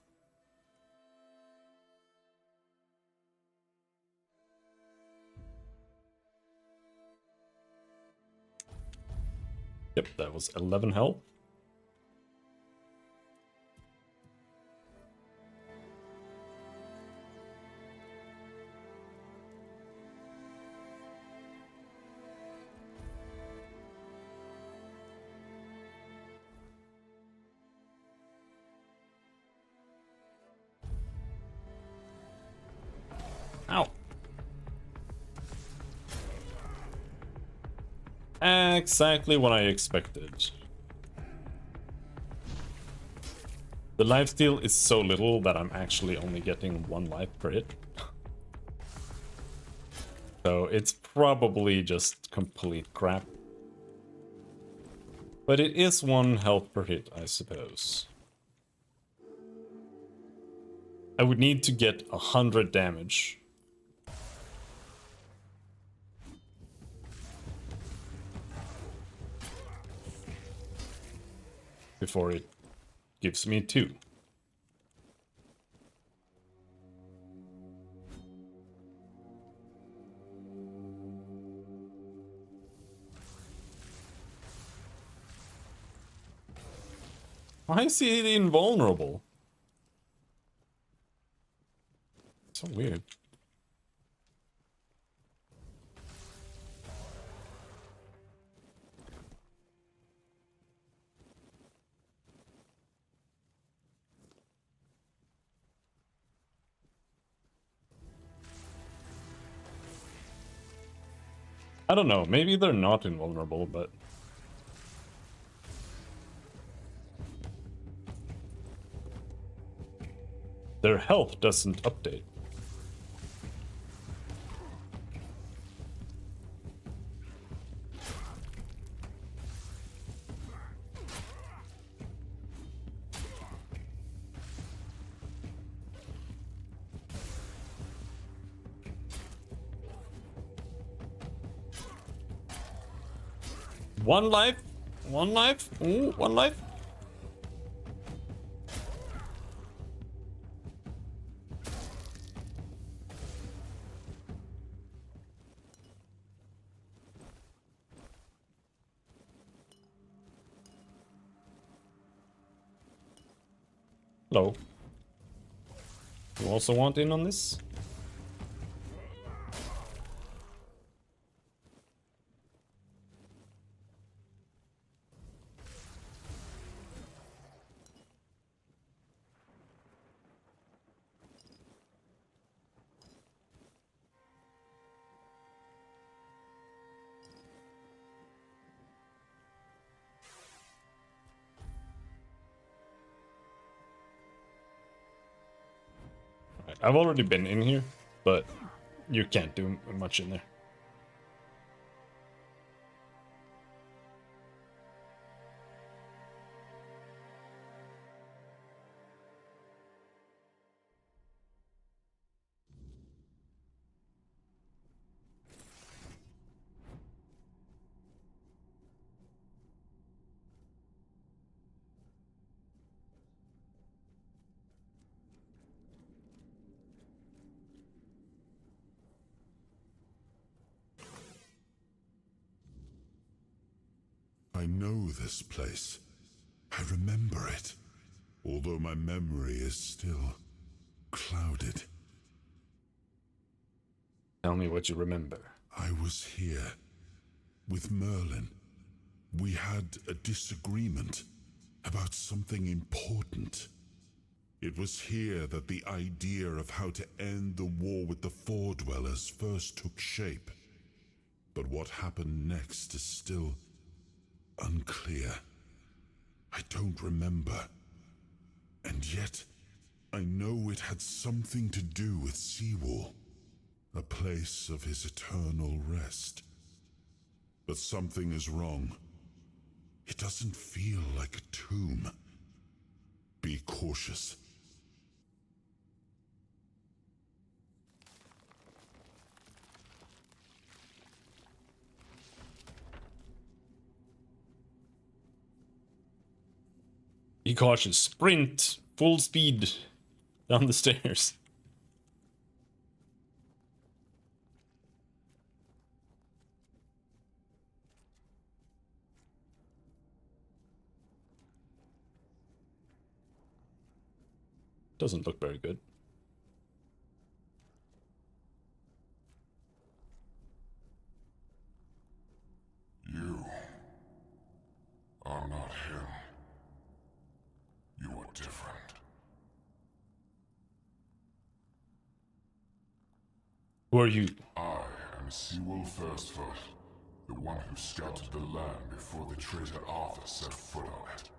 Yep, that was 11 health. Ow. Exactly what I expected. The lifesteal is so little that I'm actually only getting 1 life per hit. So it's probably just complete crap. But it is 1 health per hit, I suppose. I would need to get 100 damage. Before it gives me 2. Why is he invulnerable? So weird. I don't know, maybe they're not invulnerable, but... their health doesn't update. One life? One life? Ooh, one life? Hello. You also want in on this? I've already been in here, but you can't do much in there. I know this place. I remember it, although my memory is still clouded. Tell me what you remember. I was here with Merlin. We had a disagreement about something important. It was here that the idea of how to end the war with the Four-Dwellers first took shape. But what happened next is still unclear. I don't remember. And yet, I know it had something to do with Seawall, a place of his eternal rest. But something is wrong. It doesn't feel like a tomb. Be cautious. Be cautious. Sprint. Full speed. Down the stairs. Doesn't look very good. You are not him. You are different. Who are you? I am Seawolf Firstfoot, the one who scouted the land before the traitor Arthur set foot on it.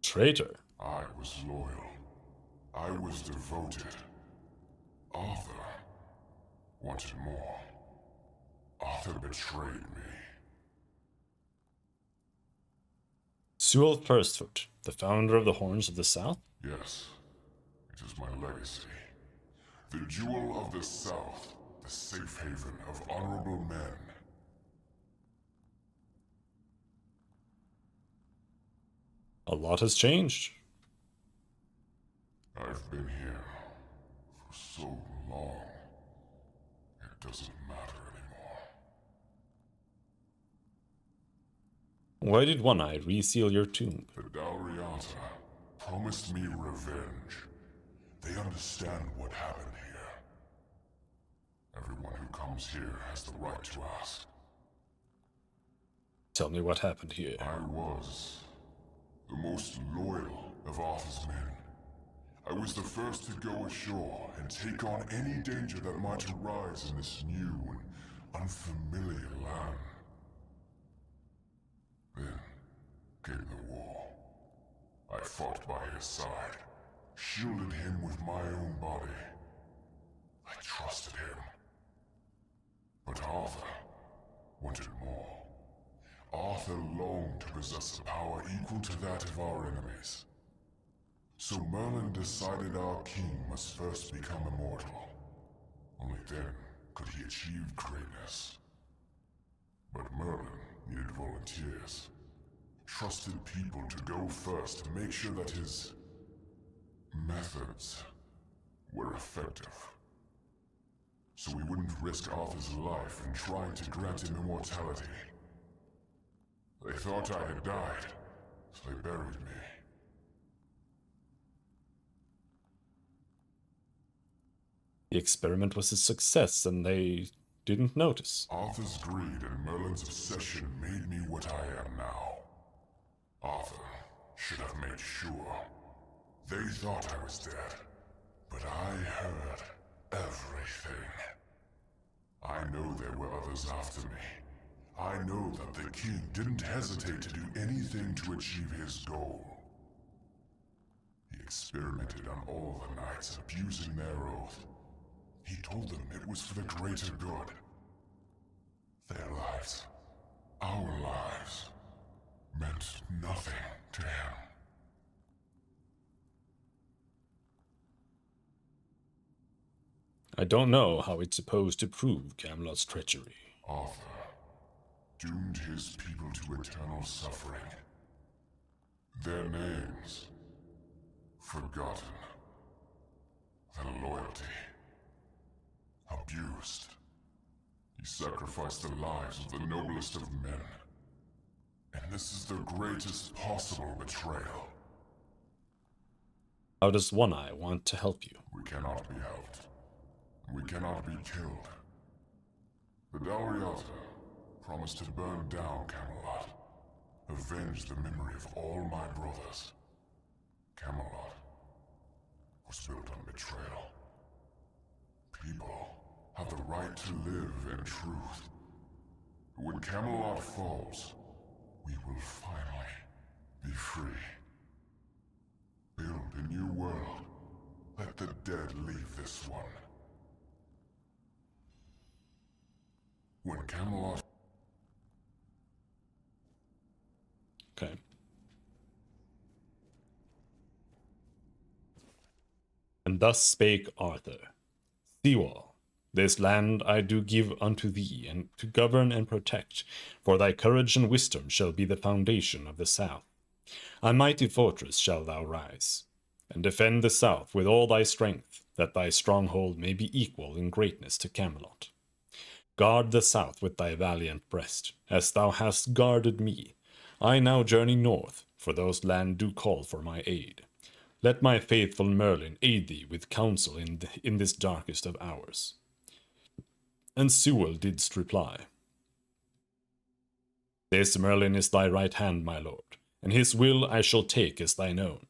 Traitor? I was loyal. I was devoted. Arthur wanted more. Arthur betrayed me. Seawolf Firstfoot, the founder of the Horns of the South? Yes, it is my legacy. The Jewel of the South, the safe haven of honorable men. A lot has changed. I've been here for so long. It doesn't matter anymore. Why did One Eye reseal your tomb? The Dalriata promised me revenge. They understand what happened here. Everyone who comes here has the right to ask. Tell me what happened here. I was the most loyal of Arthur's men. I was the first to go ashore and take on any danger that might arise in this new and unfamiliar land. Then came the war. I fought by his side, shielded him with my own body. I trusted him. But Arthur wanted more. Arthur longed to possess a power equal to that of our enemies. So Merlin decided our king must first become immortal. Only then could he achieve greatness. But Merlin needed volunteers. Trusted people to go first to make sure that his methods were effective. So we wouldn't risk Arthur's life in trying to grant him immortality. They thought I had died, so they buried me. The experiment was a success and they didn't notice. Arthur's greed and Merlin's obsession made me what I am now. Arthur should have made sure. They thought I was dead, but I heard everything. I know there were others after me. I know that the king didn't hesitate to do anything to achieve his goal. He experimented on all the knights, abusing their oath. He told them it was for the greater good. Their lives, our lives, meant nothing to him. I don't know how it's supposed to prove Camelot's treachery. Arthur doomed his people to eternal suffering. Their names forgotten. Their loyalty abused. He sacrificed the lives of the noblest of men. And this is the greatest possible betrayal. How does One Eye want to help you? We cannot be helped. We cannot be killed. The Dalriata promised to burn down Camelot, avenge the memory of all my brothers. Camelot was built on betrayal. People have the right to live in truth. When Camelot falls, we will finally be free. Build a new world. Let the dead leave this one. When Camelot... Okay. And thus spake Arthur, Seawall, this land I do give unto thee, and to govern and protect, for thy courage and wisdom shall be the foundation of the south. A mighty fortress shall thou rise, and defend the south with all thy strength, that thy stronghold may be equal in greatness to Camelot. Guard the south with thy valiant breast, as thou hast guarded me. I now journey north, for those land do call for my aid. Let my faithful Merlin aid thee with counsel in this darkest of hours. And Sewell didst reply, This Merlin is thy right hand, my lord, and his will I shall take as thine own.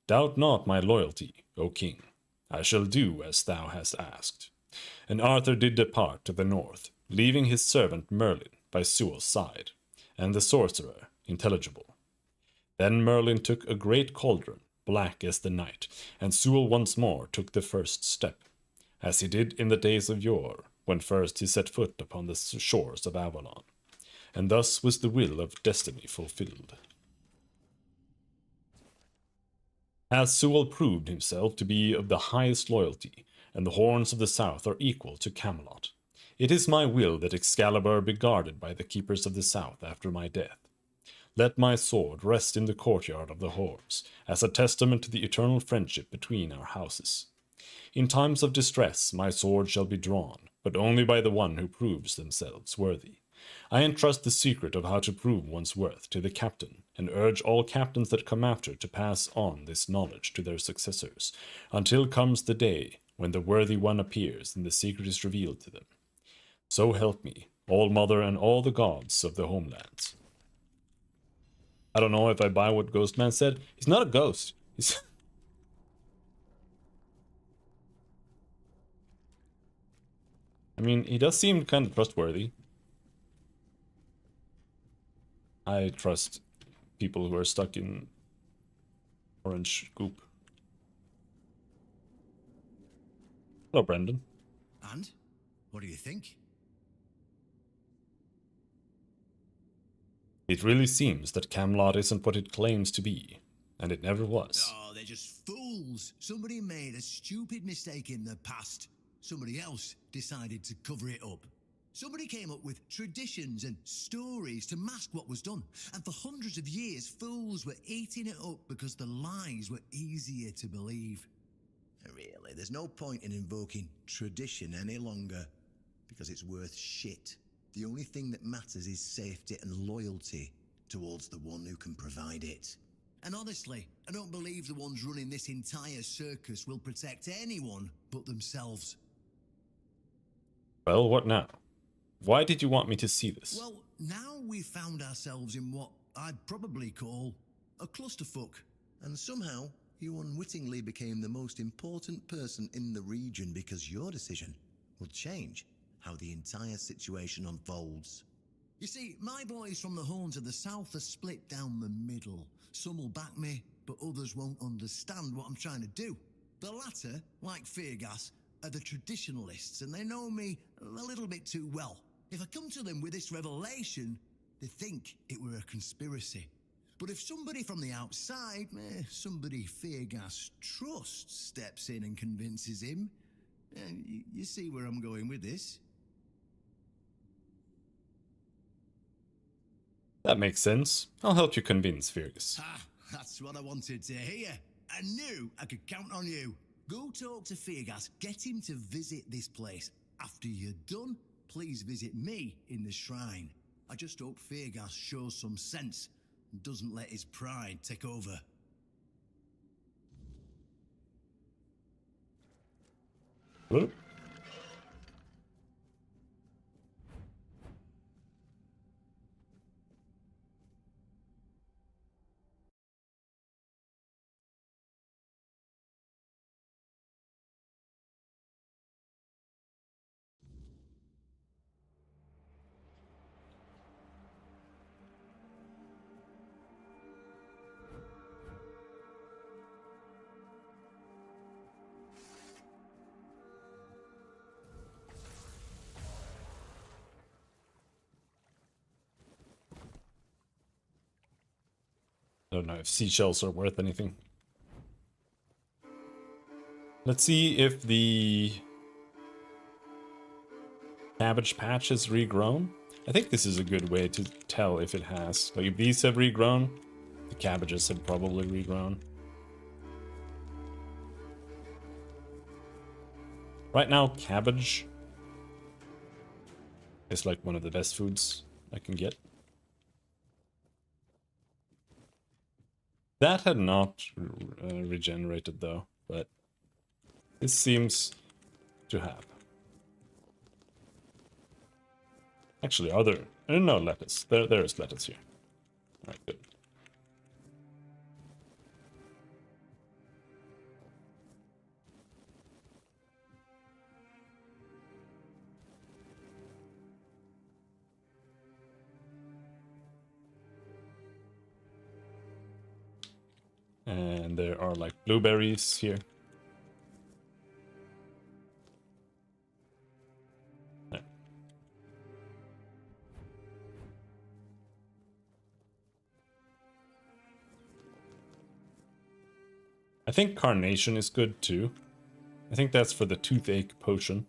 Doubt not my loyalty, O king. I shall do as thou hast asked. And Arthur did depart to the north, leaving his servant Merlin by Sewell's side, and the sorcerer Intelligible. Then Merlin took a great cauldron, black as the night, and Sewell once more took the first step, as he did in the days of yore, when first he set foot upon the shores of Avalon. And thus was the will of destiny fulfilled. As Sewell proved himself to be of the highest loyalty, and the horns of the south are equal to Camelot, it is my will that Excalibur be guarded by the keepers of the south after my death. Let my sword rest in the courtyard of the horns, as a testament to the eternal friendship between our houses. In times of distress my sword shall be drawn, but only by the one who proves themselves worthy. I entrust the secret of how to prove one's worth to the captain, and urge all captains that come after to pass on this knowledge to their successors, until comes the day when the worthy one appears and the secret is revealed to them. So help me, All Mother and all the gods of the homelands. I don't know if I buy what Ghostman said. He's not a ghost. mean, he does seem kind of trustworthy. I trust people who are stuck in orange goop. Hello, Brendan. And? What do you think? It really seems that Camelot isn't what it claims to be, and it never was. Oh, they're just fools. Somebody made a stupid mistake in the past. Somebody else decided to cover it up. Somebody came up with traditions and stories to mask what was done. And for hundreds of years, fools were eating it up because the lies were easier to believe. Really, there's no point in invoking tradition any longer, because it's worth shit. The only thing that matters is safety and loyalty towards the one who can provide it. And honestly, I don't believe the ones running this entire circus will protect anyone but themselves. Well, what now? Why did you want me to see this? Well, now we've found ourselves in what I'd probably call a clusterfuck. And somehow, you unwittingly became the most important person in the region because your decision will change how the entire situation unfolds. You see, my boys from the Horns of the South are split down the middle. Some will back me, but others won't understand what I'm trying to do. The latter, like Feargas, are the traditionalists, and they know me a little bit too well. If I come to them with this revelation, they think it were a conspiracy. But if somebody from the outside, somebody Feargas trusts, steps in and convinces him, you see where I'm going with this? That makes sense. I'll help you convince Fergus. Ah, that's what I wanted to hear. I knew I could count on you. Go talk to Feargas, get him to visit this place. After you're done, please visit me in the shrine. I just hope Feargas shows some sense and doesn't let his pride take over. Hello? I don't know if seashells are worth anything. Let's see if the cabbage patch has regrown. I think this is a good way to tell if it has. Like, if these have regrown, the cabbages have probably regrown. Right now, cabbage is like one of the best foods I can get. That had not regenerated though, but this seems to have. Actually, are there? No, lettuce. There is lettuce here. Alright, good. And there are like blueberries here. Yeah. I think carnation is good too. I think that's for the toothache potion.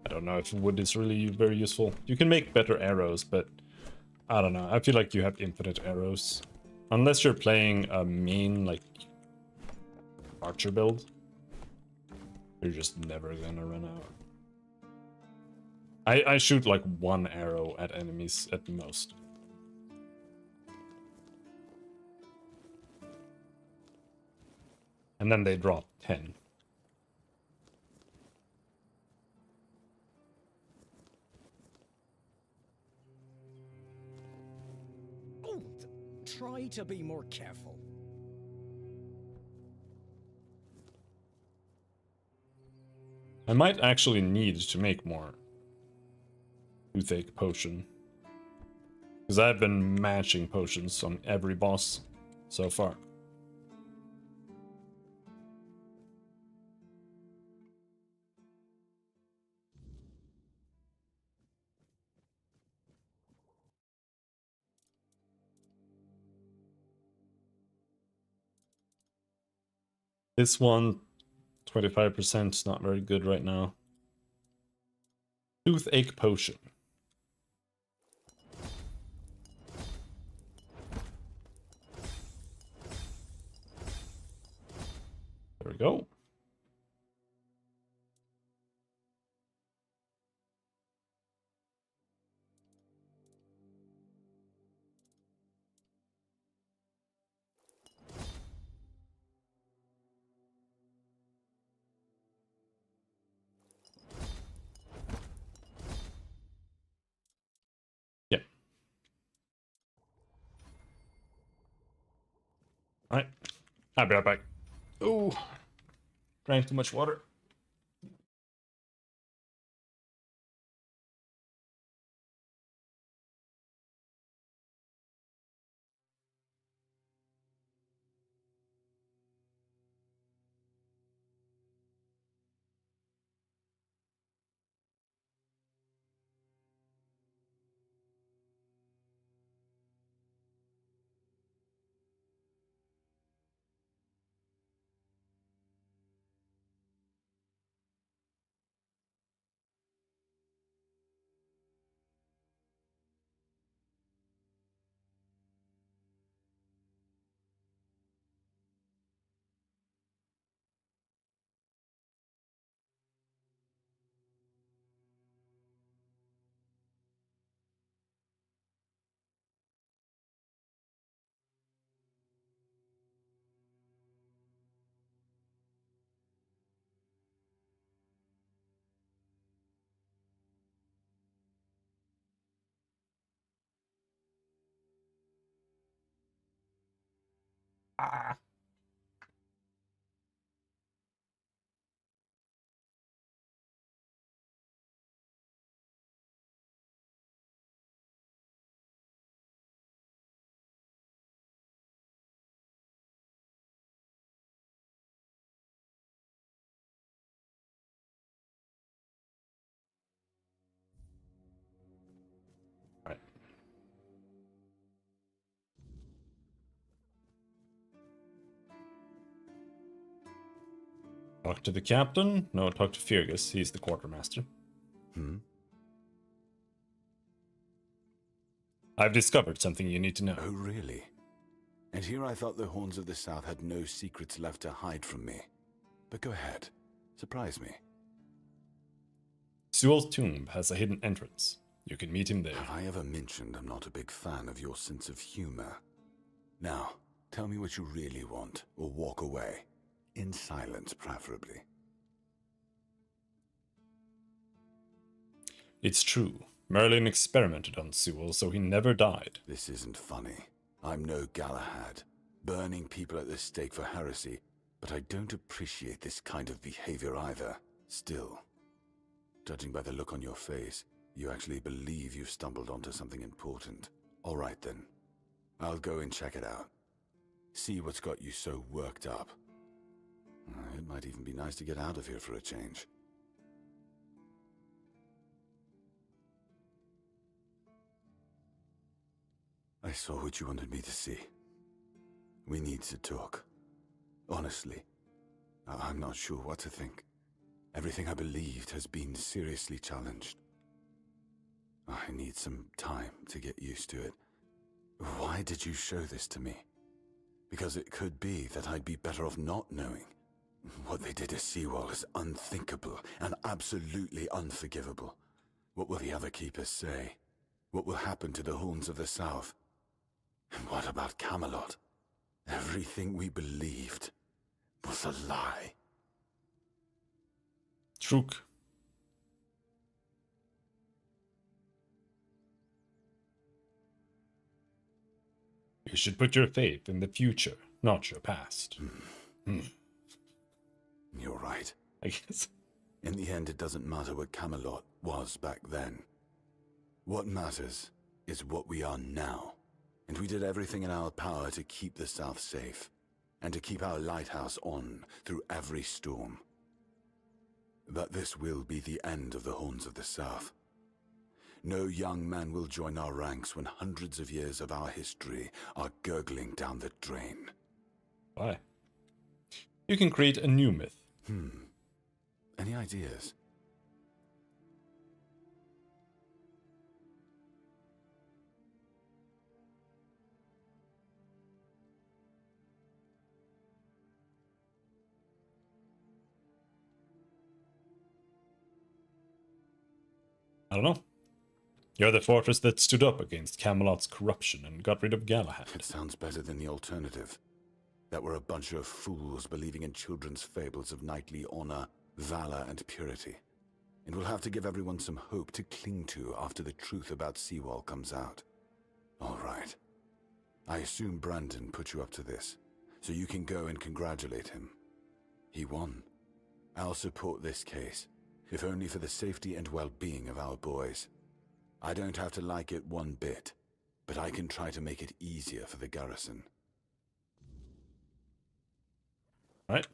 I don't know if wood is really very useful. You can make better arrows, but I don't know. I feel like you have infinite arrows. Unless you're playing a main, like, archer build, you're just never gonna run out. I shoot like 1 arrow at enemies at most. And then they drop 10. Oh, try to be more careful. I might actually need to make more toothache potion. Because I've been matching potions on every boss so far. This one, 25%, is not very good right now. Toothache potion. There we go. Yep. Alright. I'll be right back. Oh, drank too much water. Ah. Alright. Talk to the captain? No, talk to Fergus. He's the quartermaster. Hmm? I've discovered something you need to know. Oh, really? And here I thought the Horns of the South had no secrets left to hide from me. But go ahead. Surprise me. Sewell's tomb has a hidden entrance. You can meet him there. Have I ever mentioned I'm not a big fan of your sense of humor? Now, tell me what you really want, or walk away. In silence, preferably. It's true. Merlin experimented on Sewell, so he never died. This isn't funny. I'm no Galahad, burning people at the stake for heresy, but I don't appreciate this kind of behavior either. Still, judging by the look on your face, you actually believe you've stumbled onto something important. All right then. I'll go and check it out. See what's got you so worked up. It might even be nice to get out of here for a change. I saw what you wanted me to see. We need to talk. Honestly, I'm not sure what to think. Everything I believed has been seriously challenged. I need some time to get used to it. Why did you show this to me? Because it could be that I'd be better off not knowing. What they did to Sewell is unthinkable and absolutely unforgivable. What will the other keepers say? What will happen to the Horns of the South? And what about Camelot? Everything we believed was a lie. Truk. You should put your faith in the future, not your past. You're right. I guess. In the end, it doesn't matter what Camelot was back then. What matters is what we are now. And we did everything in our power to keep the South safe, and to keep our lighthouse on through every storm. But this will be the end of the Horns of the South. No young man will join our ranks when hundreds of years of our history are gurgling down the drain. Why? You can create a new myth. Any ideas? I don't know. You're the fortress that stood up against Camelot's corruption and got rid of Galahad. It sounds better than the alternative. That we're a bunch of fools believing in children's fables of knightly honor, valor, and purity. And we'll have to give everyone some hope to cling to after the truth about Seawall comes out. All right. I assume Brandon put you up to this, so you can go and congratulate him. He won. I'll support this case, if only for the safety and well-being of our boys. I don't have to like it one bit, but I can try to make it easier for the garrison. Right.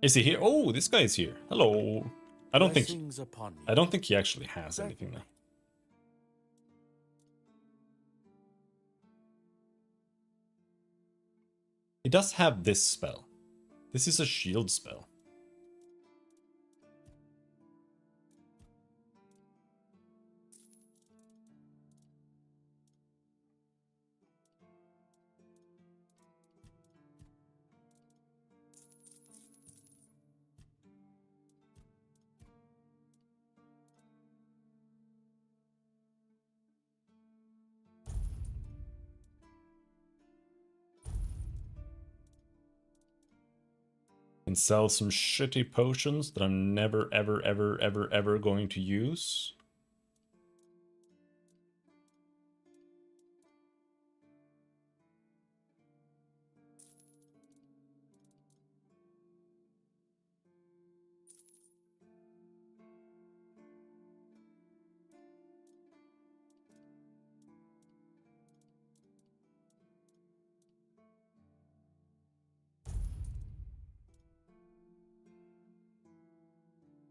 Is he here? Oh, this guy is here. Hello. I don't think he actually has anything though. He does have this spell. This is a shield spell. And sell some shitty potions that I'm never, ever, ever, ever, ever going to use.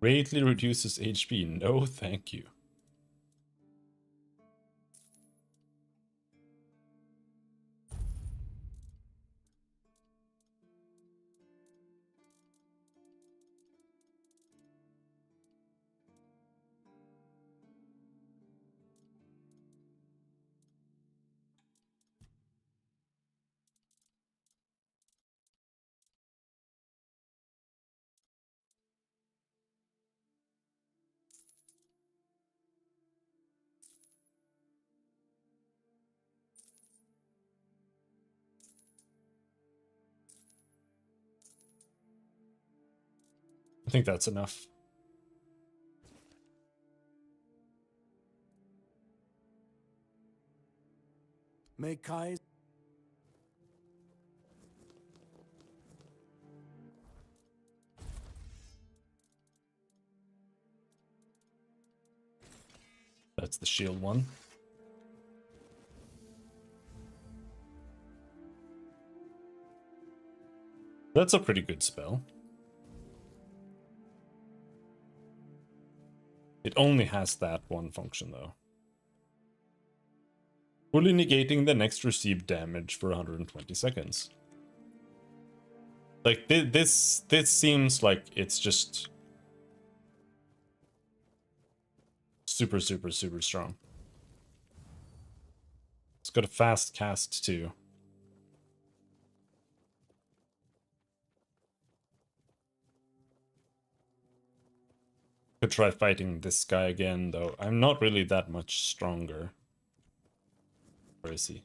Greatly reduces HP. No, thank you. I think that's enough. May Kai... That's the shield one. That's a pretty good spell. It only has that one function though. Fully negating the next received damage for 120 seconds. Like this seems like it's just super, super, super strong. It's got a fast cast too. Could try fighting this guy again, though. I'm not really that much stronger. Where is he?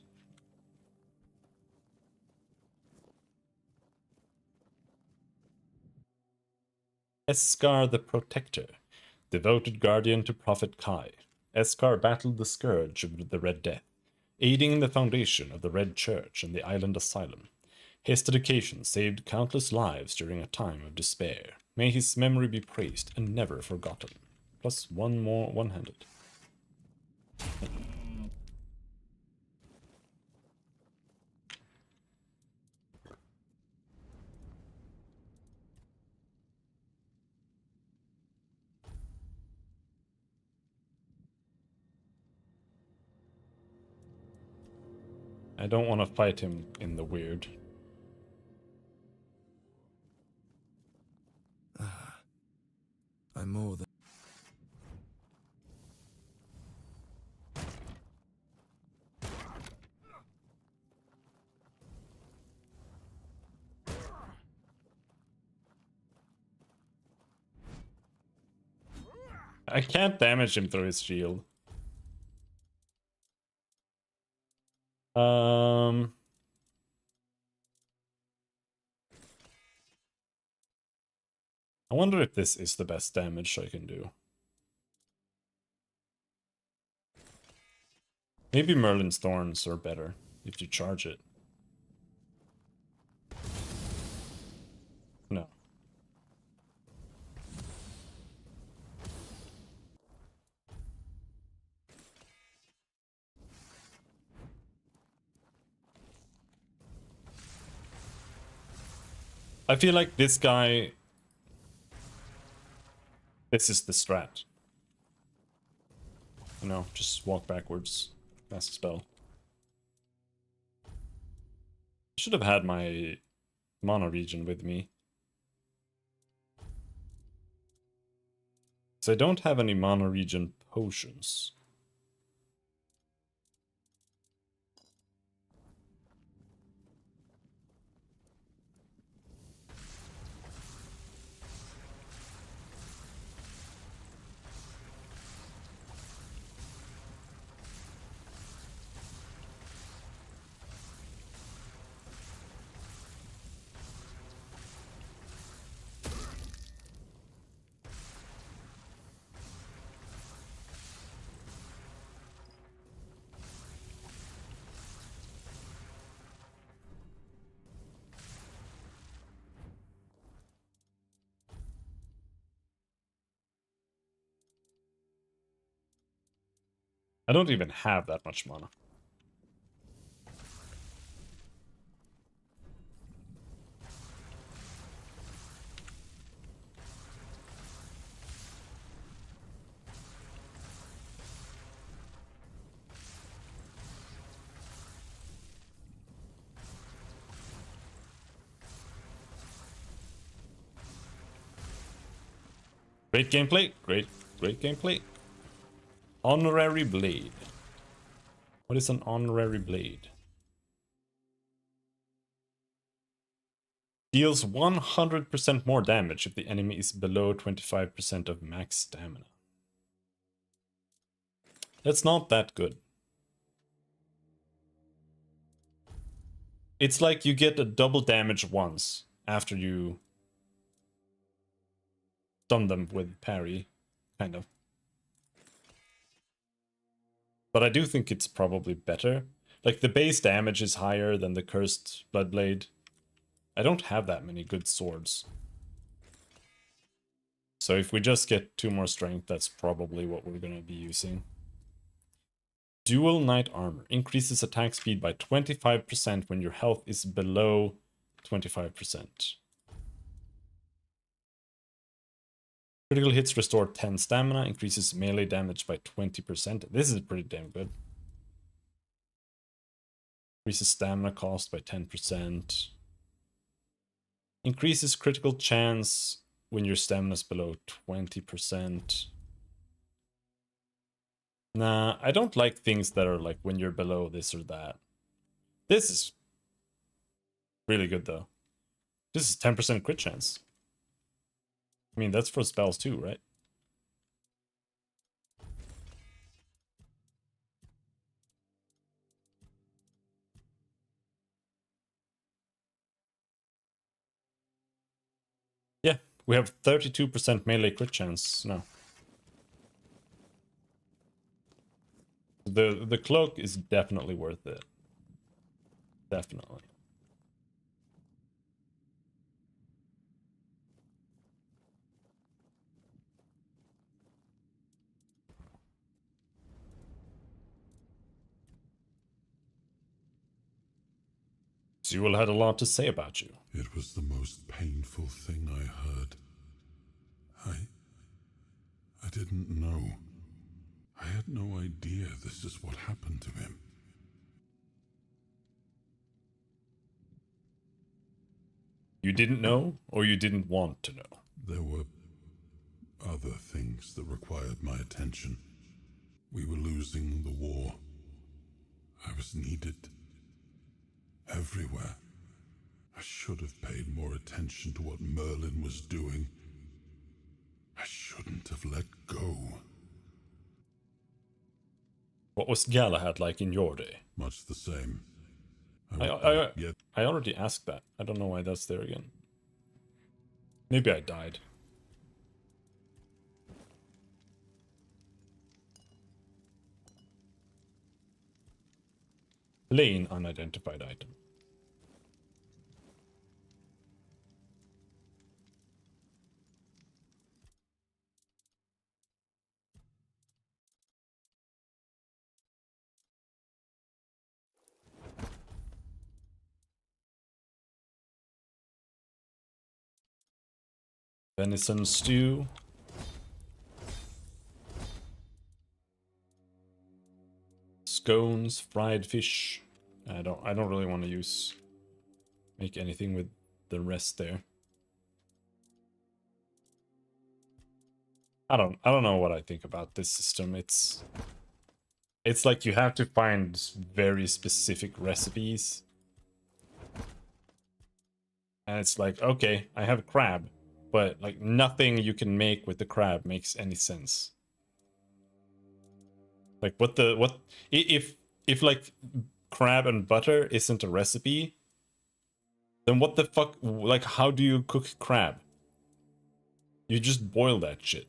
Eskar the Protector, devoted guardian to Prophet Kai. Eskar battled the scourge of the Red Death, aiding in the foundation of the Red Church and the Island Asylum. His dedication saved countless lives during a time of despair. May his memory be praised and never forgotten. Plus one more one-handed. I don't want to fight him in the weird. I'm more than... I can't damage him through his shield. I wonder if this is the best damage I can do. Maybe Merlin's Thorns are better if you charge it. No. I feel like this guy... This is the strat. You know, just walk backwards. Cast a spell. I should have had my mana regen with me. So I don't have any mana regen potions. I don't even have that much mana. Great gameplay. Great gameplay. Honorary Blade. What is an Honorary Blade? Deals 100% more damage if the enemy is below 25% of max stamina. That's not that good. It's like you get a double damage once after you stun them with parry, kind of. But I do think it's probably better. Like, the base damage is higher than the Cursed Bloodblade. I don't have that many good swords. So if we just get 2 more strength, that's probably what we're gonna be using. Dual Knight Armor. Increases attack speed by 25% when your health is below 25%. Critical hits restore 10 stamina, increases melee damage by 20%. This is pretty damn good. Increases stamina cost by 10%. Increases critical chance when your stamina is below 20%. Nah, I don't like things that are like when you're below this or that. This is really good though. This is 10% crit chance. I mean, that's for spells too, right? We have 32% melee crit chance now. The cloak is definitely worth it. Definitely. Sewell had a lot to say about you. It was the most painful thing I heard. I didn't know. I had no idea this is what happened to him. You didn't know, or you didn't want to know? There were other things that required my attention. We were losing the war. I was needed everywhere. I should have paid more attention to what Merlin was doing. I shouldn't have let go. What was Galahad like in your day? Much the same. I already asked that. I don't know why that's there again. Maybe I died. Plain unidentified item. Venison stew. Scones, fried fish. I don't really want to make anything with the rest there. I don't know what I think about this system. It's like you have to find very specific recipes. And it's like, okay, I have a crab, but like nothing you can make with the crab makes any sense. Like what if like crab and butter isn't a recipe, then what the fuck, like how do you cook crab? You just boil that shit.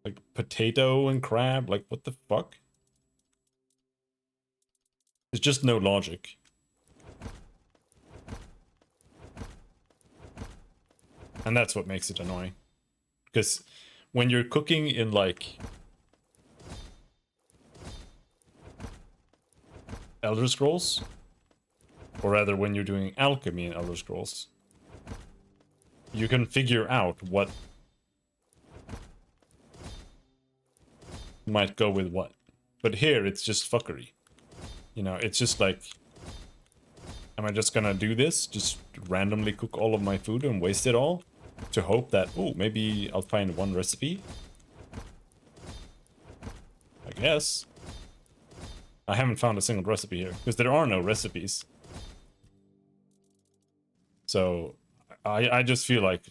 Like potato and crab, like what the fuck? There's just no logic. And that's what makes it annoying. Because when you're cooking in like Elder Scrolls, or rather when you're doing alchemy in Elder Scrolls, you can figure out what might go with what. But here it's just fuckery. You know, it's just like, am I just gonna do this? Just randomly cook all of my food and waste it all? To hope that, oh, maybe I'll find one recipe? I guess. I haven't found a single recipe here, because there are no recipes. So, I just feel like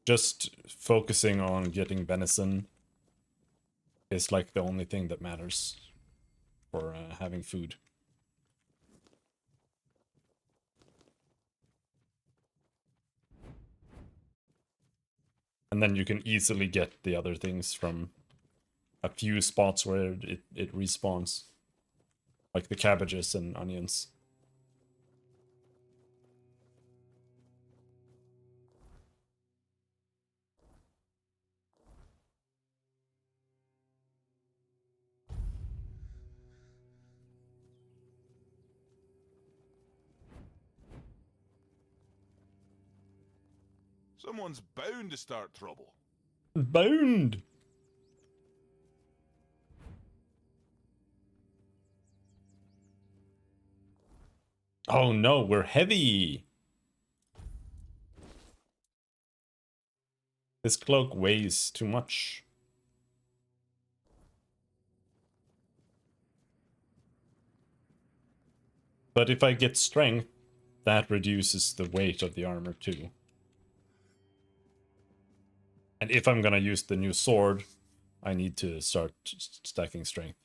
just focusing on getting venison is like the only thing that matters for having food. And then you can easily get the other things from a few spots where it respawns. Like the cabbages and onions. Someone's bound to start trouble. Bound! Oh no, we're heavy! This cloak weighs too much. But if I get strength, that reduces the weight of the armor too. And if I'm gonna use the new sword, I need to start stacking strength.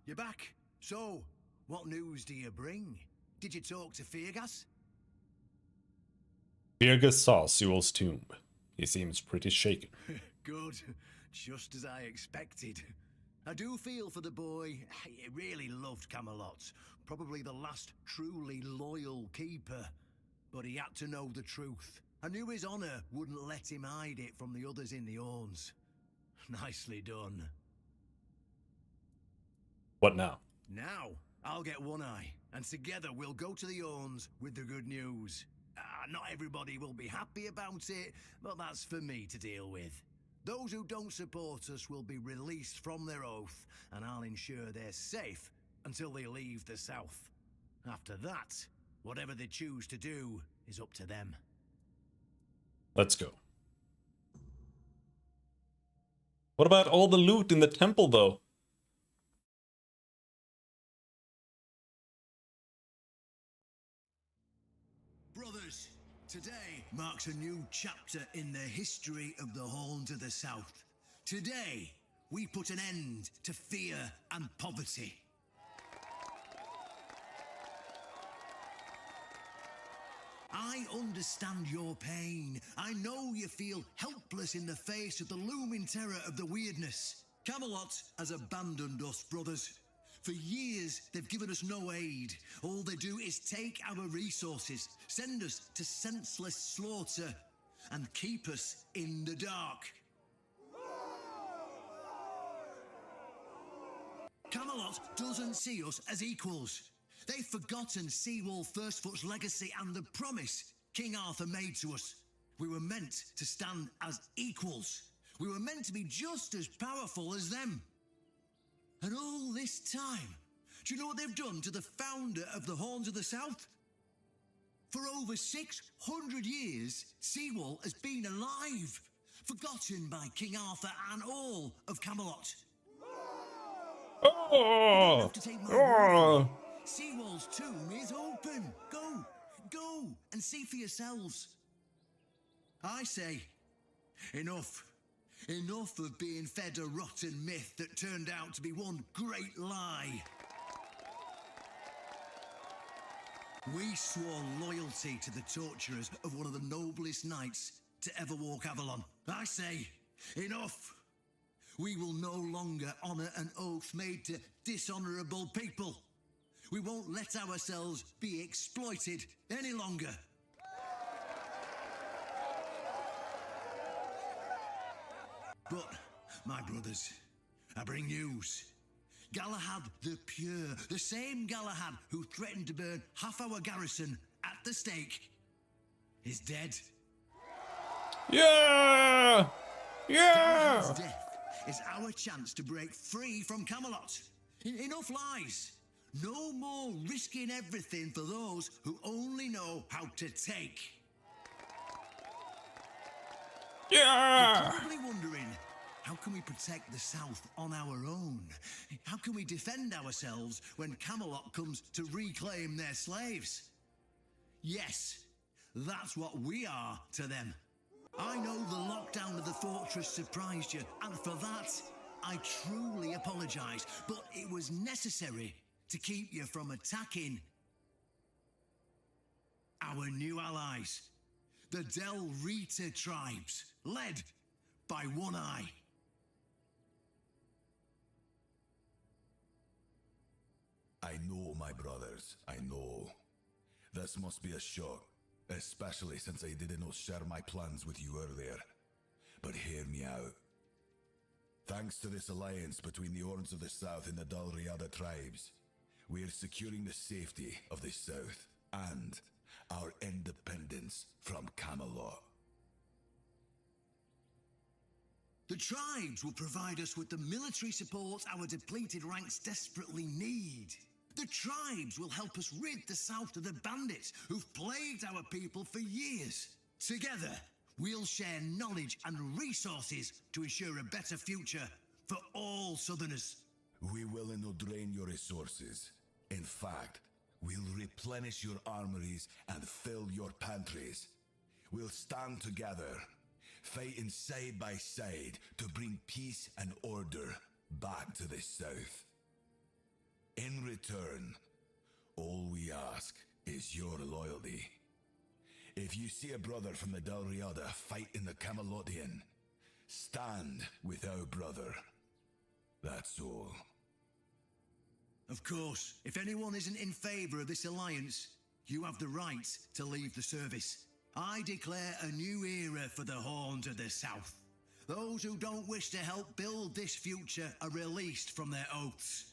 You're back. So, what news do you bring? Did you talk to Feargas? Birgis saw Sewell's tomb. He seems pretty shaken. Good. Just as I expected. I do feel for the boy. He really loved Camelot. Probably the last truly loyal keeper. But he had to know the truth. I knew his honor wouldn't let him hide it from the others in the Orns. Nicely done. What now? Now, I'll get One Eye, and together we'll go to the Orns with the good news. Not everybody will be happy about it, but that's for me to deal with. Those who don't support us will be released from their oath, and I'll ensure they're safe until they leave the south. After that, whatever they choose to do is up to them. Let's go. What about all the loot in the temple, though? Brothers, today marks a new chapter in the history of the Horn to the South. Today, we put an end to fear and poverty. I understand your pain. I know you feel helpless in the face of the looming terror of the weirdness. Camelot has abandoned us, brothers. For years, they've given us no aid. All they do is take our resources, send us to senseless slaughter, and keep us in the dark. Camelot doesn't see us as equals. They've forgotten Seawall Firstfoot's legacy and the promise King Arthur made to us. We were meant to stand as equals. We were meant to be just as powerful as them. And all this time, do you know what they've done to the founder of the Horns of the South? For over 600 years, Seawall has been alive, forgotten by King Arthur and all of Camelot. You don't have to take my word for it. Seawall's tomb is open. Go and see for yourselves. I say, enough. Enough of being fed a rotten myth that turned out to be one great lie. We swore loyalty to the torturers of one of the noblest knights to ever walk Avalon. I say, enough. We will no longer honor an oath made to dishonorable people. We won't let ourselves be exploited any longer. But, my brothers, I bring news. Galahad the Pure, the same Galahad who threatened to burn half our garrison at the stake, is dead. Yeah! Galahad's death is our chance to break free from Camelot. Enough lies. No more risking everything for those who only know how to take. Yeah! You're probably wondering, how can we protect the South on our own? How can we defend ourselves when Camelot comes to reclaim their slaves? Yes, that's what we are to them. I know the lockdown of the fortress surprised you, and for that, I truly apologize, but it was necessary to keep you from attacking our new allies, the Del Rita tribes, led by One Eye. I know, my brothers, I know. This must be a shock, especially since I did not share my plans with you earlier. But hear me out. Thanks to this alliance between the Orns of the South and the Dal Riada tribes, we are securing the safety of the South and our independence from Camelot. The tribes will provide us with the military support our depleted ranks desperately need. The tribes will help us rid the South of the bandits who've plagued our people for years. Together, we'll share knowledge and resources to ensure a better future for all Southerners. We will not drain your resources. In fact, we'll replenish your armories and fill your pantries. We'll stand together, fighting side by side to bring peace and order back to the South. In return, all we ask is your loyalty. If you see a brother from the Dalriada fight in the Camelotian, stand with our brother. That's all. Of course, if anyone isn't in favor of this alliance, you have the right to leave the service. I declare a new era for the Horns of the South. Those who don't wish to help build this future are released from their oaths.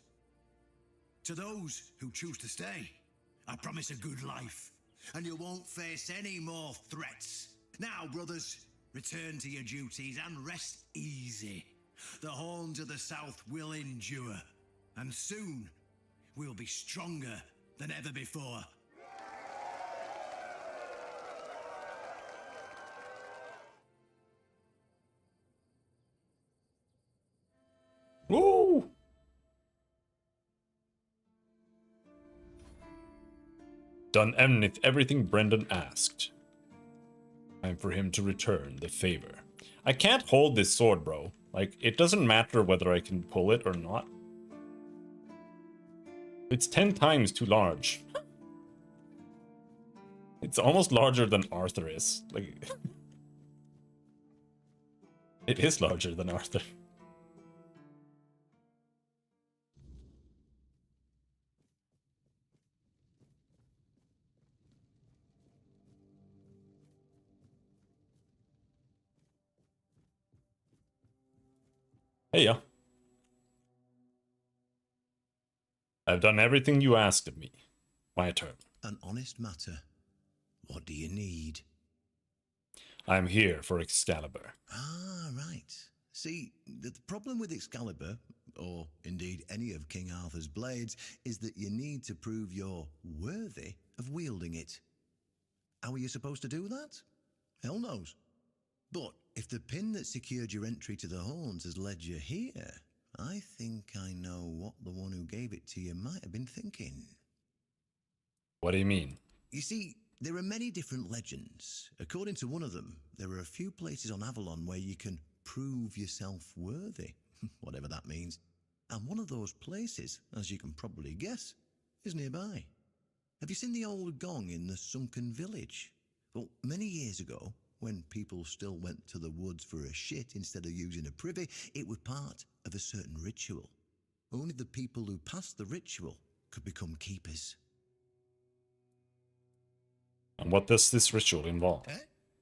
To those who choose to stay, I promise a good life, and you won't face any more threats. Now, brothers, return to your duties and rest easy. The Horns of the South will endure, and soon we'll be stronger than ever before. Woo! Done everything Brendan asked. Time for him to return the favor. I can't hold this sword, bro. Like, it doesn't matter whether I can pull it or not. It's 10 times too large. It's almost larger than Arthur is. Like, it is larger than Arthur. Hey, yeah. I've done everything you asked of me. My turn. An honest matter. What do you need? I'm here for Excalibur. Ah, right. See, the problem with Excalibur, or indeed any of King Arthur's blades, is that you need to prove you're worthy of wielding it. How are you supposed to do that? Hell knows. But if the pin that secured your entry to the Horns has led you here, I think I know what the one who gave it to you might have been thinking. What do you mean? You see, there are many different legends. According to one of them, there are a few places on Avalon where you can prove yourself worthy, whatever that means. And one of those places, as you can probably guess, is nearby. Have you seen the old gong in the sunken village? Well, many years ago, when people still went to the woods for a shit instead of using a privy, it was part of a certain ritual. Only the people who passed the ritual could become keepers. And what does this ritual involve?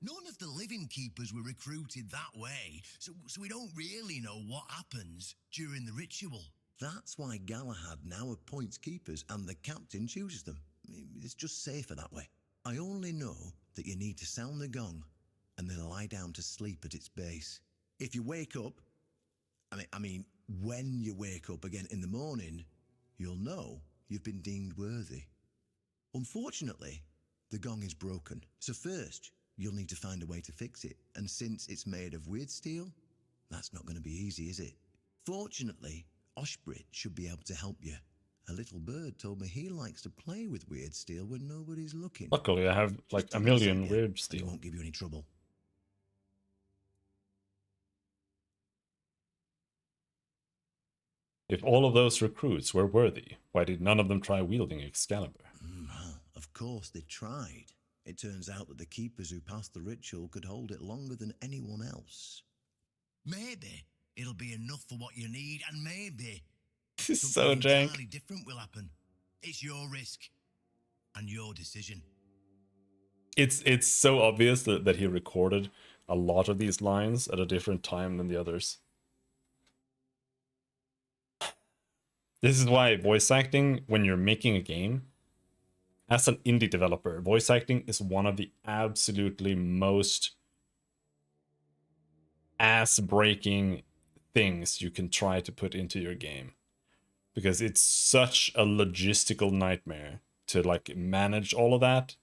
None of the living keepers were recruited that way, so we don't really know what happens during the ritual. That's why Galahad now appoints keepers and the captain chooses them. It's just safer that way. I only know that you need to sound the gong and then lie down to sleep at its base. If you wake up, I mean, when you wake up again in the morning, you'll know you've been deemed worthy. Unfortunately, the gong is broken, so first you'll need to find a way to fix it, and since it's made of weird steel, that's not going to be easy, is it? Fortunately, Oshbrit should be able to help you. A little bird told me he likes to play with weird steel when nobody's looking. Luckily, I have like a million weird steel. It won't give you any trouble. If all of those recruits were worthy, why did none of them try wielding Excalibur? Well, of course they tried. It turns out that the keepers who passed the ritual could hold it longer than anyone else. Maybe it'll be enough for what you need, and maybe This is so jank. entirely different will happen. It's your risk and your decision. It's so obvious that he recorded a lot of these lines at a different time than the others. This is why voice acting, when you're making a game, as an indie developer, voice acting is one of the absolutely most ass-breaking things you can try to put into your game. Because it's such a logistical nightmare to like manage all of that.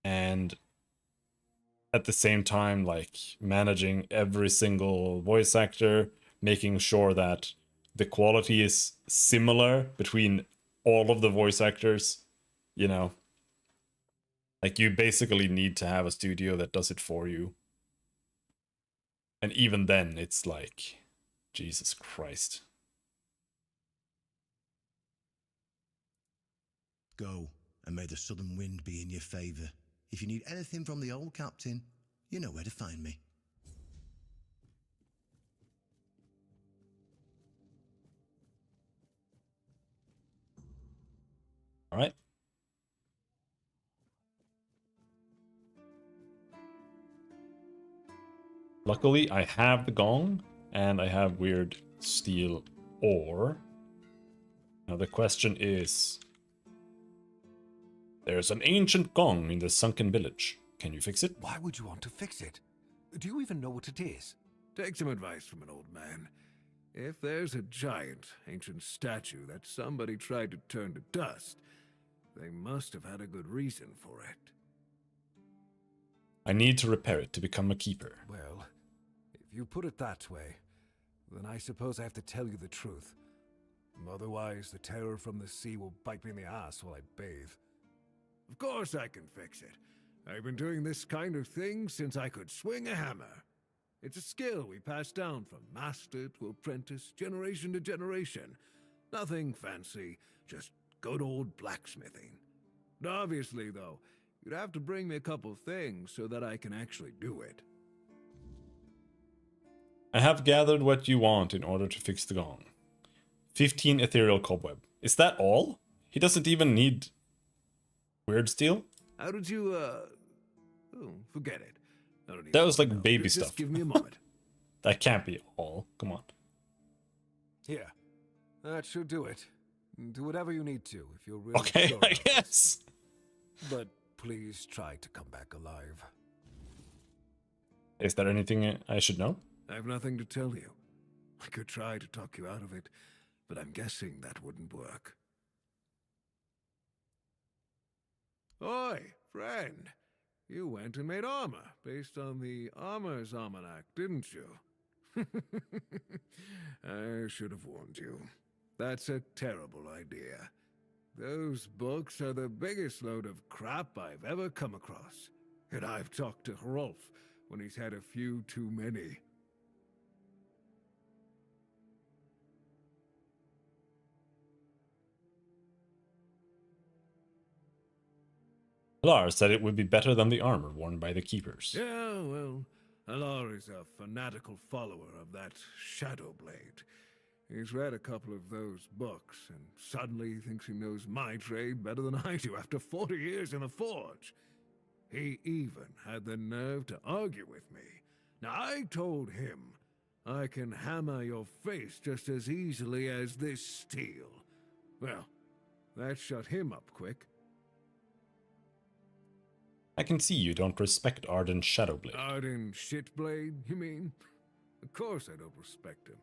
And at the same time, like managing every single voice actor, making sure that the quality is similar between all of the voice actors, you know. Like you basically need to have a studio that does it for you. And even then, it's like, Jesus Christ. Go, and may the southern wind be in your favour. If you need anything from the old captain, you know where to find me. All right. Luckily, I have the gong, and I have weird steel ore. Now the question is... There's an ancient gong in the sunken village. Can you fix it? Why would you want to fix it? Do you even know what it is? Take some advice from an old man. If there's a giant, ancient statue that somebody tried to turn to dust, they must have had a good reason for it. I need to repair it to become a keeper. Well, if you put it that way, then I suppose I have to tell you the truth. Otherwise, the terror from the sea will bite me in the ass while I bathe. Of course I can fix it. I've been doing this kind of thing since I could swing a hammer. It's a skill we pass down from master to apprentice, generation to generation. Nothing fancy, just good old blacksmithing. Obviously, though, you'd have to bring me a couple things so that I can actually do it. I have gathered what you want in order to fix the gong. 15 ethereal cobweb. Is that all? He doesn't even need weird steel? How did you, Oh, forget it. That was like baby Just stuff. give me a moment. That can't be all. Come on. Here. That should do it. Do whatever you need to if you're really Okay, sure I about guess. this. But please try to come back alive. Is there anything I should know? I have nothing to tell you. I could try to talk you out of it, but I'm guessing that wouldn't work. Oi, friend. You went and made armor based on the Armor's Almanac, didn't you? I should have warned you. That's a terrible idea. Those books are the biggest load of crap I've ever come across. And I've talked to Hrolf when he's had a few too many. Alar said it would be better than the armor worn by the keepers. Yeah, well, Alar is a fanatical follower of that Shadow Blade. He's read a couple of those books, and suddenly he thinks he knows my trade better than I do after 40 years in the forge. He even had the nerve to argue with me. Now, I told him I can hammer your face just as easily as this steel. Well, that shut him up quick. I can see you don't respect Arden Shadowblade. Arden Shitblade, you mean? Of course I don't respect him.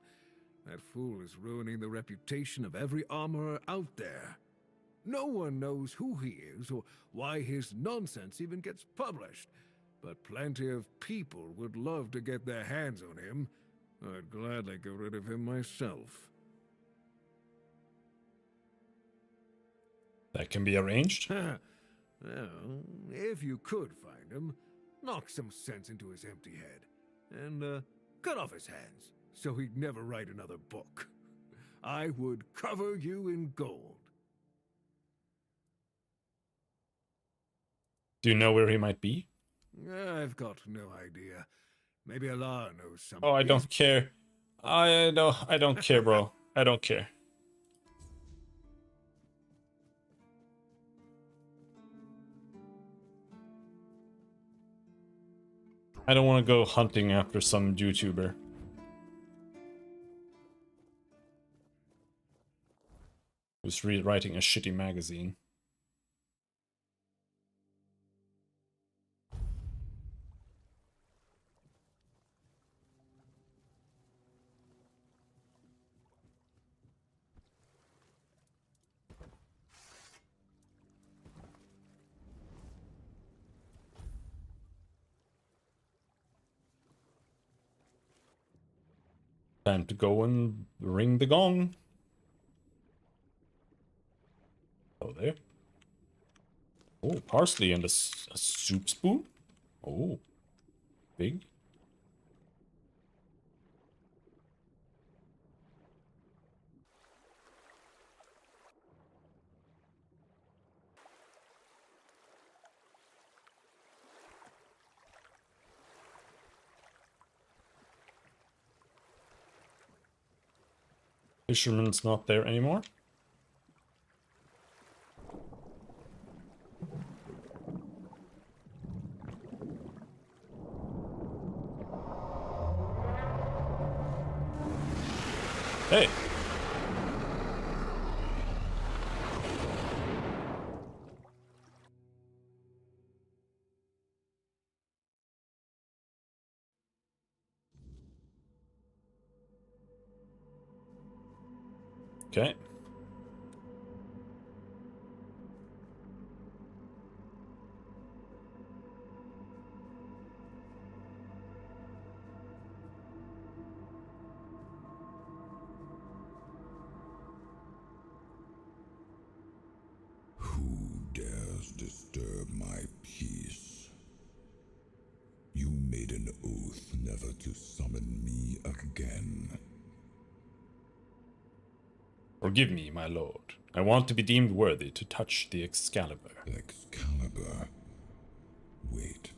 That fool is ruining the reputation of every armorer out there. No one knows who he is or why his nonsense even gets published. But plenty of people would love to get their hands on him. I'd gladly get rid of him myself. That can be arranged? Well, if you could find him, knock some sense into his empty head, and cut off his hands, so he'd never write another book. I would cover you in gold. Do you know where he might be? I've got no idea. Maybe Allah knows something. Oh, I don't care. I don't care, bro. I don't care. I don't want to go hunting after some YouTuber. Who's writing a shitty magazine. Time to go and ring the gong. Oh, there. Oh, parsley and a soup spoon. Oh, big. Fisherman's not there anymore. Hey. Okay. Who dares disturb my peace? You made an oath never to summon me again. Forgive me, my lord. I want to be deemed worthy to touch the Excalibur. Excalibur? Wait.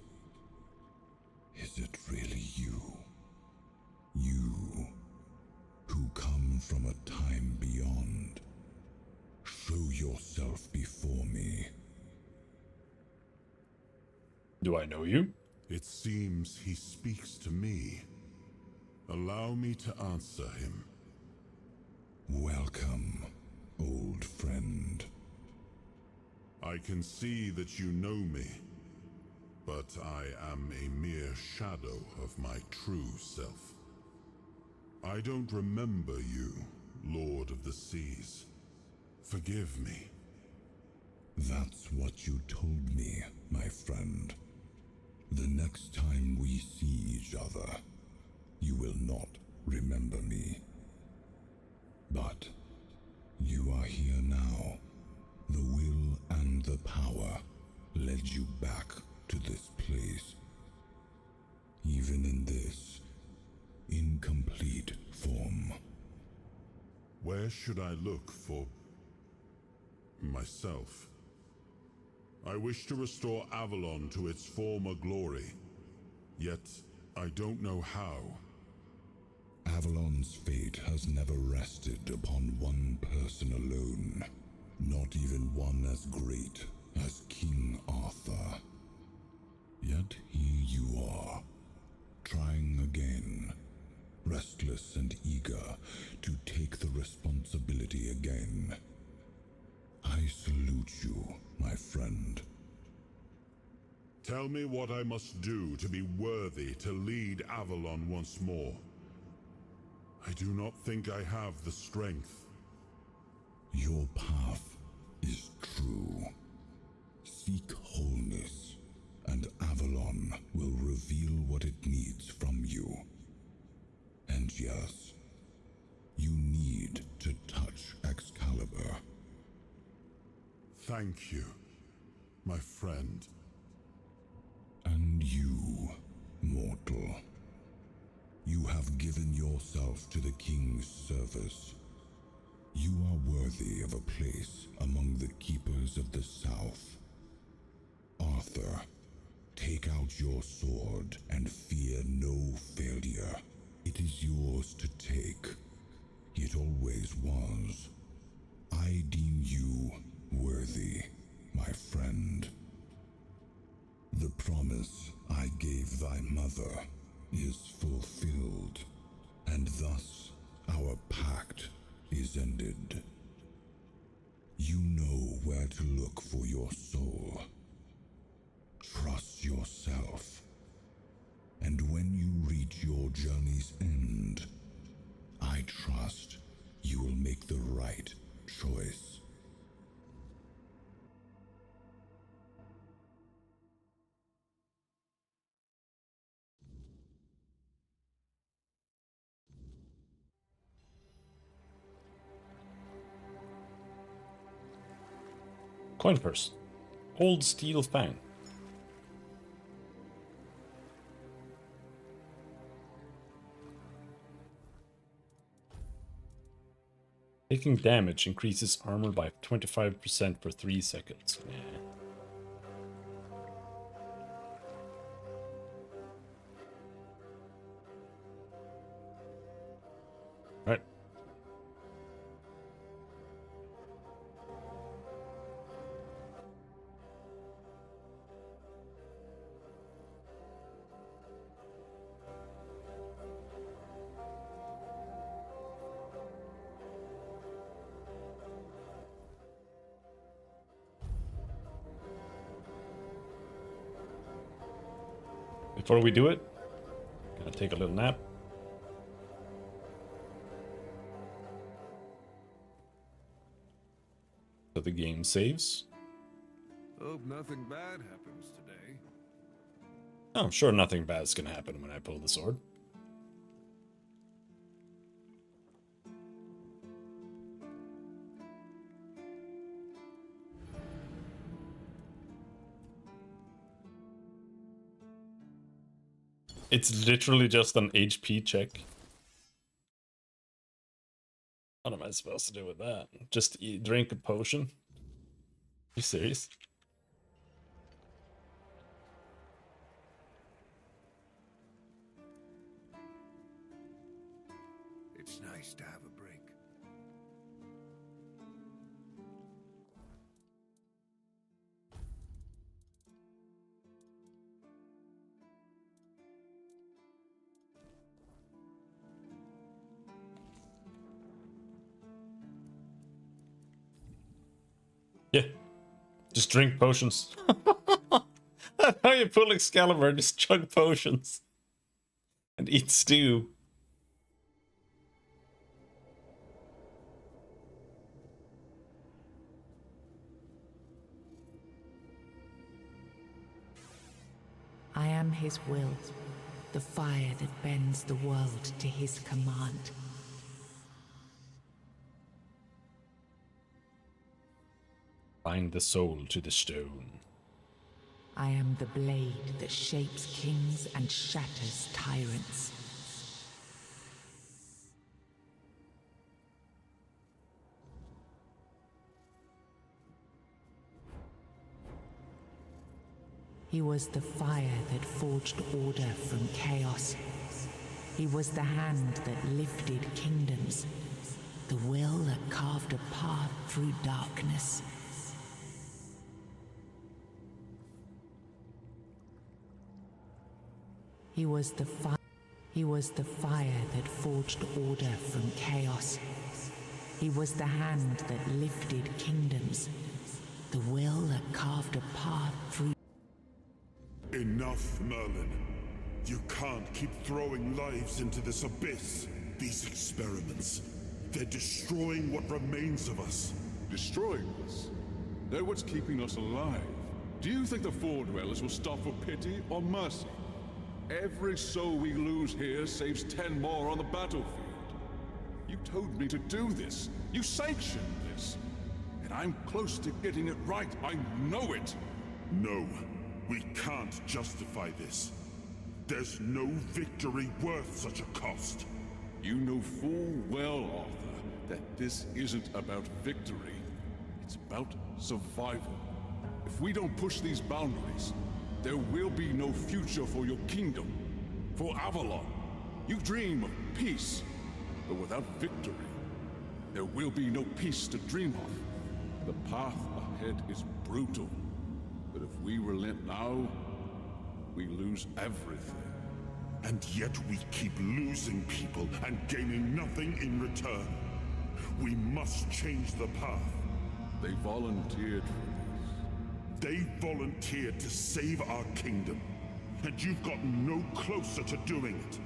Is it really you? You, who come from a time beyond. Show yourself before me. Do I know you? It seems he speaks to me. Allow me to answer him. Welcome, old friend. I can see that you know me, but I am a mere shadow of my true self. I don't remember you, Lord of the Seas. Forgive me. That's what you told me, my friend. The next time we see each other, you will not remember me. But you are here now. The will and the power led you back to this place. Even in this incomplete form. Where should I look for myself? I wish to restore Avalon to its former glory, yet I don't know how. Avalon's fate has never rested upon one person alone, not even one as great as King Arthur. Yet here you are, trying again, restless and eager to take the responsibility again. I salute you, my friend. Tell me what I must do to be worthy to lead Avalon once more. I do not think I have the strength. Your path is true. Seek wholeness, and Avalon will reveal what it needs from you. And yes, you need to touch Excalibur. Thank you, my friend. And you, mortal. You have given yourself to the King's service. You are worthy of a place among the keepers of the South. Arthur, take out your sword and fear no failure. It is yours to take. It always was. I deem you worthy, my friend. The promise I gave thy mother is fulfilled, and thus our pact is ended. You know where to look for your soul. Trust yourself. And when you reach your journey's end, I trust you will make the right choice. Coin purse. Old steel fang. Taking damage increases armor by 25% for 3 seconds. Yeah. Right. before we do it, gonna take a little nap. So the game saves. Hope nothing bad happens today. Oh, I'm sure nothing bad's gonna happen when I pull the sword. It's literally just an HP check. What am I supposed to do with that? Just drink a potion? You serious? It's nice to have a break. Yeah. Just drink potions. That's how you pull Excalibur, just chug potions. And eat stew. I am his will, the fire that bends the world to his command. Bind the soul to the stone. I am the blade that shapes kings and shatters tyrants. He was the fire that forged order from chaos. He was the hand that lifted kingdoms, the will that carved a path through darkness. He was the fire that forged order from chaos. He was the hand that lifted kingdoms, the will that carved a path through. Enough, Merlin. You can't keep throwing lives into this abyss. These experiments, they're destroying what remains of us. Destroying us? They're what's keeping us alive. Do you think the Four Dwellers will stop for pity or mercy? Every soul we lose here saves 10 more on the battlefield. You told me to do this. You sanctioned this. And I'm close to getting it right. I know it. No, we can't justify this. There's no victory worth such a cost. You know full well, Arthur, that this isn't about victory. It's about survival. If we don't push these boundaries, there will be no future for your kingdom, for Avalon. You dream of peace, but without victory, there will be no peace to dream of. The path ahead is brutal, but if we relent now, we lose everything. And yet we keep losing people and gaining nothing in return. We must change the path. They volunteered for this. They volunteered to save our kingdom, and you've gotten no closer to doing it.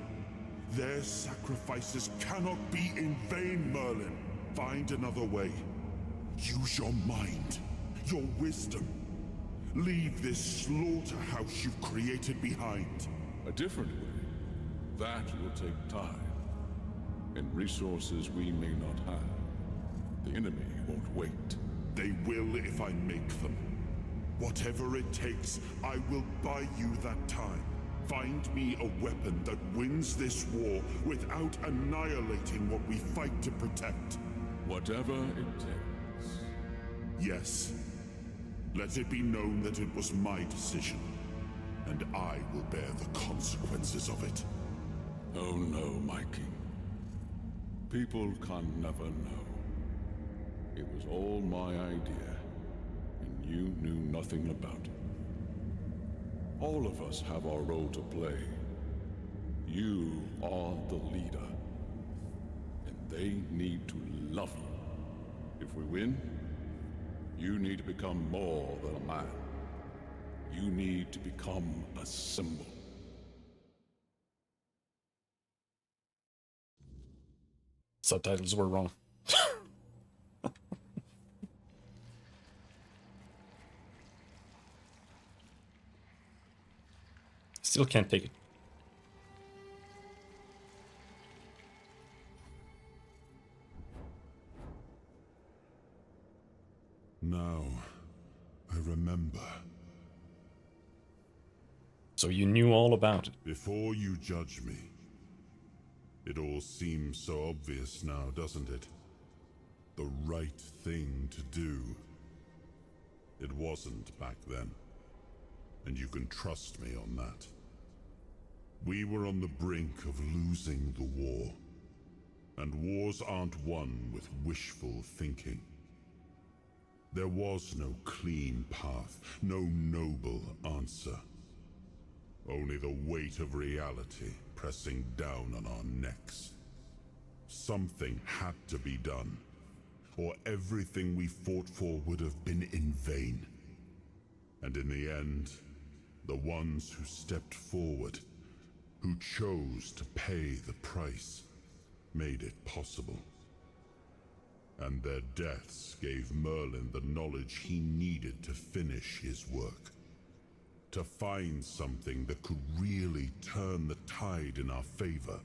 Their sacrifices cannot be in vain, Merlin. Find another way. Use your mind, your wisdom. Leave this slaughterhouse you've created behind. A different way. That will take time, and resources we may not have. The enemy won't wait. They will if I make them. Whatever it takes, I will buy you that time. Find me a weapon that wins this war without annihilating what we fight to protect. Whatever it takes. Yes. Let it be known that it was my decision, and I will bear the consequences of it. Oh no, my king. People can never know. It was all my idea, and you knew nothing about it. All of us have our role to play. You are the leader, and they need to love you. If we win, you need to become more than a man. You need to become a symbol. Subtitles were wrong. Still can't take it. Now, I remember. So you knew all about it. Before you judge me, it all seems so obvious now, doesn't it? The right thing to do. It wasn't back then, and you can trust me on that. We were on the brink of losing the war, and wars aren't won with wishful thinking. There was no clean path, no noble answer. Only the weight of reality pressing down on our necks. Something had to be done, or everything we fought for would have been in vain. And in the end, the ones who stepped forward, who chose to pay the price, made it possible. And their deaths gave Merlin the knowledge he needed to finish his work. To find something that could really turn the tide in our favor.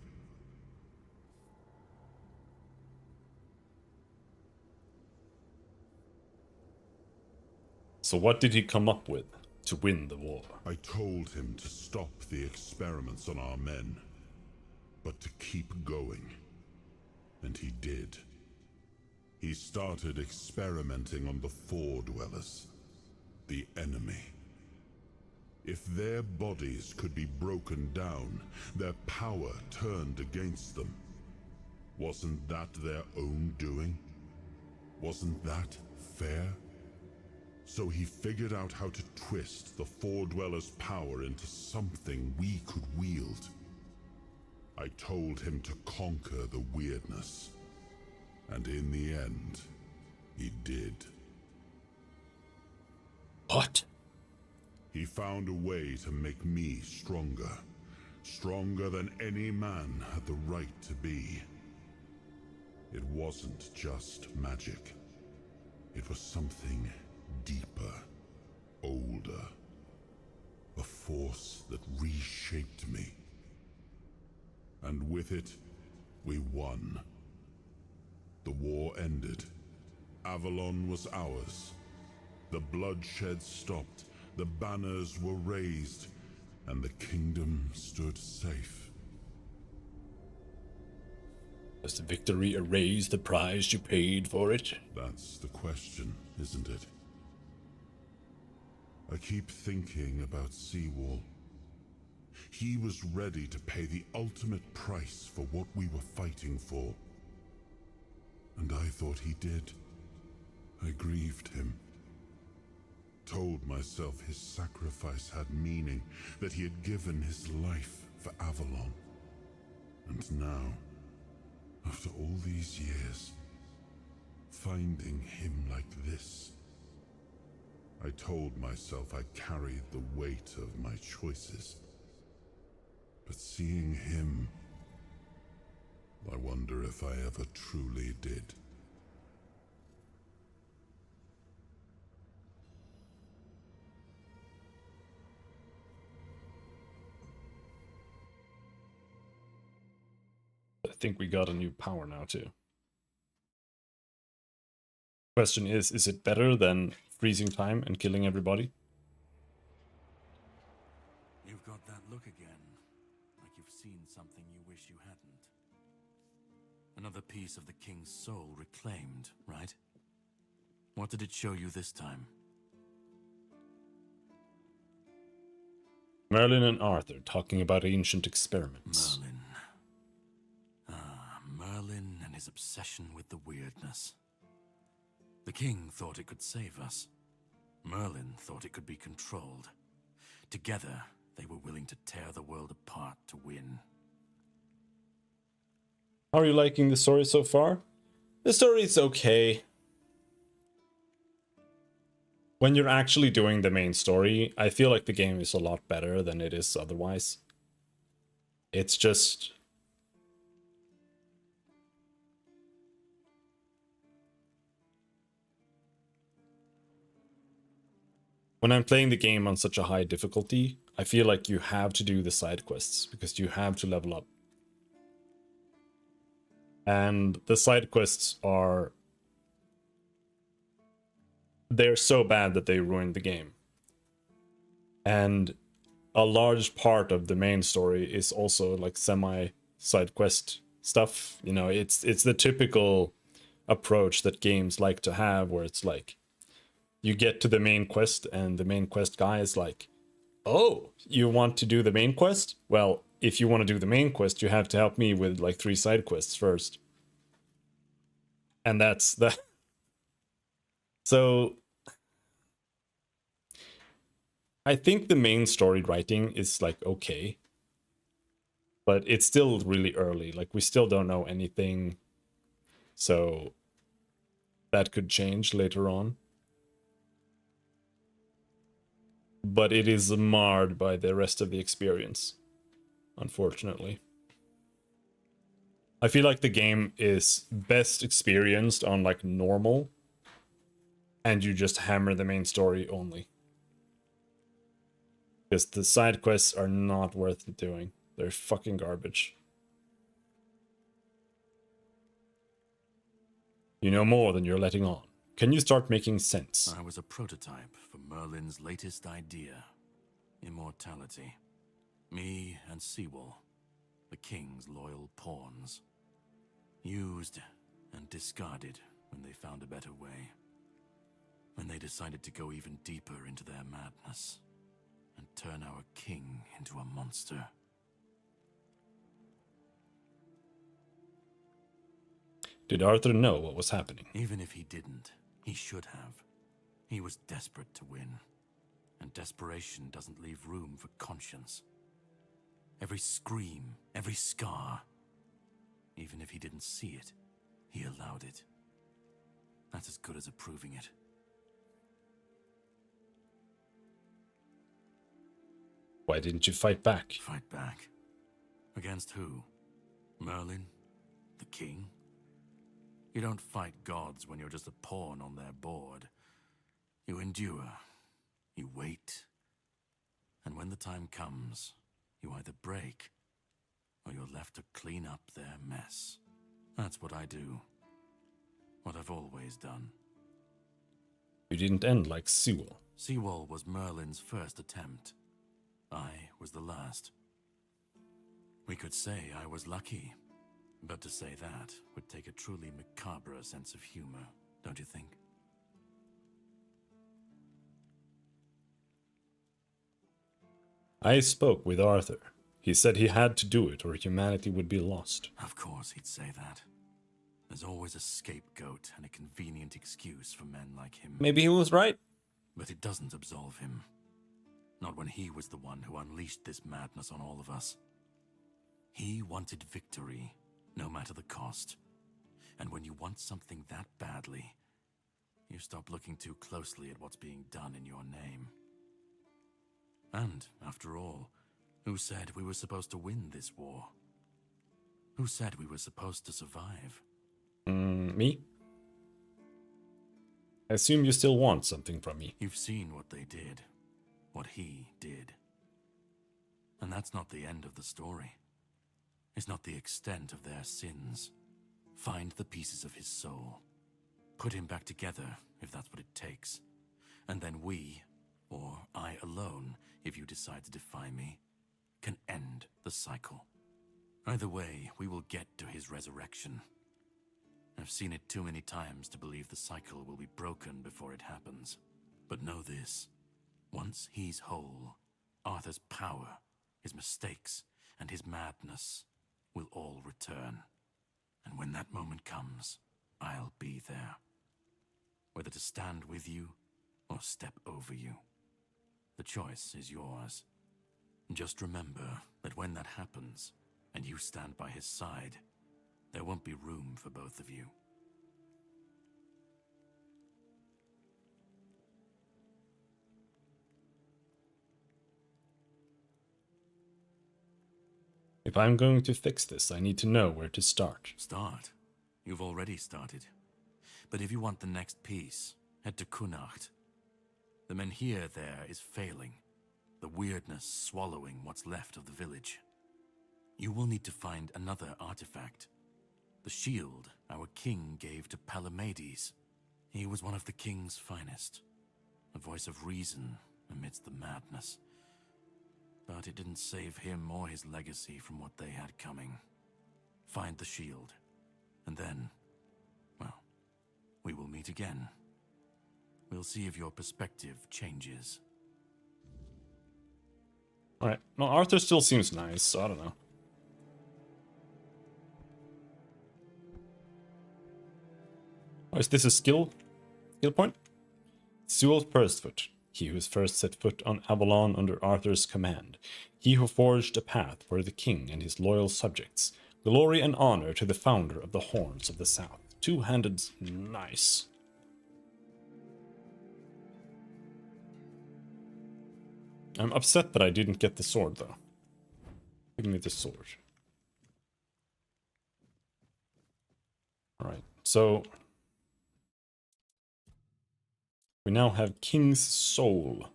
So what did he come up with to win the war? I told him to stop the experiments on our men, but to keep going. And he did. He started experimenting on the Four Dwellers, the enemy. If their bodies could be broken down, their power turned against them, wasn't that their own doing? Wasn't that fair? So he figured out how to twist the Four Dwellers' power into something we could wield. I told him to conquer the weirdness. And in the end, he did. What? He found a way to make me stronger. Stronger than any man had the right to be. It wasn't just magic. It was something deeper, older. A force that reshaped me. And with it, we won. The war ended. Avalon was ours. The bloodshed stopped. The banners were raised, and the kingdom stood safe. Does the victory erase the price you paid for it? That's the question, isn't it? I keep thinking about Seawall. He was ready to pay the ultimate price for what we were fighting for. And I thought he did. I grieved him. Told myself his sacrifice had meaning, that he had given his life for Avalon. And now, after all these years, finding him like this, I told myself I carried the weight of my choices. But seeing him, I wonder if I ever truly did. I think we got a new power now too. Question is it better than freezing time and killing everybody? You've got that look again, like you've seen something you wish you hadn't. Another piece of the king's soul reclaimed, right? What did it show you this time? Merlin and Arthur talking about ancient experiments. Merlin. Merlin and his obsession with the weirdness. The king thought it could save us. Merlin thought it could be controlled. Together, they were willing to tear the world apart to win. How are you liking the story so far? The story is okay. When you're actually doing the main story, I feel like the game is a lot better than it is otherwise. It's just... when I'm playing the game on such a high difficulty, I feel like you have to do the side quests because you have to level up. And the side quests they're so bad that they ruin the game. And a large part of the main story is also like semi side quest stuff. You know, it's the typical approach that games like to have, where it's like you get to the main quest and the main quest guy is like, oh, you want to do the main quest? Well, if you want to do the main quest, you have to help me with like 3 side quests first. And that's that. So I think the main story writing is like okay, but it's still really early. Like we still don't know anything. So that could change later on. But it is marred by the rest of the experience, unfortunately. I feel like the game is best experienced on like normal, and you just hammer the main story only. Because the side quests are not worth doing. They're fucking garbage. You know more than you're letting on. Can you start making sense? I was a prototype for Merlin's latest idea. Immortality. Me and Seawall, the king's loyal pawns. Used and discarded when they found a better way. When they decided to go even deeper into their madness and turn our king into a monster. Did Arthur know what was happening? Even if he didn't, he should have. He was desperate to win. And desperation doesn't leave room for conscience. Every scream, every scar. Even if he didn't see it, he allowed it. That's as good as approving it. Why didn't you fight back? Fight back? Against who? Merlin? The king? You don't fight gods when you're just a pawn on their board. You endure. You wait. And when the time comes, you either break, or you're left to clean up their mess. That's what I do. What I've always done. You didn't end like Sewell. Seawall was Merlin's first attempt. I was the last. We could say I was lucky. But to say that would take a truly macabre sense of humor, don't you think? I spoke with Arthur. He said he had to do it or humanity would be lost. Of course he'd say that. There's always a scapegoat and a convenient excuse for men like him. Maybe he was right. But it doesn't absolve him. Not when he was the one who unleashed this madness on all of us. He wanted victory, no matter the cost. And when you want something that badly, you stop looking too closely at what's being done in your name. And, after all, who said we were supposed to win this war? Who said we were supposed to survive? Me? I assume you still want something from me. You've seen what they did. What he did. And that's not the end of the story. It's not the extent of their sins. Find the pieces of his soul. Put him back together, if that's what it takes. And then we, or I alone, if you decide to defy me, can end the cycle. Either way, we will get to his resurrection. I've seen it too many times to believe the cycle will be broken before it happens. But know this. Once he's whole, Arthur's power, his mistakes, and his madness will all return. And when that moment comes, I'll be there. Whether to stand with you or step over you. The choice is yours. Just remember that when that happens, and you stand by his side, there won't be room for both of you. If I'm going to fix this, I need to know where to start. Start? You've already started. But if you want the next piece, head to Kunacht. The menhir there is failing, the weirdness swallowing what's left of the village. You will need to find another artifact. The shield our king gave to Palamedes. He was one of the king's finest, a voice of reason amidst the madness. But it didn't save him or his legacy from what they had coming. Find the shield, and then, well, we will meet again. We'll see if your perspective changes. Alright, well, Arthur still seems nice, so I don't know. Oh, is this a skill point? Sewell Firstfoot, he who first set foot on Avalon under Arthur's command, he who forged a path for the king and his loyal subjects. Glory and honor to the founder of the Horns of the South. Two-handed, nice. I'm upset that I didn't get the sword, though. Give me the sword. Alright, so we now have King's Soul.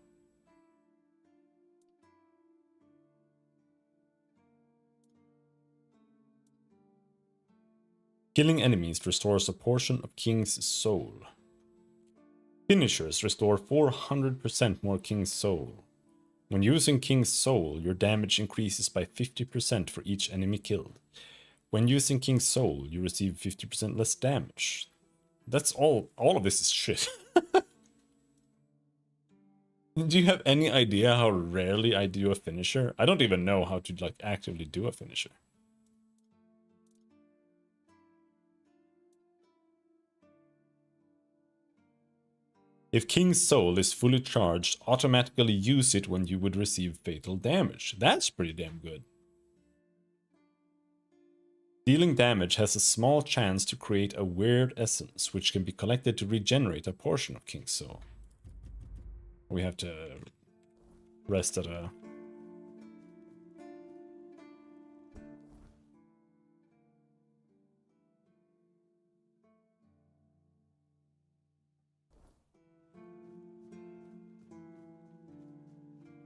Killing enemies restores a portion of King's Soul. Finishers restore 400% more King's Soul. When using King's Soul, your damage increases by 50% for each enemy killed. When using King's Soul, you receive 50% less damage. That's all of this is shit. Do you have any idea how rarely I do a finisher? I don't even know how to like actively do a finisher. If King's Soul is fully charged, automatically use it when you would receive fatal damage. That's pretty damn good. Dealing damage has a small chance to create a weird essence, which can be collected to regenerate a portion of King's Soul. We have to rest at a...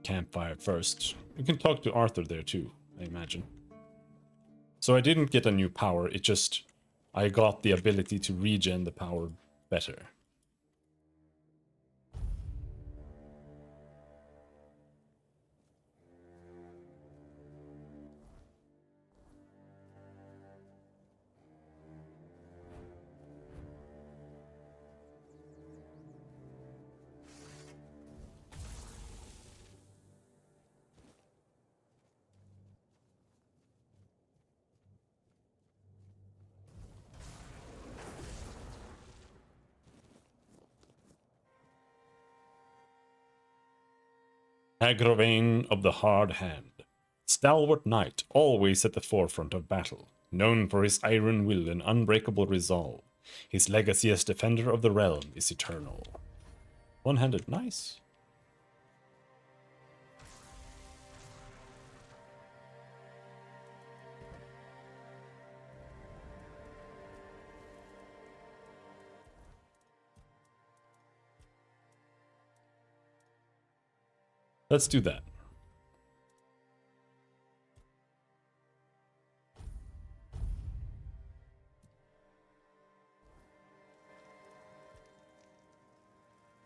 campfire first. We can talk to Arthur there too, I imagine. So I didn't get a new power, it just... I got the ability to regen the power better. Agravain of the Hard Hand. Stalwart knight, always at the forefront of battle. Known for his iron will and unbreakable resolve. His legacy as defender of the realm is eternal. One-handed, nice. Let's do that.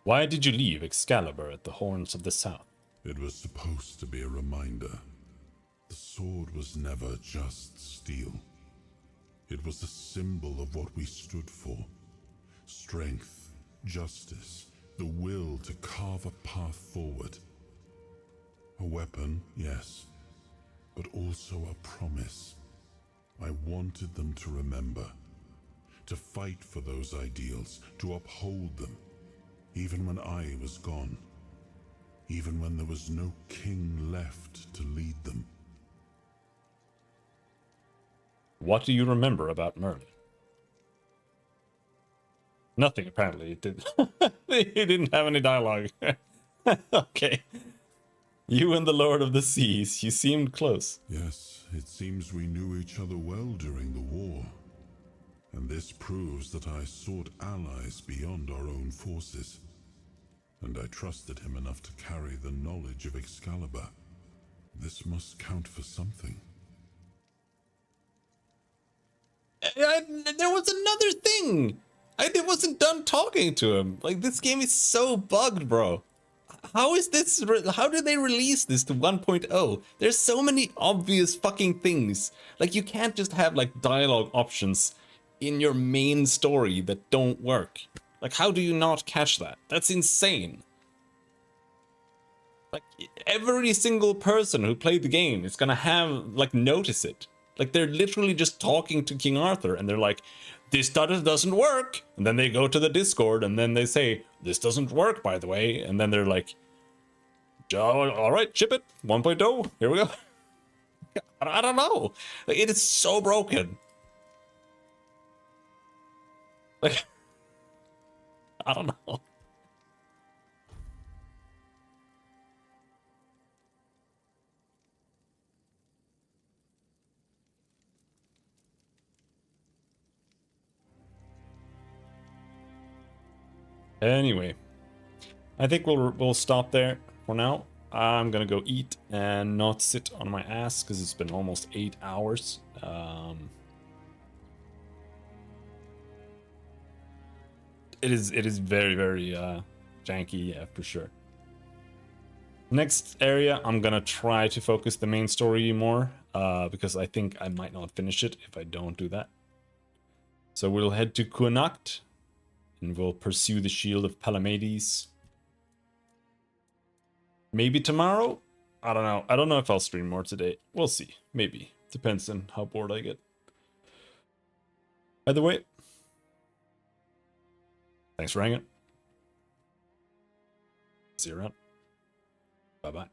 Why did you leave Excalibur at the Horns of the South? It was supposed to be a reminder. The sword was never just steel. It was a symbol of what we stood for. Strength, justice, the will to carve a path forward. A weapon, yes, but also a promise. I wanted them to remember, to fight for those ideals, to uphold them, even when I was gone, even when there was no king left to lead them. What do you remember about Merlin? Nothing, apparently. It didn't. He didn't have any dialogue. Okay. You and the Lord of the Seas, you seemed close. Yes, it seems we knew each other well during the war. And this proves that I sought allies beyond our own forces. And and I trusted him enough to carry the knowledge of Excalibur. This must count for something. There was another thing! I wasn't done talking to him. Like, this game is so bugged, bro. How is this? How did they release this to 1.0? There's so many obvious fucking things. Like, you can't just have, like, dialogue options in your main story that don't work. Like, how do you not catch that? That's insane. Like, every single person who played the game is gonna have, like, notice it. Like, they're literally just talking to King Arthur, and they're like, this doesn't work. And then they go to the Discord, and then they say, this doesn't work, by the way. And then they're like, oh, all right, ship it. 1.0, here we go. I don't know. Like, it is so broken. Like, I don't know. Anyway, I think we'll stop there for now. I'm gonna go eat and not sit on my ass because it's been almost 8 hours. It is very janky, yeah, for sure. Next area, I'm gonna try to focus the main story more because I think I might not finish it if I don't do that. So we'll head to Kuanacht. And we'll pursue the shield of Palamedes. Maybe tomorrow? I don't know. I don't know if I'll stream more today. We'll see. Maybe. Depends on how bored I get. Either way, thanks for hanging. See you around. Bye-bye.